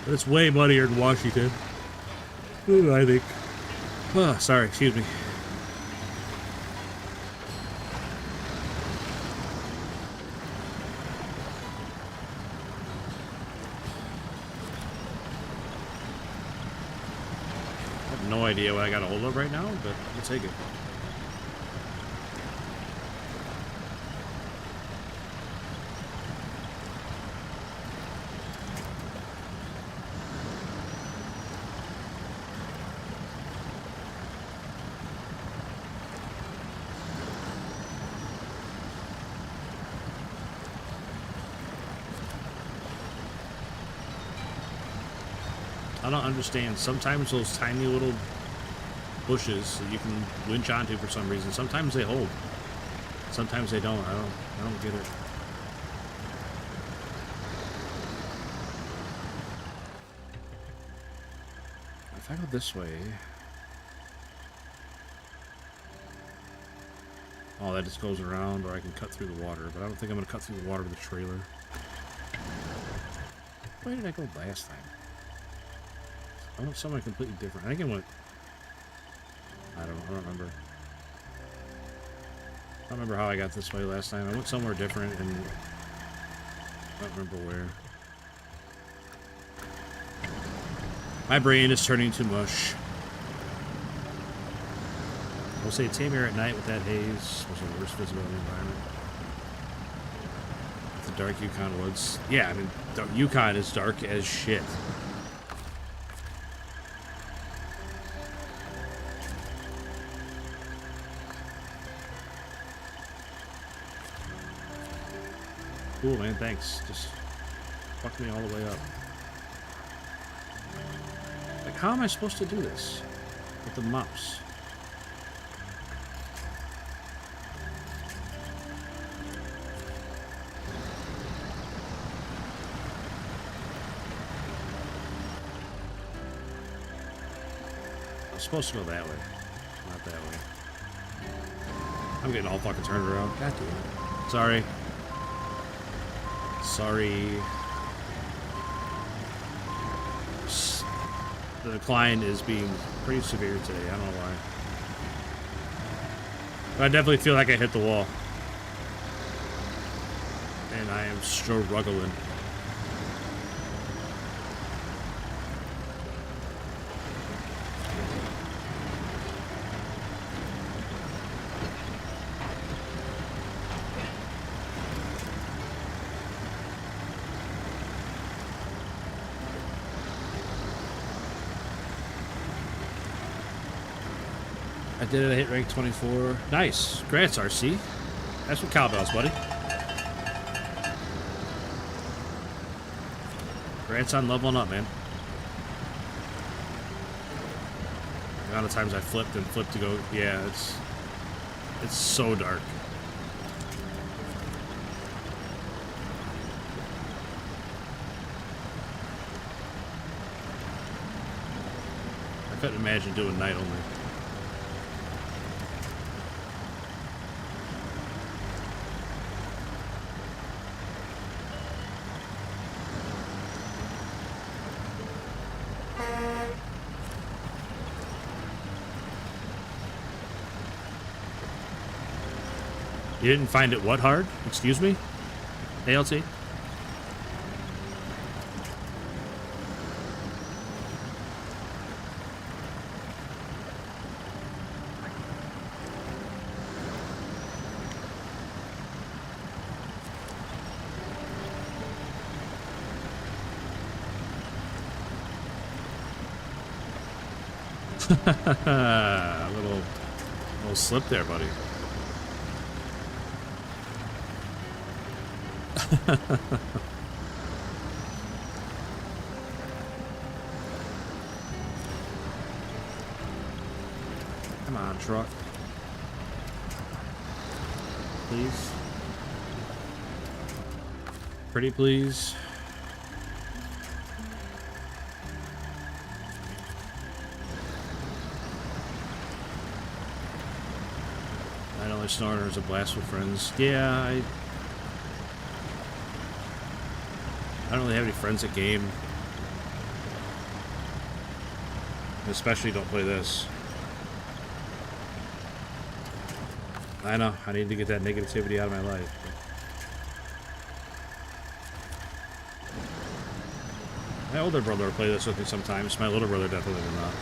But it's way muddier than Washington. I think. Oh, sorry, excuse me. I have no idea what I got a hold of right now, but I'll take it. I don't understand. Sometimes those tiny little bushes that you can winch onto for some reason, sometimes they hold. Sometimes they don't. I don't get it. If I go this way. Oh, that just goes around, or I can cut through the water, but I don't think I'm gonna cut through the water with the trailer. Where did I go last time? I went somewhere completely different. I think I went... I don't remember. I don't remember how I got this way last time. I went somewhere different and... I don't remember where. My brain is turning to mush. I'll say tame air at night with that haze was the worst visibility environment. The dark Yukon woods. Yeah, I mean, Yukon is dark as shit. Cool, man, thanks. Just fucked me all the way up. Like, how am I supposed to do this with the mouse? I'm supposed to go that way, not that way. I'm getting all fucking turned around. God damn it. Sorry. Sorry. The decline is being pretty severe today. I don't know why. But I definitely feel like I hit the wall. And I am struggling. I did it. I hit rank 24. Nice. Congrats, RC. That's what cowbells, buddy. Congrats on leveling up, man. The amount of times I flipped and flipped to go. Yeah, it's so dark. I couldn't imagine doing night only. You didn't find it what hard? Excuse me? ALT? A little slip there, buddy. Come on, truck. Please. Pretty please. I know Snowrunner is a blast with friends. Yeah, I don't really have any friends at game. Especially don't play this. I know, I need to get that negativity out of my life. My older brother will play this with me sometimes. My little brother definitely will not.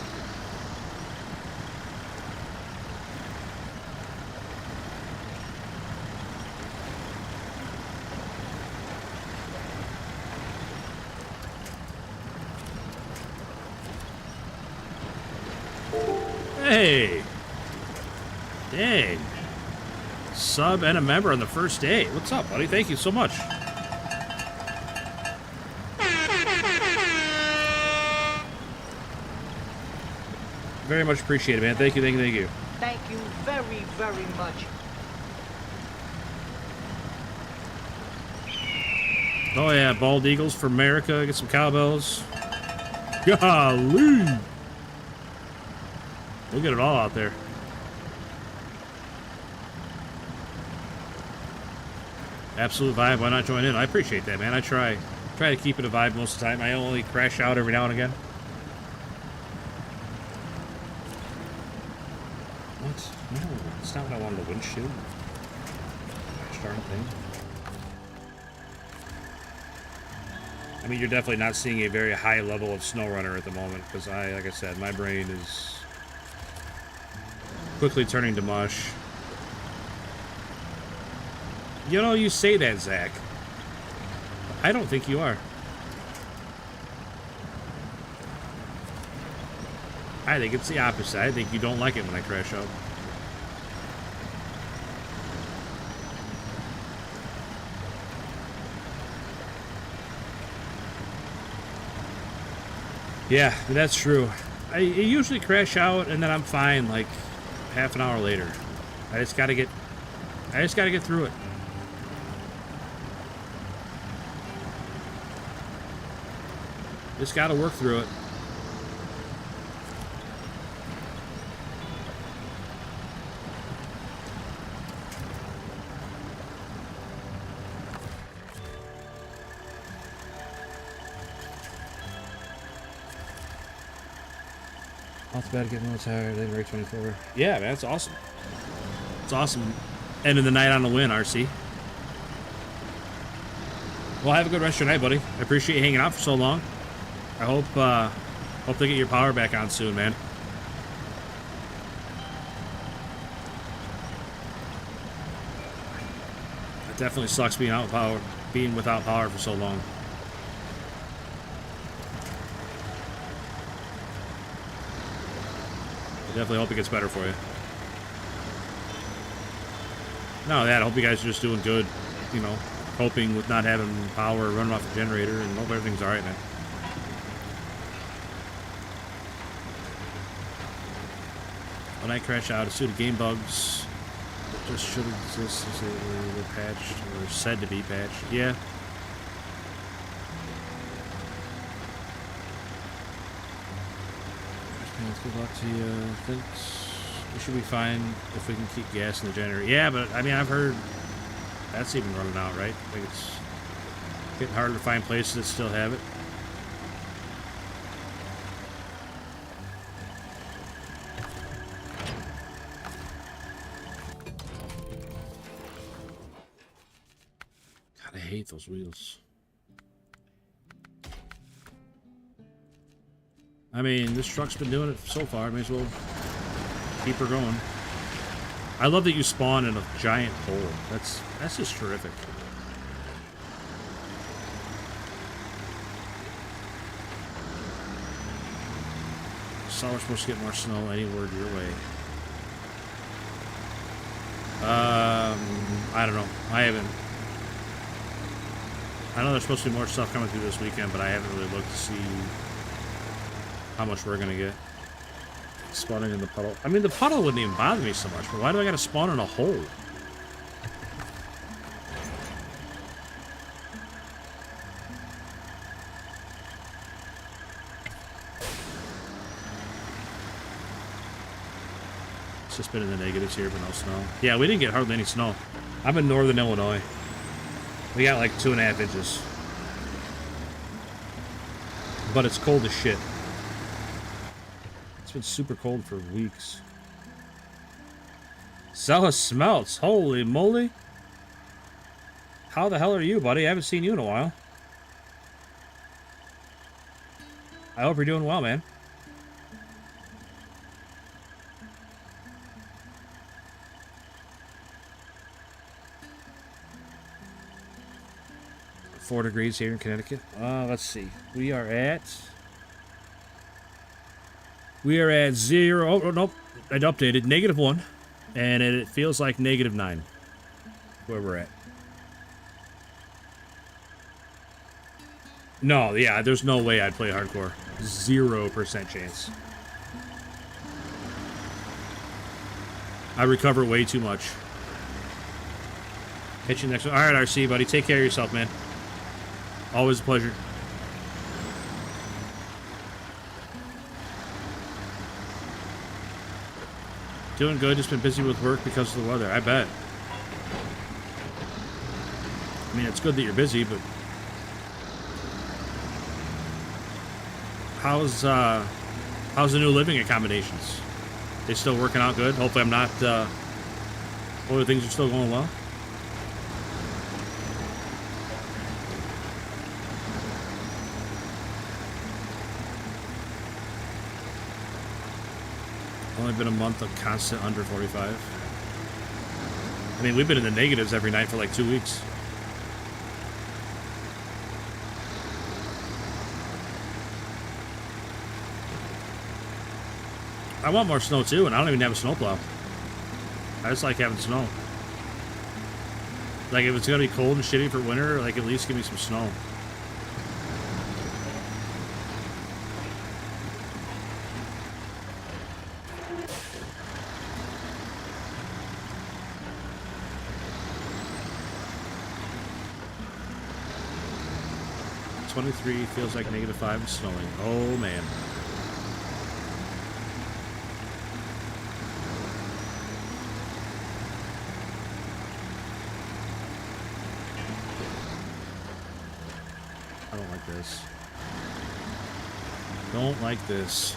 Hey! Dang. Sub and a member on the first day. What's up, buddy? Thank you so much. Very much appreciated, man. Thank you, thank you, thank you. Thank you very, very much. Oh yeah, bald eagles for America. Get some cowbells. Golly! We'll get it all out there. Absolute vibe. Why not join in? I appreciate that, man. I try to keep it a vibe most of the time. I only crash out every now and again. What? No, that's not what I wanted to windshield. Darn thing. I mean, you're definitely not seeing a very high level of Snowrunner at the moment because like I said, my brain is quickly turning to mush. You know, you say that, Zach. I don't think you are. I think it's the opposite. I think you don't like it when I crash out. Yeah, that's true. I usually crash out and then I'm fine like half an hour later. I just gotta get through it. Just gotta work through it. Not bad getting a little tired. Then rate 24. Yeah, man, that's awesome. It's awesome. Ending the night on a win, RC. Well, have a good rest of your night, buddy. I appreciate you hanging out for so long. I hope they get your power back on soon, man. It definitely sucks being without power for so long. I definitely hope it gets better for you. No, that I hope you guys are just doing good. You know, coping with not having power, running off the generator, and hope everything's all right, man. When I crash out, a suit of game bugs just should exist as they were patched or said to be patched. Yeah. Good luck to you. Thanks. We should be fine if we can keep gas in the generator. Yeah, but I mean, I've heard that's even running out, right? I think it's getting harder to find places that still have it. God, I hate those wheels. I mean, this truck's been doing it so far. May as well keep her going. I love that you spawn in a giant hole. That's just terrific. Saw we're supposed to get more snow. Any word your way? I don't know. I haven't. I know there's supposed to be more stuff coming through this weekend, but I haven't really looked to see how much we're gonna get. Spawning in the puddle. I mean, the puddle wouldn't even bother me so much, but why do I gotta spawn in a hole? It's just been in the negatives here, but no snow. Yeah, we didn't get hardly any snow. I'm in northern Illinois. We got like 2.5 inches. But it's cold as shit. It's been super cold for weeks. Zella Smelts. Holy moly. How the hell are you, buddy? I haven't seen you in a while. I hope you're doing well, man. Four degrees here in Connecticut. Let's see. We are at 0. Oh, nope. I updated. -1. And it feels like -9. Where we're at. No, yeah, there's no way I'd play hardcore. 0% chance. I recover way too much. Catch you next one. Alright, RC, buddy. Take care of yourself, man. Always a pleasure. Doing good. Just been busy with work because of the weather. I bet. I mean, it's good that you're busy, but... How's the new living accommodations? They still working out good? Hopefully I'm not, hopefully things are still going well. Only been a month of constant under 45. I mean, we've been in the negatives every night for like 2 weeks. I want more snow too, and I don't even have a snowplow. I just like having snow. Like, if it's gonna be cold and shitty for winter, like, at least give me some snow. -23 feels like -5 and snowing. Oh man. I don't like this. Don't like this.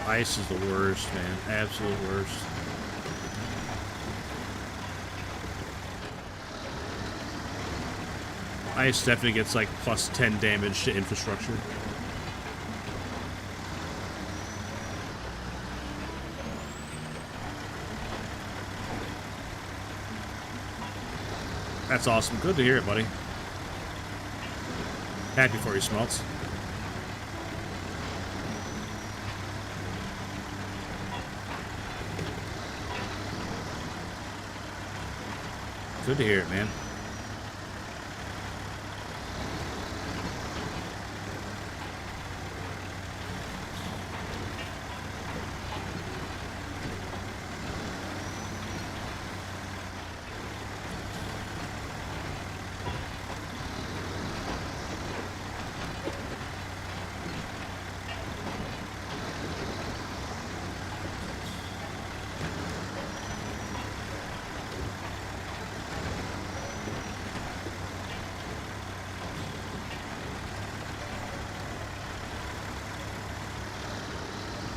Ice is the worst, man. Absolute worst. Ice definitely gets like +10 damage to infrastructure. That's awesome. Good to hear it, buddy. Happy for you, Smelts. Good to hear it, man.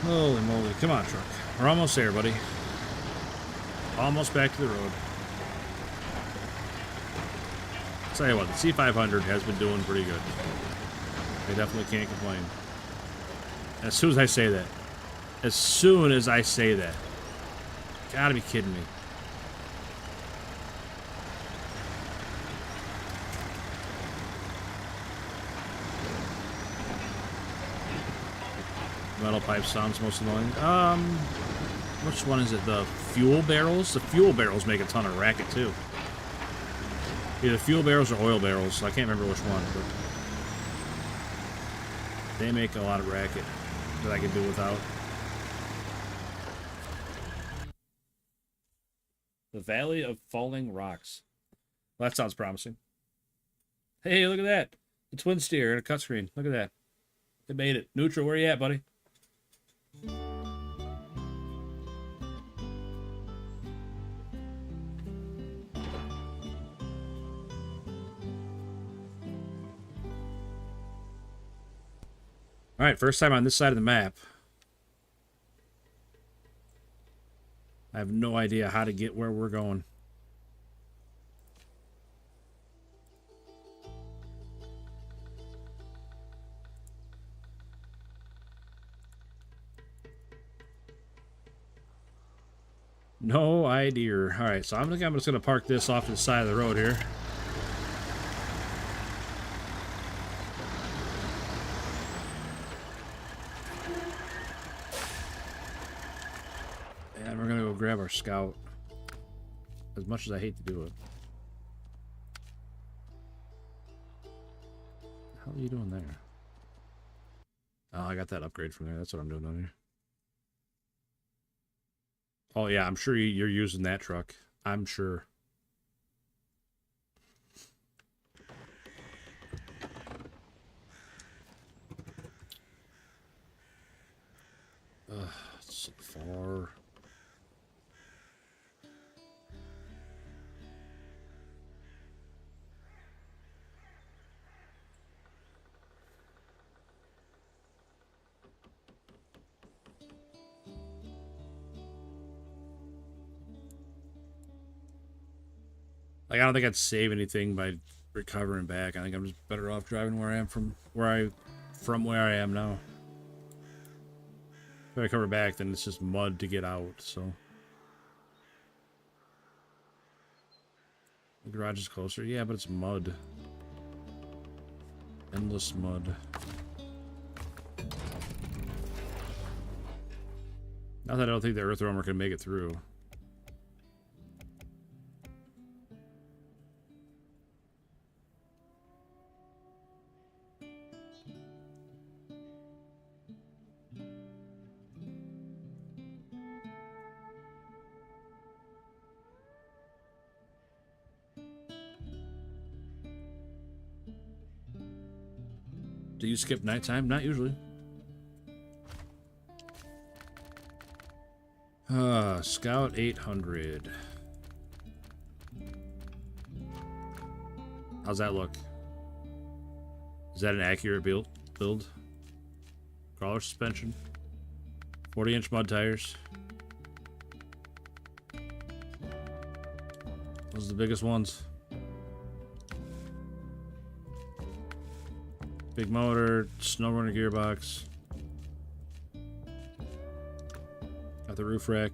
Holy moly. Come on, truck. We're almost there, buddy. Almost back to the road. I'll tell you what, the C500 has been doing pretty good. I definitely can't complain. As soon as I say that. As soon as I say that. Gotta be kidding me. Metal pipe sounds most annoying. Which one is it? The fuel barrels? The fuel barrels make a ton of racket too. Either fuel barrels or oil barrels. I can't remember which one, but they make a lot of racket that I can do without. The Valley of Falling Rocks. Well, that sounds promising. Hey, look at that. The twin steer and a cut screen. Look at that. They made it. Neutral, where you at, buddy? All right, first time on this side of the map. I have no idea how to get where we're going. No idea. All right, so I'm just gonna park this off to the side of the road here. And we're gonna go grab our scout. As much as I hate to do it. What the hell are you doing there? Oh, I got that upgrade from there. That's what I'm doing down here. Oh, yeah, I'm sure you're using that truck. I'm sure. Ugh, it's so far. Like, I don't think I'd save anything by recovering back. I think I'm just better off driving where I am from where I am now. If I cover back, then it's just mud to get out, so. The garage is closer. Yeah, but it's mud. Endless mud. Not that I don't think the Earth Roamer can make it through. Do you skip nighttime? Not usually. Scout 800. How's that look? Is that an accurate build? Crawler suspension. 40-inch mud tires. Those are the biggest ones. Big motor, Snowrunner gearbox. Got the roof rack.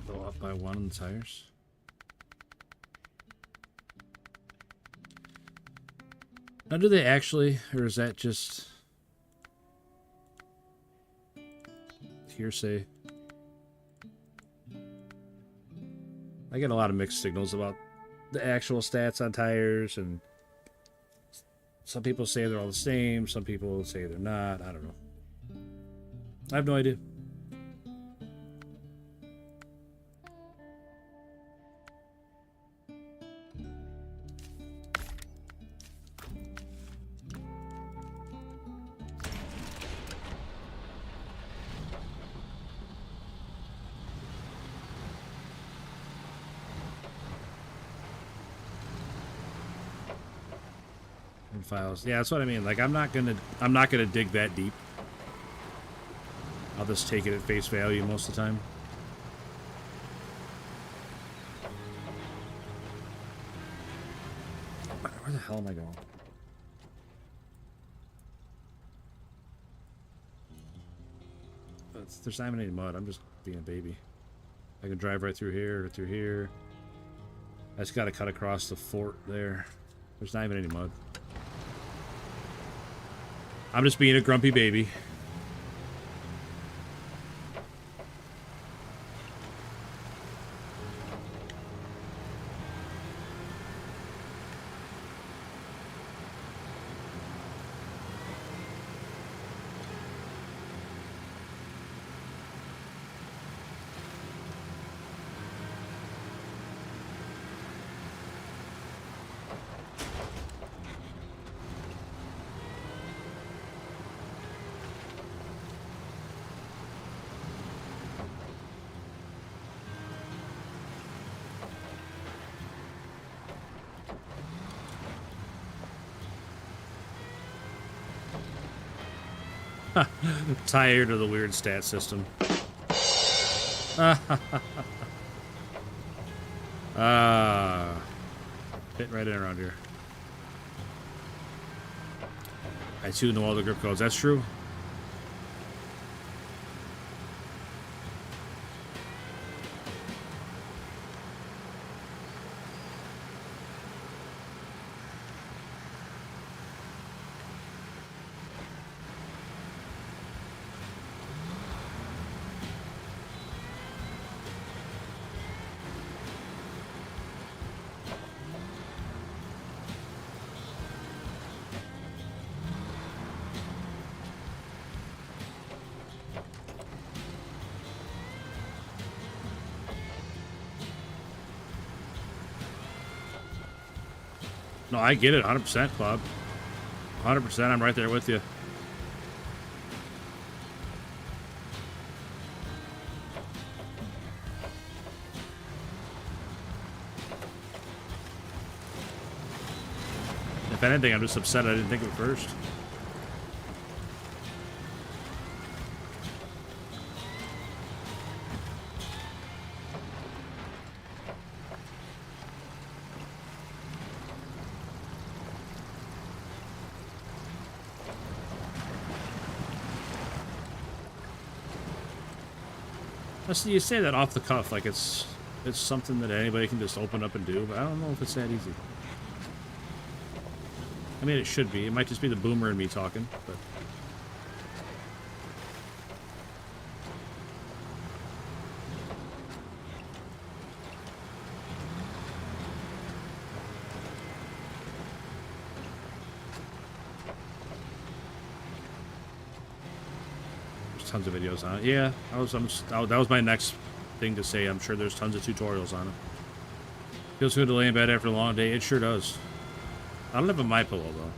Go up by one on the tires. Now, do they actually, or is that just hearsay? I get a lot of mixed signals about the actual stats on tires, and some people say they're all the same, some people say they're not. I don't know. I have no idea. Files. Yeah, that's what I mean. Like, I'm not gonna dig that deep. I'll just take it at face value most of the time. Where the hell am I going? There's not even any mud. I'm just being a baby. I can drive right through here or through here. I just gotta cut across the fort there. There's not even any mud. I'm just being a grumpy baby. Tired of the weird stat system. Fit right in around here. I too know all the grip codes. That's true. No, I get it, 100%, Club. 100%, I'm right there with you. If anything, I'm just upset I didn't think of it first. Listen, you say that off the cuff, like it's something that anybody can just open up and do, but I don't know if it's that easy. I mean, it should be. It might just be the boomer in me talking, but... Tons of videos on it. Yeah, that was my next thing to say. I'm sure there's tons of tutorials on it. Feels good to lay in bed after a long day. It sure does. I don't have a MyPillow though,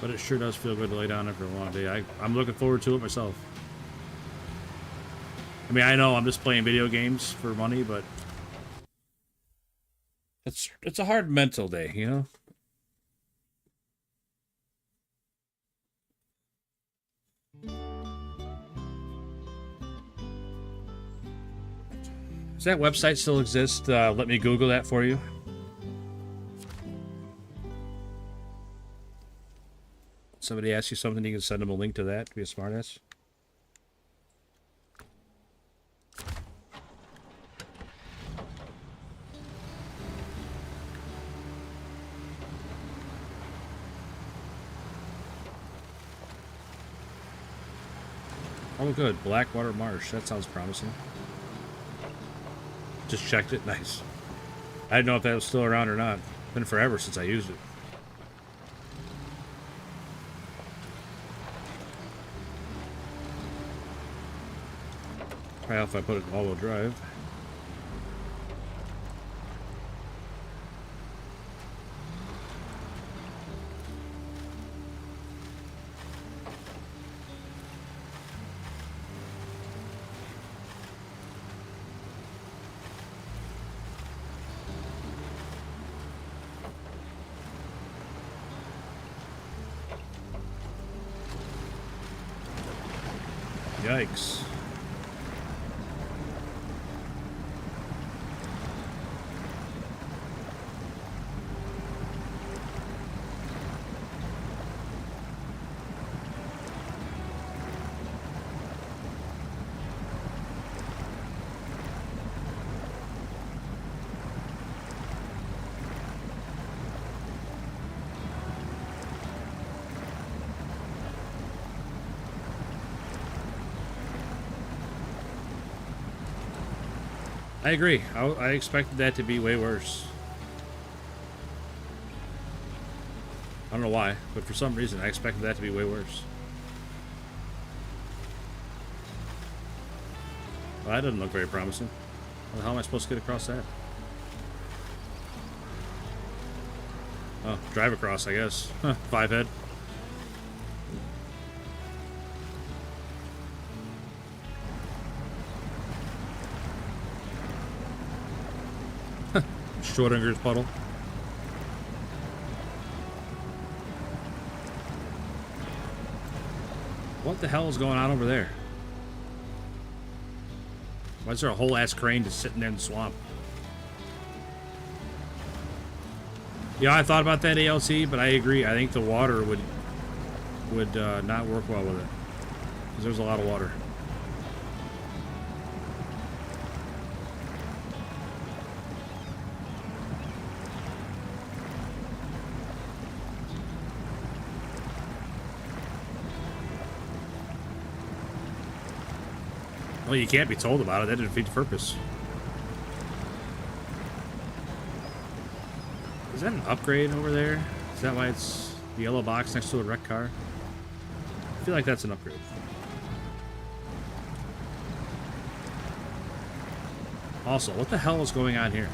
but it sure does feel good to lay down after a long day. I'm looking forward to it myself. I mean, I know I'm just playing video games for money, but it's a hard mental day, you know. Does that website still exist? Let me Google that for you. Somebody asks you something, you can send them a link to that. Be a smartass. Oh, good. Blackwater Marsh. That sounds promising. Just checked it. Nice. I didn't know if that was still around or not. Been forever since I used it. Try if I put it in all-wheel drive. Yikes. I agree. I expected that to be way worse. I don't know why, but for some reason I expected that to be way worse. Well, that doesn't look very promising. How am I supposed to get across that? Oh, drive across, I guess. Huh, 5 head. Schrodinger's puddle. What the hell is going on over there? Why is there a whole ass crane just sitting there in the swamp? Yeah, I thought about that ALT, but I agree. I think the water would not work well with it because there's a lot of water. Well, you can't be told about it. That defeats the purpose. Is that an upgrade over there? Is that why it's the yellow box next to a wrecked car? I feel like that's an upgrade. Also, what the hell is going on here?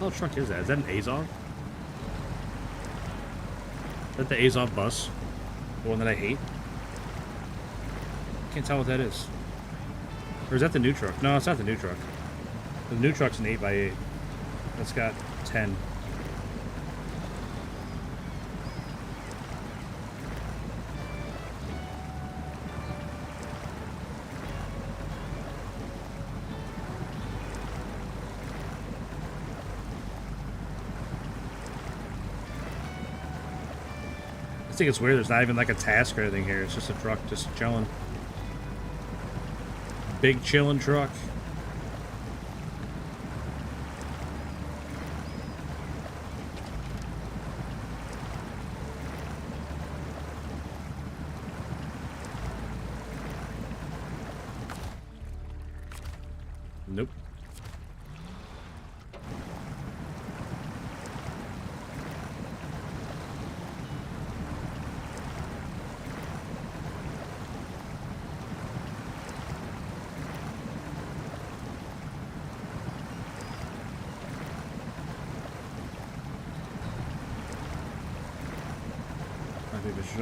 What truck is that? Is that an Azov? Is that the Azov bus? The one that I hate? Can't tell what that is. Or is that the new truck? No, it's not the new truck. The new truck's an 8x8. That's got 10. I think it's weird. There's not even like a task or anything here. It's just a truck just chilling. Big chilling truck. Nope.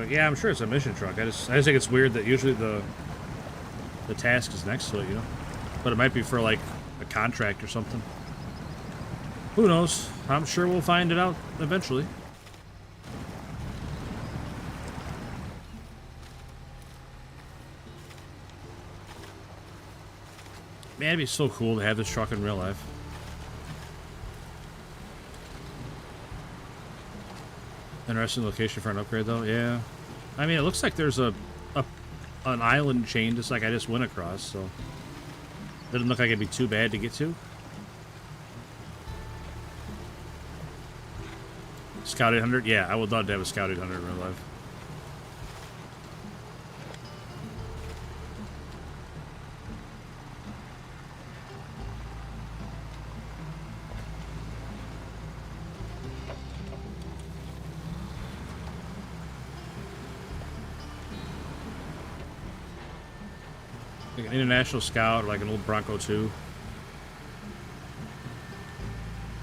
Yeah, I'm sure it's a mission truck. I just think it's weird that usually the task is next to it, you know? But it might be for like a contract or something. Who knows? I'm sure we'll find it out eventually. Man, it'd be so cool to have this truck in real life. Interesting location for an upgrade, though. Yeah, I mean, it looks like there's an island chain, just like I just went across. So doesn't look like it'd be too bad to get to. Scout 800, yeah, I would love to have a Scout 800 in real life. Like an International Scout or like an old Bronco 2.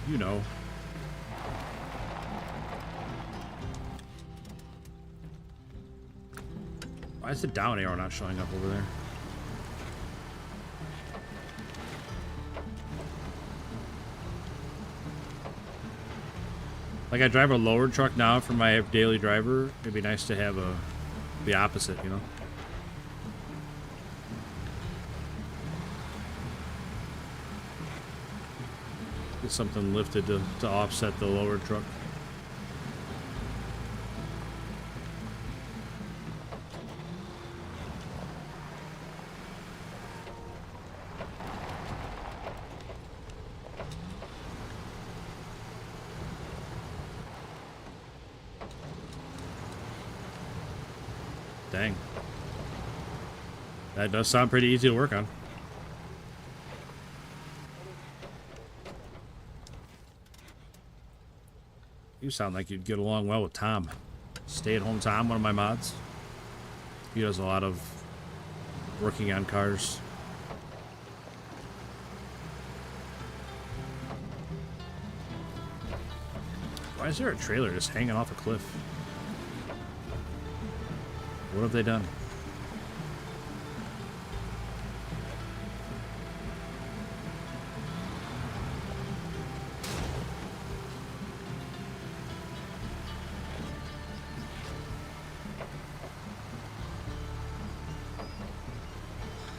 You know. Why is the down arrow not showing up over there? Like I drive a lowered truck now for my daily driver. It'd be nice to have the opposite, you know? Get something lifted to offset the lowered truck. Dang. That does sound pretty easy to work on. You sound like you'd get along well with Tom. Stay-at-home Tom, one of my mods. He does a lot of working on cars. Why is there a trailer just hanging off a cliff? What have they done?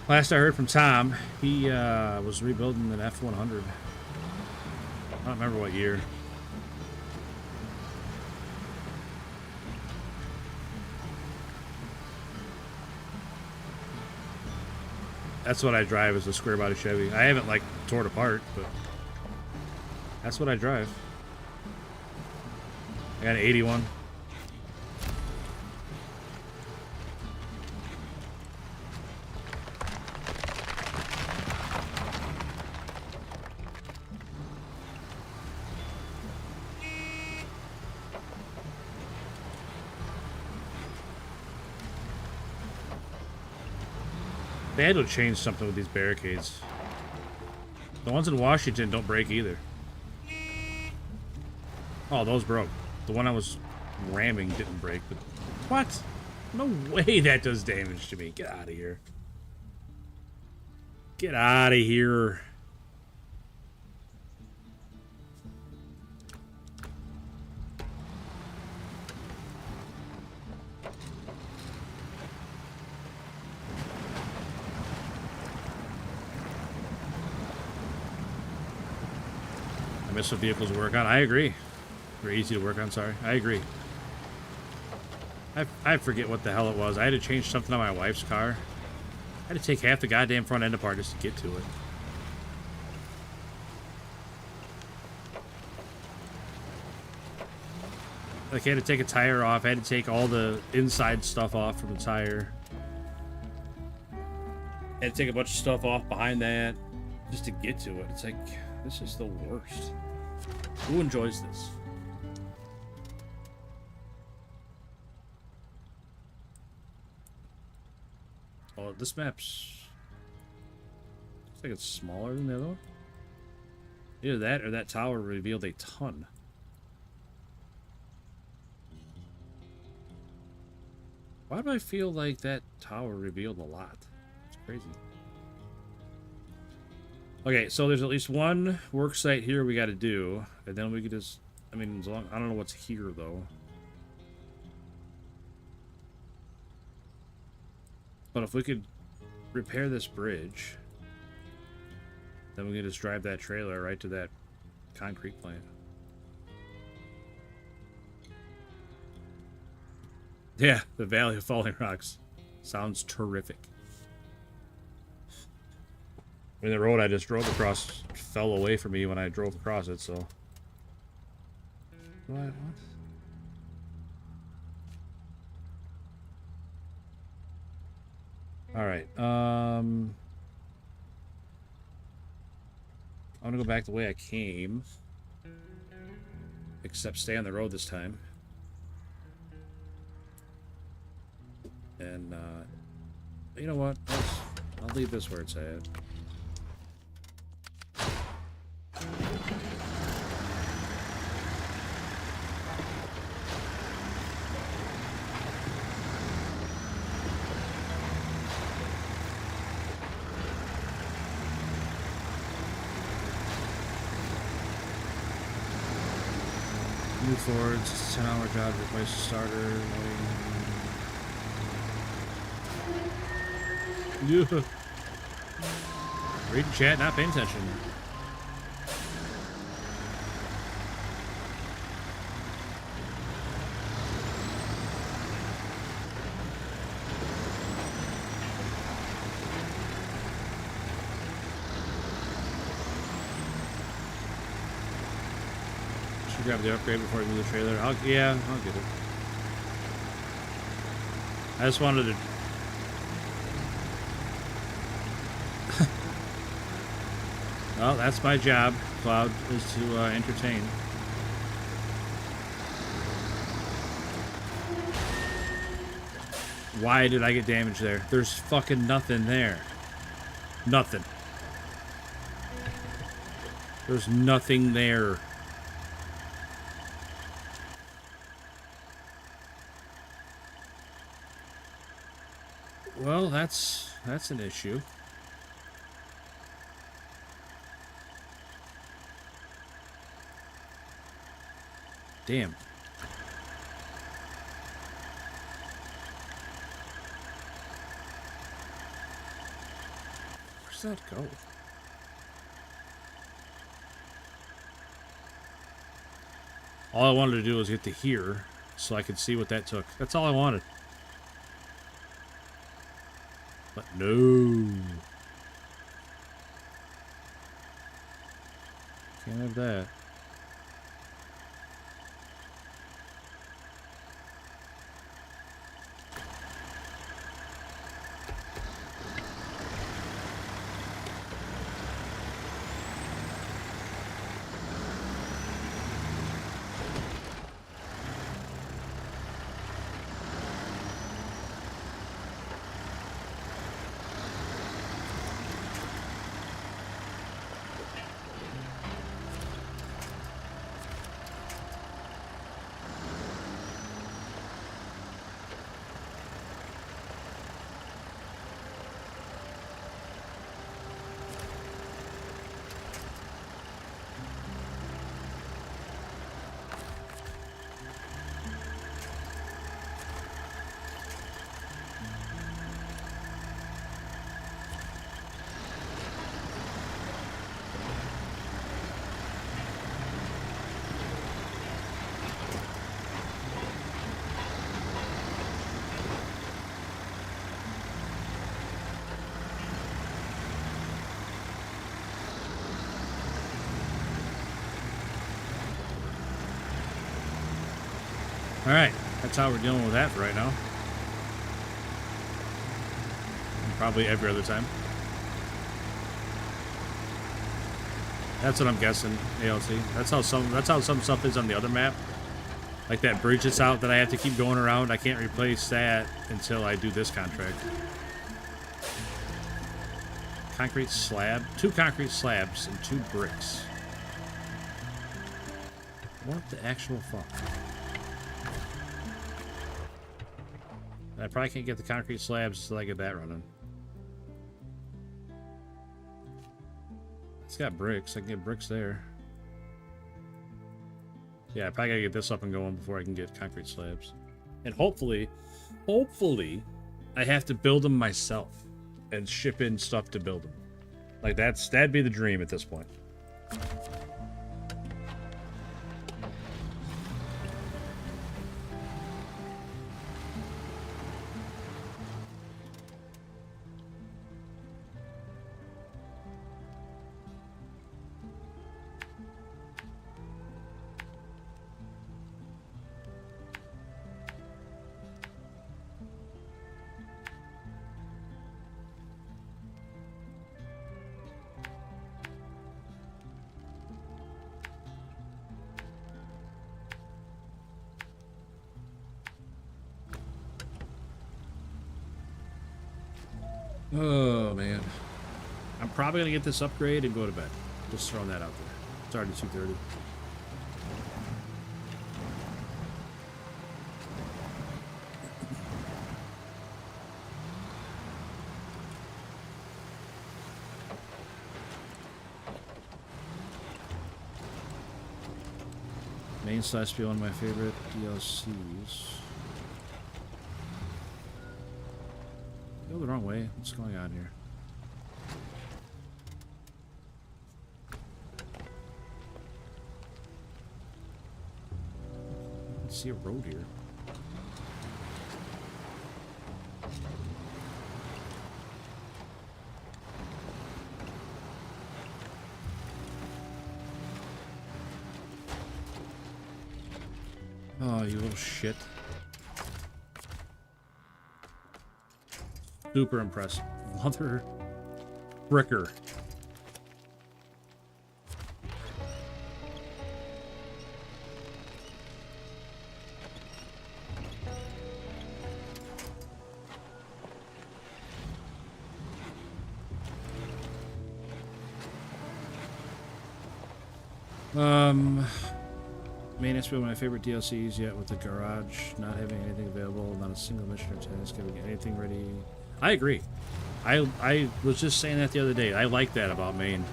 Last I heard from Tom, he was rebuilding an F-100. I don't remember what year. That's what I drive, is a square body Chevy. I haven't like tore it apart, but that's what I drive. I got an 81. They had to change something with these barricades. The ones in Washington don't break either. Oh, those broke. The one I was ramming didn't break, but... What? No way that does damage to me. Get out of here. Get out of here. I miss what vehicles work on. I agree. They're easy to work on, sorry. I agree. I forget what the hell it was. I had to change something on my wife's car. I had to take half the goddamn front end apart just to get to it. Like, I had to take a tire off. I had to take all the inside stuff off from the tire. I had to take a bunch of stuff off behind that just to get to it. It's like, this is the worst. Who enjoys this? Oh, this map's... looks like it's smaller than the other one. Either that or that tower revealed a ton. Why do I feel like that tower revealed a lot? It's crazy. Okay, so there's at least one work site here we got to do, and then we could just... I mean, as long, I don't know what's here, though. But if we could repair this bridge, then we can just drive that trailer right to that concrete plant. Yeah, the Valley of Falling Rocks. Sounds terrific. I mean, the road I just drove across fell away from me when I drove across it, so... What? Alright, I want to go back the way I came. Except stay on the road this time. And, you know what? I'll leave this where it's at. Move forward, it's a 10-hour job to replace the starter. Yeah. Reading chat, not paying attention. Should grab the upgrade before I move the trailer. Yeah, I'll get it. I just wanted to... Well, that's my job, Cloud, is to entertain. Why did I get damaged there? There's fucking nothing there. Nothing. There's nothing there. Well, that's an issue. Damn. Where's that go? All I wanted to do was get to here so I could see what that took. That's all I wanted. But no. Can't have that. Alright, that's how we're dealing with that for right now. And probably every other time. That's what I'm guessing, ALT. That's how some stuff is on the other map. Like that bridge that's out that I have to keep going around. I can't replace that until I do this contract. Concrete slab. 2 concrete slabs and 2 bricks. What the actual fuck? I probably can't get the concrete slabs until I get that running. It's got bricks. I can get bricks there. Yeah, I probably gotta get this up and going before I can get concrete slabs. And hopefully, I have to build them myself and ship in stuff to build them. Like that'd be the dream at this point. Oh, man. I'm probably going to get this upgrade and go to bed. Just throwing that out there. It's already 2:30. Main slash be one of my favorite DLCs. Go the wrong way. What's going on here? I see a road here. Oh, you little shit. Super impressive. Mother fricker. Main SP one of my favorite DLCs yet with the garage not having anything available, not a single mission or task, having anything ready. I agree. I was just saying that the other day. I like that about Maine.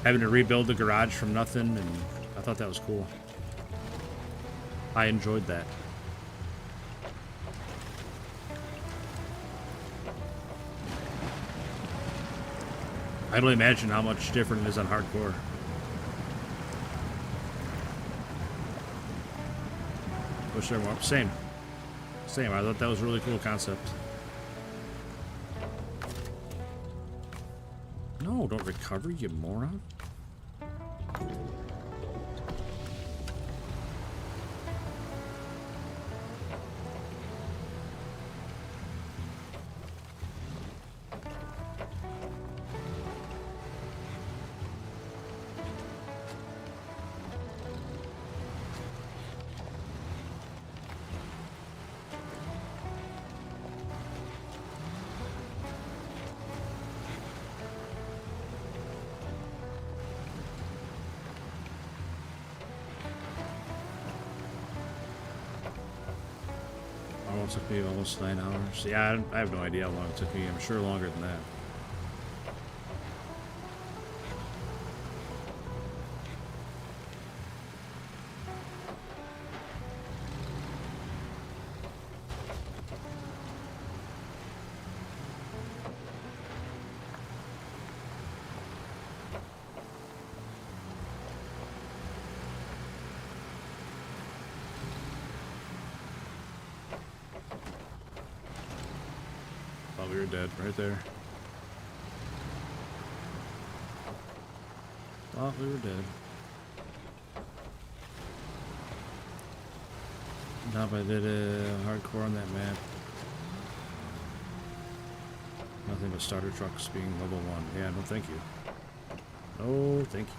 Having to rebuild the garage from nothing, and I thought that was cool. I enjoyed that. I don't imagine how much different it is on hardcore. Wish there were more. Same. Same. I thought that was a really cool concept. No, don't recover, you moron. It took me almost 9 hours. Yeah, I have no idea how long it took me. I'm sure longer than that. We were dead right there. Thought we were dead. Now if I did a hardcore on that map. Nothing but starter trucks being level 1. Yeah, no thank you. No thank you.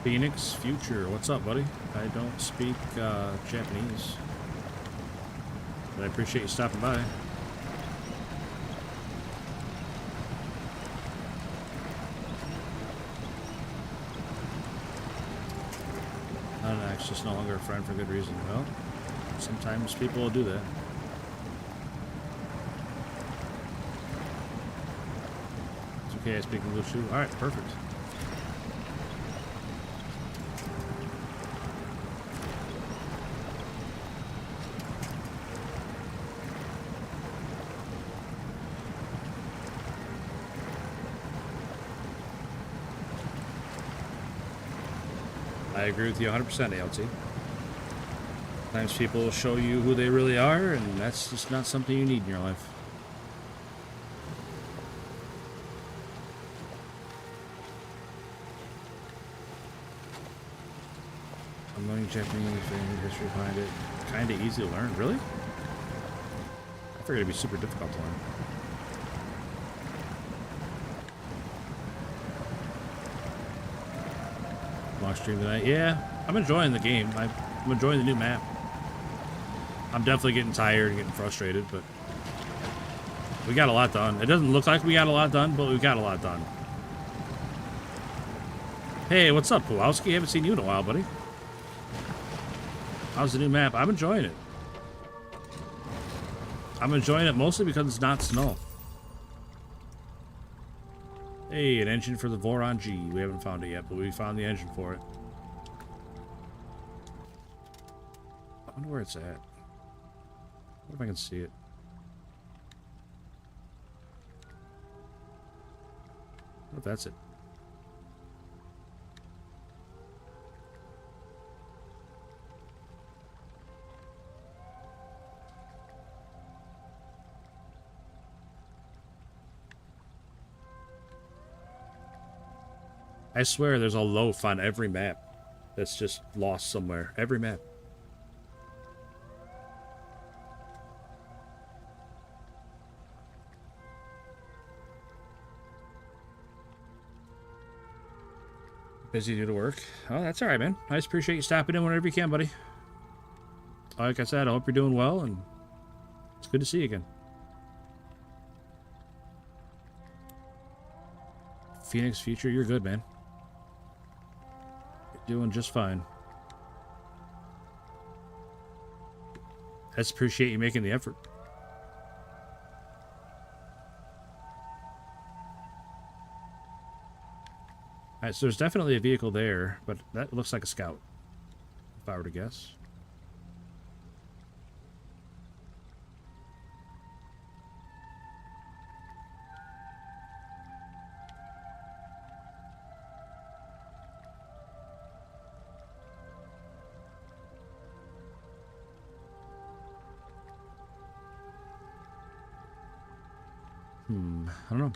Phoenix Future, what's up, buddy? I don't speak Japanese, but I appreciate you stopping by. Not an ex, just no longer a friend for good reason. Well, sometimes people will do that. It's okay, I speak English too. Alright, perfect. I agree with you 100%, ALT. Sometimes people will show you who they really are, and that's just not something you need in your life. I'm learning Japanese, and history behind it. Kind of easy to learn. Really? I figured it'd be super difficult to learn. Long stream tonight. Yeah, I'm enjoying the game. I'm enjoying the new map. I'm definitely getting tired and getting frustrated, but we got a lot done. It doesn't look like we got a lot done, but we got a lot done. Hey, what's up, Pulowski? Haven't seen you in a while, buddy. How's the new map? I'm enjoying it. I'm enjoying it mostly because it's not snow. Hey, an engine for the Voron G. We haven't found it yet, but we found the engine for it. I wonder where it's at. I wonder if I can see it. Oh, that's it. I swear there's a loaf on every map that's just lost somewhere. Every map. Busy due to work. Oh, that's all right, man. I just appreciate you stopping in whenever you can, buddy. Like I said, I hope you're doing well, and it's good to see you again. Phoenix Future, you're good, man. You're doing just fine. I just appreciate you making the effort. Alright, so there's definitely a vehicle there, but that looks like a scout, if I were to guess. I don't know.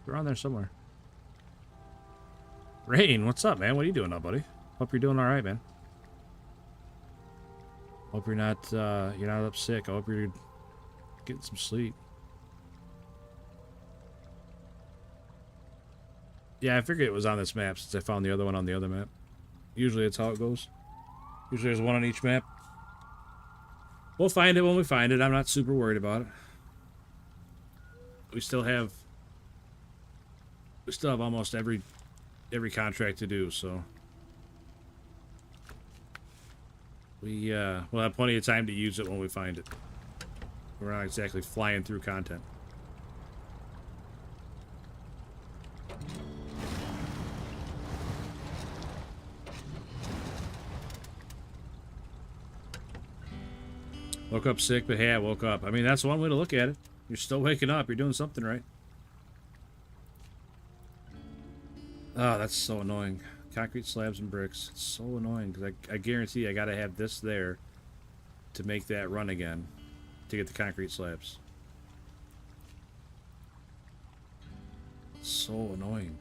They're on there somewhere. Rain, what's up, man? What are you doing now, buddy? Hope you're doing all right, man. Hope you're not up sick. I hope you're getting some sleep. Yeah, I figured it was on this map since I found the other one on the other map. Usually that's how it goes. Usually there's one on each map. We'll find it when we find it. I'm not super worried about it. We still have almost every contract to do, so we'll have plenty of time to use it when we find it. We're not exactly flying through content. Woke up sick, but hey, I woke up. I mean, that's one way to look at it. You're still waking up. You're doing something right. Oh, that's so annoying. Concrete slabs and bricks. It's so annoying because I guarantee I gotta have this there to make that run again to get the concrete slabs. It's so annoying.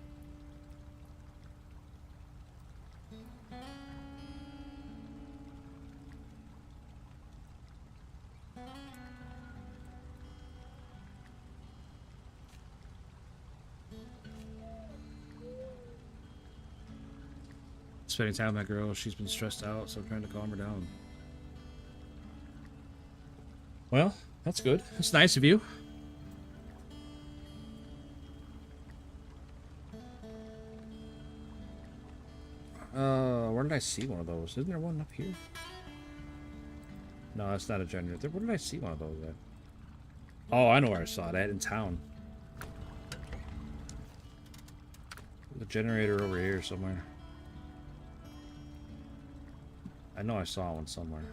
Spending time with my girl. She's been stressed out, so I'm trying to calm her down. Well, that's good. That's nice of you. Where did I see one of those? Isn't there one up here? No, that's not a generator. Where did I see one of those at? Oh, I know where I saw it at, in town. The generator over here somewhere. I know I saw one somewhere.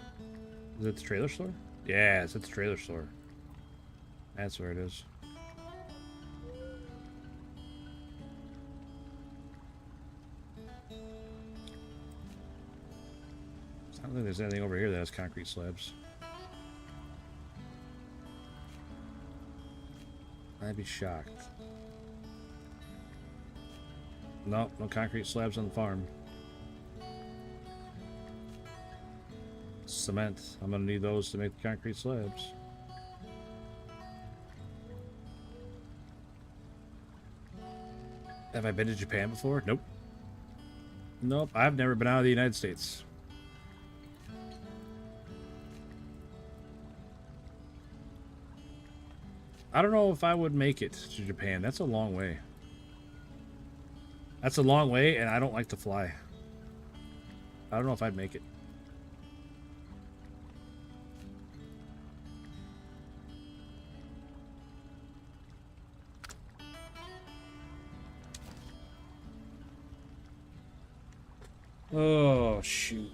Is it the trailer store? Yeah, it's at the trailer store. That's where it is. I don't think there's anything over here that has concrete slabs. I'd be shocked. Nope, no concrete slabs on the farm. Cement. I'm gonna need those to make the concrete slabs. Have I been to Japan before? Nope. Nope, I've never been out of the United States. I don't know if I would make it to Japan. That's a long way. That's a long way, and I don't like to fly. I don't know if I'd make it. Oh, shoot.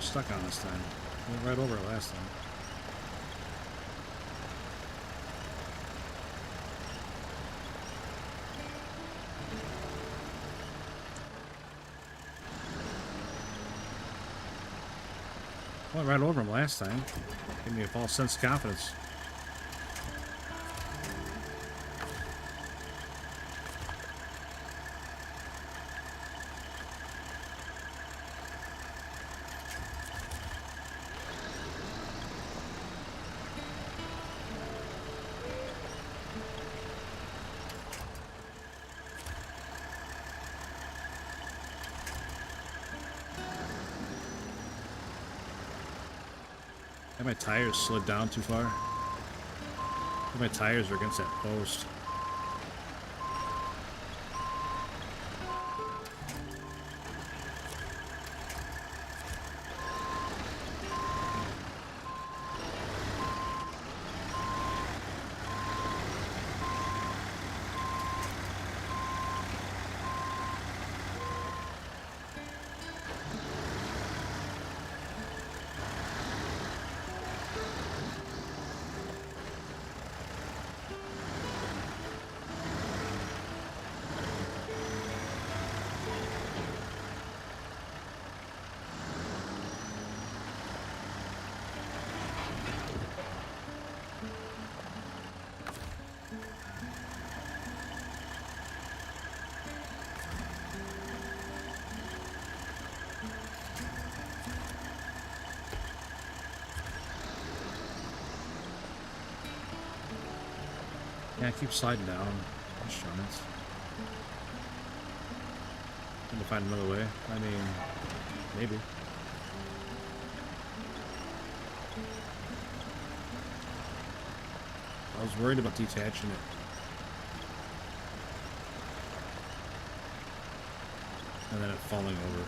stuck on this time. Went right over it last time. Went right over him last time. Gave me a false sense of confidence. My tires slid down too far. My tires are against that post. Yeah, I keep sliding down. Gosh darn it. Trying to find another way. I mean, maybe. I was worried about detaching it. And then it falling over.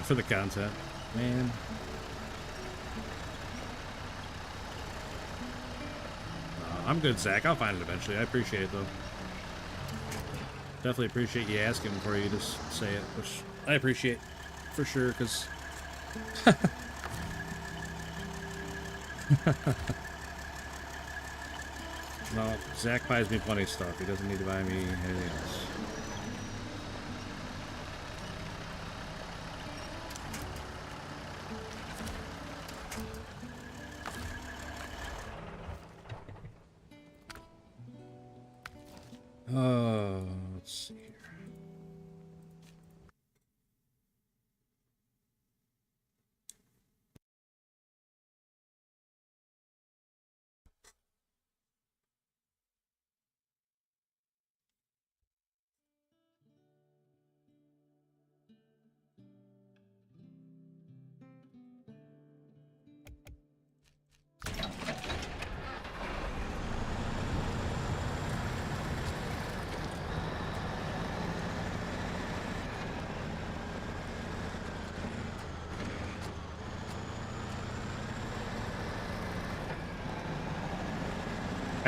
For the content, man. I'm good, Zach. I'll find it eventually. I appreciate it, though. Definitely appreciate you asking before you just say it, which I appreciate for sure, because... No, Zach buys me plenty of stuff. He doesn't need to buy me anything else. Let's see here.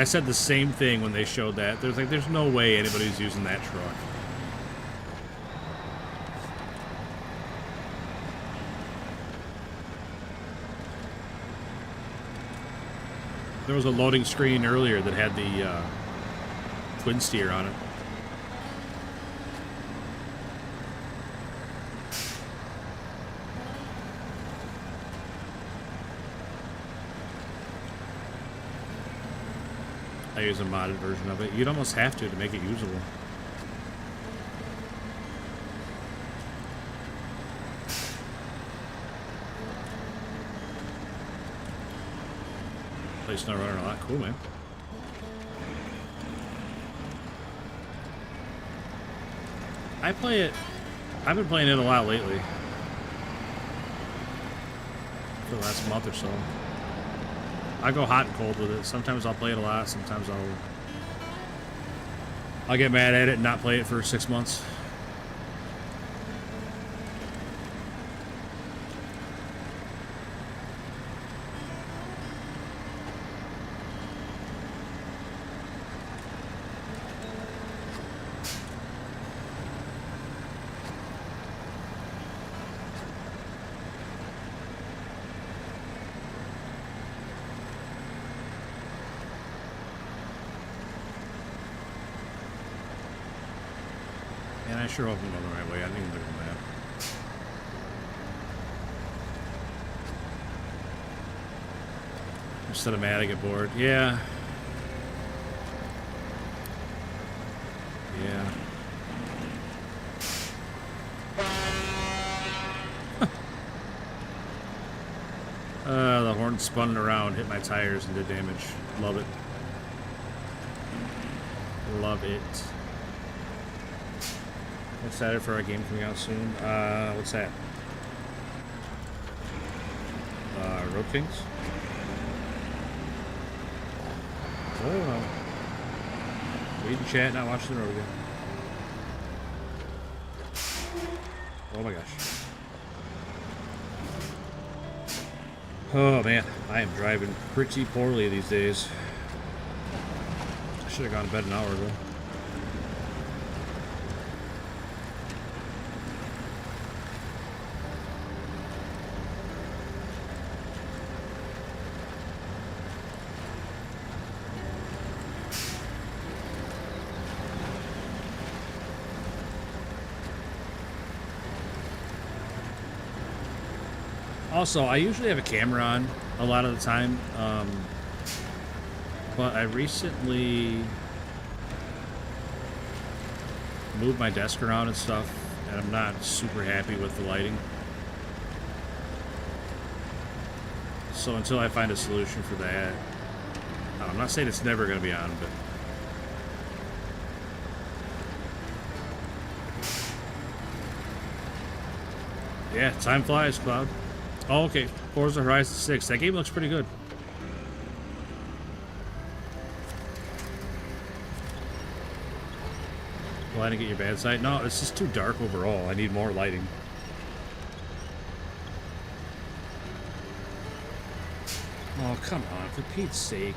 I said the same thing when they showed that. There's no way anybody's using that truck. There was a loading screen earlier that had the twin steer on it. I use a modded version of it. You'd almost have to make it usable. Play Snowrunner a lot. Cool, man. I play it. I've been playing it a lot lately. For the last month or so. I go hot and cold with it. Sometimes I'll play it a lot. Sometimes I'll I'll get mad at it and not play it for 6 months. And I sure hope I'm going the right way. I didn't even look at the map. Instead of mad, I get bored. Yeah. Yeah. The horn spun around, hit my tires, and did damage. Love it. Love it. Excited for our game coming out soon. What's that? Road Kings? Oh no. Reading chat, not watching the road again. Oh my gosh. Oh man, I am driving pretty poorly these days. I should have gone to bed an hour ago. Also, I usually have a camera on a lot of the time, but I recently moved my desk around and stuff, and I'm not super happy with the lighting. So until I find a solution for that, I'm not saying it's never going to be on, but... yeah, time flies, Cloud. Oh, okay. Forza Horizon 6. That game looks pretty good. Well, I didn't get your bad side. No, it's just too dark overall. I need more lighting. Oh, come on. For Pete's sake.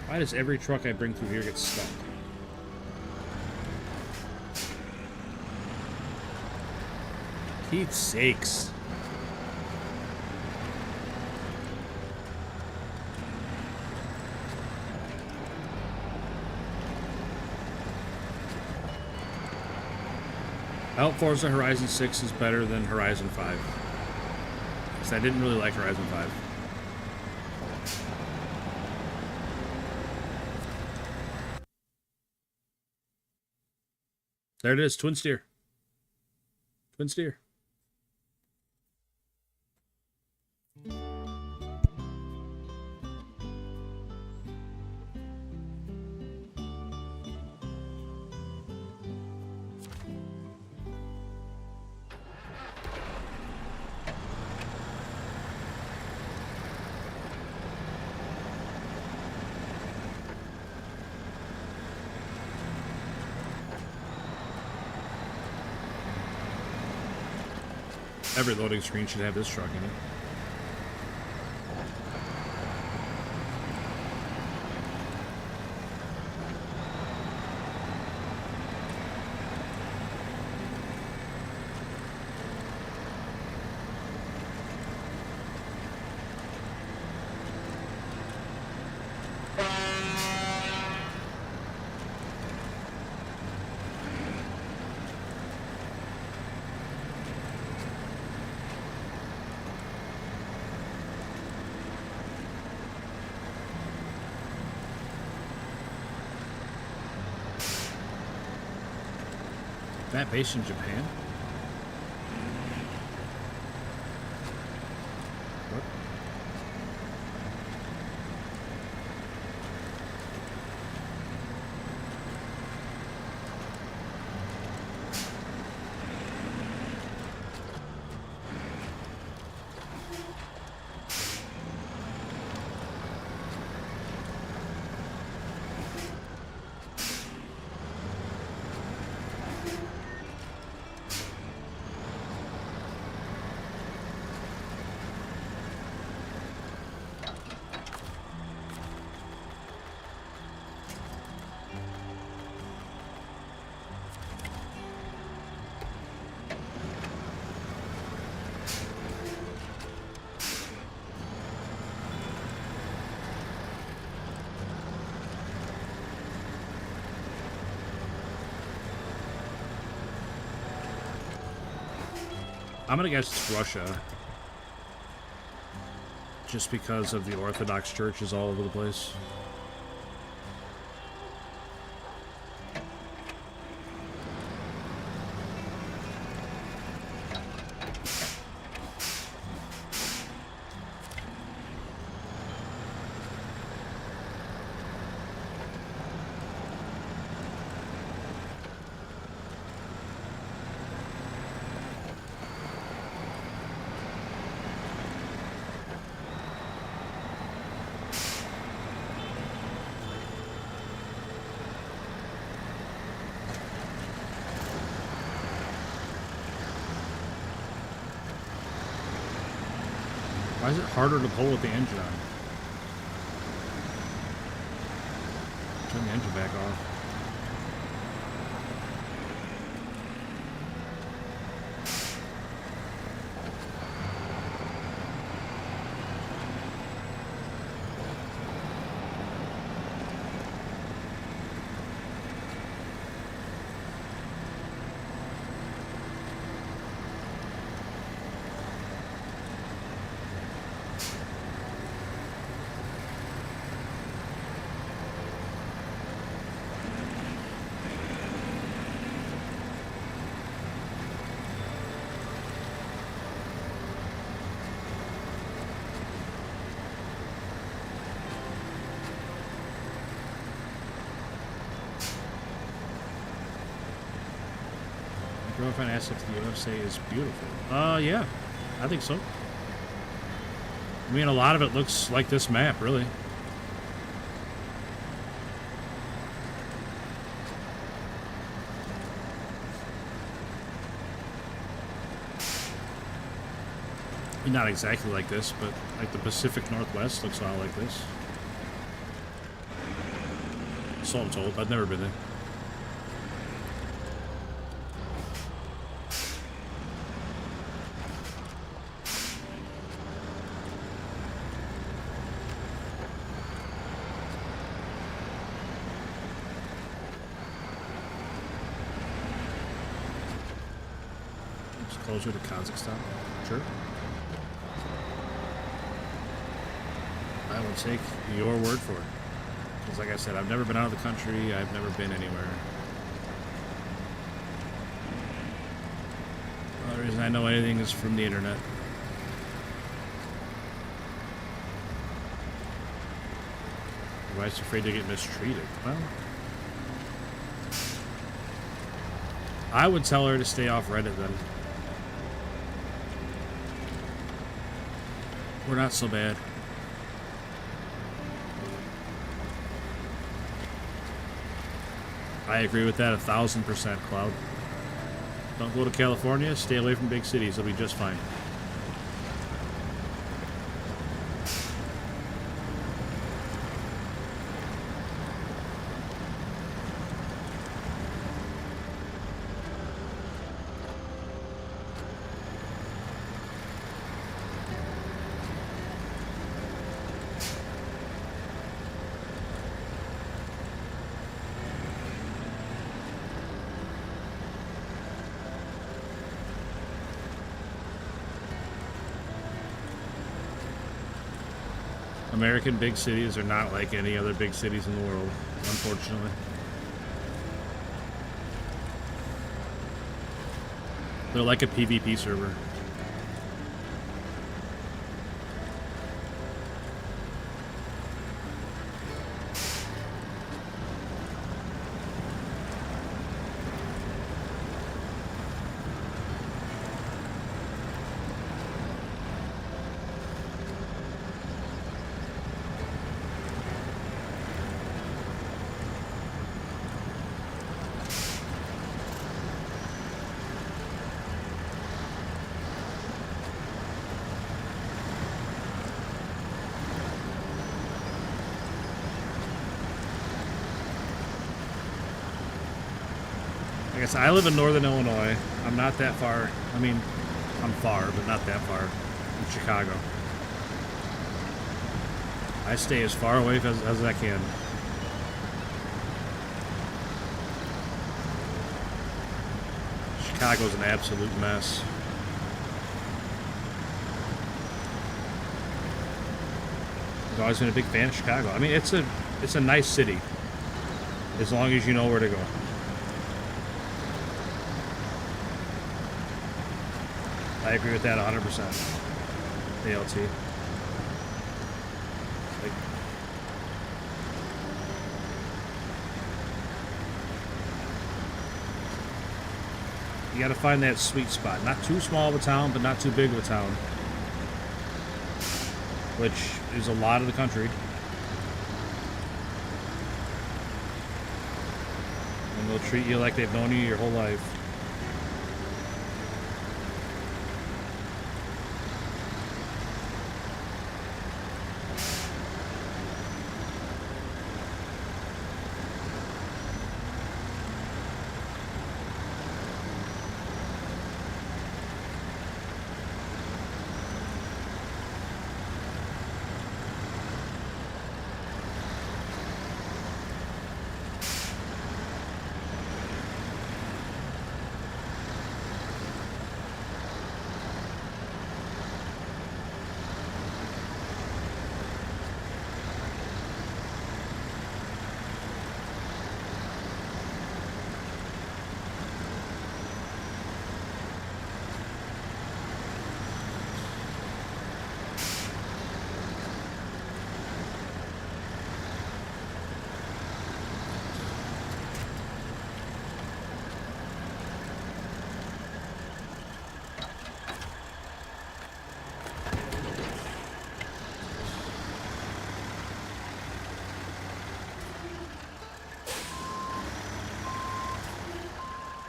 Why does every truck I bring through here get stuck? Pete's sakes. I hope Forza Horizon 6 is better than Horizon 5. Because I didn't really like Horizon 5. There it is, twin steer. Twin steer. Every loading screen should have this truck in it. That based in Japan? What? I'm gonna guess it's Russia. Just because of the Orthodox churches all over the place. Why is it harder to pull with the engine on? Turn the engine back off. Girlfriend asks if the USA is beautiful. Yeah, I think so. I mean, a lot of it looks like this map, really. Not exactly like this, but like the Pacific Northwest looks a lot like this. So I'm told. I've never been there. It's closer to Kazakhstan. Sure. I will take your word for it. Because like I said, I've never been out of the country. I've never been anywhere. The only reason I know anything is from the internet. Why is she afraid to get mistreated? Well, I would tell her to stay off Reddit then. We're not so bad. I agree with that 1,000%, Cloud. Don't go to California. Stay away from big cities. It'll be just fine. American big cities are not like any other big cities in the world, unfortunately. They're like a PvP server. I guess I live in northern Illinois. I'm not that far. I mean, I'm far, but not that far from Chicago. I stay as far away as I can. Chicago's an absolute mess. I've always been a big fan of Chicago. I mean, it's a nice city, as long as you know where to go. I agree with that 100%. ALT. Like, you gotta find that sweet spot. Not too small of a town, but not too big of a town. Which is a lot of the country. And they'll treat you like they've known you your whole life.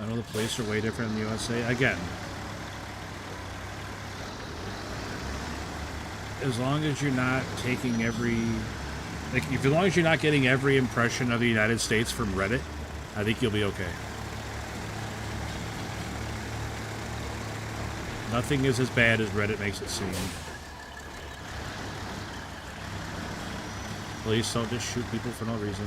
I know the police are way different in the USA. Again, as long as you're not taking every... Like, as long as you're not getting every impression of the United States from Reddit, I think you'll be okay. Nothing is as bad as Reddit makes it seem. Police don't just shoot people for no reason.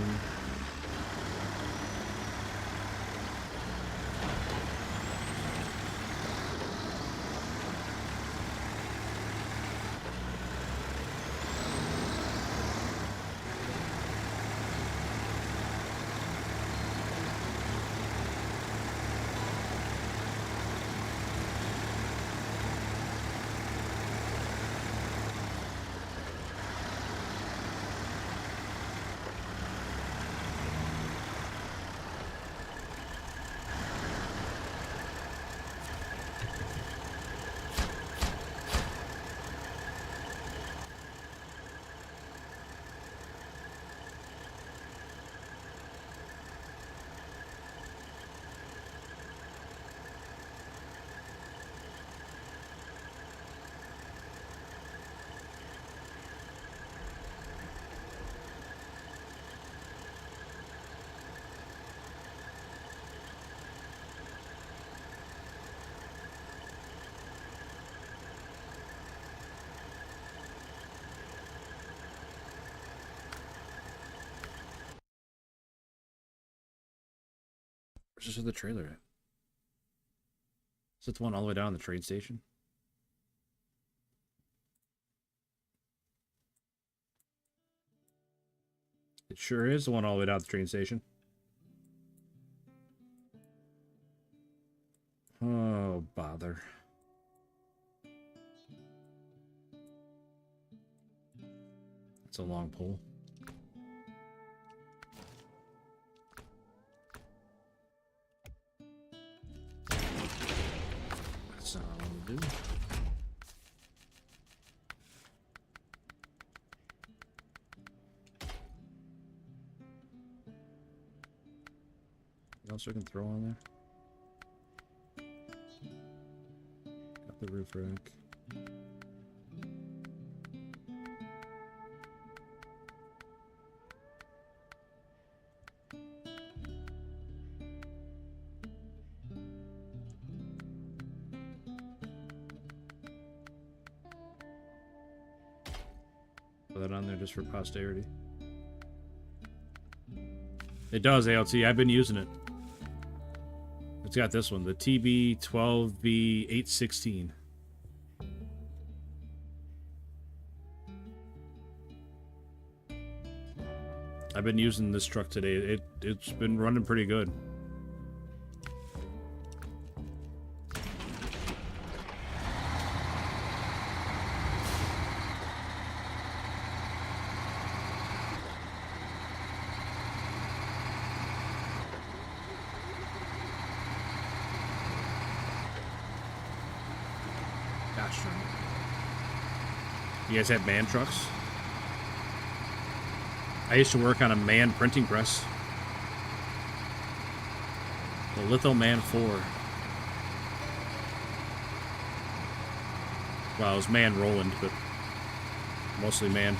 Where's the trailer at? Is it the one all the way down the train station? It sure is the one all the way down the train station. Oh, bother. It's a long pole. That's not what I want to do. What else I can throw on there? Got the roof rack. Put that on there just for posterity. It does, ALT. I've been using it. It's got this one, the TB12B816. I've been using this truck today. It's been running pretty good. Gosh darn it. You guys have man trucks? I used to work on a man printing press. The Litho Man 4. Well, it was man Roland, but mostly man.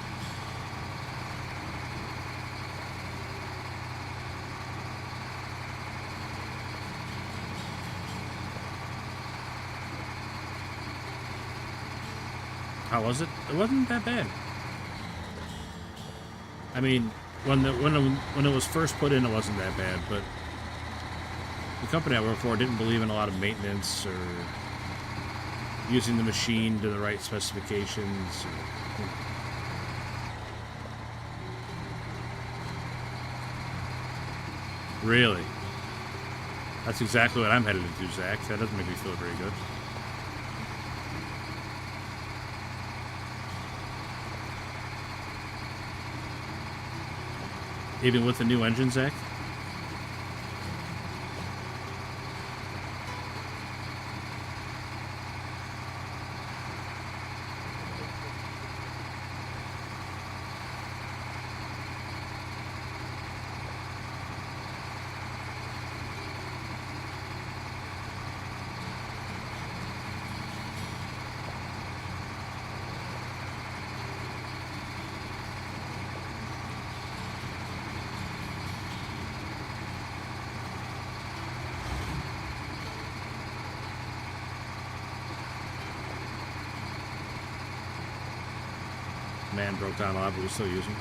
How was it? It wasn't that bad. I mean, when it was first put in, it wasn't that bad, but the company I work for didn't believe in a lot of maintenance or using the machine to the right specifications. Really? That's exactly what I'm headed to do, Zach. That doesn't make me feel very good. Even with the new engine, Zach? Man broke down a lot, but we're still using.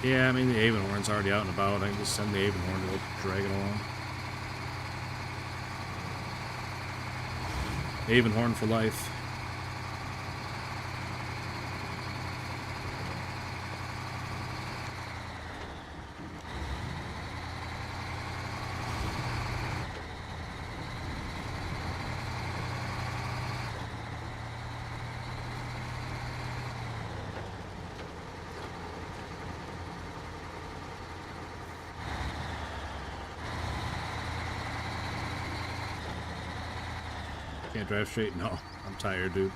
Yeah, I mean, the Avon horn's already out and about. I can just send the Avon horn to drag it along. Avon horn for life. Can't drive straight? No. I'm tired, dude.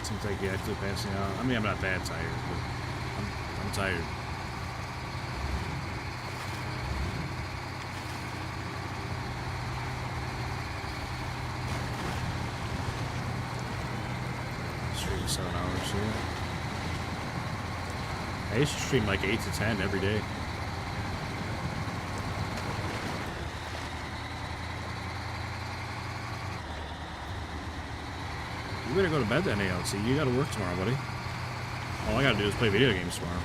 Seems like you're actually passing out. I mean, I'm not that tired, but I'm tired. Stream 7 hours, yeah. I used to stream like 8 to 10 every day. You better go to bed then, ALC. You gotta work tomorrow, buddy. All I gotta do is play video games tomorrow.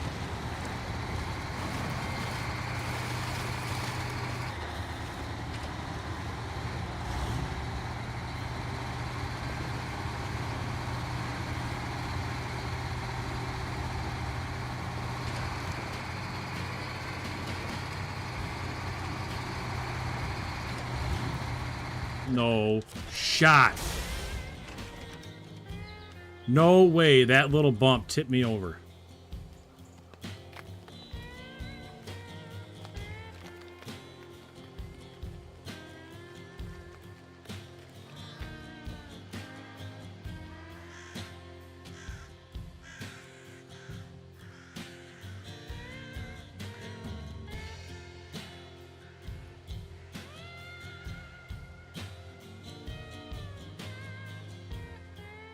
No shot. No way that little bump tipped me over.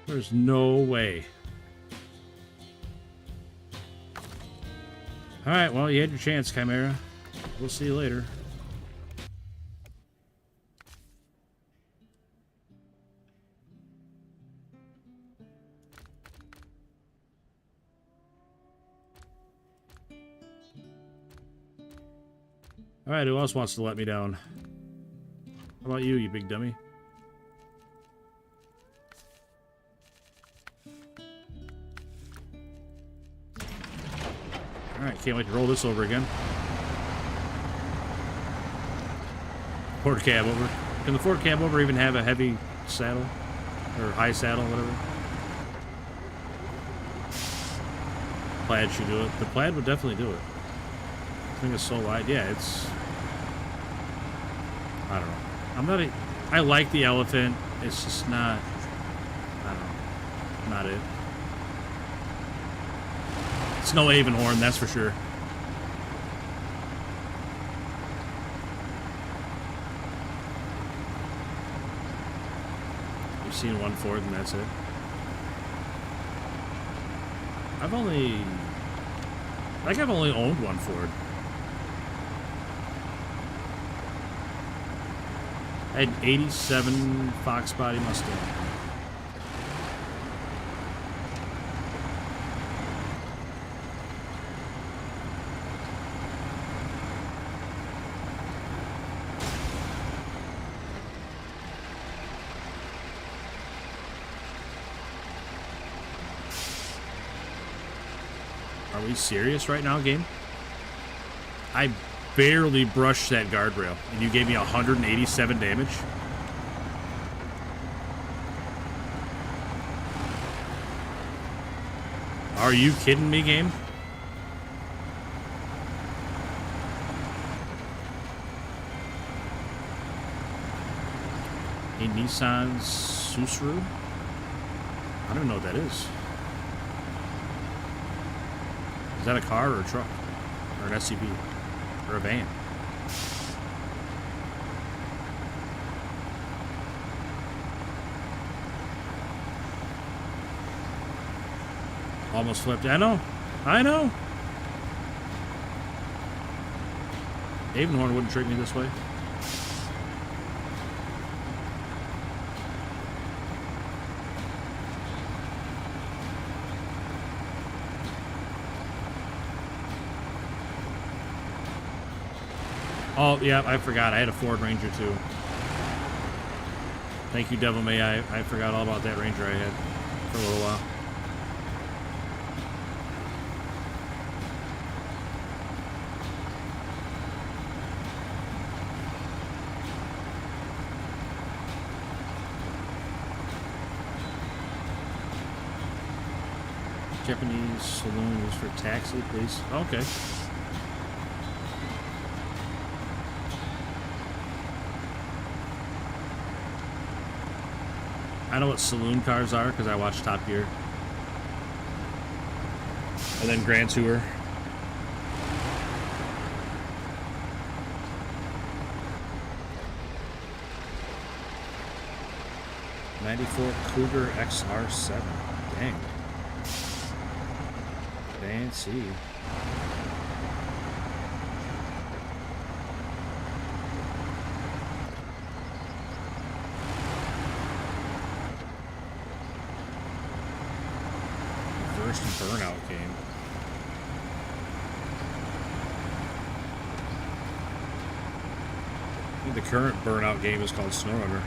There's no way. Alright, well, you had your chance, Chimera. We'll see you later. Alright, who else wants to let me down? How about you, you big dummy? Alright, can't wait to roll this over again. Ford cab over. Can the Ford cab over even have a heavy saddle? Or high saddle, whatever? Plaid should do it. The plaid would definitely do it. I think it's so wide. Yeah, it's... I don't know. I'm not a... I like the elephant. It's just not... I don't know. Not it. It's no Avonhorn, that's for sure. You've seen one Ford and that's it. I've only owned one Ford. I had 87 Fox body Mustang. Are we serious right now, game? I barely brushed that guardrail, and you gave me 187 damage? Are you kidding me, game? A Nissan Susuru? I don't even know what that is. Is that a car or a truck? Or an SUV? Or a van? Almost flipped. I know. I know. Avonhorn wouldn't trick me this way. Oh, yeah, I forgot. I had a Ford Ranger, too. Thank you, Devil May. I forgot all about that Ranger I had for a little while. Japanese saloon used for taxi, please. Okay. I know what saloon cars are because I watch Top Gear. And then Grand Tour. '94 Cougar XR7. Dang. Fancy. First Burnout game. I think the current Burnout game is called Snowrunner.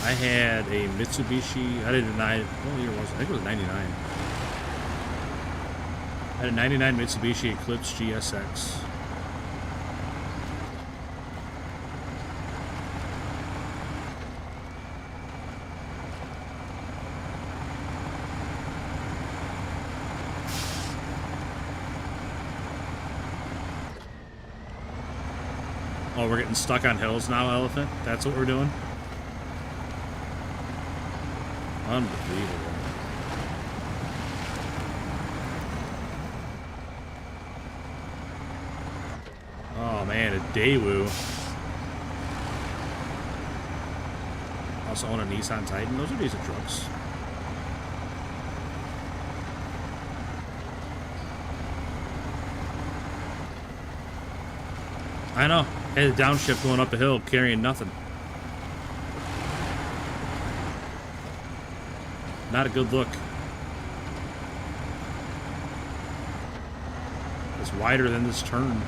I had a Mitsubishi, I didn't know what year was it? I think it was 99. I had a 99 Mitsubishi Eclipse GSX. Oh, we're getting stuck on hills now, Elephant? That's what we're doing? Unbelievable. Oh man, a Daewoo. Also own a Nissan Titan. Those are decent trucks. I know. Had a downshift going up the hill carrying nothing. Not a good look. It's wider than this turn.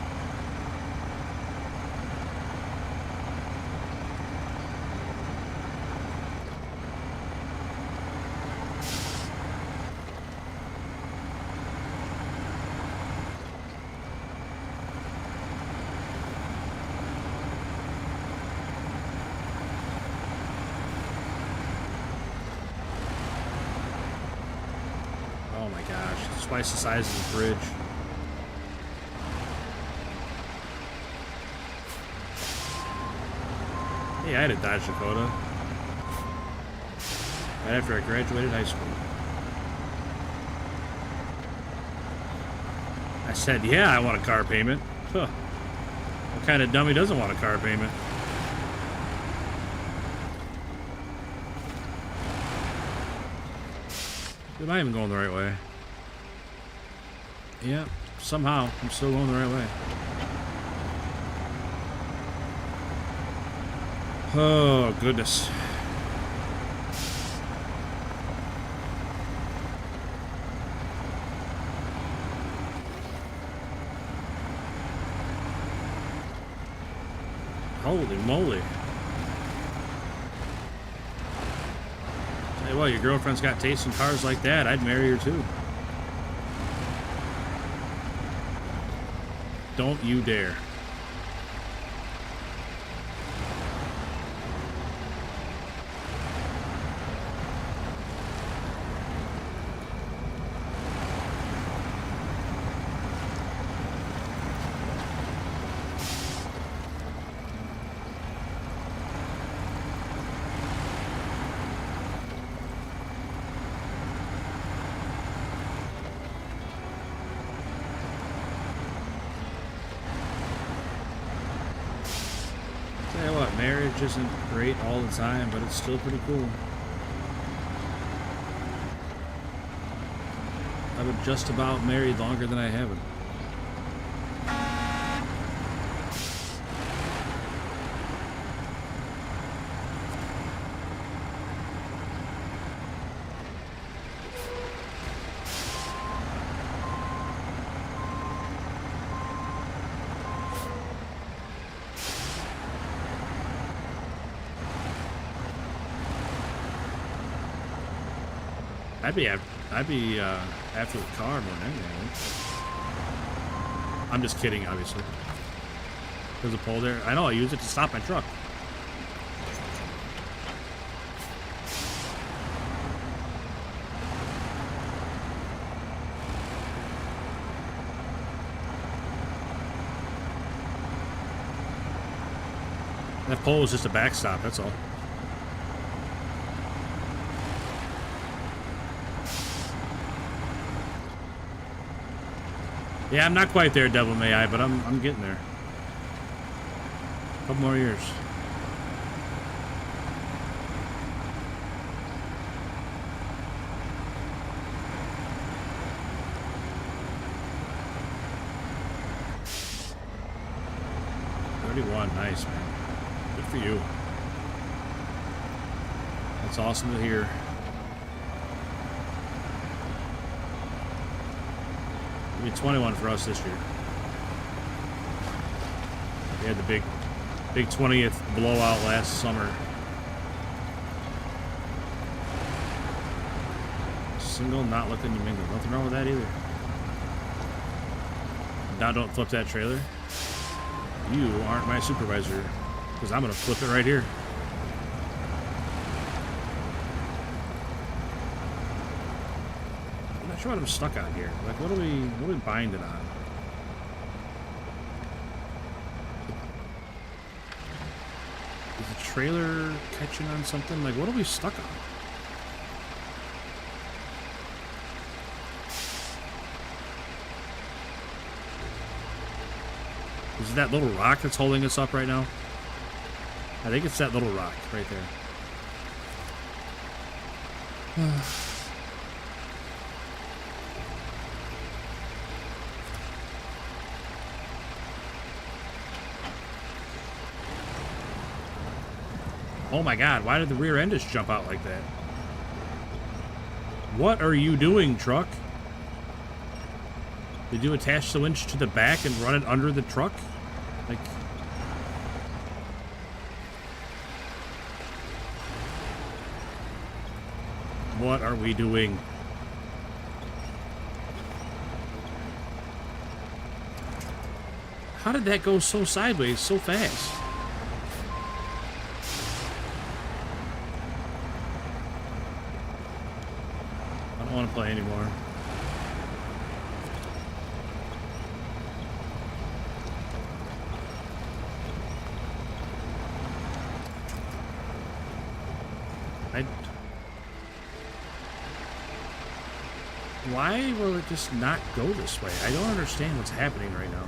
Oh my gosh, it's twice the size of the bridge. Hey, I had a Dodge Dakota right after I graduated high school. I said, yeah, I want a car payment. Huh. What kind of dummy doesn't want a car payment? Am I even going the right way? Yeah, somehow I'm still going the right way. Oh, goodness. Holy moly. Tell you what, your girlfriend's got taste in cars like that, I'd marry her too. Don't you dare. Tell you what, marriage isn't great all the time, but it's still pretty cool. I've been just about married longer than I haven't. I'd be after the car more than anything. I'm just kidding, obviously. There's a pole there. I know, I use it to stop my truck. That pole is just a backstop, that's all. Yeah, I'm not quite there, Devil May I, but I'm getting there. A couple more years. Nice, man. Good for you. That's awesome to hear. It'll be 21 for us this year. We had the big 20th blowout last summer. Single, not looking to mingle. Nothing wrong with that either. Now don't flip that trailer. You aren't my supervisor, because I'm going to flip it right here. I'm not sure what I'm stuck on here. Like, what are we binding on? trailer catching on something? Like, what are we stuck on? Is it that little rock that's holding us up right now? I think it's that little rock right there. Oh my god, why did the rear end just jump out like that? What are you doing, truck? Did you attach the winch to the back and run it under the truck? Like... What are we doing? How did that go so sideways so fast? I don't want to play anymore. Why will it just not go this way? I don't understand what's happening right now.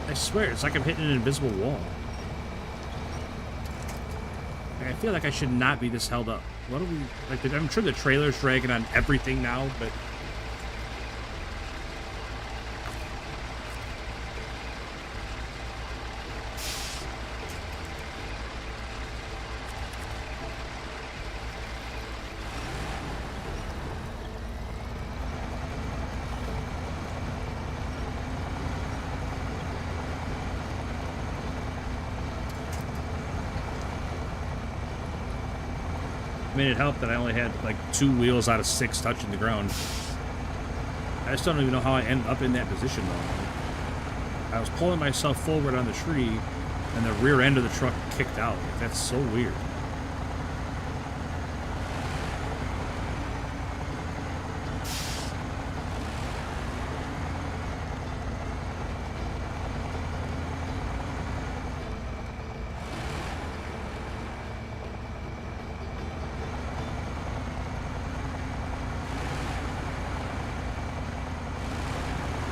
I swear, it's like I'm hitting an invisible wall. Like, I feel like I should not be this held up. What are we... Like, I'm sure the trailer's dragging on everything now, but... I mean, it helped that I only had like 2 wheels out of 6 touching the ground. I just don't even know how I ended up in that position though. I was pulling myself forward on the tree and the rear end of the truck kicked out. Like, that's so weird.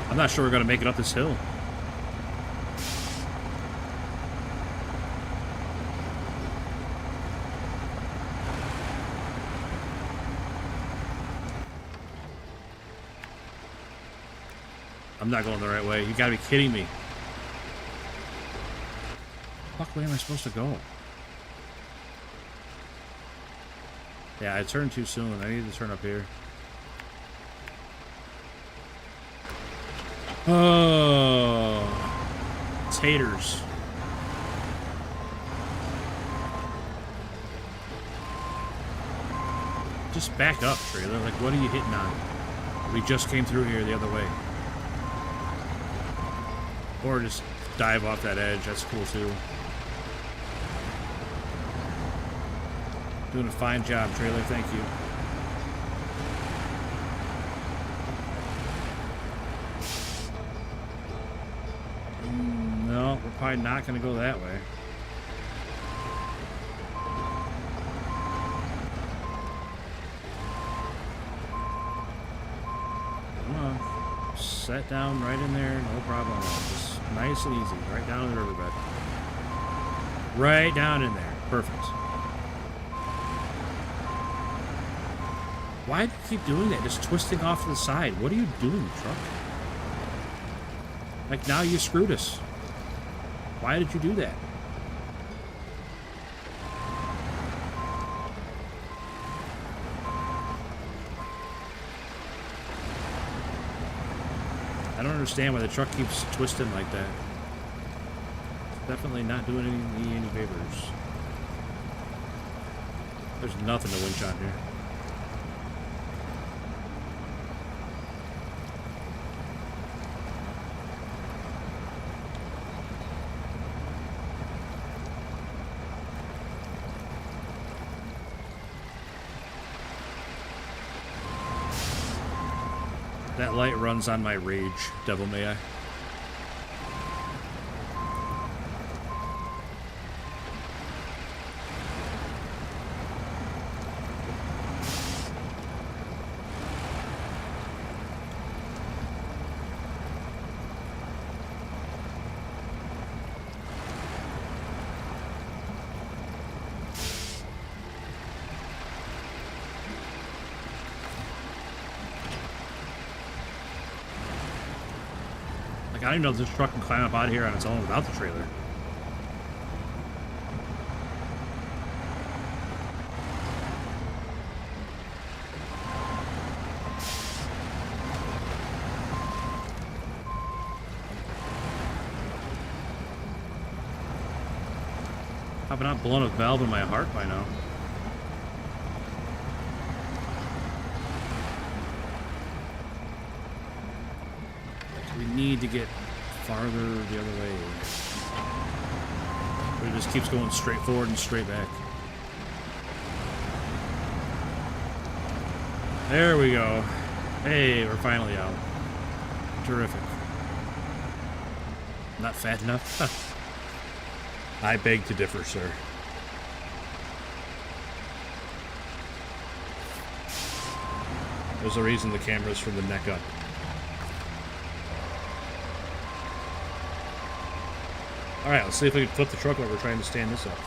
I'm not sure we're going to make it up this hill. I'm not going the right way. You got to be kidding me. Fuck, where am I supposed to go? Yeah, I turned too soon. I need to turn up here. Oh, taters. Just back up, trailer. Like, what are you hitting on? We just came through here the other way. Or just dive off that edge. That's cool, too. Doing a fine job, trailer. Thank you. No, we're probably not going to go that way. Come on. Set down right in there. No problem. Just nice and easy. Right down in the riverbed. Right down in there. Perfect. Why do you keep doing that? Just twisting off to the side. What are you doing, truck? Like, now you screwed us. Why did you do that? I don't understand why the truck keeps twisting like that. It's definitely not doing me any favors. There's nothing to winch on here. That light runs on my rage, devil may I. Like, I don't even know if this truck can climb up out of here on its own without the trailer. I've not blown a valve in my heart by now. We need to get farther the other way. But it just keeps going straight forward and straight back. There we go. Hey, we're finally out. Terrific. Not fat enough? I beg to differ, sir. There's a reason the camera's from the neck up. Alright, let's see if we can flip the truck over trying to stand this up.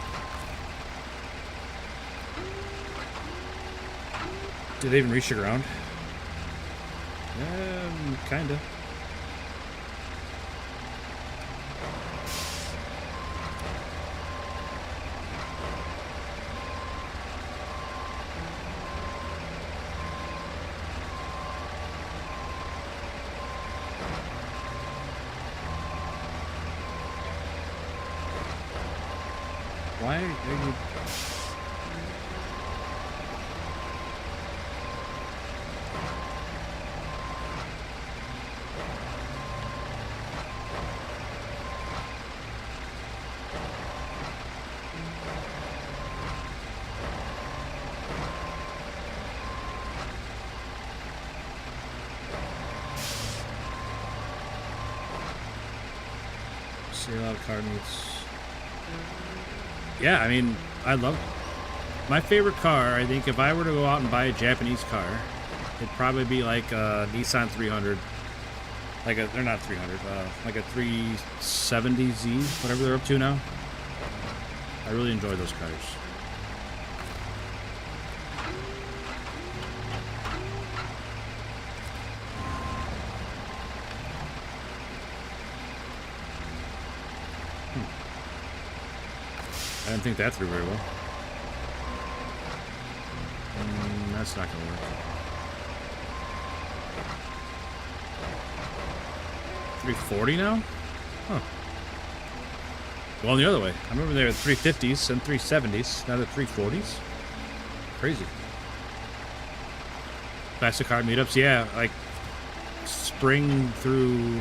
Did they even reach the ground? Kinda. Why are you... See a lot of car meets. Yeah, I mean, I love it. My favorite car, I think, if I were to go out and buy a Japanese car, it'd probably be like a Nissan 300. Like a, they're not 300, like a 370Z, whatever they're up to now. I really enjoy those cars. I didn't think that through very well. That's not gonna work. 340 now? Huh. Well, the other way. I remember they were 350s and 370s. Now they're 340s. Crazy. Classic car meetups, yeah. Like spring through.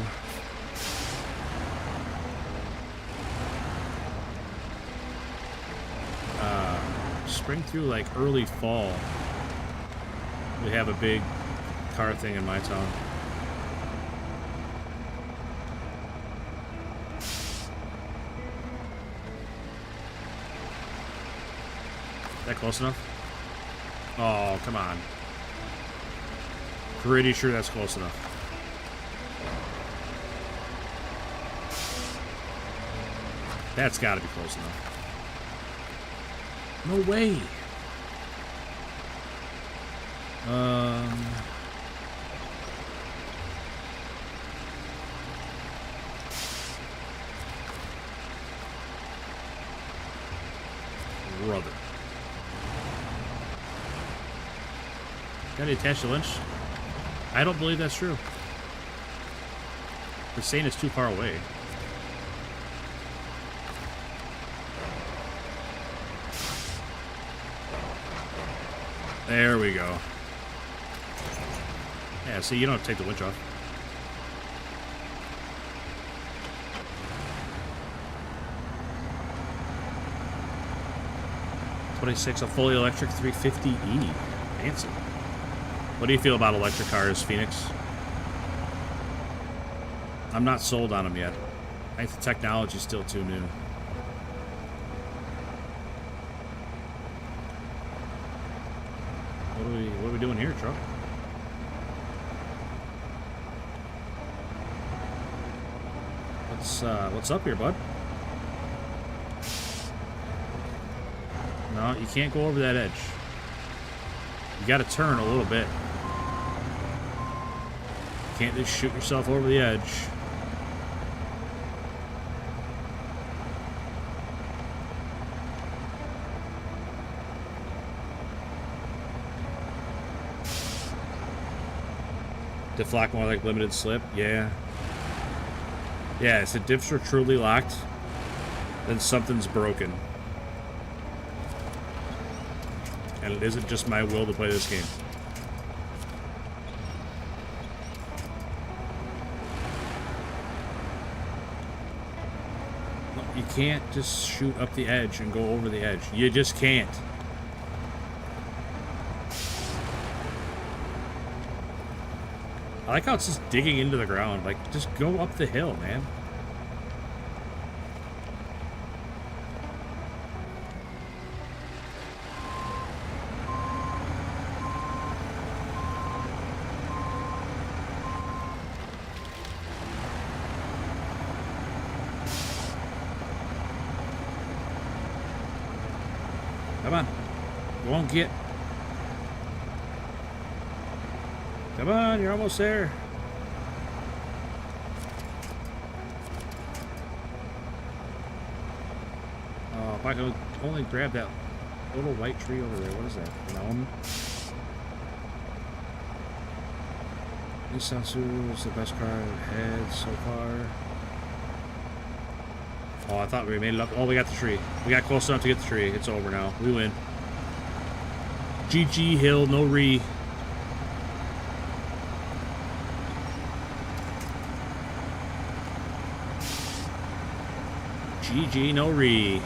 Spring through like early fall. We have a big car thing in my town. Is that close enough? Oh, come on. Pretty sure that's close enough. That's got to be close enough. No way. Brother. Got to attach the winch? I don't believe that's true. They're saying it's too far away. There we go. Yeah, see, you don't have to take the winch off. '26, a fully electric 350E. Fancy. What do you feel about electric cars, Phoenix? I'm not sold on them yet. I think the technology's still too new. What are we doing here, truck? What's up here, bud? No, you can't go over that edge. You gotta turn a little bit. You can't just shoot yourself over the edge. Deflock more like limited slip. Yeah. Yeah, if the diffs are truly locked, then something's broken. And it isn't just my will to play this game. No, you can't just shoot up the edge and go over the edge. You just can't. I like how it's just digging into the ground. Like, just go up the hill, man. Come on. Go on, get. Come on, you're almost there. Oh, if I could only grab that little white tree over there. What is that? An elm? Nisansu is the best car I've had so far. Oh, I thought we made it up. Oh, we got the tree. We got close enough to get the tree. It's over now. We win. GG Hill, no re. GG, no re.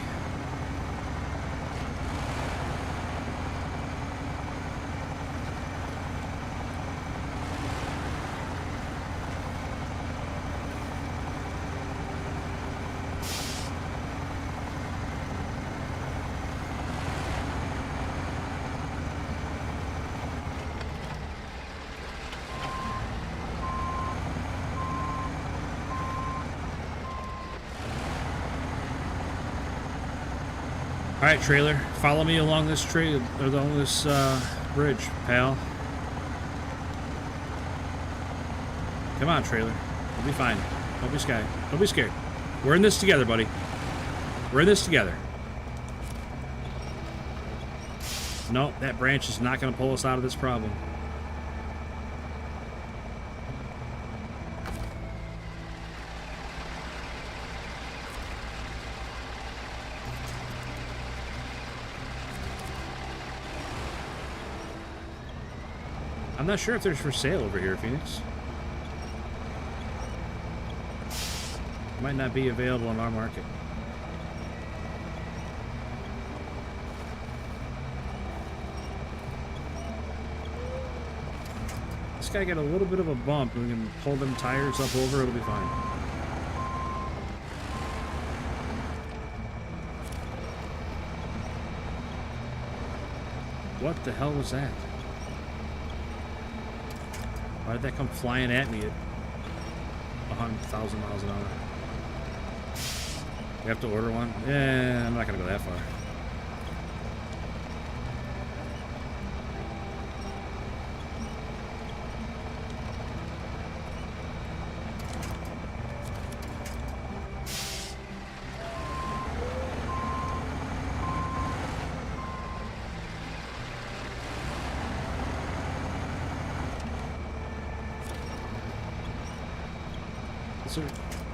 All right, trailer, follow me along this trail or along this bridge, pal. Come on, trailer. We'll be fine. Don't be scared. Don't be scared. We're in this together, buddy. We're in this together. No, that branch is not going to pull us out of this problem. I'm not sure if there's for sale over here, Phoenix. Might not be available in our market. This guy got a little bit of a bump. We can pull them tires up over, it'll be fine. What the hell was that? Why did that come flying at me at 100,000 miles an hour? We have to order one? Yeah, I'm not gonna go that far. Is there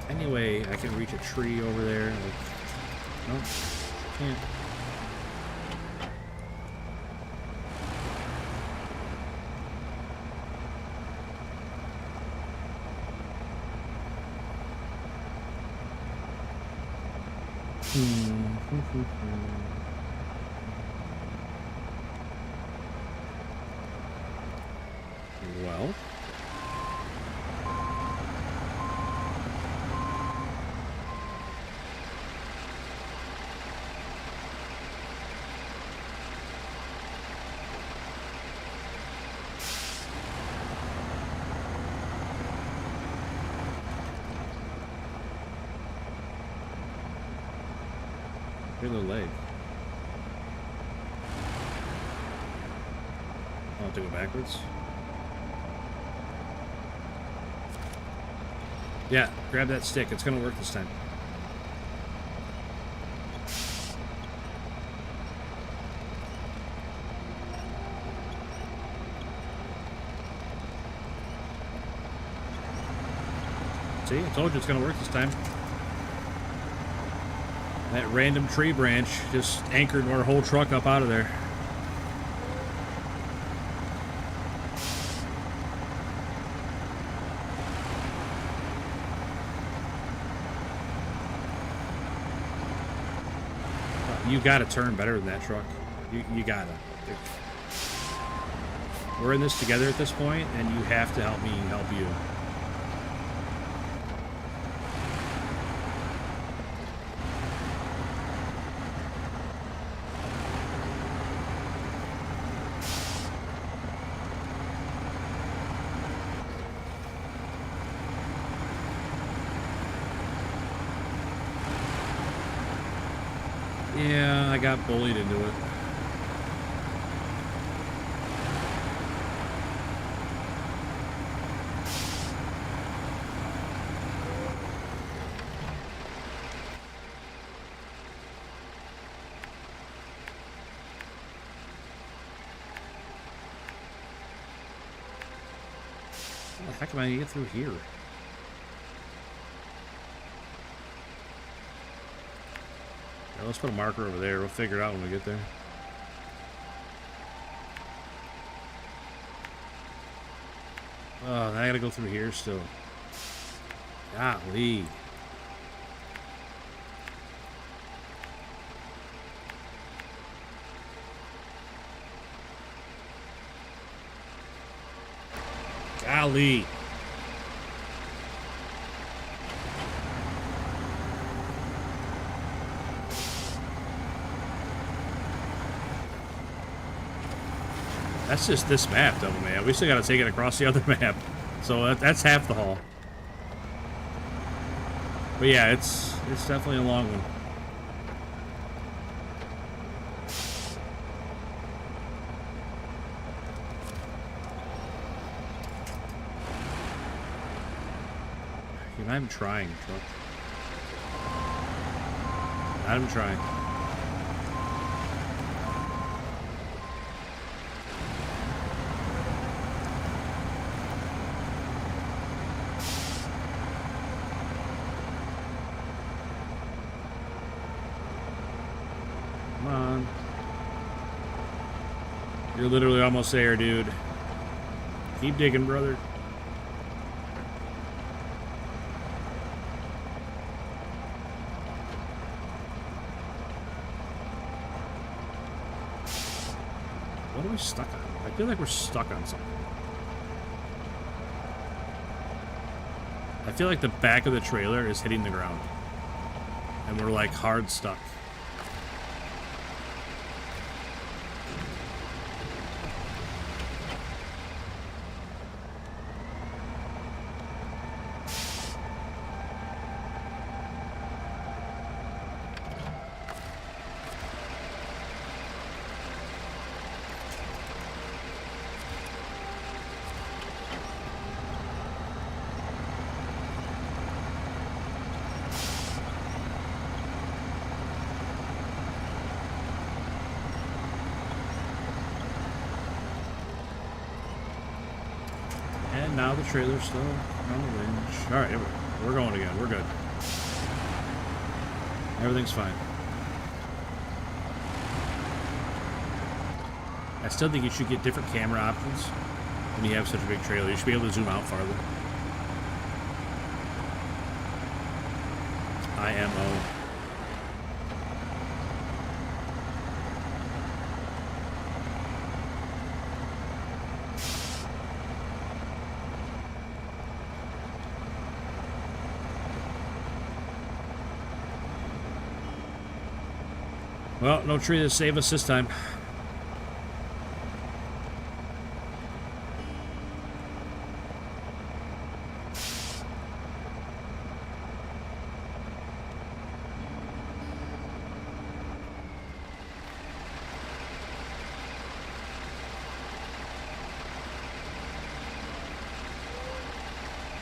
any way I can reach a tree over there? Like, nope, can't. Well. Look at the leg. I'll have to go backwards. Yeah, grab that stick. It's gonna work this time. See, I told you it's gonna work this time. That random tree branch just anchored our whole truck up out of there. You gotta turn better than that truck. You gotta. We're in this together at this point, and you have to help me help you. Yeah, I got bullied into it. How the heck am I gonna get through here? Yeah, let's put a marker over there. We'll figure it out when we get there. Oh, now I gotta go through here still. Golly. Golly. That's just this map, though, man. We still got to take it across the other map. So that's half the haul. But yeah, it's definitely a long one. You're not even trying, truck. Not even trying. Come on. You're literally almost there, dude. Keep digging, brother. What are we stuck on? I feel like we're stuck on something. I feel like the back of the trailer is hitting the ground. And we're like hard stuck. And now the trailer's still on the winch. Alright, we're going again. We're good. Everything's fine. I still think you should get different camera options when you have such a big trailer. You should be able to zoom out farther. IMO. Well, no tree to save us this time.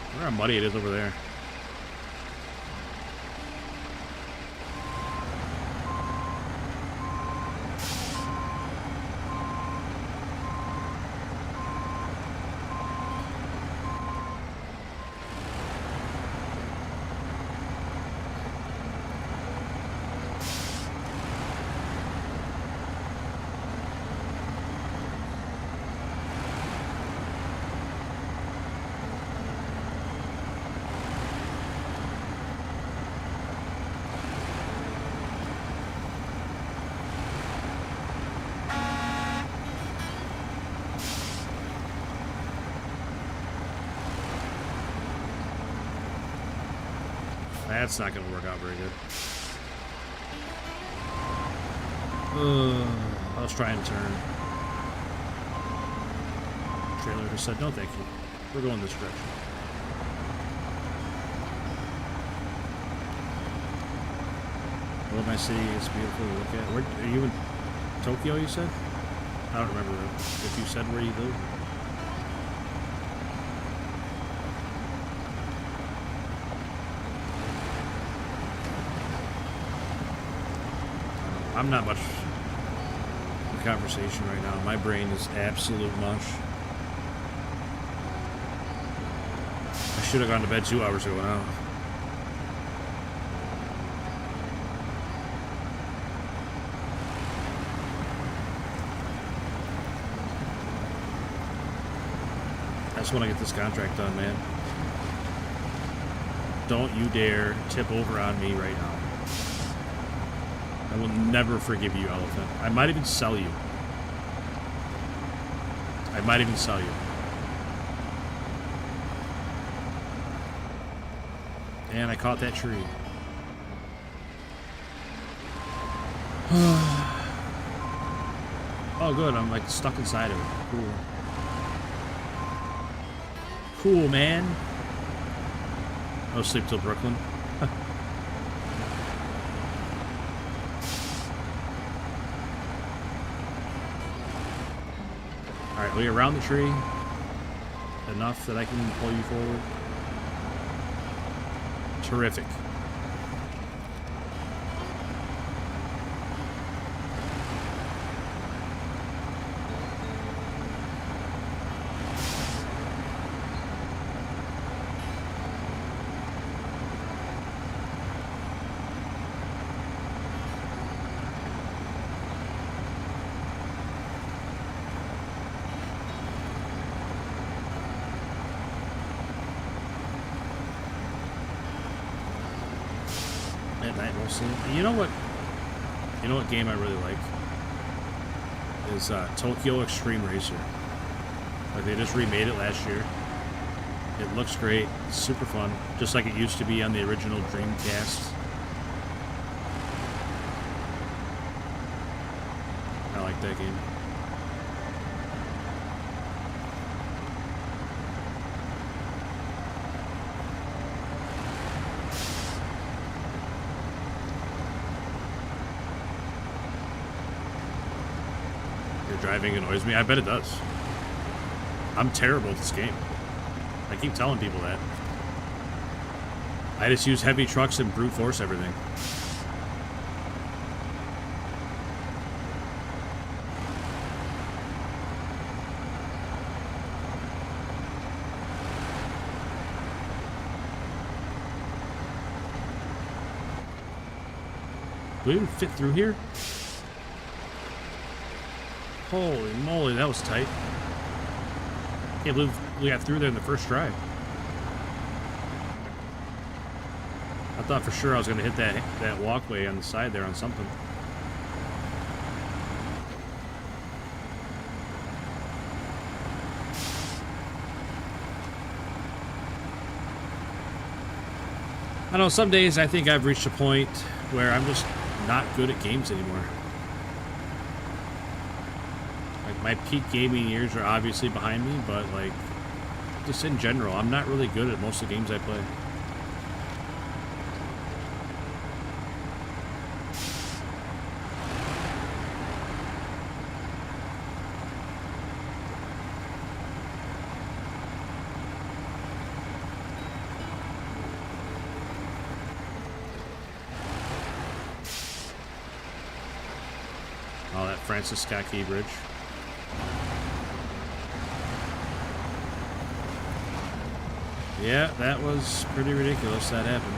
I wonder how muddy it is over there. That's not going to work out very good. I was trying to turn. Trailer just said, no thank you. We're going this direction. Well, my city is beautiful to look at. Where are you in Tokyo, you said? I don't remember if you said where you live. I'm not much in conversation right now. My brain is absolute mush. I should have gone to bed 2 hours ago now. I just want to get this contract done, man. Don't you dare tip over on me right now. I will never forgive you, Elephant. I might even sell you. I might even sell you. And I caught that tree. Oh, good. I'm like stuck inside of it. Cool. Cool, man. I'll sleep till Brooklyn. Alright, we around the tree. Enough that I can pull you forward. Terrific. Night mostly. You know what? You know what game I really like is Tokyo Extreme Racer. Like they just remade it last year. It looks great. It's super fun, just like it used to be on the original Dreamcast. I like that game. Driving annoys me. I bet it does. I'm terrible at this game. I keep telling people that. I just use heavy trucks and brute force everything. Do we even fit through here? Holy moly, that was tight. Can't believe we got through there in the first try. I thought for sure I was going to hit that walkway on the side there on something. I know some days I think I've reached a point where I'm just not good at games anymore. My peak gaming years are obviously behind me, but like, just in general, I'm not really good at most of the games I play. Oh, that Francis Scott Key Bridge. Yeah, that was pretty ridiculous that happened.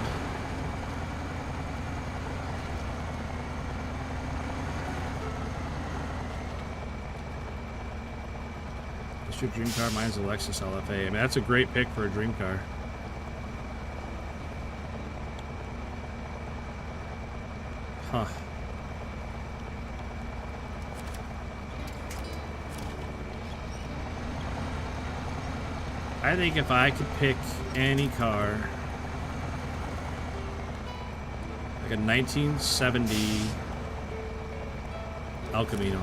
What's your dream car? Mine's a Lexus LFA. I mean, that's a great pick for a dream car. Huh. I think if I could pick any car Like a 1970 El Camino.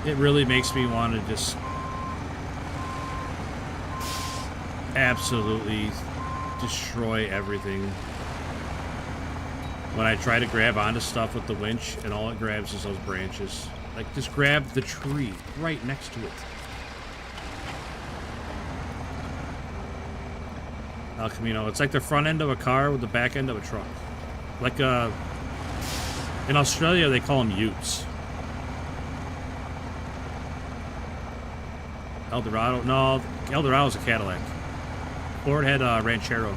It really makes me want to just absolutely destroy everything. When I try to grab onto stuff with the winch and all it grabs is those branches. Like, just grab the tree right next to it. El Camino. It's like the front end of a car with the back end of a truck. Like, in Australia, they call them utes. Eldorado? No, Eldorado's a Cadillac. Ford had a Ranchero.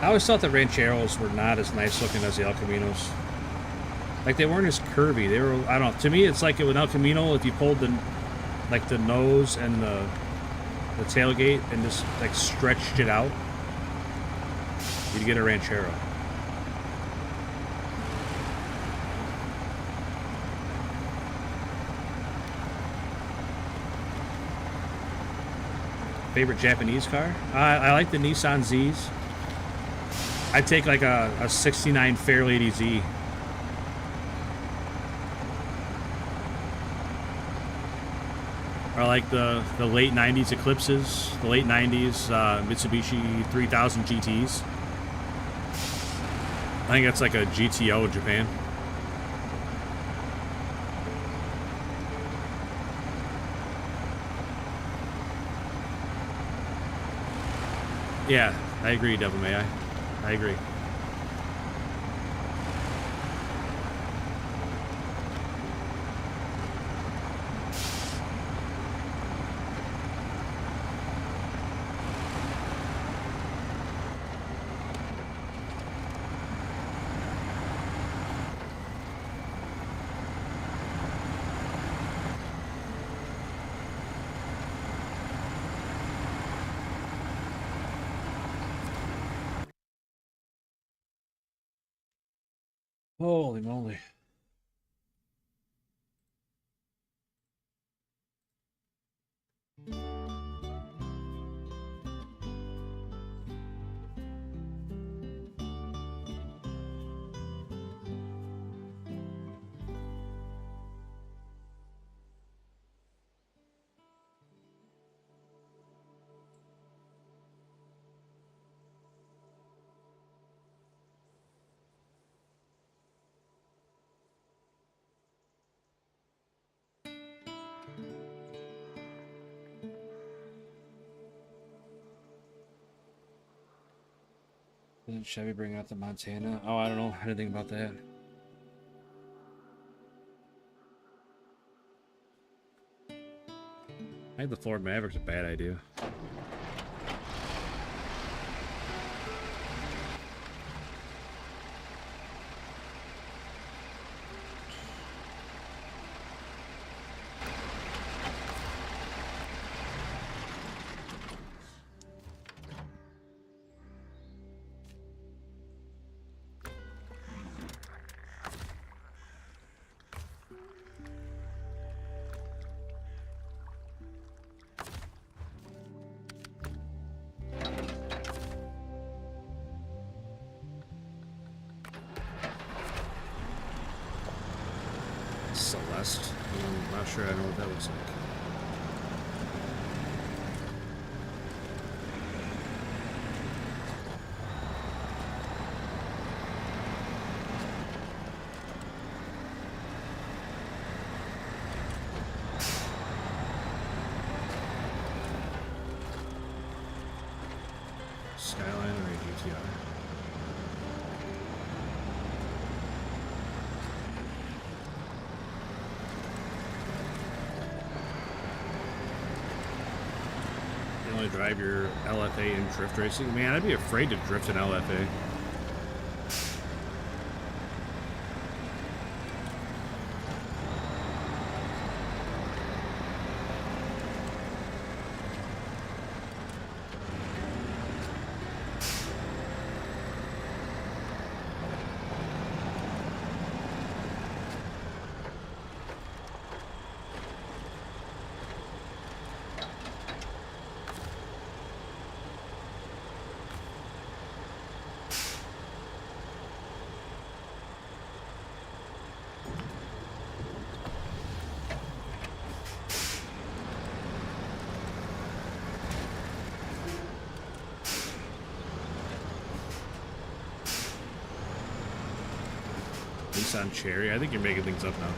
I always thought the Rancheros were not as nice looking as the El Caminos. Like, they weren't as curvy. They were, I don't know. To me, it's like an El Camino, if you pulled the, like, the nose and the tailgate and just, like, stretched it out, you'd get a Ranchero. Favorite Japanese car? I like the Nissan Zs. I'd take like a 69 Fairlady Z. Or like the late 90s Eclipses, the late 90s Mitsubishi 3000 GTs. I think that's like a GTO in Japan. Yeah, I agree, Devil May I agree. Holy moly. Didn't Chevy bring out the Montana? Oh, I don't know anything about that. I think the Ford Maverick's a bad idea. Celeste. I'm not sure I know what that looks like. Skyline or a GTR? only drive your LFA in drift racing? Man, I'd be afraid to drift an LFA. Nissan Cherry. I think you're making things up now.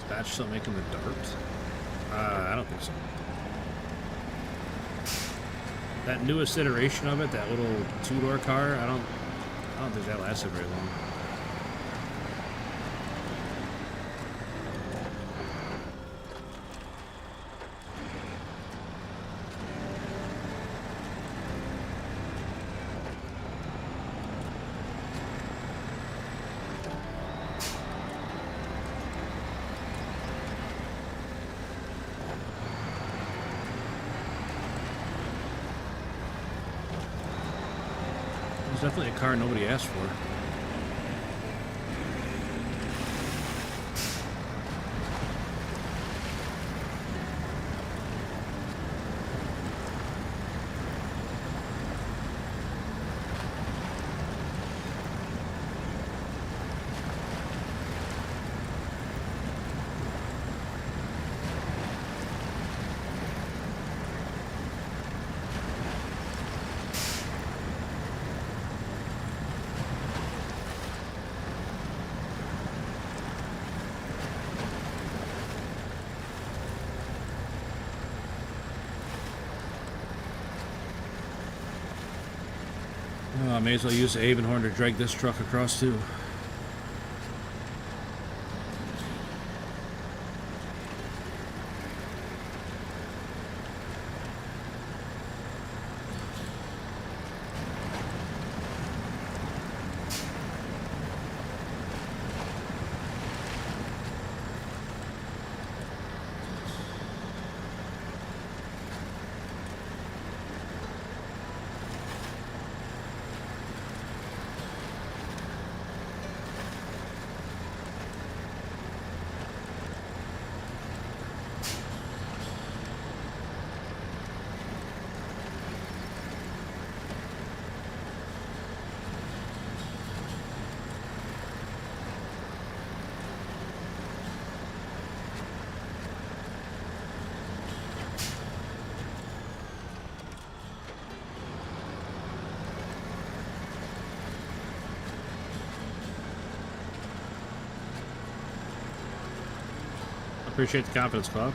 Batch still making the dart? I don't think so. That newest iteration of it, that little two-door car, I don't think that lasted very long. Definitely a car nobody asked for. I may as well use the Avonhorn to drag this truck across too. Appreciate the confidence, Bob.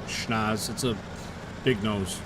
schnoz. It's a big nose.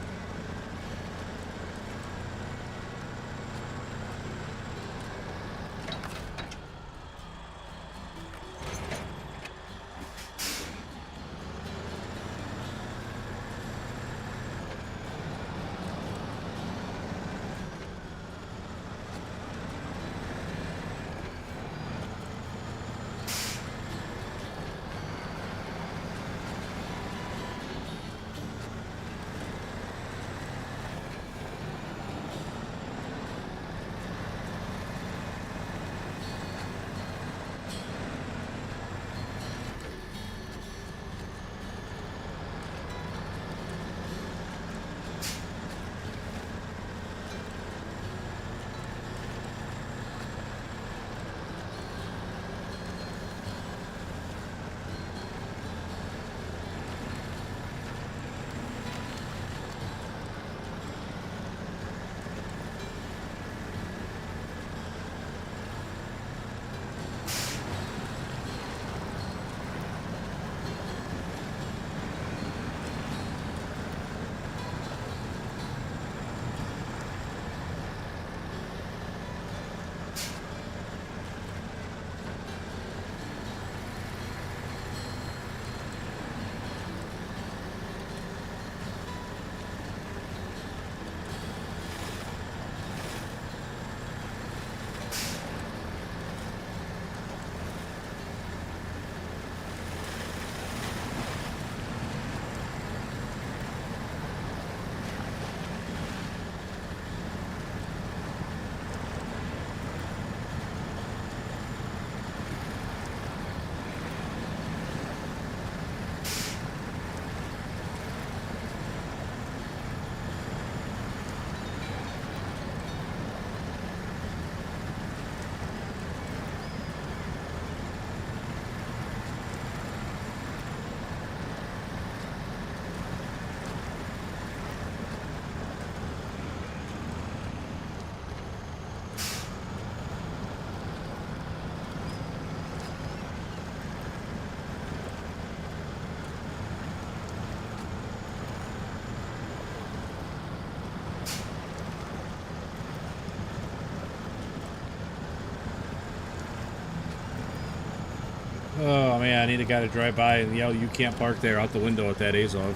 Oh man, I need a guy to drive by and yell, "You can't park there," out the window at that Azov.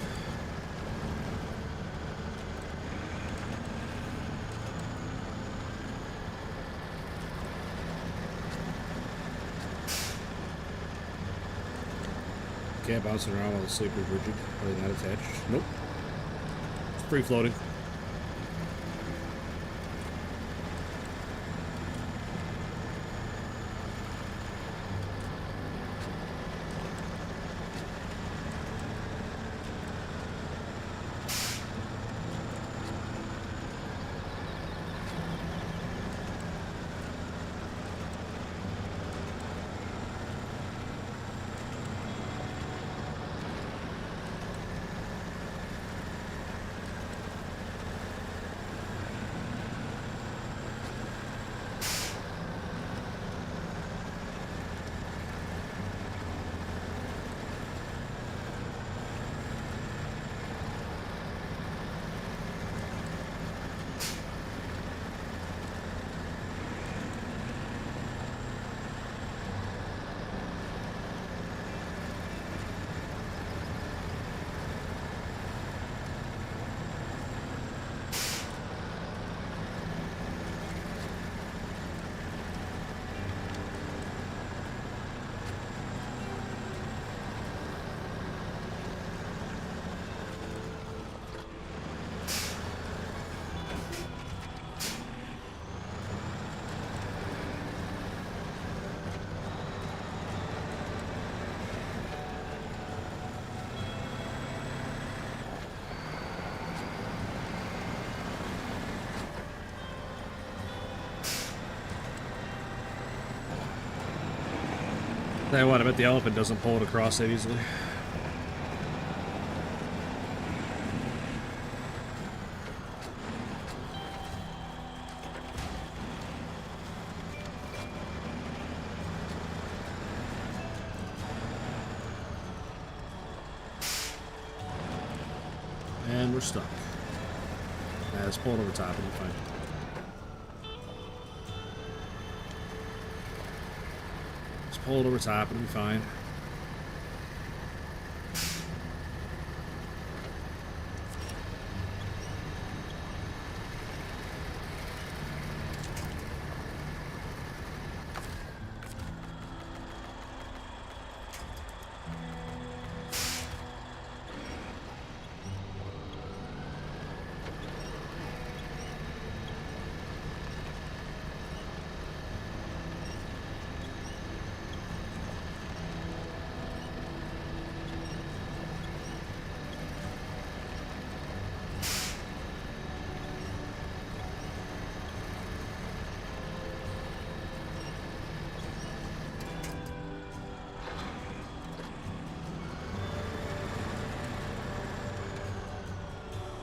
Cab bouncing around while the sleeper's rigid. Are they not attached? Nope. It's free floating. Tell you what, I bet the elephant doesn't pull it across that easily. And we're stuck. Let's pull it over top. It'll be fine. Let's pull it over top. It'll be fine.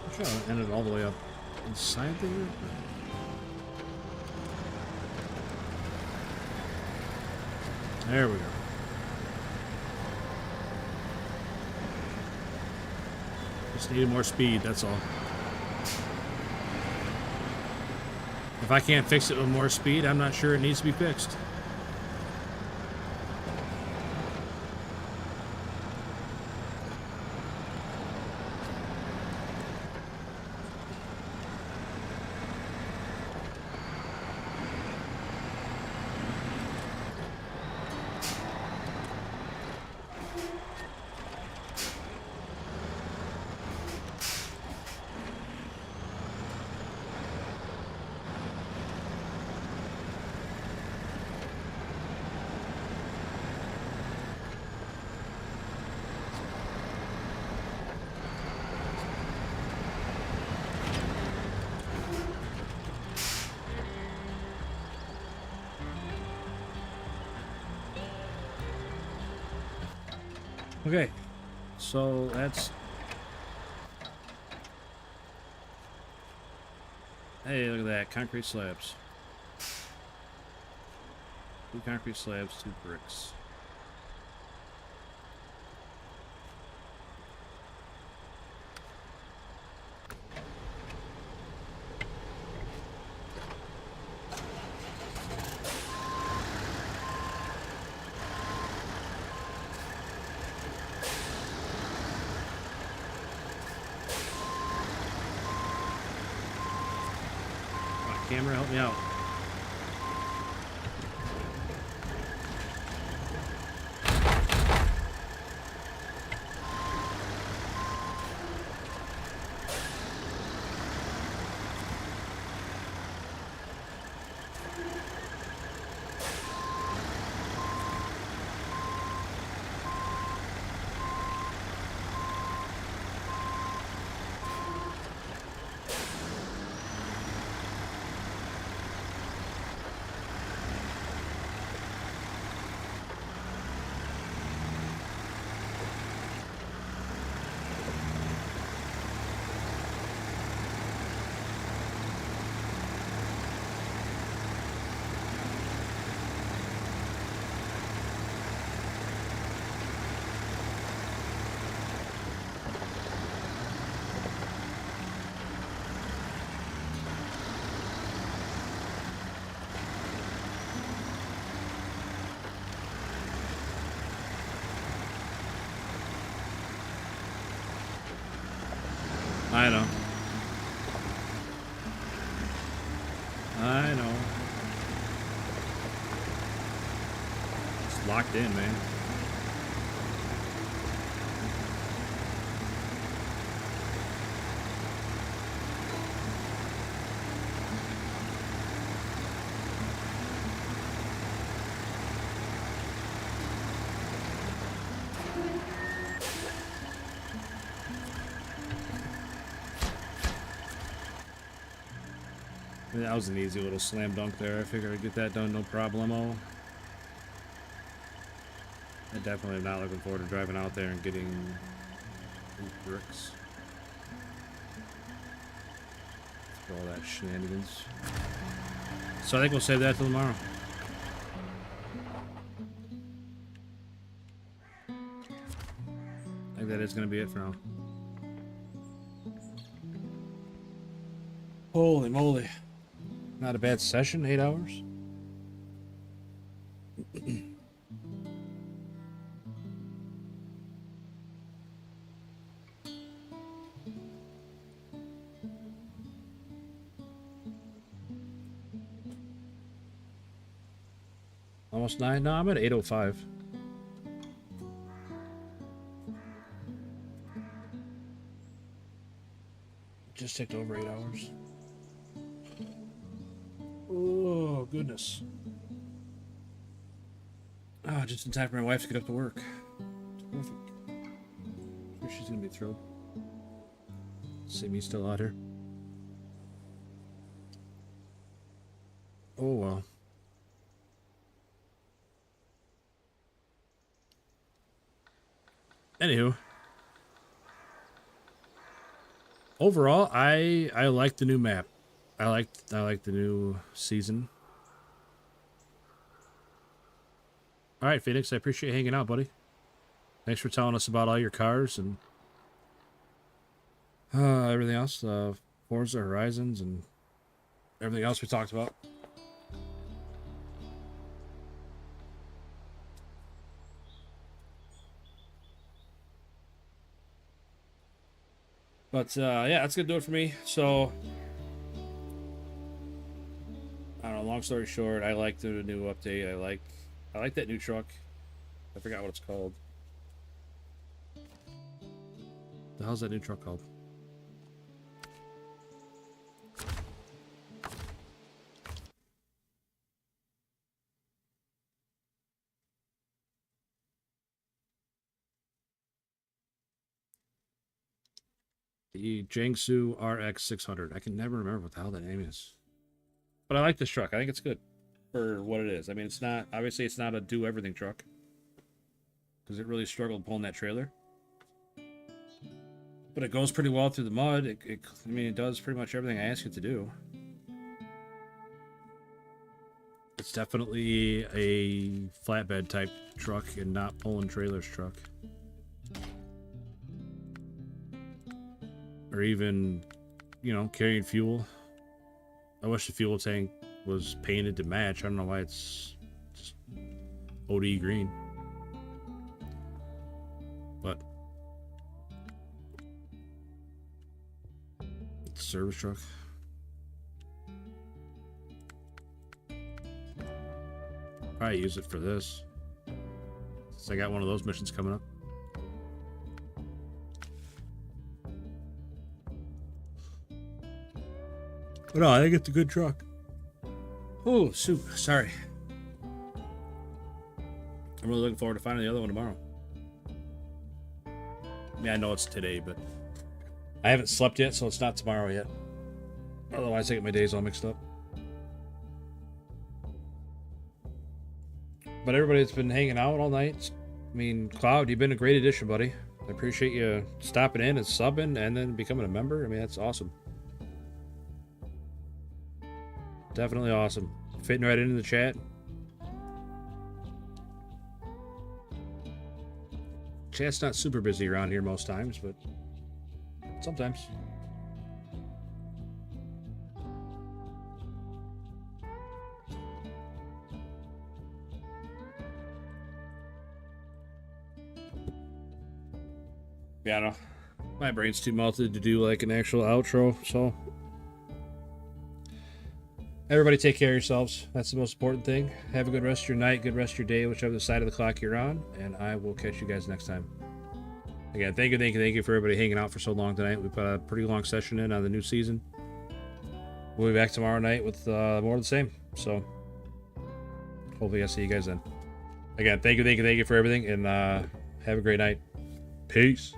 I'm sure I'll end it all the way up inside the roof. There we go. Just needed more speed, that's all. If I can't fix it with more speed, I'm not sure it needs to be fixed. Okay, so that's... Hey, look at that, concrete slabs. 2 concrete slabs, 2 bricks. Camera, help me out. I know. I know. It's locked in, man. That was an easy little slam dunk there. I figured I'd get that done, no problemo. I definitely am not looking forward to driving out there and getting bricks. For all that shenanigans. So I think we'll save that till tomorrow. I think that is going to be it for now. Holy moly. Not a bad session, 8 hours. Almost 9. No, I'm at 8:05. Just ticked over 8 hours. Oh, goodness. Oh, just in time for my wife to get up to work. Perfect. Sure she's gonna be thrilled. See me still out here. Oh, well. Anywho. Overall, I like the new map. I like the new season. All right, Phoenix, I appreciate you hanging out, buddy. Thanks for telling us about all your cars and everything else, Forza Horizons and everything else we talked about. But yeah, that's gonna do it for me. So I don't know. Long story short, I like the new update. I like that new truck. I forgot what it's called. The hell's that new truck called? The Jiangsu RX 600. I can never remember what the hell that name is. But I like this truck. I think it's good for what it is. I mean, it's not, obviously it's not a do everything truck, because it really struggled pulling that trailer. But it goes pretty well through the mud. I mean, it does pretty much everything I ask it to do. It's definitely a flatbed type truck and not pulling trailers truck. Or even, you know, carrying fuel. I wish the fuel tank was painted to match. I don't know why it's just OD green. But it's a service truck. Probably use it for this, since I got one of those missions coming up. But no, I think it's a good truck. Oh, soup. Sorry. I'm really looking forward to finding the other one tomorrow. I mean, I know it's today, but I haven't slept yet, so it's not tomorrow yet. Otherwise, I get my days all mixed up. But everybody that's been hanging out all night, I mean, Cloud, you've been a great addition, buddy. I appreciate you stopping in and subbing and then becoming a member. I mean, that's awesome. Definitely awesome. Fitting right into the chat. Chat's not super busy around here most times, but sometimes. Yeah, I don't know. My brain's too melted to do like an actual outro, so everybody take care of yourselves. That's the most important thing. Have a good rest of your night, good rest of your day, whichever side of the clock you're on, and I will catch you guys next time. Again, thank you for everybody hanging out for so long tonight. We put a pretty long session in on the new season. We'll be back tomorrow night with more of the same. So hopefully I'll see you guys then. Again, thank you for everything, and have a great night. Peace.